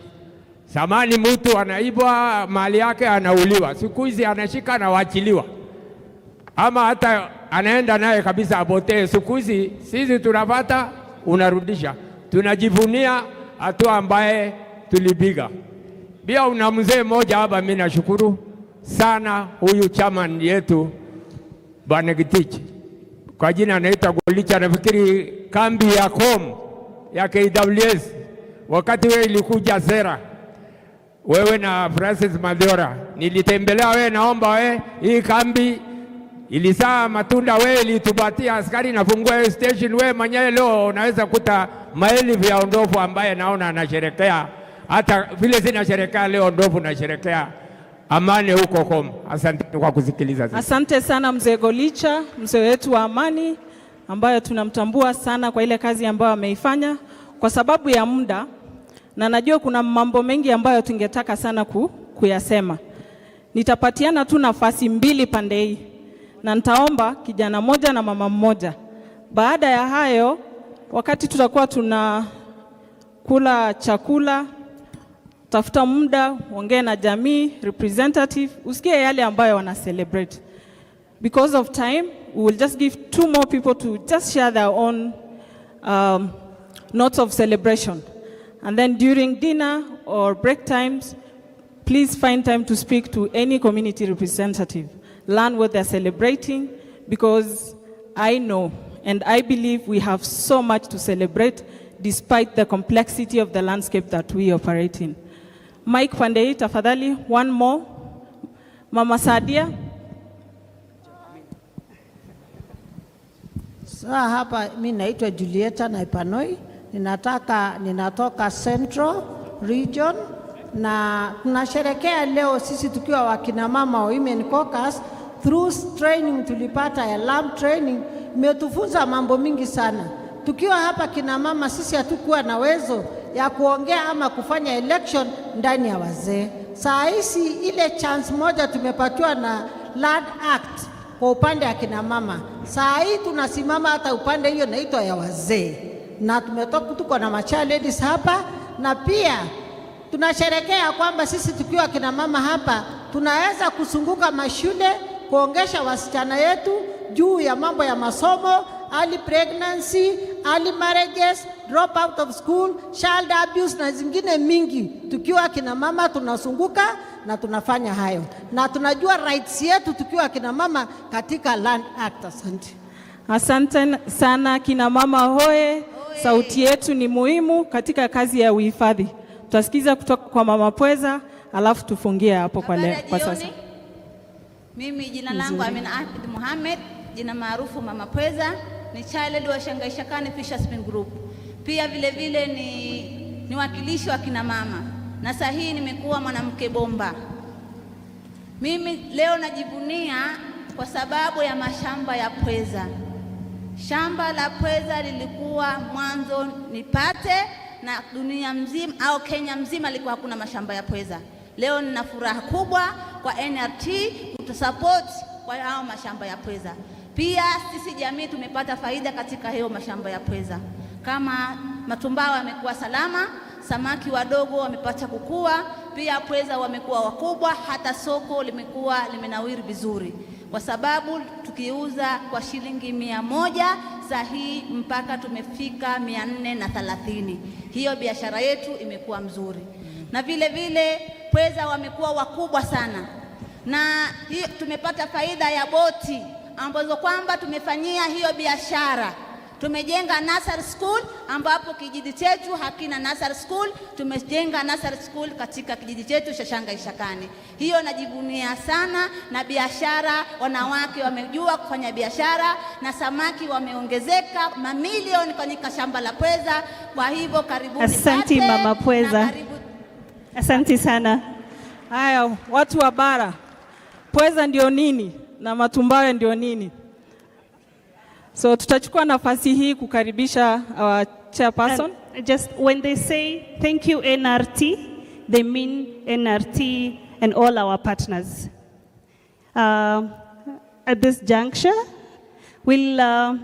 Samani mtu anaibwa mali yake anauliwa. Siku hizi anashika na waachiliwa. Ama hata anaenda naye kabisa apotee. Siku hizi sisi tunapata unarudisha. Tunajivunia hatua ambaye tulipiga. Pia una mzee mmoja hapa, mimi nashukuru sana huyu chairman yetu Bwana Gitich. Kwa jina anaitwa Golicha, nafikiri kambi ya KOM ya KWS wakati wewe ilikuja Sera, wewe na Francis Madora nilitembelea wewe, naomba wewe hii kambi ilizaa matunda, wewe ilitupatia askari nafungua station, wewe mwenyewe leo unaweza kuta maelfu ya ondofu ambaye naona anasherekea, hata vile zinasherekea leo ondofu nasherekea amani huko KOM. Asante kwa kusikiliza. Asante sana mzee Golicha, mzee wetu wa amani ambaye tunamtambua sana kwa ile kazi ambayo ameifanya. Kwa sababu ya muda na najua kuna mambo mengi ambayo tungetaka sana kuyasema, nitapatiana tu nafasi mbili pande hii na nitaomba kijana moja na mama mmoja. Baada ya hayo, wakati tutakuwa tunakula chakula, tafuta muda, ongea na jamii, representative, usikie yale ambayo wana celebrate. Because of time, we will just give 2 more people to just share their own notes of celebration. And then during dinner or break times, please find time to speak to any community representative. Learn what they're celebrating, because I know and I believe we have so much to celebrate despite the complexity of the landscape that we operate in. Mike Pandei, tafadhali, one more. Mama Sadia. Sasa hapa mimi naitwa Julieta Naipanoi, ninatoka Central Region, na tunasherekea leo sisi tukiwa wakina mama wa Women Caucus. Through training tulipata ya lab training, imetufunza mambo mingi sana. Tukiwa hapa kina mama sisi hatukuwa na uwezo ya kuongea ama kufanya election ndani ya wazee. Saa hizi ile chance moja tumepatiwa na Land Act kwa upande wa kina mama. Saa hii tunasimama hata upande hiyo naitwa ya wazee. Na tuko na macha ladies hapa, na pia tunasherekea kwamba sisi tukiwa kina mama hapa tunaweza kusunguka mashule kuongesha wasichana yetu juu ya mambo ya masomo, early pregnancy, early marriages, drop out of school, child abuse na zingine mingi. Tukiwa kina mama tunasunguka na tunafanya hayo, na tunajua rights yetu tukiwa kina mama katika Land Act. Asante. Asante sana kina mama hoye. Sauti yetu ni muhimu katika kazi ya uhifadhi. Tutasikiza kutoka kwa Mama Pweza, alafu tufungie hapo kwa sasa. Mimi jina langu Amina Ahmed Mohamed, jina maarufu Mama Pweza, ni child wa Shanghai Shakani Fishermen Group. Pia vile vile ni wakilishi wa kina mama, na sasa hii nimekuwa mwanamke bomba. Mimi leo najivunia kwa sababu ya mashamba ya pweza. Shamba la pweza lilikuwa mwanzo nipate, na dunia mzima au Kenya mzima likuwa hakuna mashamba ya pweza. Leo nina furaha kubwa kwa NRT kutusupport kwa hao mashamba ya pweza. Pia sisi jamii tumepata faida katika hayo mashamba ya pweza. Kama matumbawa yamekuwa salama, samaki wadogo wamepata kukua, pia pweza wamekuwa wakubwa, hata soko limekuwa limenawiri vizuri. Kwa sababu tukiuza kwa shilingi 100, saa hii mpaka tumefika 430. Hiyo biashara yetu imekuwa mzuri. Na vile vile pweza wamekuwa wakubwa sana. Na hiyo tumepata faida ya boti ambazo kwamba tumefanyia hiyo biashara. Tumejenga nursery school ambapo kijiji chetu hakina nursery school. Tumejenga nursery school katika kijiji chetu cha Shanghai Shakani. Hiyo najivunia sana, na biashara wanawake wamejua kufanya biashara, na samaki wameongezeka mamilioni kwenye shamba la pweza. Kwa hivyo karibuni. Asante Mama Pweza. Asante sana. Haya, watu wa bara, pweza ndio nini na matumbawe ndio nini? So tutachukua nafasi hii kukaribisha our chairperson. Just when they say thank you NRT, they mean NRT and all our partners. At this juncture, we'll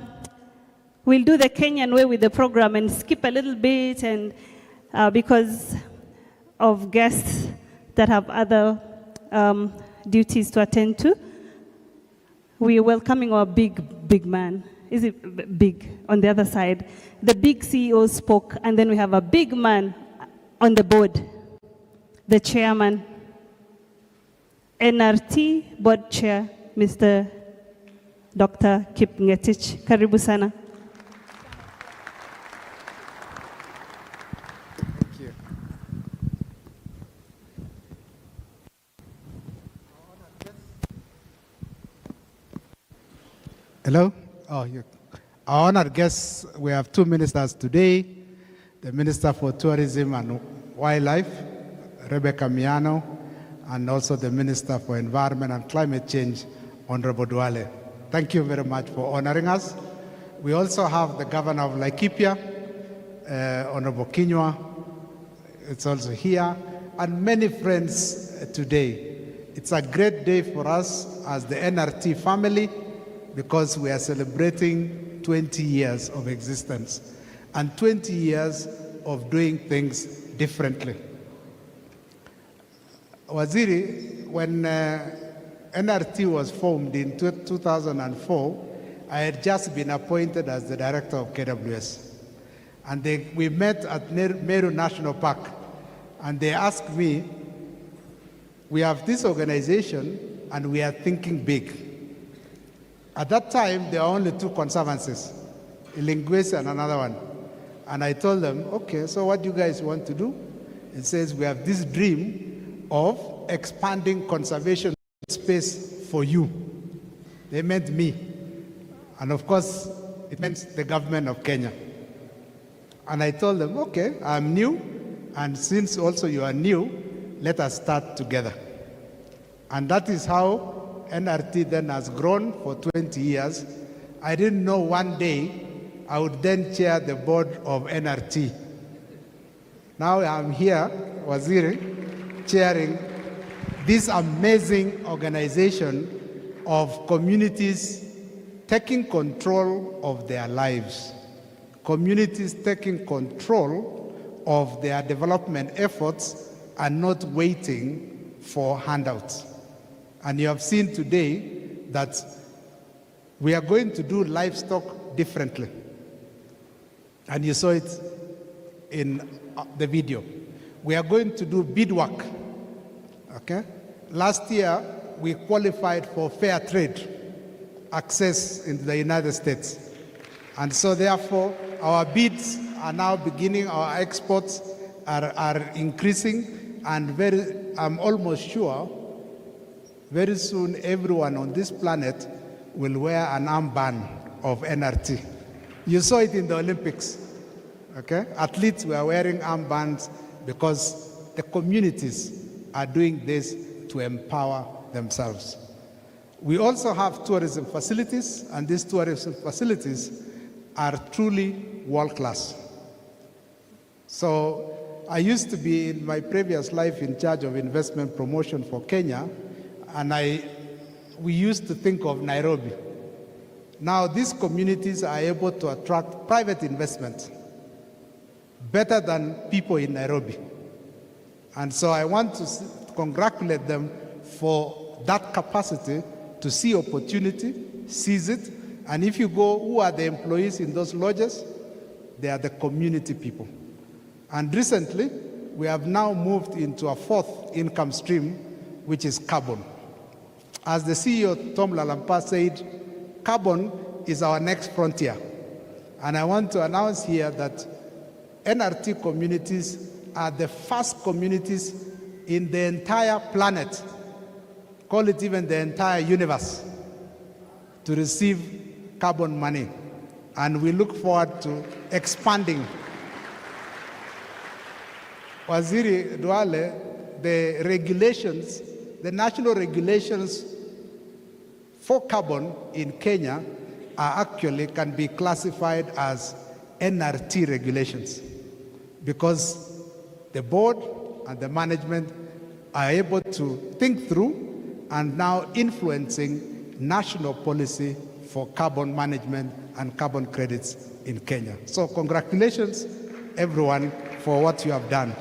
do the Kenyan way with the program and skip a little bit, and because of guests that have other duties to attend to, we are welcoming our big man. Is it big on the other side? The big CEO spoke, and then we have a big man on the board, the chairman, NRT board chair, Mr. Dr. Kip Ngetich. Karibu sana. Thank you. Hello? Oh, yeah. Our honored guests, we have 2 ministers today. The Minister for Tourism and Wildlife, Rebecca Miano, and also the Minister for Environment and Climate Change, Honorable Duale. Thank you very much for honoring us. We also have the Governor of Laikipia, Honorable Kinyua. It's also here, and many friends today. It's a great day for us as the NRT family, because we are celebrating 20 years of existence and 20 years of doing things differently. Waziri, when NRT was formed in 2004, I had just been appointed as the director of KWS. And we met at Meru National Park, and they asked me, we have this organization and we are thinking big. At that time, there were only 2 conservancies, Ilingwesi and another one. And I told them, okay, so what do you guys want to do? It says, we have this dream of expanding conservation space for you. They meant me. And of course, it meant the government of Kenya. And I told them, okay, I'm new, and since also you are new, let us start together. And that is how NRT then has grown for 20 years. I didn't know one day I would then chair the board of NRT. Now I'm here, Waziri, chairing this amazing organization of communities taking control of their lives, communities taking control of their development efforts and not waiting for handouts. And you have seen today that we are going to do livestock differently. And you saw it in the video. We are going to do beadwork. Okay? Last year, we qualified for fair trade access into the United States. And so therefore, our beads are now beginning, our exports are increasing, and I'm almost sure very soon everyone on this planet will wear an armband of NRT. You saw it in the Olympics. Okay? Athletes were wearing armbands because the communities are doing this to empower themselves. We also have tourism facilities, and these tourism facilities are truly world-class. So I used to be, in my previous life, in charge of investment promotion for Kenya, and we used to think of Nairobi. Now these communities are able to attract private investment better than people in Nairobi. And so I want to congratulate them for that capacity to see opportunity, seize it, and if you go, who are the employees in those lodges? They are the community people. And recently, we have now moved into a 4th income stream, which is carbon. As the CEO, Tom Lalampa, said, carbon is our next frontier. And I want to announce here that NRT communities are the first communities in the entire planet, call it even the entire universe, to receive carbon money. And we look forward to expanding. Waziri Duale, the regulations, the national regulations for carbon in Kenya can be classified as NRT regulations, because the board and the management are able to think through and now influencing national policy for carbon management and carbon credits in Kenya. So congratulations, everyone, for what you have done.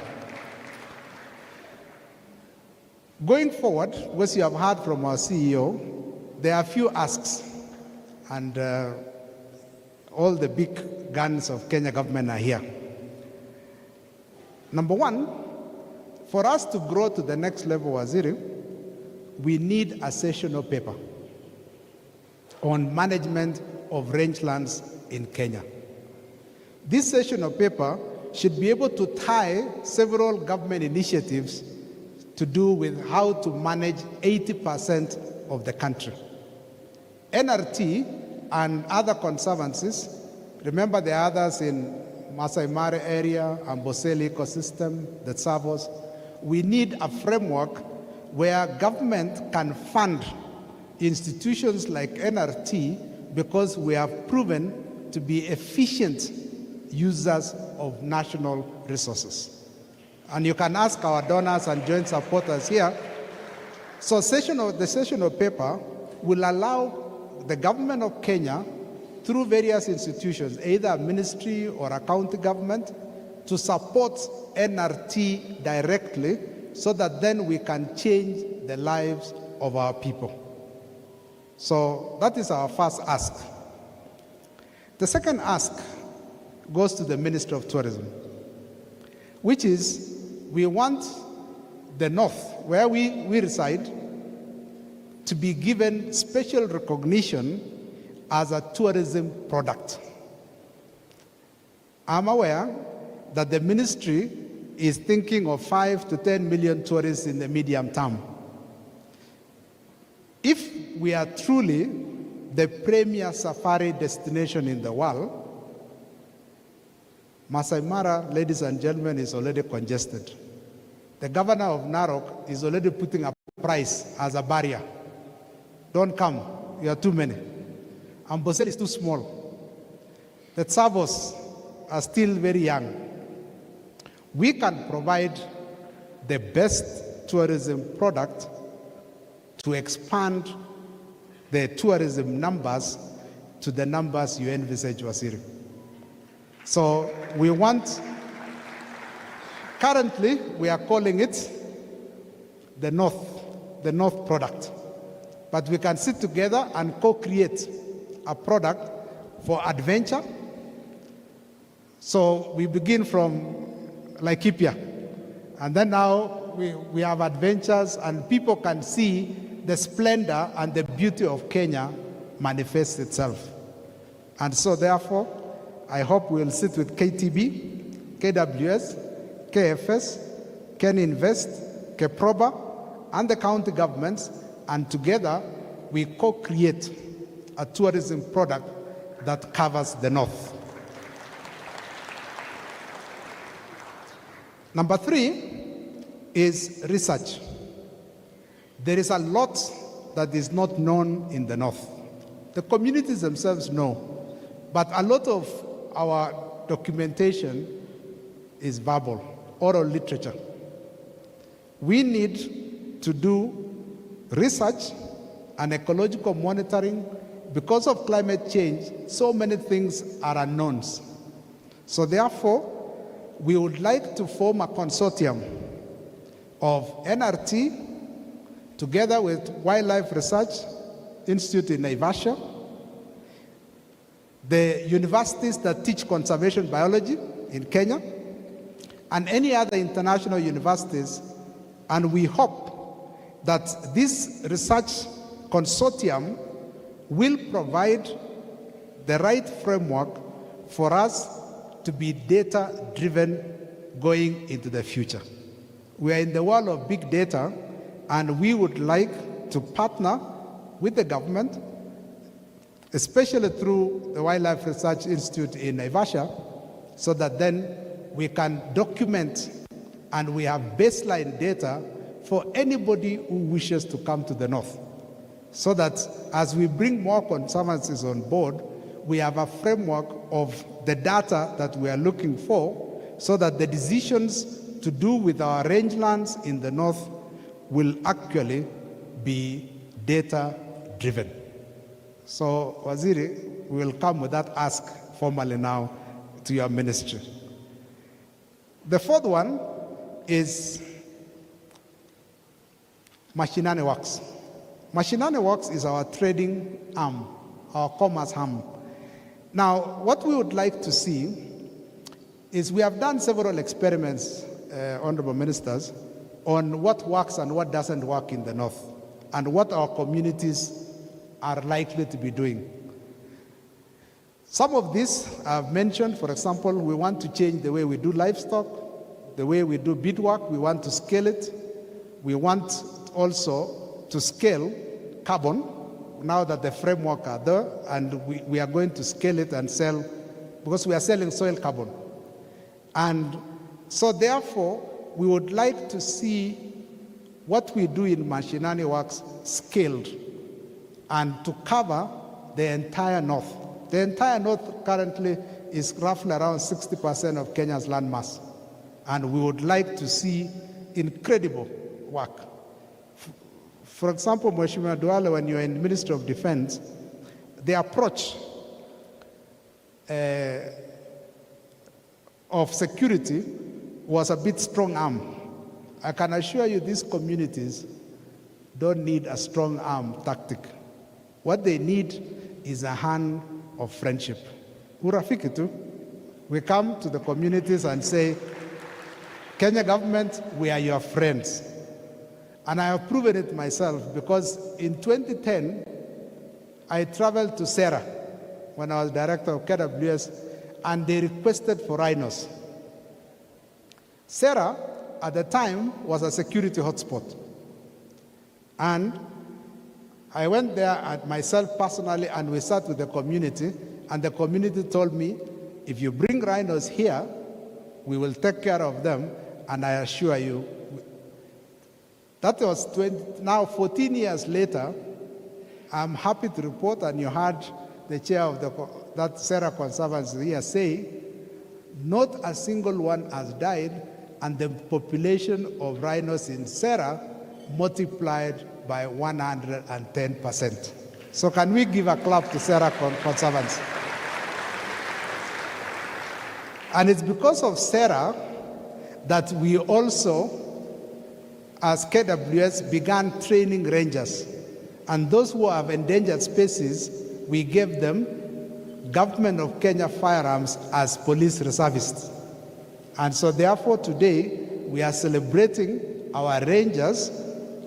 Going forward, as you have heard from our CEO, there are a few asks, and all the big guns of Kenya government are here. Number one, for us to grow to the next level, Waziri, we need a sessional paper on management of rangelands in Kenya. This sessional paper should be able to tie several government initiatives to do with how to manage 80% of the country. NRT and other conservancies, remember the others in Masai Mara area, Amboseli ecosystem, the Tsavos, we need a framework where government can fund institutions like NRT because we have proven to be efficient users of national resources. And you can ask our donors and joint supporters here. So the sessional paper will allow the government of Kenya, through various institutions, either a ministry or a county government, to support NRT directly so that then we can change the lives of our people. So that is our first ask. The second ask goes to the Minister of Tourism, which is we want the North, where we reside, to be given special recognition as a tourism product. I'm aware that the ministry is thinking of 5 to 10 million tourists in the medium term. If we are truly the premier safari destination in the world, Masai Mara, ladies and gentlemen, is already congested. The governor of Narok is already putting a price as a barrier. Don't come, you are too many. Amboseli is too small. The Tsavos are still very young. We can provide the best tourism product to expand the tourism numbers to the numbers you envisage, Waziri. So we want, currently we are calling it the North product. But we can sit together and co-create a product for adventure. So we begin from Laikipia, and then now we have adventures, and people can see the splendor and the beauty of Kenya manifest itself. And so therefore, I hope we'll sit with KTB, KWS, KFS, KenInvest, KPROBA, and the county governments, and together we co-create a tourism product that covers the North. Number 3 is research. There is a lot that is not known in the North. The communities themselves know, but a lot of our documentation is verbal, oral literature. We need to do research and ecological monitoring. Because of climate change, so many things are unknowns. So therefore, we would like to form a consortium of NRT together with Wildlife Research Institute in Naivasha, the universities that teach conservation biology in Kenya, and any other international universities. And we hope that this research consortium will provide the right framework for us to be data-driven going into the future. We are in the world of big data, and we would like to partner with the government, especially through the Wildlife Research Institute in Naivasha, so that then we can document and we have baseline data for anybody who wishes to come to the North, so that as we bring more conservancies on board, we have a framework of the data that we are looking for, so that the decisions to do with our rangelands in the North will actually be data-driven. So, Waziri, we will come with that ask formally now to your ministry. The fourth one is Mashinani Works. Mashinani Works is our trading arm, our commerce arm. Now, what we would like to see is we have done several experiments, honorable ministers, on what works and what doesn't work in the North, and what our communities are likely to be doing. Some of this I've mentioned. For example, we want to change the way we do livestock, the way we do beadwork. We want to scale it. We want also to scale carbon, now that the framework are there, and we are going to scale it and sell, because we are selling soil carbon. And so therefore, we would like to see what we do in Mashinani Works scaled and to cover the entire North. The entire North currently is roughly around 60% of Kenya's landmass. And we would like to see incredible work. For example, Mheshimiwa Duale, when you were in the Ministry of Defense, the approach of security was a bit strong arm. I can assure you these communities don't need a strong arm tactic. What they need is a hand of friendship. Urafiki tu. We come to the communities and say, Kenya government, we are your friends. And I have proven it myself because in 2010, I traveled to Sera when I was director of KWS, and they requested for rhinos. Sera, at the time, was a security hotspot. And I went there myself personally, and we sat with the community, and the community told me, if you bring rhinos here, we will take care of them, and I assure you. That was now 14 years later. I'm happy to report, and you heard the chair of that Sera Conservancy here say, not a single one has died, and the population of rhinos in Sera multiplied by 110%. So can we give a clap to Sera Conservancy? And it's because of Sera that we also, as KWS, began training rangers. And those who have endangered species, we gave them Government of Kenya firearms as police reservists. And so therefore today, we are celebrating our rangers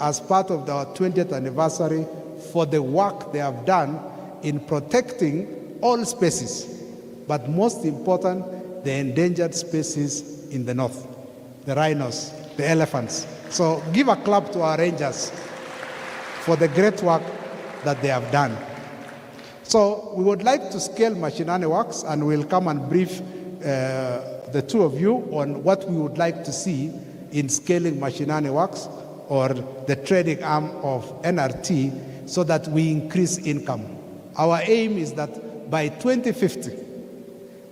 as part of our 20th anniversary for the work they have done in protecting all species, but most important, the endangered species in the north, the rhinos, the elephants. So give a clap to our rangers for the great work that they have done. So we would like to scale Mashinani Works, and we'll come and brief the two of you on what we would like to see in scaling Mashinani Works, or the trading arm of NRT, so that we increase income. Our aim is that by 2050,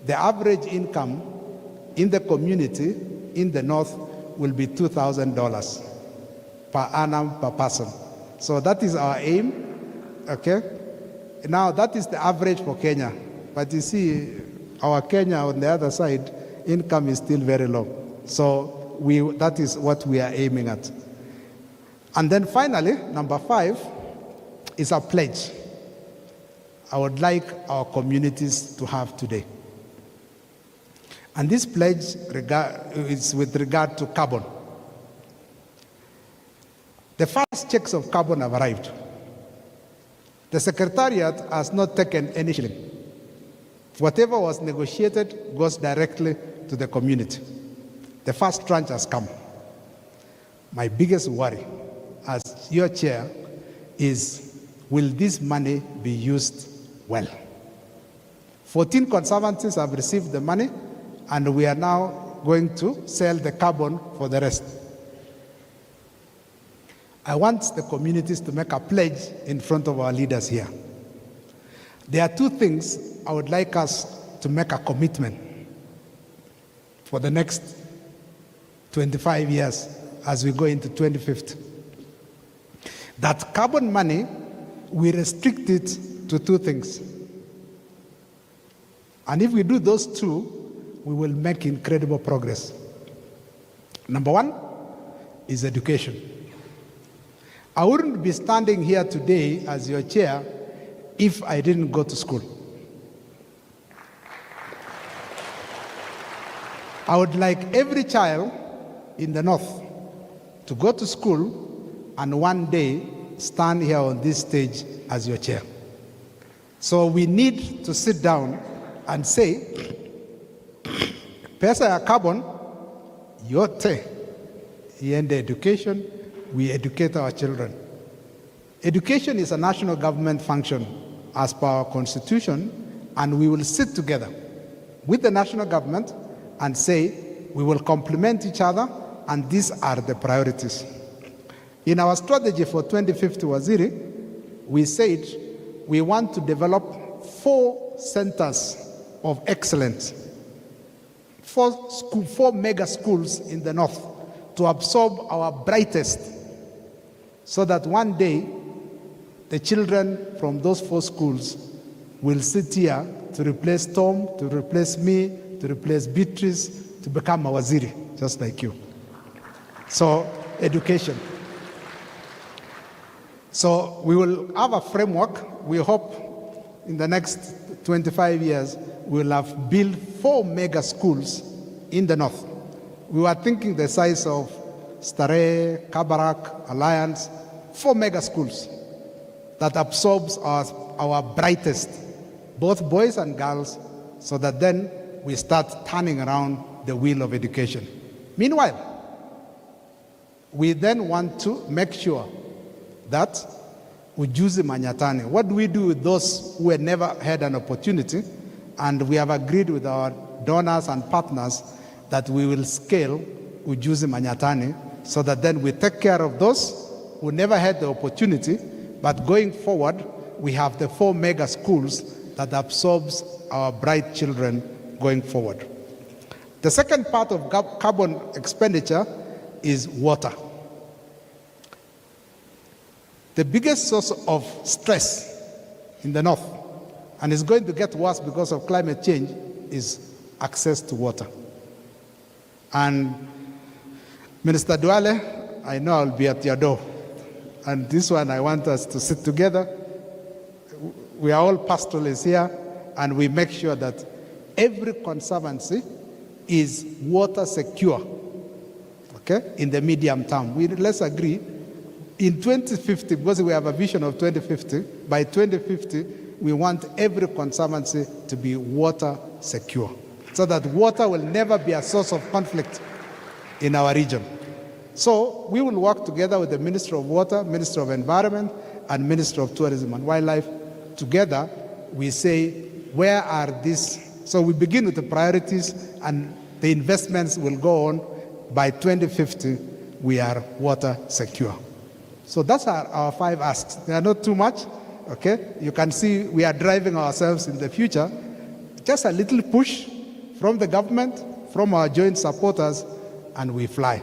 the average income in the community in the north will be $2,000 per annum per person. So that is our aim, okay? Now that is the average for Kenya. But you see, our Kenya on the other side, income is still very low. So that is what we are aiming at. And then finally, number 5 is a pledge I would like our communities to have today. And this pledge is with regard to carbon. The first checks of carbon have arrived. The Secretariat has not taken any shilling. Whatever was negotiated goes directly to the community. The first tranche has come. My biggest worry as your chair is, will this money be used well? 14 conservancies have received the money, and we are now going to sell the carbon for the rest. I want the communities to make a pledge in front of our leaders here. There are 2 things I would like us to make a commitment for the next 25 years as we go into 2050. That carbon money, we restrict it to 2 things. And if we do those 2, we will make incredible progress. Number 1 is education. I wouldn't be standing here today as your chair if I didn't go to school. I would like every child in the north to go to school and one day stand here on this stage as your chair. So we need to sit down and say, pesa ya carbon yote iende education, we educate our children. Education is a national government function as per our constitution, and we will sit together with the national government and say we will complement each other, and these are the priorities. In our strategy for 2050, Waziri, we said we want to develop 4 centers of excellence, 4 mega schools in the north to absorb our brightest, so that one day the children from those 4 schools will sit here to replace Tom, to replace me, to replace Beatrice, to become a Waziri, just like you. So, education. So we will have a framework. We hope in the next 25 years, we'll have built 4 mega schools in the north. We were thinking the size of Starehe, Kabarak, Alliance, 4 mega schools that absorbs our brightest, both boys and girls, so that then we start turning around the wheel of education. Meanwhile, we then want to make sure that ujuzi manyatane. What do we do with those who had never had an opportunity? And we have agreed with our donors and partners that we will scale ujuzi manyatane so that then we take care of those who never had the opportunity, but going forward, we have the 4 mega schools that absorbs our bright children going forward. The second part of carbon expenditure is water. The biggest source of stress in the north, and it's going to get worse because of climate change, is access to water. And Minister Duale, I know I'll be at your door. And this one, I want us to sit together. We are all pastoralists here, and we make sure that every conservancy is water secure, okay, in the medium term. Let's agree. In 2050, because we have a vision of 2050, by 2050, we want every conservancy to be water secure, so that water will never be a source of conflict in our region. So we will work together with the Minister of Water, Minister of Environment, and Minister of Tourism and Wildlife. Together, we say, where are these? So we begin with the priorities, and the investments will go on. By 2050, we are water secure. So that's our 5 asks. They are not too much, okay? You can see we are driving ourselves in the future. Just a little push from the government, from our joint supporters, and we fly.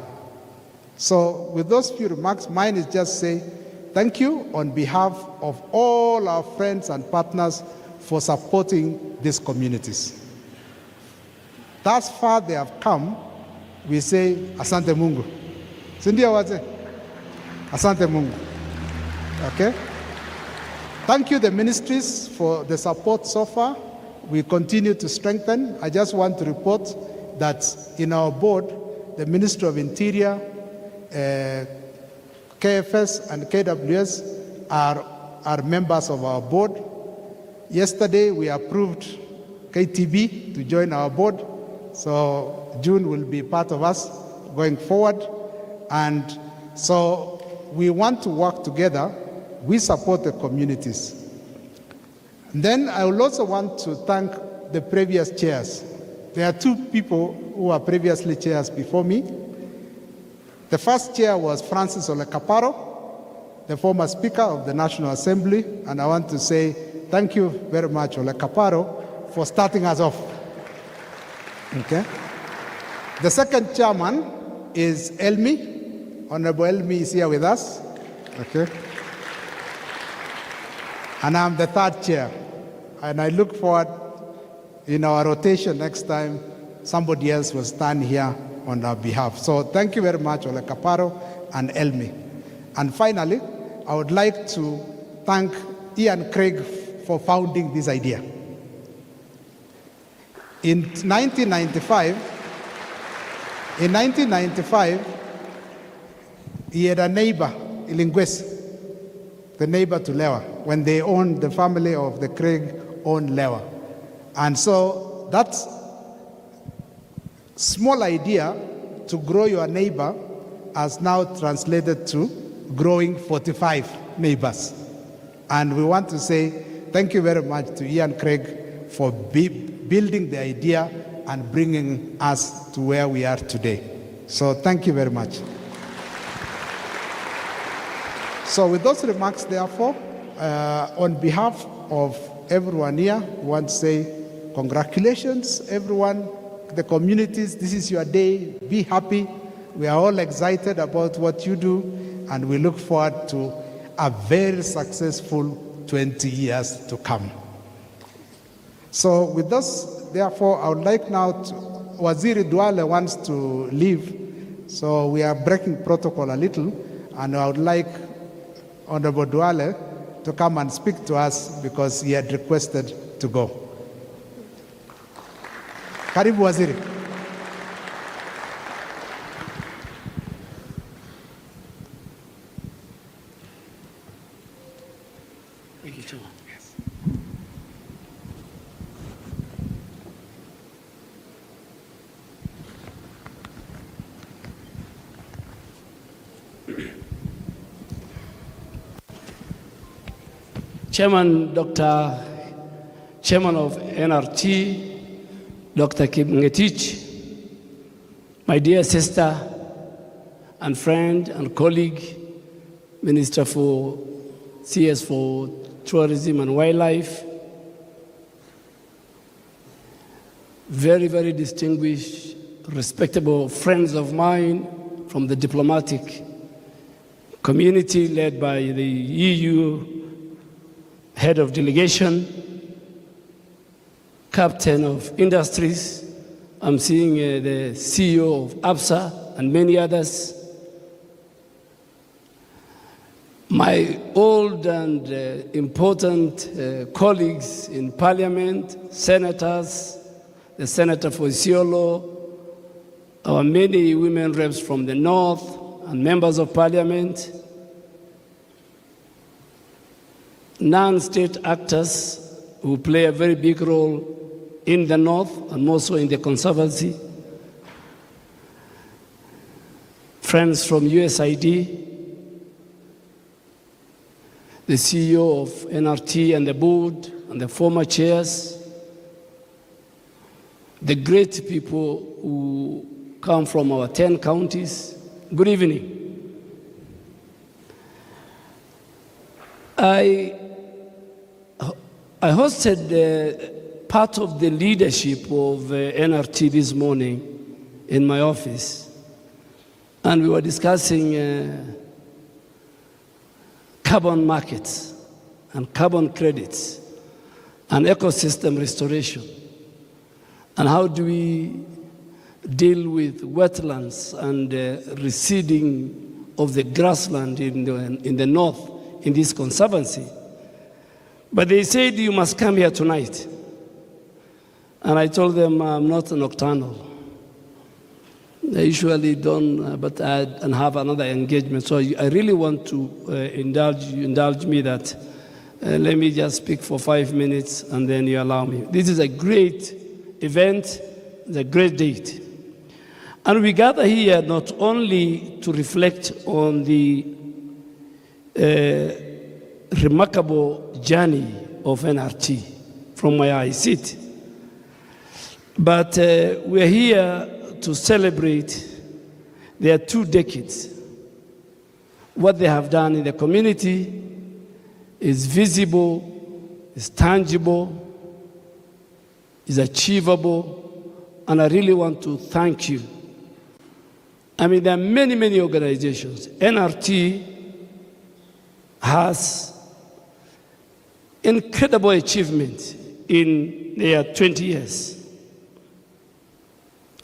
So with those few remarks, mine is just say thank you on behalf of all our friends and partners for supporting these communities. Thus far they have come, we say Asante Mungu. Sindia waze? Asante Mungu. Okay? Thank you, the ministries, for the support so far. We continue to strengthen. I just want to report that in our board, the Minister of Interior, KFS and KWS are members of our board. Yesterday, we approved KTB to join our board. So June will be part of us going forward. And so we want to work together. We support the communities. And then I will also want to thank the previous chairs. There are 2 people who were previously chairs before me. The first chair was Francis Ole Kaparo, the former Speaker of the National Assembly, and I want to say thank you very much, Ole Kaparo, for starting us off. Okay. The second chairman is Elmi. Honorable Elmi is here with us. Okay. And I'm the 3rd chair. And I look forward, in our rotation next time, somebody else will stand here on our behalf. So thank you very much, Ole Kaparo and Elmi. And finally, I would like to thank Ian Craig for founding this idea. In 1995, he had a neighbor, Ilingwesi, the neighbor to Lewa, when they owned, the family of the Craig owned Lewa. And so that small idea to grow your neighbor has now translated to growing 45 neighbors. And we want to say thank you very much to Ian Craig for building the idea and bringing us to where we are today. So thank you very much. So with those remarks, therefore, on behalf of everyone here, we want to say congratulations, everyone, the communities. This is your day. Be happy. We are all excited about what you do, and we look forward to a very successful 20 years to come. So with this, therefore, I would like now to, Waziri Duale wants to leave, So we are breaking protocol a little, and I would like Honorable Duale to come and speak to us because he had requested to go. Karibu Waziri. Thank you, Chairman. Yes. Chairman Chairman of NRT, Dr. Kipngetich, my dear sister and friend and colleague, Minister for CS for Tourism and Wildlife, very, very distinguished, respectable friends of mine from the diplomatic community led by the EU head of delegation, captain of industries. I'm seeing the CEO of APSA and many others. My old and important colleagues in parliament, senators, the senator for Isiolo, our many women reps from the north and members of parliament, non-state actors who play a very big role in the north and also in the conservancy, friends from USID, the CEO of NRT and the board and the former chairs, the great people who come from our 10 counties. Good evening. I hosted part of the leadership of NRT this morning in my office, and we were discussing carbon markets and carbon credits and ecosystem restoration, and how do we deal with wetlands and receding of the grassland in the north in this conservancy. But they said, you must come here tonight. And I told them I'm not nocturnal. I usually don't, but I have another engagement. So I really want to indulge me that let me just speak for 5 minutes and then you allow me. This is a great event, it's a great date. And we gather here not only to reflect on the remarkable journey of NRT from where I sit, but we're here to celebrate their 2 decades. What they have done in the community is visible, is tangible, is achievable, and I really want to thank you. I mean, there are many, many organizations. NRT has incredible achievement in their 20 years.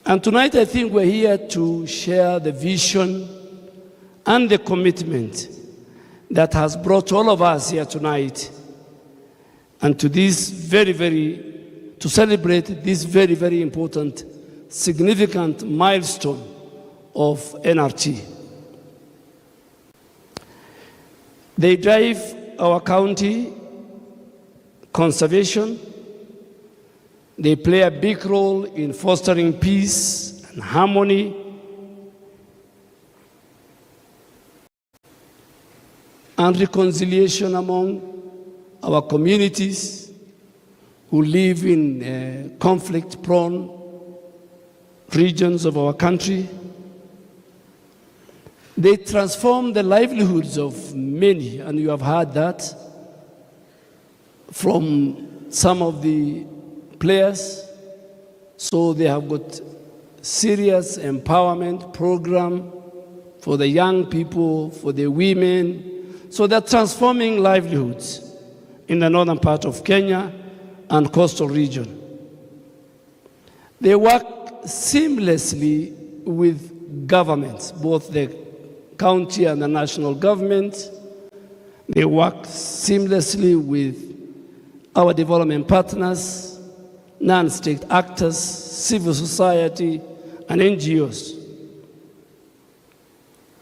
And tonight I think we're here to share the vision and the commitment that has brought all of us here tonight and to this to celebrate this very, very important, significant milestone of NRT. They drive our county conservation. They play a big role in fostering peace and harmony and reconciliation among our communities who live in conflict-prone regions of our country. They transform the livelihoods of many, and you have heard that from some of the players. So they have got serious empowerment program for the young people, for the women. So they're transforming livelihoods in the northern part of Kenya and coastal region. They work seamlessly with governments, both the county and the national government. They work seamlessly with our development partners, non-state actors, civil society, and NGOs.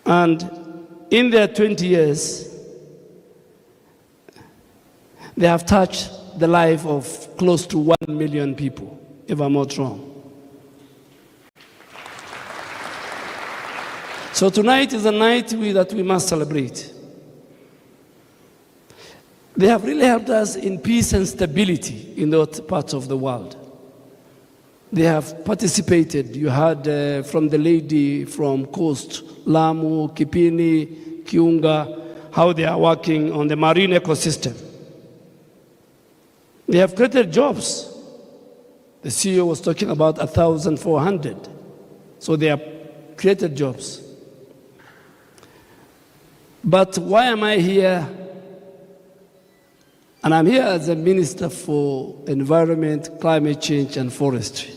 And in their 20 years, they have touched the life of close to 1 million people, if I'm not wrong. So tonight is a night that we must celebrate. They have really helped us in peace and stability in those parts of the world. They have participated. You heard from the lady from Coast, Lamu, Kipini, Kiunga, how they are working on the marine ecosystem. They have created jobs. The CEO was talking about 1,400. So they have created jobs. But why am I here? And I'm here as a Minister for Environment, Climate Change, and Forestry.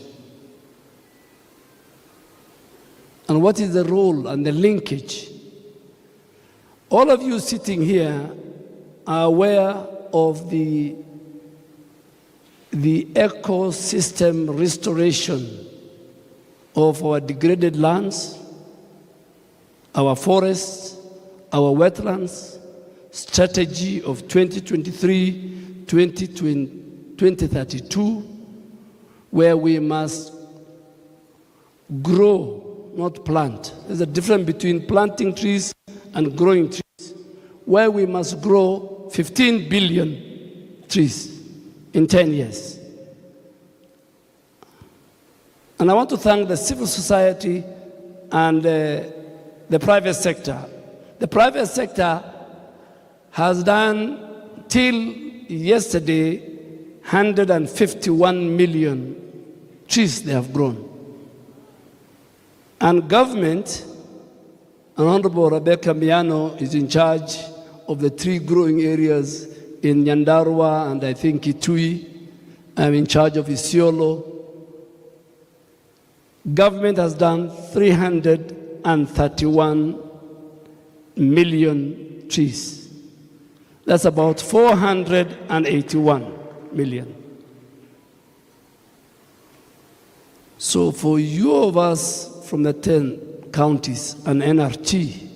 And what is the role and the linkage? All of you sitting here are aware of the ecosystem restoration of our degraded lands, our forests, our wetlands, strategy of 2023-2032, where we must grow, not plant. There's a difference between planting trees and growing trees, where we must grow 15 billion trees in 10 years. And I want to thank the civil society and the private sector. The private sector has done, till yesterday, 151 million trees they have grown. And government, and Honorable Rebecca Miano is in charge of the tree growing areas in Nyandarua and I think Kitui. I'm in charge of Isiolo. Government has done 331 million trees. That's about 481 million. So for you of us from the 10 counties and NRT,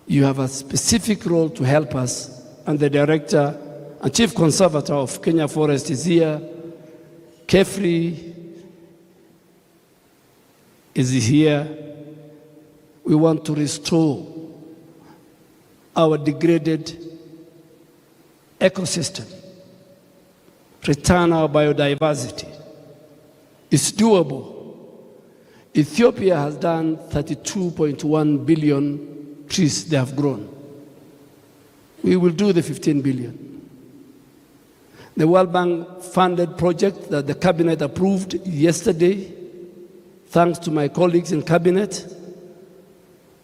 you have a specific role to help us, and the director and chief conservator of Kenya Forest is here. Kefri is here. We want to restore our degraded ecosystem, return our biodiversity. It's doable. Ethiopia has done 32.1 billion trees they have grown. We will do the 15 billion. The World Bank funded project that the cabinet approved yesterday, thanks to my colleagues in cabinet,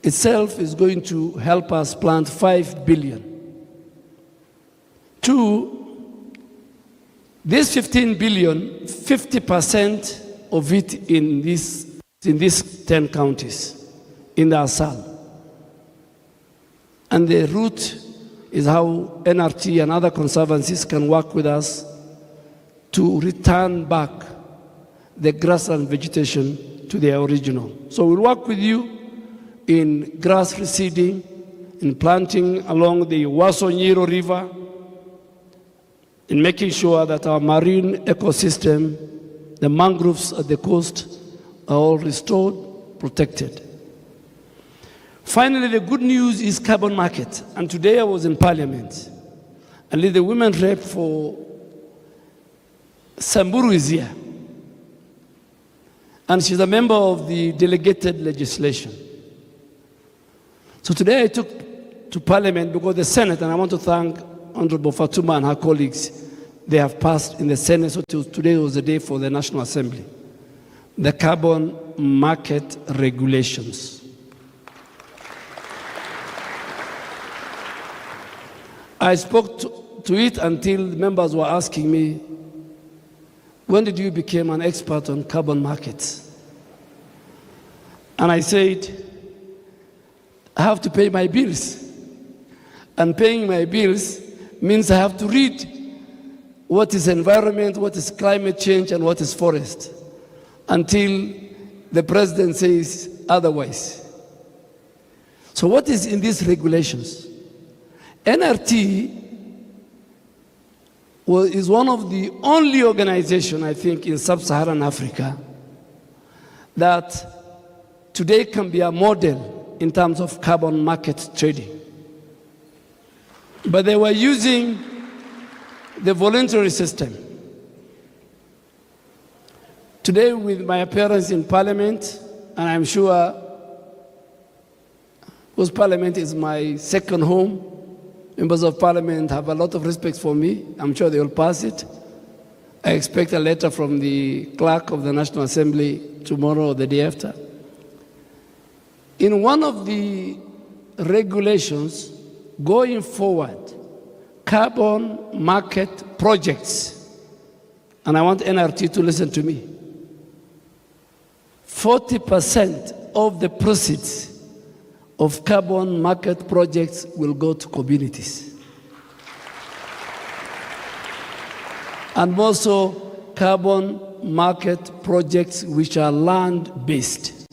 itself is going to help us plant 5 billion. Two, this 15 billion, 50% of it in these 10 counties, in the Asal. And the route is how NRT and other conservancies can work with us to return back the grassland vegetation to their original. So we'll work with you in grass reseeding, in planting along the Waso-Nyiro River, in making sure that our marine ecosystem, the mangroves at the coast, are all restored, protected. Finally, the good news is carbon market. And today I was in Parliament, and the women rep for Samburu is here. And she's a member of the delegated legislation. So today I took to Parliament because the Senate, and I want to thank Honorable Fatuma and her colleagues, they have passed in the Senate, so today was the day for the National Assembly, the carbon market regulations. I spoke to it until members were asking me, when did you become an expert on carbon markets? And I said, I have to pay my bills. And paying my bills means I have to read what is environment, what is climate change, and what is forest, until the president says otherwise. So what is in these regulations? NRT is one of the only organizations, I think, in sub-Saharan Africa that today can be a model in terms of carbon market trading. But they were using the voluntary system. Today, with my appearance in Parliament, and I'm sure, because Parliament is my second home, members of Parliament have a lot of respect for me. I'm sure they will pass it. I expect a letter from the clerk of the National Assembly tomorrow or the day after. In one of the regulations going forward, carbon market projects, and I want NRT to listen to me, 40% of the proceeds of carbon market projects will go to communities. And also carbon market projects which are land-based.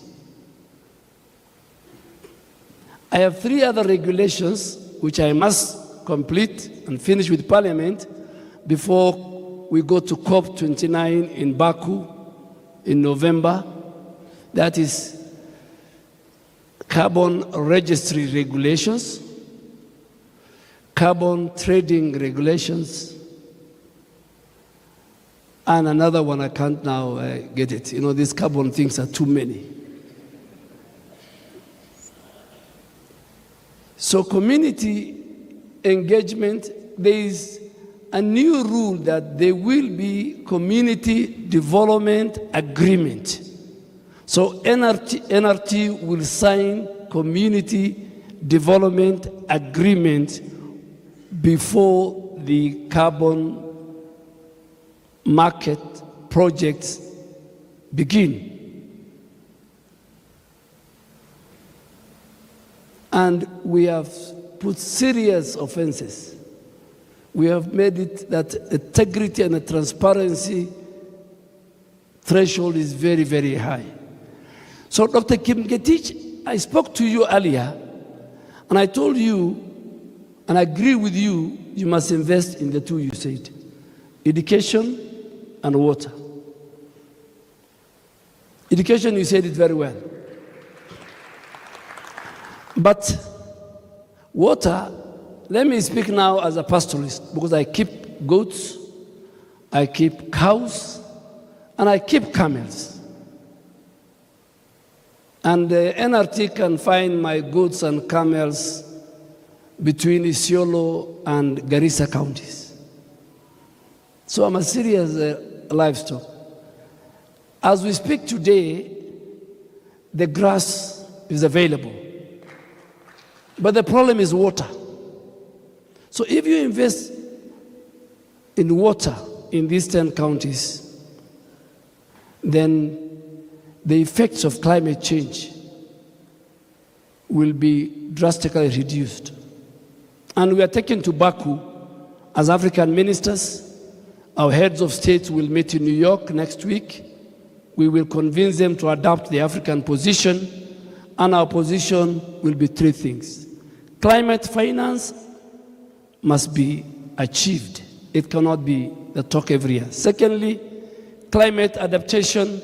I have 3 other regulations which I must complete and finish with Parliament before we go to COP29 in Baku in November. That is carbon registry regulations, carbon trading regulations, and another one I can't now get it. You know, these carbon things are too many. So community engagement, there is a new rule that there will be community development agreement. So NRT will sign community development agreement before the carbon market projects begin. And we have put serious offenses. We have made it that integrity and transparency threshold is very, very high. So Dr. Kim Getich, I spoke to you earlier, and I told you, and I agree with you, you must invest in the 2 you said, education and water. Education, you said it very well. But water, let me speak now as a pastoralist, because I keep goats, I keep cows, and I keep camels. And the NRT can find my goats and camels between Isiolo and Garissa counties. So I'm a serious livestock. As we speak today, the grass is available. But the problem is water. So if you invest in water in these 10 counties, then the effects of climate change will be drastically reduced. And we are taken to Baku as African ministers. Our heads of state will meet in New York next week. We will convince them to adopt the African position, and our position will be 3 things. Climate finance must be achieved. It cannot be the talk every year. Secondly, climate adaptation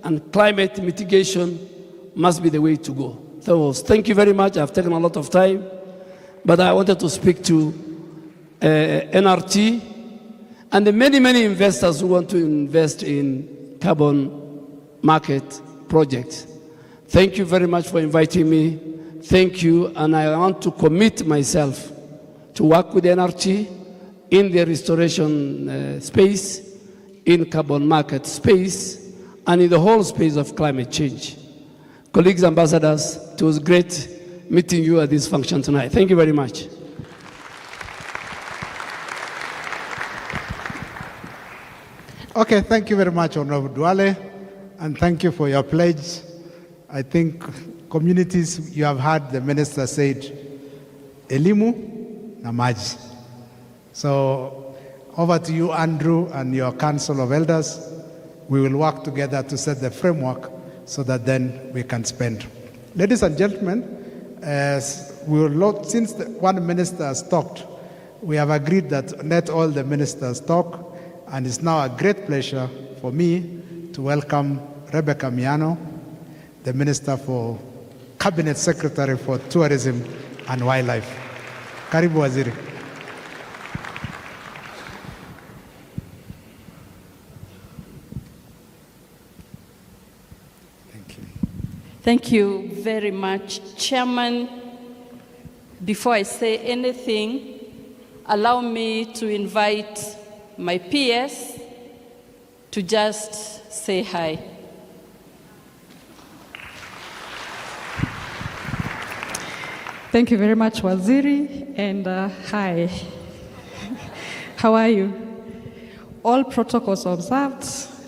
and climate mitigation must be the way to go. So thank you very much. I've taken a lot of time, but I wanted to speak to NRT and the many, many investors who want to invest in carbon market projects. Thank you very much for inviting me. Thank you, and I want to commit myself to work with NRT in the restoration space, in carbon market space, and in the whole space of climate change. Colleagues, ambassadors, it was great meeting you at this function tonight. Thank you very much. Okay, thank you very much, Honorable Duale, and thank you for your pledge. I think communities, you have heard the minister said, elimu na maji. So over to you, Andrew, and your Council of Elders. We will work together to set the framework so that then we can spend. Ladies and gentlemen, as we will since one minister has talked, we have agreed that not all the ministers talk, and it's now a great pleasure for me to welcome Rebecca Miano, the Minister for Cabinet Secretary for Tourism and Wildlife. Karibu Waziri. Thank you very much, Chairman. Before I say anything, allow me to invite my peers to just say hi. Thank you very much, Waziri, and hi. How are you? All protocols observed.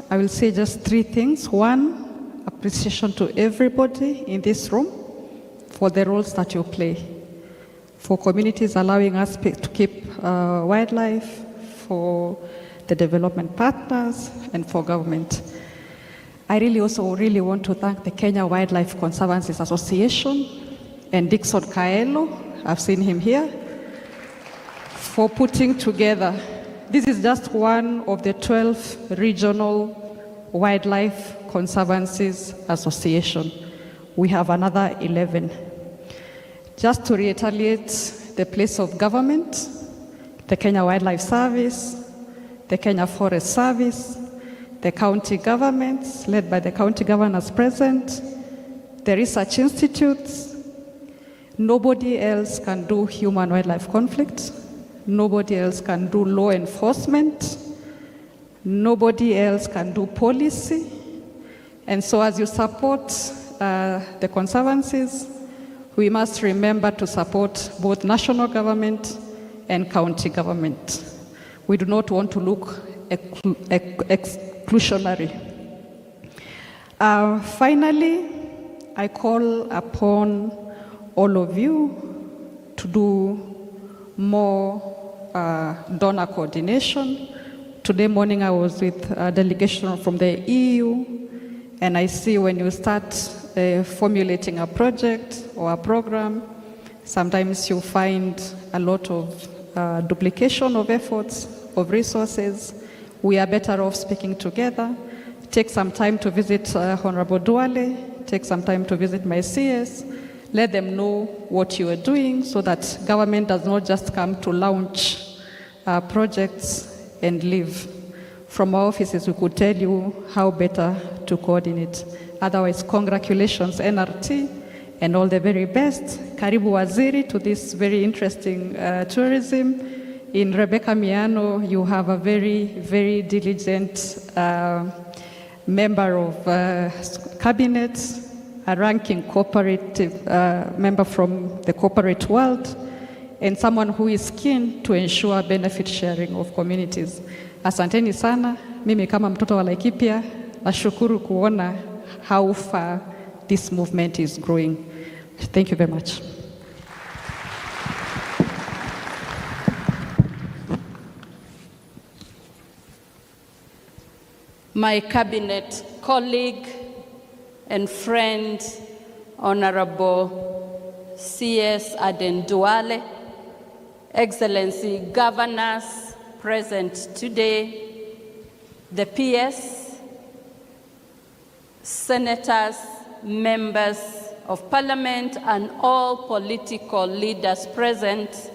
I will say just three things. One, appreciation to everybody in this room for the roles that you play, for communities allowing us to keep wildlife, for the development partners, and for government. I really also want to thank the Kenya Wildlife Conservancies Association and Dixon Kaelo, I've seen him here, for putting together. This is just one of the 12 regional Wildlife Conservancies Association. We have another 11. Just to reiterate the place of government, the Kenya Wildlife Service, the Kenya Forest Service, the county governments led by the county governors present, the research institutes. Nobody else can do human-wildlife conflict. Nobody else can do law enforcement. Nobody else can do policy. And so as you support the conservancies, we must remember to support both national government and county government. We do not want to look exclusionary. Finally, I call upon all of you to do more donor coordination. Today morning I was with a delegation from the EU, and I see when you start formulating a project or a program, sometimes you find a lot of duplication of efforts, of resources. We are better off speaking together. Take some time to visit Honorable Duale, take some time to visit my CS, let them know what you are doing so that government does not just come to launch projects and leave. From our offices, we could tell you how better to coordinate. Otherwise, congratulations, NRT, and all the very best. Karibu Waziri to this very interesting tourism. In Rebecca Miano, you have a very, very diligent member of cabinet, a ranking cooperative member from the corporate world, and someone who is keen to ensure benefit sharing of communities. Asanteni sana. Mimi kama mtoto wa Laikipia, nashukuru kuona how far this movement is growing. Thank you very much. My cabinet colleague and friend, Honorable CS Aden Duale, Excellency Governors present today, the PS, Senators, Members of Parliament, and all political leaders present,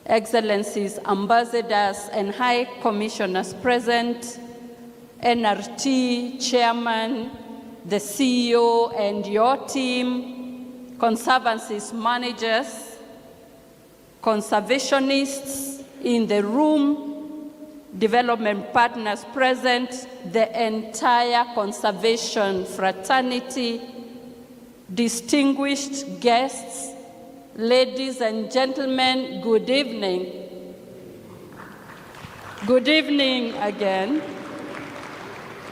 Excellencies, Ambassadors, and High Commissioners present, NRT Chairman, the CEO and your team, Conservancies managers, conservationists in the room, development partners present, the entire conservation fraternity, distinguished guests, ladies and gentlemen, good evening. Good evening again.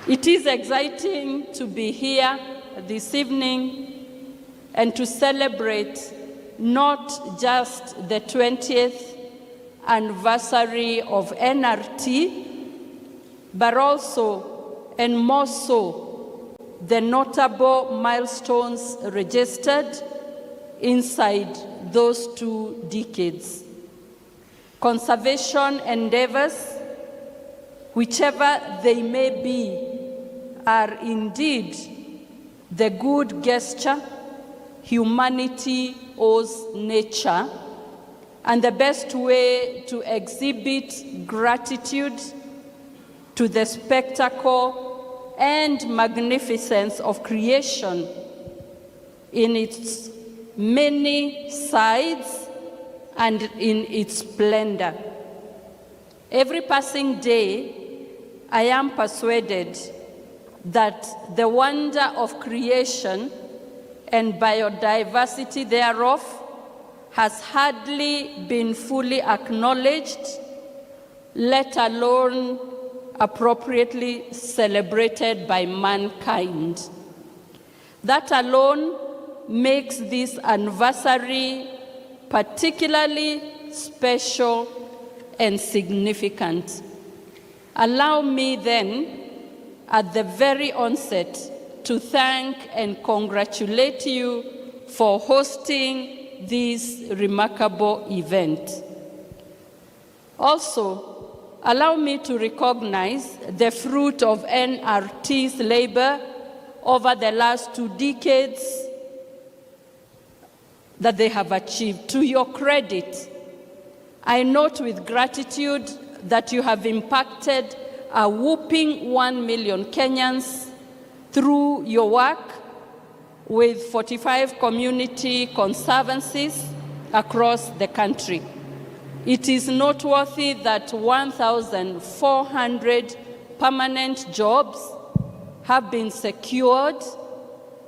It is exciting to be here this evening and to celebrate not just the 20th anniversary of NRT, but also, and more so, the notable milestones registered inside those 2 decades. Conservation endeavors, whichever they may be, are indeed the good gesture humanity owes nature, and the best way to exhibit gratitude to the spectacle and magnificence of creation in its many sides and in its splendor. Every passing day, I am persuaded that the wonder of creation and biodiversity thereof has hardly been fully acknowledged, let alone appropriately celebrated by mankind. That alone makes this anniversary particularly special and significant. Allow me then, at the very onset, to thank and congratulate you for hosting this remarkable event. Also, allow me to recognize the fruit of NRT's labor over the last 2 decades that they have achieved. To your credit, I note with gratitude that you have impacted a whopping 1 million Kenyans through your work with 45 community conservancies across the country. It is noteworthy that 1,400 permanent jobs have been secured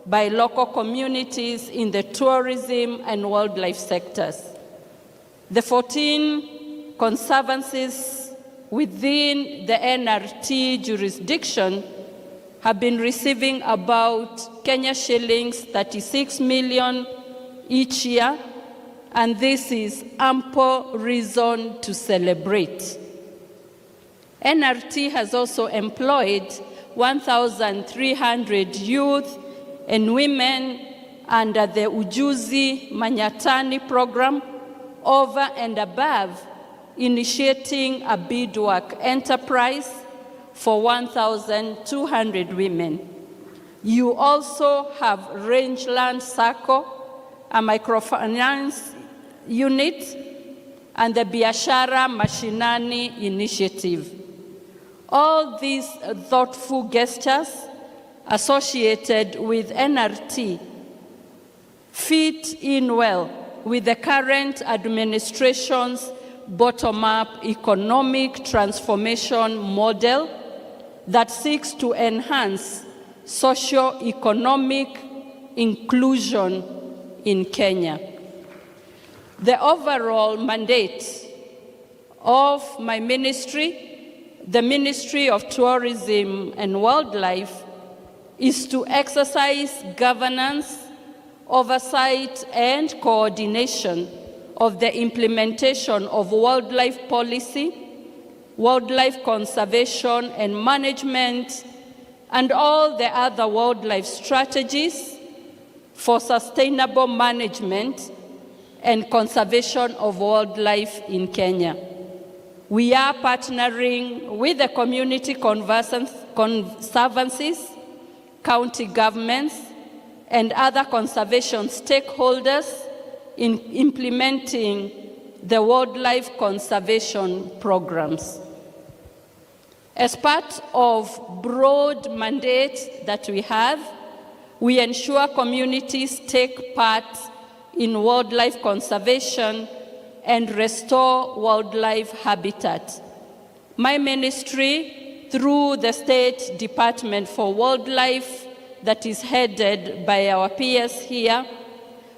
by local communities in the tourism and wildlife sectors. The 14 conservancies within the NRT jurisdiction have been receiving about Kenya shillings 36 million each year, and this is ample reason to celebrate. NRT has also employed 1,300 youth and women under the Ujuzi Manyatani program, over and above initiating a beadwork enterprise for 1,200 women. You also have Rangeland Sacco, a microfinance unit, and the Biashara Mashinani initiative. All these thoughtful gestures associated with NRT fit in well with the current administration's bottom-up economic transformation model that seeks to enhance socio-economic inclusion in Kenya. The overall mandate of my ministry, the Ministry of Tourism and Wildlife, is to exercise governance, oversight, and coordination of the implementation of wildlife policy, wildlife conservation and management, and all the other wildlife strategies for sustainable management and conservation of wildlife in Kenya. We are partnering with the community conservancies, county governments, and other conservation stakeholders in implementing the wildlife conservation programs. As part of broad mandates that we have, we ensure communities take part in wildlife conservation and restore wildlife habitat. My ministry, through the State Department for Wildlife that is headed by our peers here,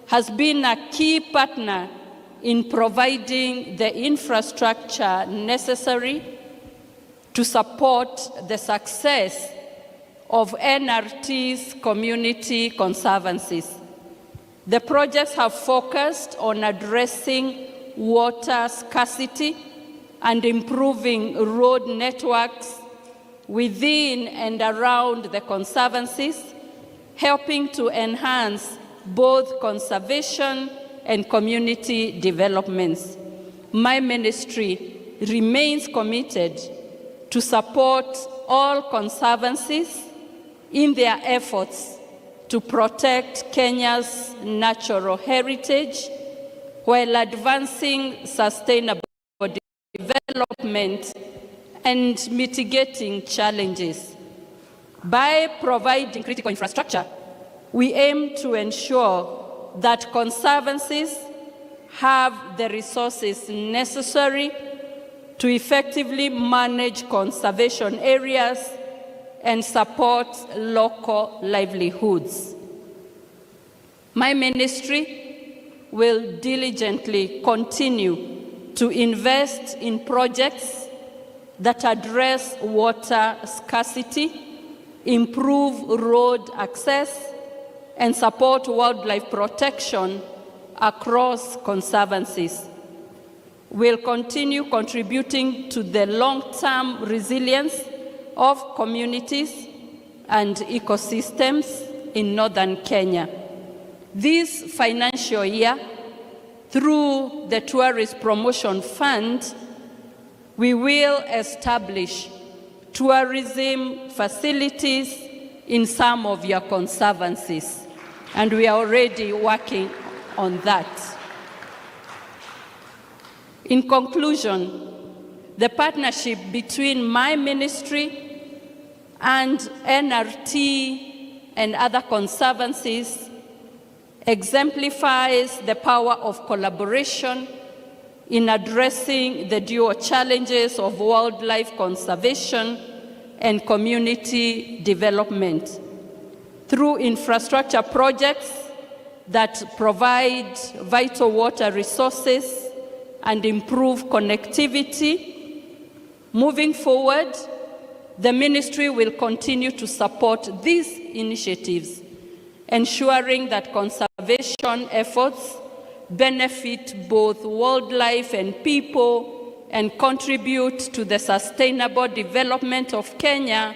has been a key partner in providing the infrastructure necessary to support the success of NRT's community conservancies. The projects have focused on addressing water scarcity and improving road networks within and around the conservancies, helping to enhance both conservation and community developments. My ministry remains committed to support all conservancies in their efforts to protect Kenya's natural heritage while advancing sustainable development and mitigating challenges. By providing critical infrastructure, we aim to ensure that conservancies have the resources necessary to effectively manage conservation areas and support local livelihoods. My ministry will diligently continue to invest in projects that address water scarcity, improve road access, and support wildlife protection across conservancies. We'll continue contributing to the long-term resilience of communities and ecosystems in northern Kenya. This financial year, through the Tourist Promotion Fund, we will establish tourism facilities in some of your conservancies, and we are already working on that. In conclusion, the partnership between my ministry and NRT and other conservancies exemplifies the power of collaboration in addressing the dual challenges of wildlife conservation and community development. Through infrastructure projects that provide vital water resources and improve connectivity, moving forward, the ministry will continue to support these initiatives, ensuring that conservation efforts benefit both wildlife and people and contribute to the sustainable development of Kenya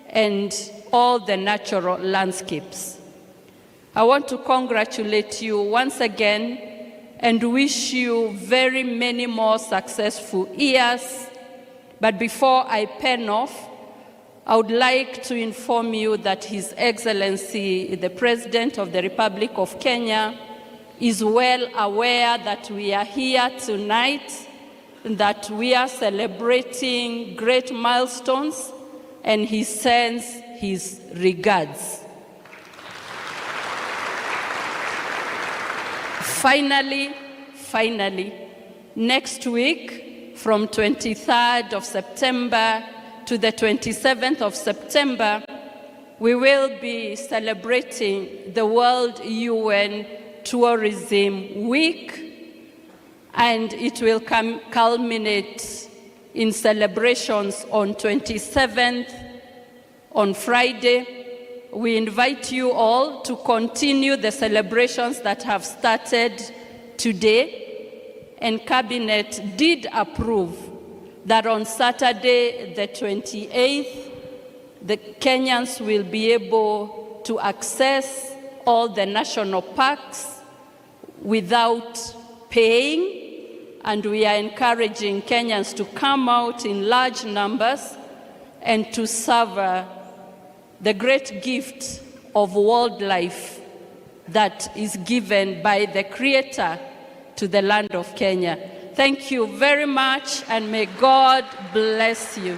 and all the natural landscapes. I want to congratulate you once again and wish you very many more successful years. But before I pen off, I would like to inform you that His Excellency, the President of the Republic of Kenya, is well aware that we are here tonight, that we are celebrating great milestones, and he sends his regards. Finally, next week, from 23rd of September to the 27th of September, we will be celebrating the World UN Tourism Week, and it will culminate in celebrations on 27th, on Friday. We invite you all to continue the celebrations that have started today, and Cabinet did approve that on Saturday, the 28th, the Kenyans will be able to access all the national parks without paying, and we are encouraging Kenyans to come out in large numbers and to savor the great gift of wildlife that is given by the Creator to the land of Kenya. Thank you very much, and may God bless you.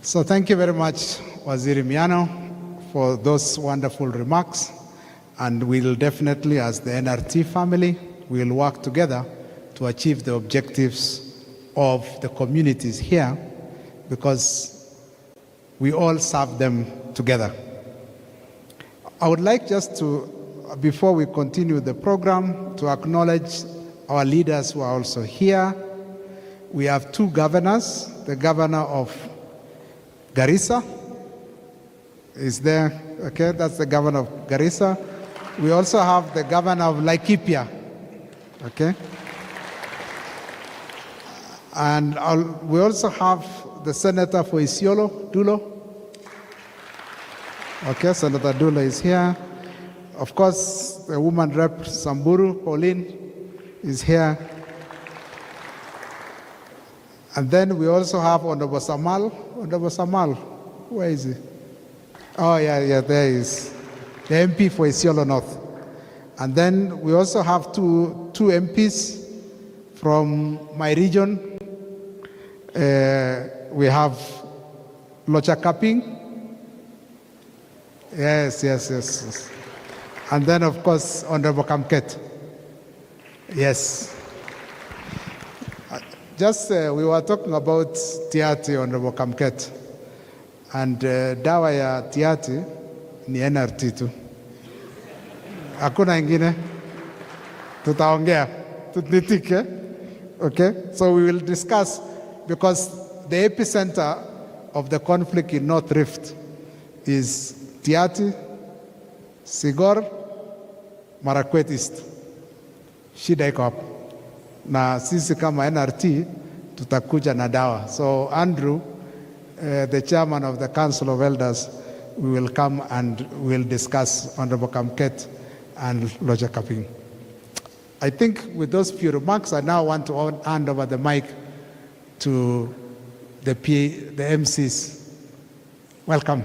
So thank you very much, Waziri Miano, for those wonderful remarks. And we'll definitely, as the NRT family, we'll work together to achieve the objectives of the communities here, because we all serve them together. I would like just to before we continue the program, to acknowledge our leaders who are also here. We have two governors. The governor of Garissa is there. Okay, that's the governor of Garissa. We also have the governor of Laikipia. Okay. And we also have the senator for Isiolo, Dulo. Okay, Senator Dulo is here. Of course, the woman rep Samburu, Pauline, is here. And then we also have Honorable Samal. Honorable Samal, where is he? Oh, yeah, there he is. The MP for Isiolo North. And then we also have two MPs from my region. We have Locha Kaping. Yes. And then, of course, Honorable Kamket. Yes. We were talking about Tiati, Honorable Kamket. And dawa ya Tiati ni NRT tu. Hakuna ingine. Tutaongea. Tutnitike. Okay? So we will discuss, because the epicenter of the conflict in North Rift is Tiati, Sigor, Marakwet East. Shida iko hapo. Na sisi kama NRT tutakuja na dawa. So Andrew, the chairman of the Council of Elders, we will come and we will discuss Honorable Kamket and Loja Kaping. I think with those few remarks, I now want to hand over the mic to the MCs. Welcome.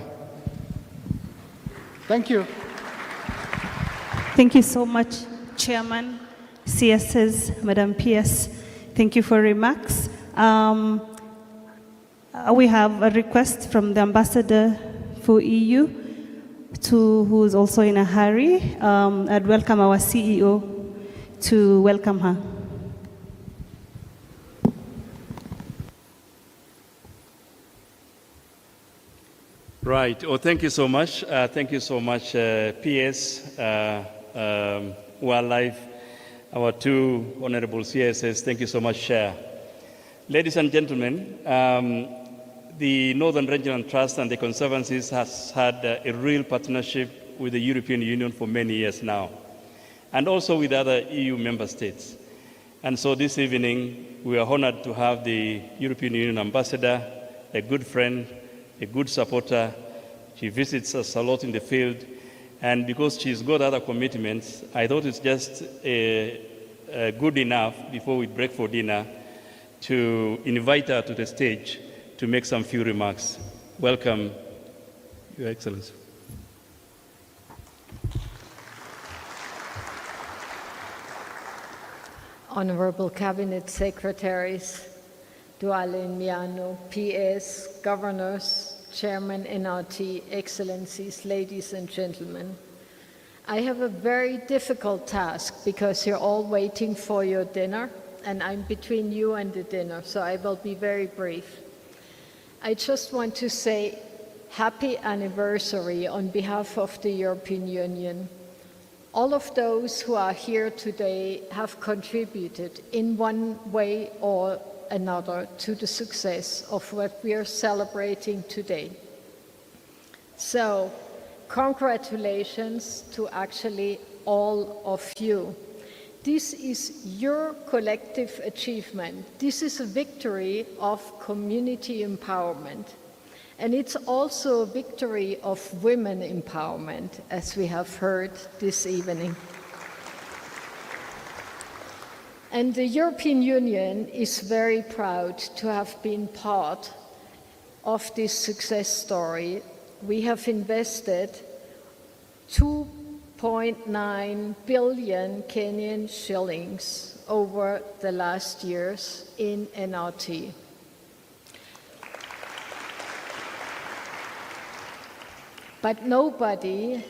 Thank you. Thank you so much, Chairman, CSS, Madam PS. Thank you for remarks. We have a request from the Ambassador for EU, who is also in a hurry. I'd welcome our CEO to welcome her. Right. Oh, thank you so much. Thank you so much, PS, Wildlife, our two honorable CSS. Thank you so much, Chair. Ladies and gentlemen, the Northern Regional Trust and the Conservancies has had a real partnership with the European Union for many years now, and also with other EU member states. And so this evening, we are honored to have the European Union Ambassador, a good friend, a good supporter. She visits us a lot in the field, and because she's got other commitments, I thought it's just good enough before we break for dinner to invite her to the stage to make some few remarks. Welcome, Your Excellency. Honorable Cabinet Secretaries, Duale Miano, PS, Governors, Chairman NRT, Excellencies, ladies and gentlemen. I have a very difficult task because you're all waiting for your dinner and I'm between you and the dinner, so I will be very brief. I just want to say happy anniversary on behalf of the European Union. All of those who are here today have contributed in one way or another to the success of what we are celebrating today. So, congratulations to actually all of you. This is your collective achievement. This is a victory of community empowerment. And it's also a victory of women empowerment, as we have heard this evening. And the European Union is very proud to have been part of this success story. We have invested 2.9 billion Kenyan shillings over the last years in NRT. But nobody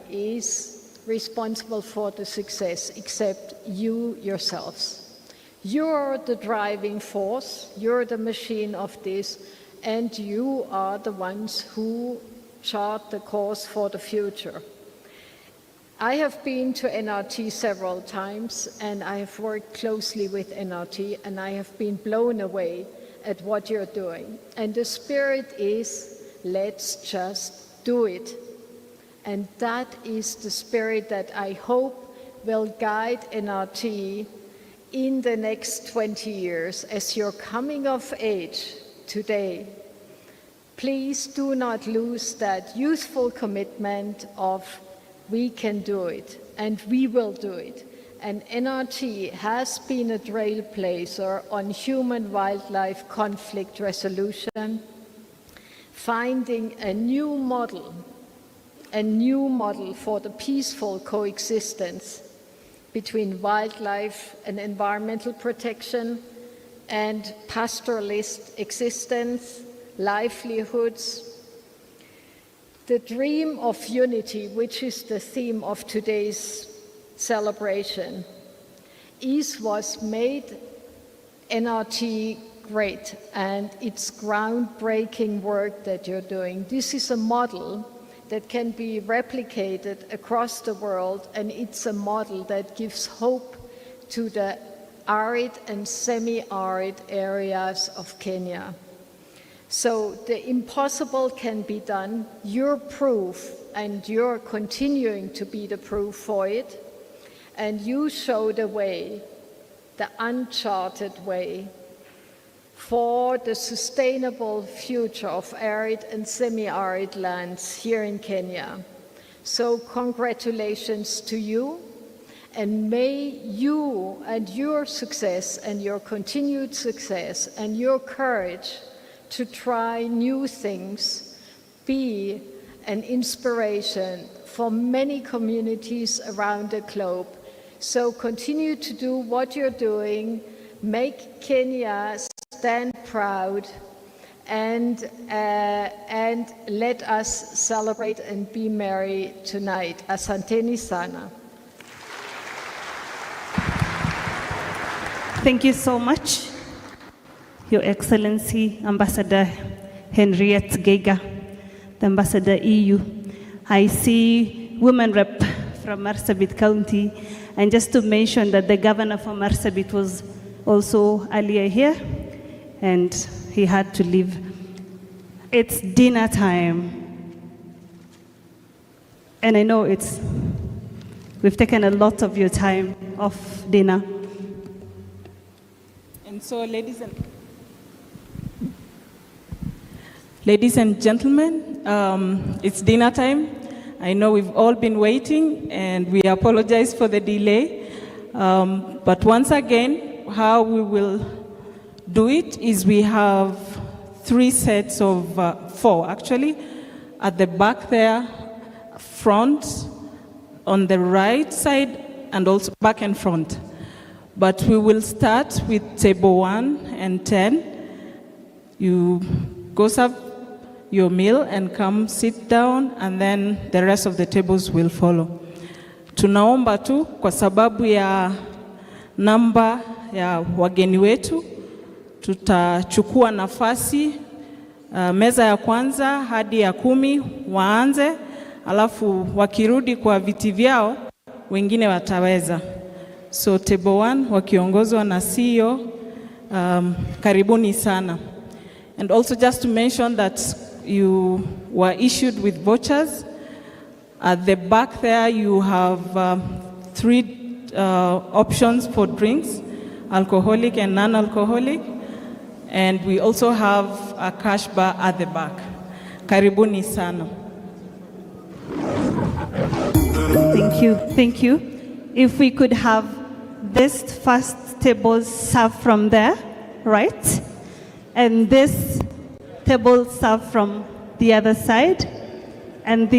is responsible for the success except you yourselves. You're the driving force, you're the machine of this, and you are the ones who chart the course for the future. I have been to NRT several times, and I have worked closely with NRT, and I have been blown away at what you're doing. And the spirit is, let's just do it. And that is the spirit that I hope will guide NRT in the next 20 years as you're coming of age today. Please do not lose that youthful commitment of we can do it and we will do it. And NRT has been a trailblazer on human-wildlife conflict resolution, finding a new model for the peaceful coexistence between wildlife and environmental protection and pastoralist existence, livelihoods. The dream of unity, which is the theme of today's celebration, is what made NRT great, and it's groundbreaking work that you're doing. This is a model that can be replicated across the world, and it's a model that gives hope to the arid and semi-arid areas of Kenya. So the impossible can be done. You're proof, and you're continuing to be the proof for it. And you show the way, the uncharted way, for the sustainable future of arid and semi-arid lands here in Kenya. So congratulations to you, and may you and your success and your continued success and your courage to try new things be an inspiration for many communities around the globe. So continue to do what you're doing, make Kenya stand proud, and let us celebrate and be merry tonight. Asanteni sana. Thank you so much, Your Excellency, Ambassador Henriette Geiger, the Ambassador EU. I see women rep from Marsabit County, and just to mention that the governor from Marsabit was also earlier here, and he had to leave. It's dinner time, and I know we've taken a lot of your time off dinner. And so, ladies and gentlemen, it's dinner time. I know we've all been waiting, and we apologize for the delay. But once again, how we will do it is we have 3 sets of 4, actually, at the back there, front, on the right side, and also back and front. But we will start with table 1 and 10. You go serve your meal and come sit down, and then the rest of the tables will follow. Tunaomba tu kwa sababu ya namba ya wageni wetu, tutachukua nafasi meza ya kwanza hadi ya 10 waanze, alafu wakirudi kwa viti vyao wengine wataweza. So table 1 wakiongozwa na CEO, karibuni sana. And also just to mention that you were issued with vouchers. At the back there you have 3 options for drinks, alcoholic and non-alcoholic. And we also have a cash bar at the back. Karibuni sana. Thank you. If we could have this first table served from there, right? And this table served from the other side, and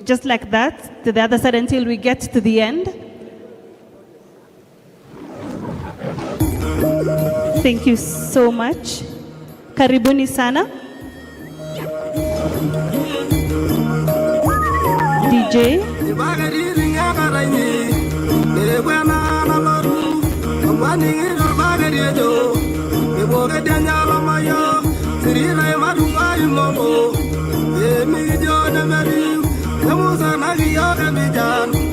just like that, to the other side until we get to the end. Thank you so much. Karibuni sana. DJ. Emi jo na meri, emu sana ki yo kemi jan.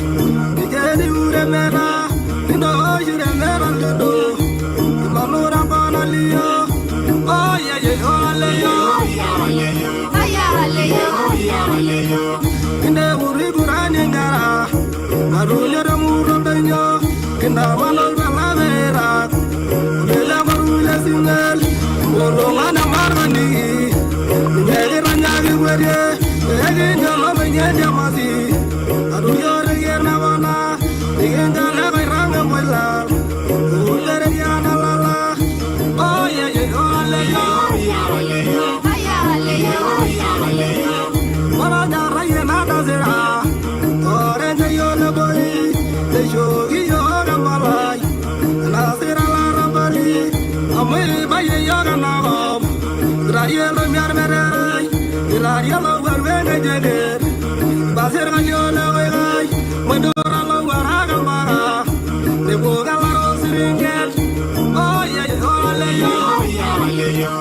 mera, indo jure mera do. Malura banaliyo, oh yeah yeah, oh aleyo, aleyo. Inde uri gurani ngara, marunya ramuro benyo, kinda malol balavera, bela marunya singal, bolonga na marmani, ngege ranyagi gwerye, ngege njalo benye jamasi, aruyo reger na wana, ngege njalo kairanga mwela, ulere yana lala, oh yeah yeah, oh aleyo, aleyo. Mara jara ye na dazera, orange yo le boy, le shogi yo ga malai, nazira la rabali, amiri baye yo ga na bab, graye lo miar merai, graye lo warwenge jeger, basir ga yo le gai, mandora lo waraga mara, le boga la rosiringel, oh yeah oh aleyo, aleyo.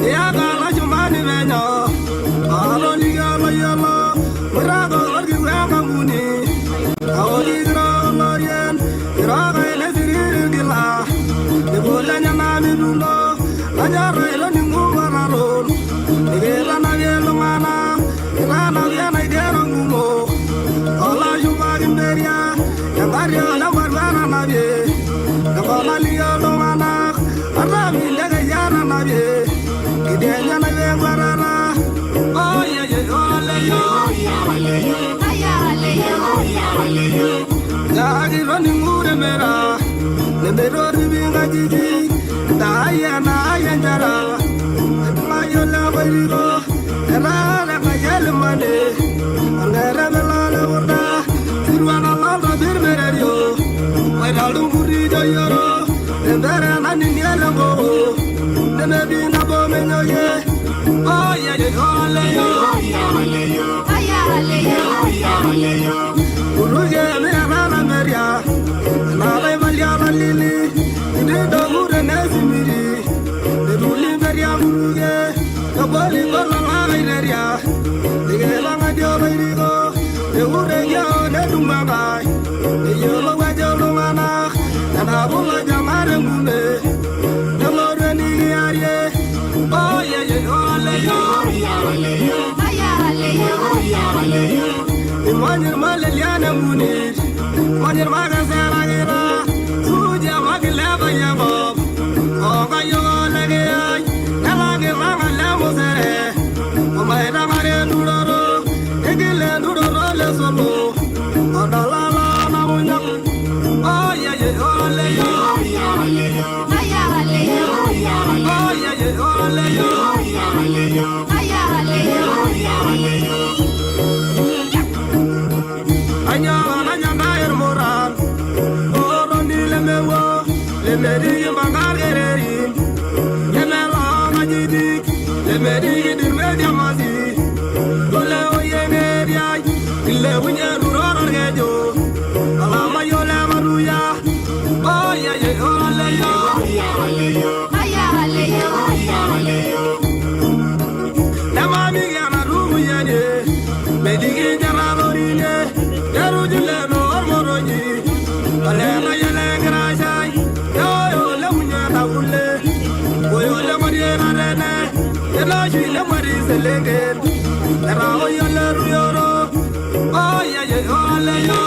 Ya gala jumani menyo, alo liga lo yalo, merago lagi wega muni, awali gra lorien, iraga ele siri gila, de bola nyama mi dulo, ajaro ele ningu waralon, digela na yelo mana, irana yana idero ngumo, ola jumani meria, yambaria na warwana na ye, yamala liga lo mana, arami lega yana na ye. Idenya na Morara, oh yeah yeah, oh aleyo, Jagi running mure mera, the mero ribinga jiji, Daya na ayandara, Mayola Barigo, Rana Mayel Mane, and the Ramelana Wada, Sirwana Lava Birmerio, Mayalumuri Yoro, and the Ranan in Yellow. Nebi na bomenyo ye, oh yeah yeah, oh aleyo. Uruge me rana meria, na le malia lili, ide do mure nezimiri, de duli meria uruge, do boli bola la meria, de la ngadio merio, de ure yo de dumbai, de yo lo wajo lo mana, na bola jamare mune. Oh yeah yeah, oh aleyo. Imanir maleliana munir, manir magazera gira, suja magileba yabo. Oh kayo lege ay, kalage mama lemo sere. Oh maera mare duroro, egile duroro le solo. Oh dalala na munya. Oh yeah yeah, oh aleyo. Oh yeah yeah, oh aleyo. Anya na moran, oh rondi le mewo, le meri mangareri, le mela majidik, le meri dir media mazi, le oye meria, le unye duroro gejo, ala mayo le maruya, oh yeah yeah, oh aleyo. Namami gana rumu yanye, medigi jara lorine, yaru jule no ormoroji, alena yele grashai, yo le munya na ule, oyo le mariera rene, yela shi le mari selegen, era oyo le ruyoro, oh yeah yeah, oh aleyo.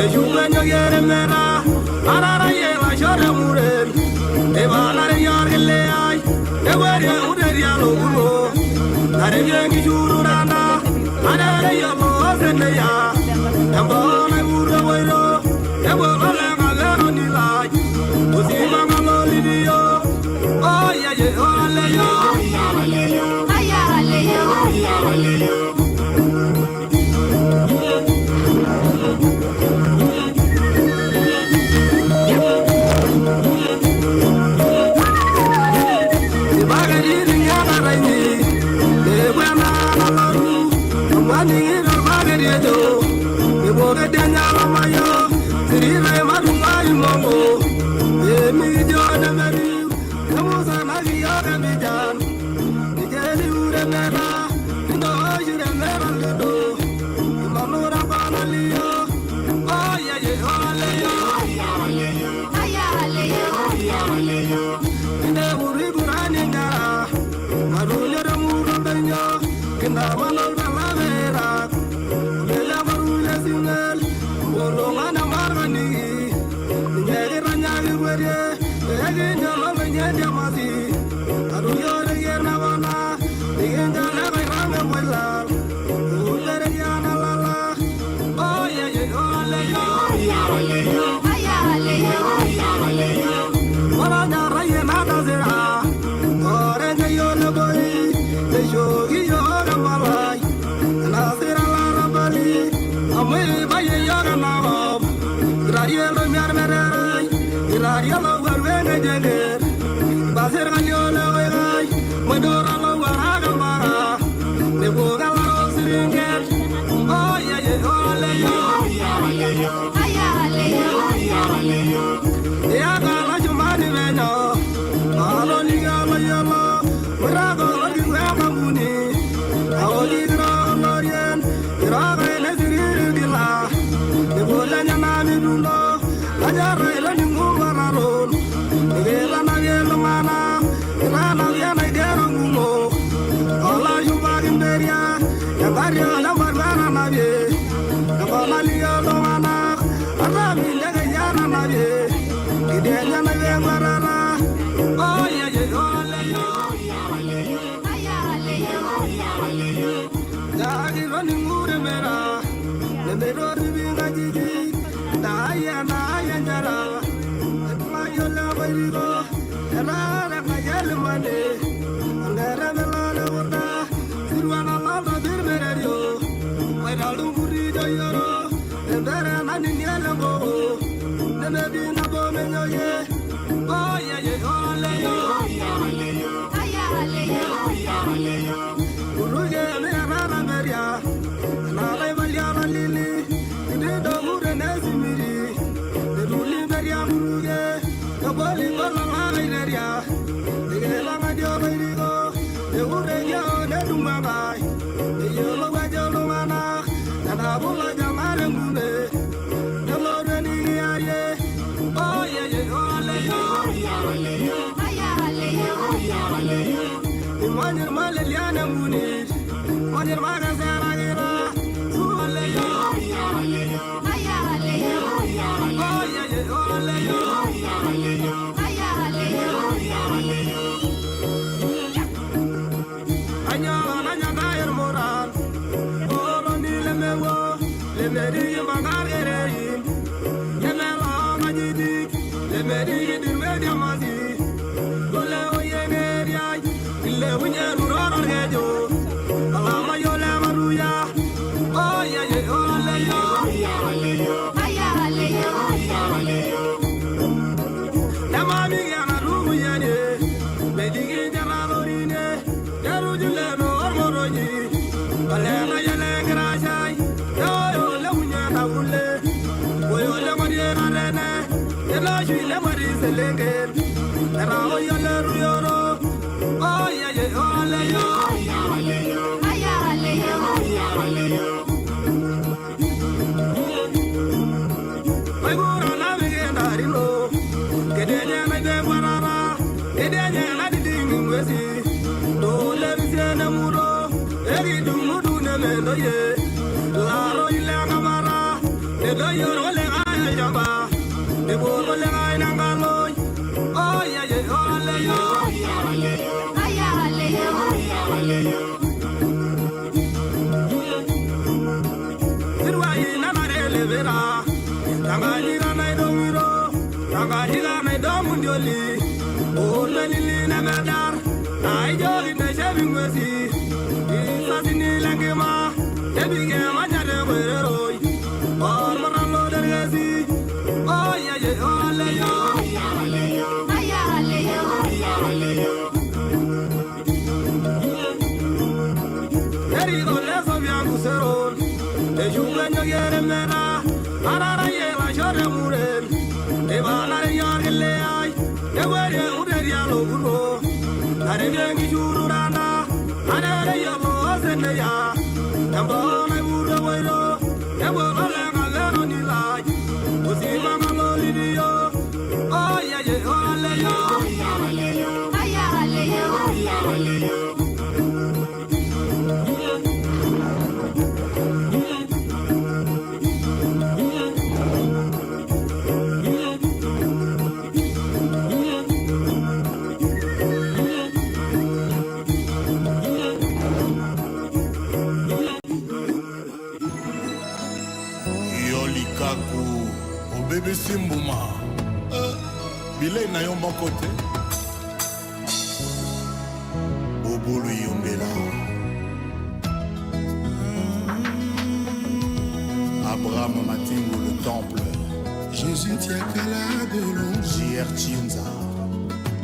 Ejuga nyogere mera, arara yela shore mure. Ebalare yargele ay, ewere uderi alogulo. Are yengi juru randa, arara yelo azende ya. Embole mure wairo, embole galero nilai. Uzima ngaloli diyo, oh yeah yeah, oh aleyo, aleyo.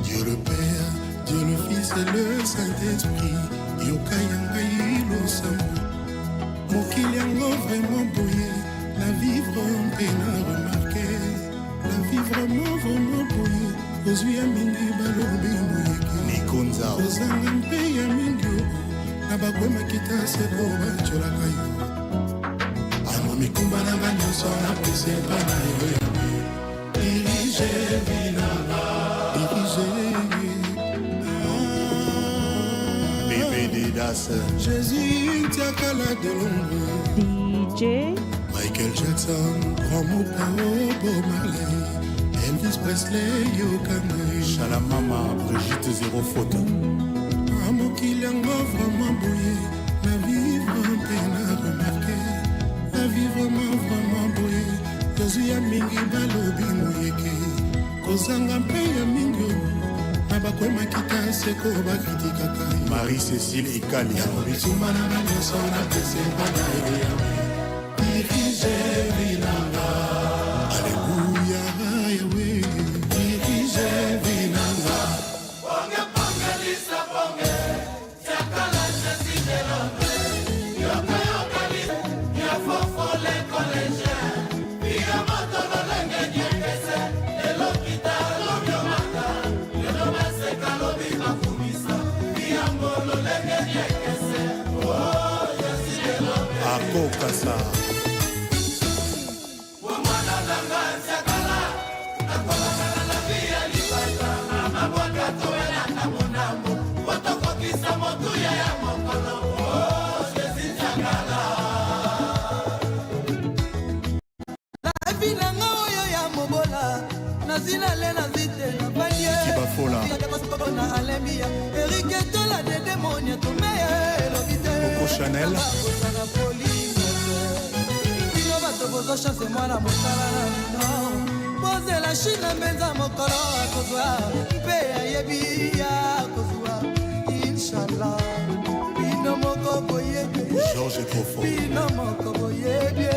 Dieu le Père, Dieu le Fils et le Saint-Esprit. Mokiliango vraiment boyé, la vivre en peine à remarquer. La vivre vraiment boyé, aux yeux mingi balobi moyeke. Nikonza, aux angampe ya mingi, nabakwe makita seko bachola kayo. Amo mikumba na banyoso na pese bana yo. Dirige vinanga, dirige. Jésus, Tiakala de l'ombre. DJ Michael Jackson, Grand Mopao, Bob Marley, Elvis Presley, Yokanoi, Shalamama, Brigitte Zéro Faute. Amour qui l'engo vraiment bouillé, la vivre en peine à remarquer. La vivre vraiment bouillé, Jésus ya mingi balobi moyeke. Kozanga mpe ya mingi. Marie-Cécile Ikali. Alléluia, Yahweh. Akokasa. Chanel. Chance mwana mosala na lino bozela shina mbenza mokolo akozwa mpe ayebi ya kozwa inshallah bino moko boyebi Georges Crawford bino moko boyebi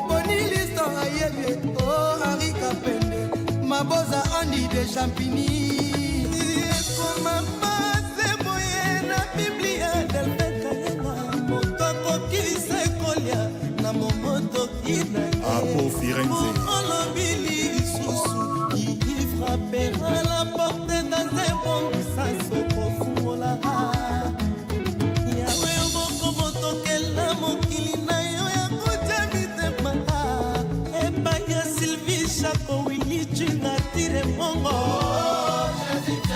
boni listo ayebi o Henri Kapende maboza andi de champigny koma pase moye na biblia del pekayena mokoko kise kolia na momoto kina Apo Firenze. Olobili susu, il frappera la porte dans un bon sens profond. Yawe moko motokela mokili na yo ya kujami temala. Eba ya Sylvie Chaco Willy China tire mongo.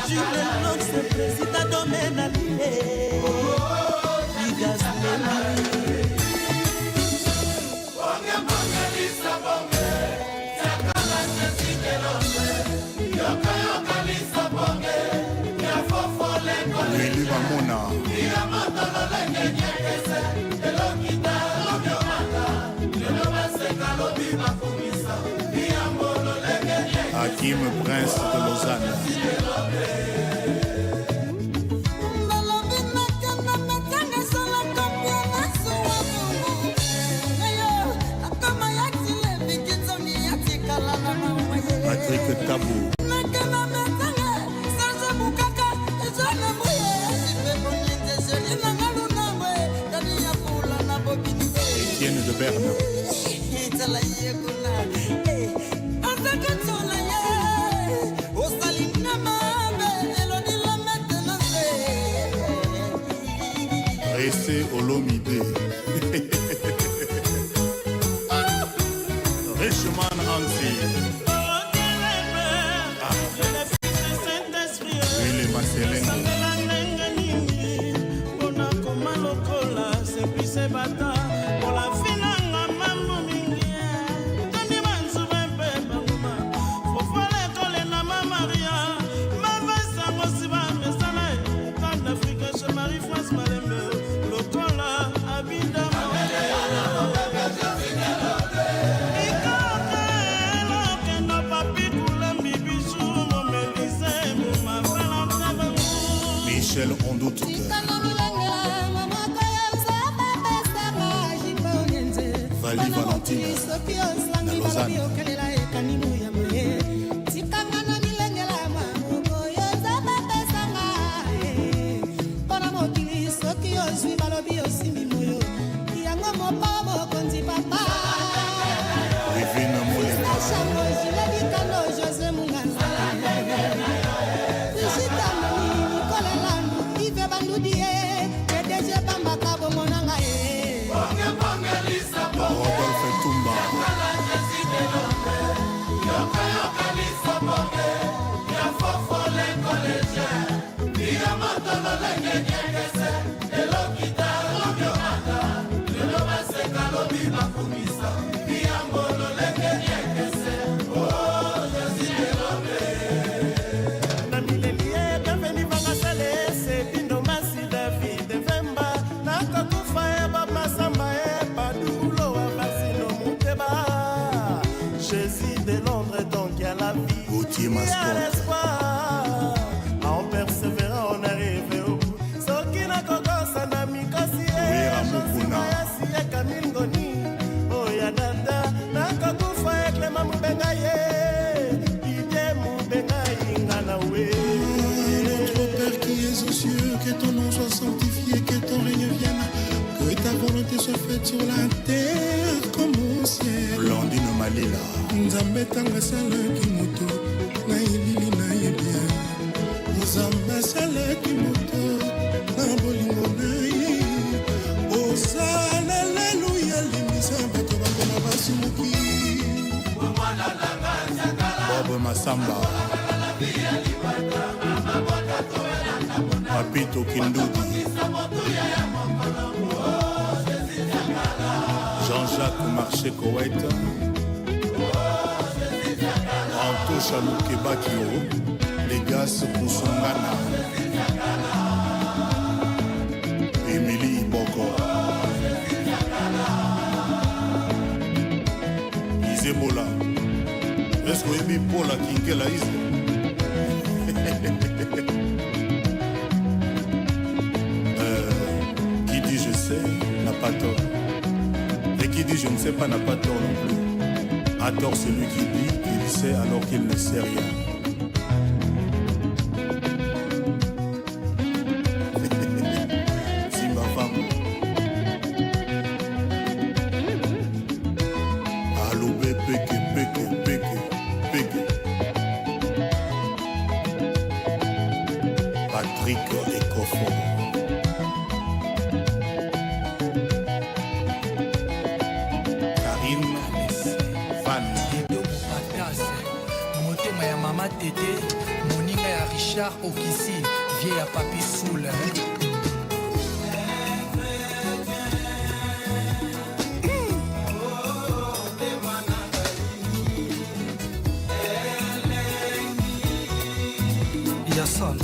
Jules Nox président domaine à l'île. Ligas Leli. Hakim Prince de Lausanne. Patrick Tabou. Etienne de Berne. Ressé Olomide. Richman Ansi. Willy Marcelinho. Michel Ondoutou. Vali Valentina na Lausanne. Rivine Moleka. Rodolphe Tumba. Gauthier Mascotte. En persévérant, on arrive au bout. Sokina Kokosa na Mikasi. Wera Mukuna. Kamingoni. Oh ya dada. Nakakufa eklema mubengaye. Ide mubengaye nganawe. Notre Père qui es aux cieux, que ton nom soit sanctifié, que ton règne vienne, que ta volonté soit faite sur la terre comme au ciel. Blandine Malila. Nzambe tanga salaki moto na elili na ye bien. Nzambe salaki moto na bolingo na ye. Osala aleluya limisa bato bakoma basimuki. Bob Masamba. Papito Kindudi. Jean-Jacques Marché Koweït. Antosha Lukebakio. Legas Kusungana. Émilie Boko. Izebola. Est-ce que vous avez Paul à Kinkela Isle? Qui dit je sais n'a pas tort. Et qui dit je ne sais pas n'a pas tort non plus. A tort celui qui dit qu'il sait alors qu'il ne sait rien. Simba femme. Alobe peke peke peke peke. Patrick Ecofo. Motema ya mama Tete, moninga ya Richard Okisi, vieille ya papi Soul. Yason.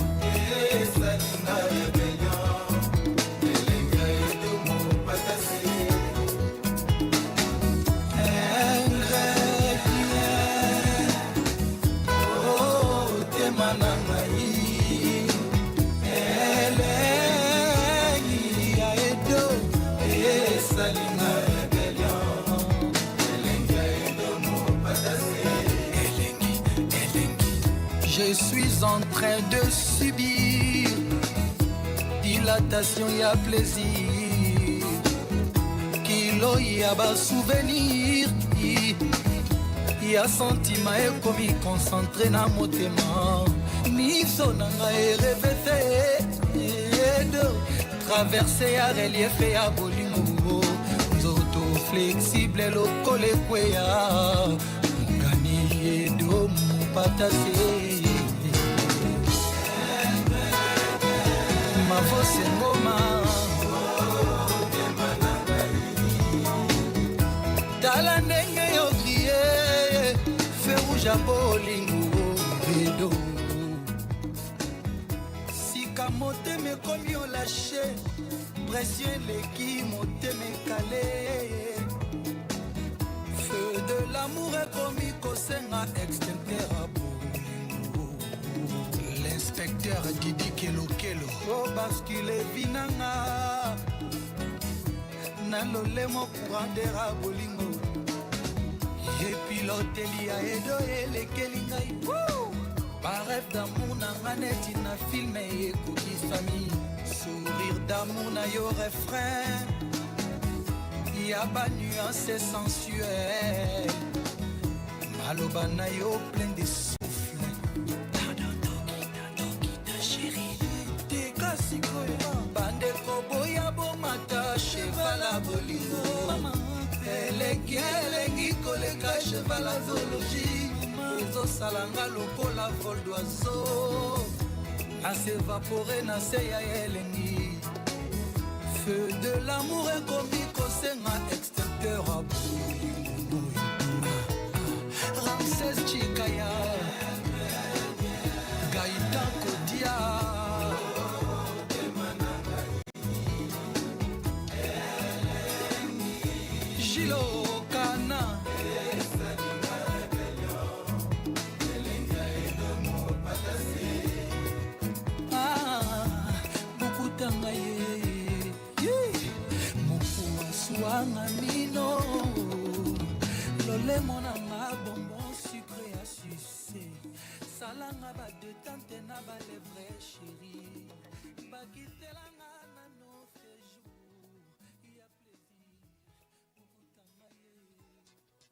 Je suis en train de subir dilatation ya plaisir, kilo ya ba souvenir, ya sentiment ekomi concentré na motema, miso nanga erevete traverser ya relief ya bolingo, nzoto flexible lokole kweya mugani edo mupatase mavose ngoma tala ndenge yo crie feu rouge ya bolingo edo sika motema ekomi olashe pression eleki motema ekale feu de l'amour ekomi kosenga extincteur ya bolingo l'inspecteur Didi Kelokelo o baskile vinanga na lolemo courantera bolingo epiloteli ya edo elekeli ngai baref d'amour nanga neti na filme ekokisami sourire d'amour na yo refrain ya ba nuance sensuelle maloba na yo plein de souffle tekasikoyo bandeko boya bomata cheval a bolingo elengi koleka cheval a zoologie ezosalanga lokola vol d'oiseau asevapore na se ya elengi feu de l'amour ekomi kosenga extincteur a bolingo Ramses Chikaya Gaïta Kodia Gilo Kana Bukutanga ye Mokua suanga mino Lole monanga bonbon sucré à sucer Salanga ba détente na ba lèvre chérie Bakitelanga na no fejou Ya plaisir Bukutanga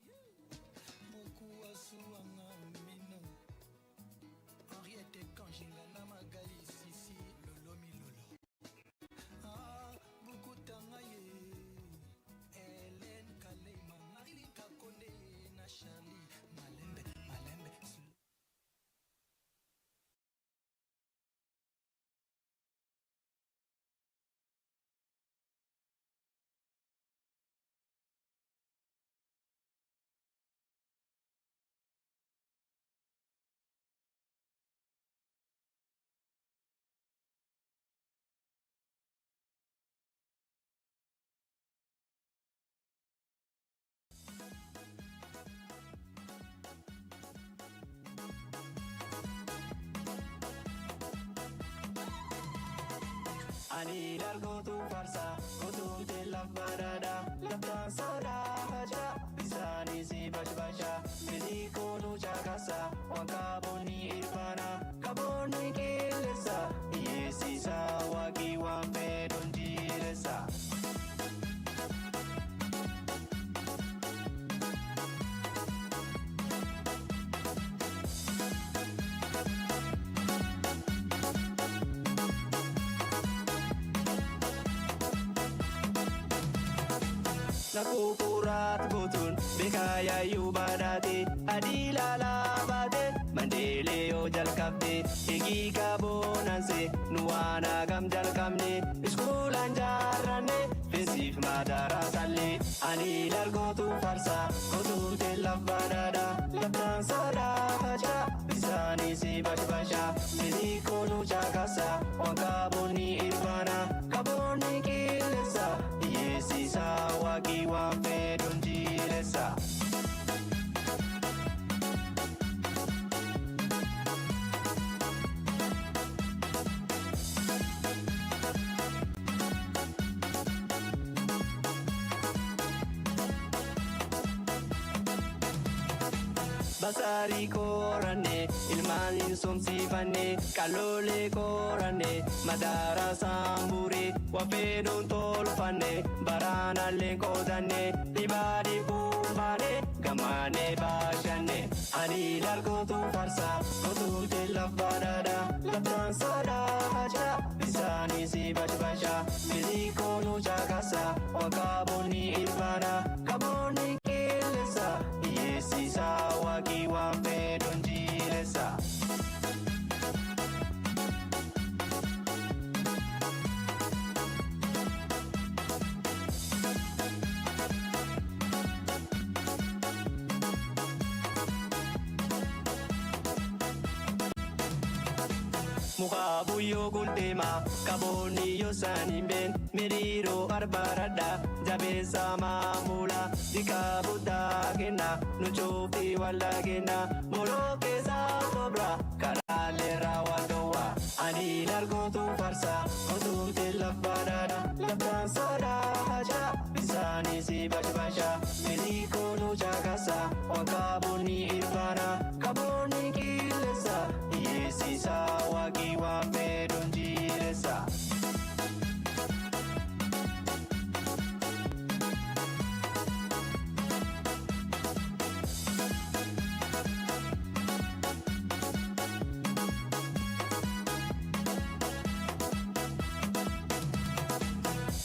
ye Mokua suanga mino Henriette Kanjinga na magali sisi lolo milolo Bukutanga ye Hélène Kalema Marie Kakone na Charlie Malembe Ani largo tu farsa, gotu te la parada, la danzada haja, bisani si basha, medico no chakasa, wakaboni ipana, kaboni kilesa, yesisa waki wampe don jiresa. Nakukurat gotun bekaya yubadate adila labate mandele yo jalkabde egi kabonanse nuana gam jalkamne iskulan jarane fesif madara salle ani largotu farsa gotu te labadada labdan sada haja bisani si basha mediko no chakasa wakaboni irvana kaboni kilesa yesisa waki wampe don jiresa. Basari korane ilmanin somsifane kalole korane madara sambure wapedon tolfane barana lenkodane ibadi kumbane gamane bashane ani largo tu farsa kotu te labadada labdan sada haja bisani si bajbasha mediko no jakasa wakaboni ilbana kaboni kilesa yesi sawa kiwa pedon jiresa. Muka buyo gultema kaboni yo sanimben meriro arbarada jabe sama mula dikabuta gena nuchofi wala gena moloke sa sobra karale rawadoa ani largo tu farsa kotu te labadada labdan sada haja bisani si bajbasha mediko no jakasa wakaboni irvana kaboni kilesa yesi sawa kiwa pedon jiresa.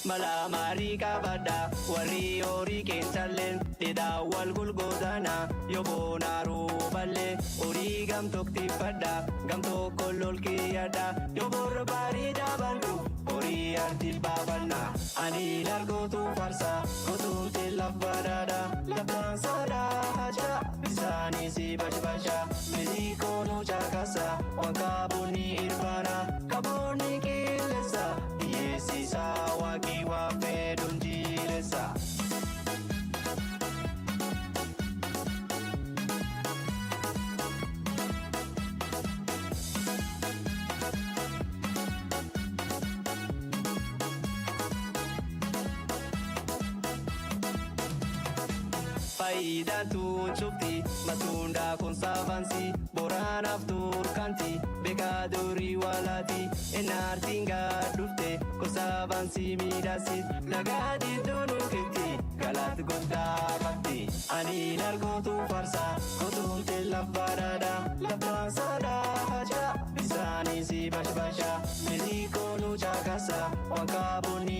Mala marika bada wari ori kentalen dida wal gulgodana yobona ruballe ori gam tokti pada gam tokolol kiyada yobor bari dabandu ori arti babana ani largo tu farsa kotu te labadada labdan sada haja bisani si bajbasha mediko no jakasa wakaboni irvana kaboni kilesa yesi sawa kiwa pedon jiresa. Faida tu chukti matunda conservancy borana aftur kanti bekaduri walati enartinga dufte conservancy midasi nagadi dunu kiti galat gonda bakti ani largo tu farsa kotu te labadada labdan sada haja bisani si bajbasha mediko no jakasa wakabuni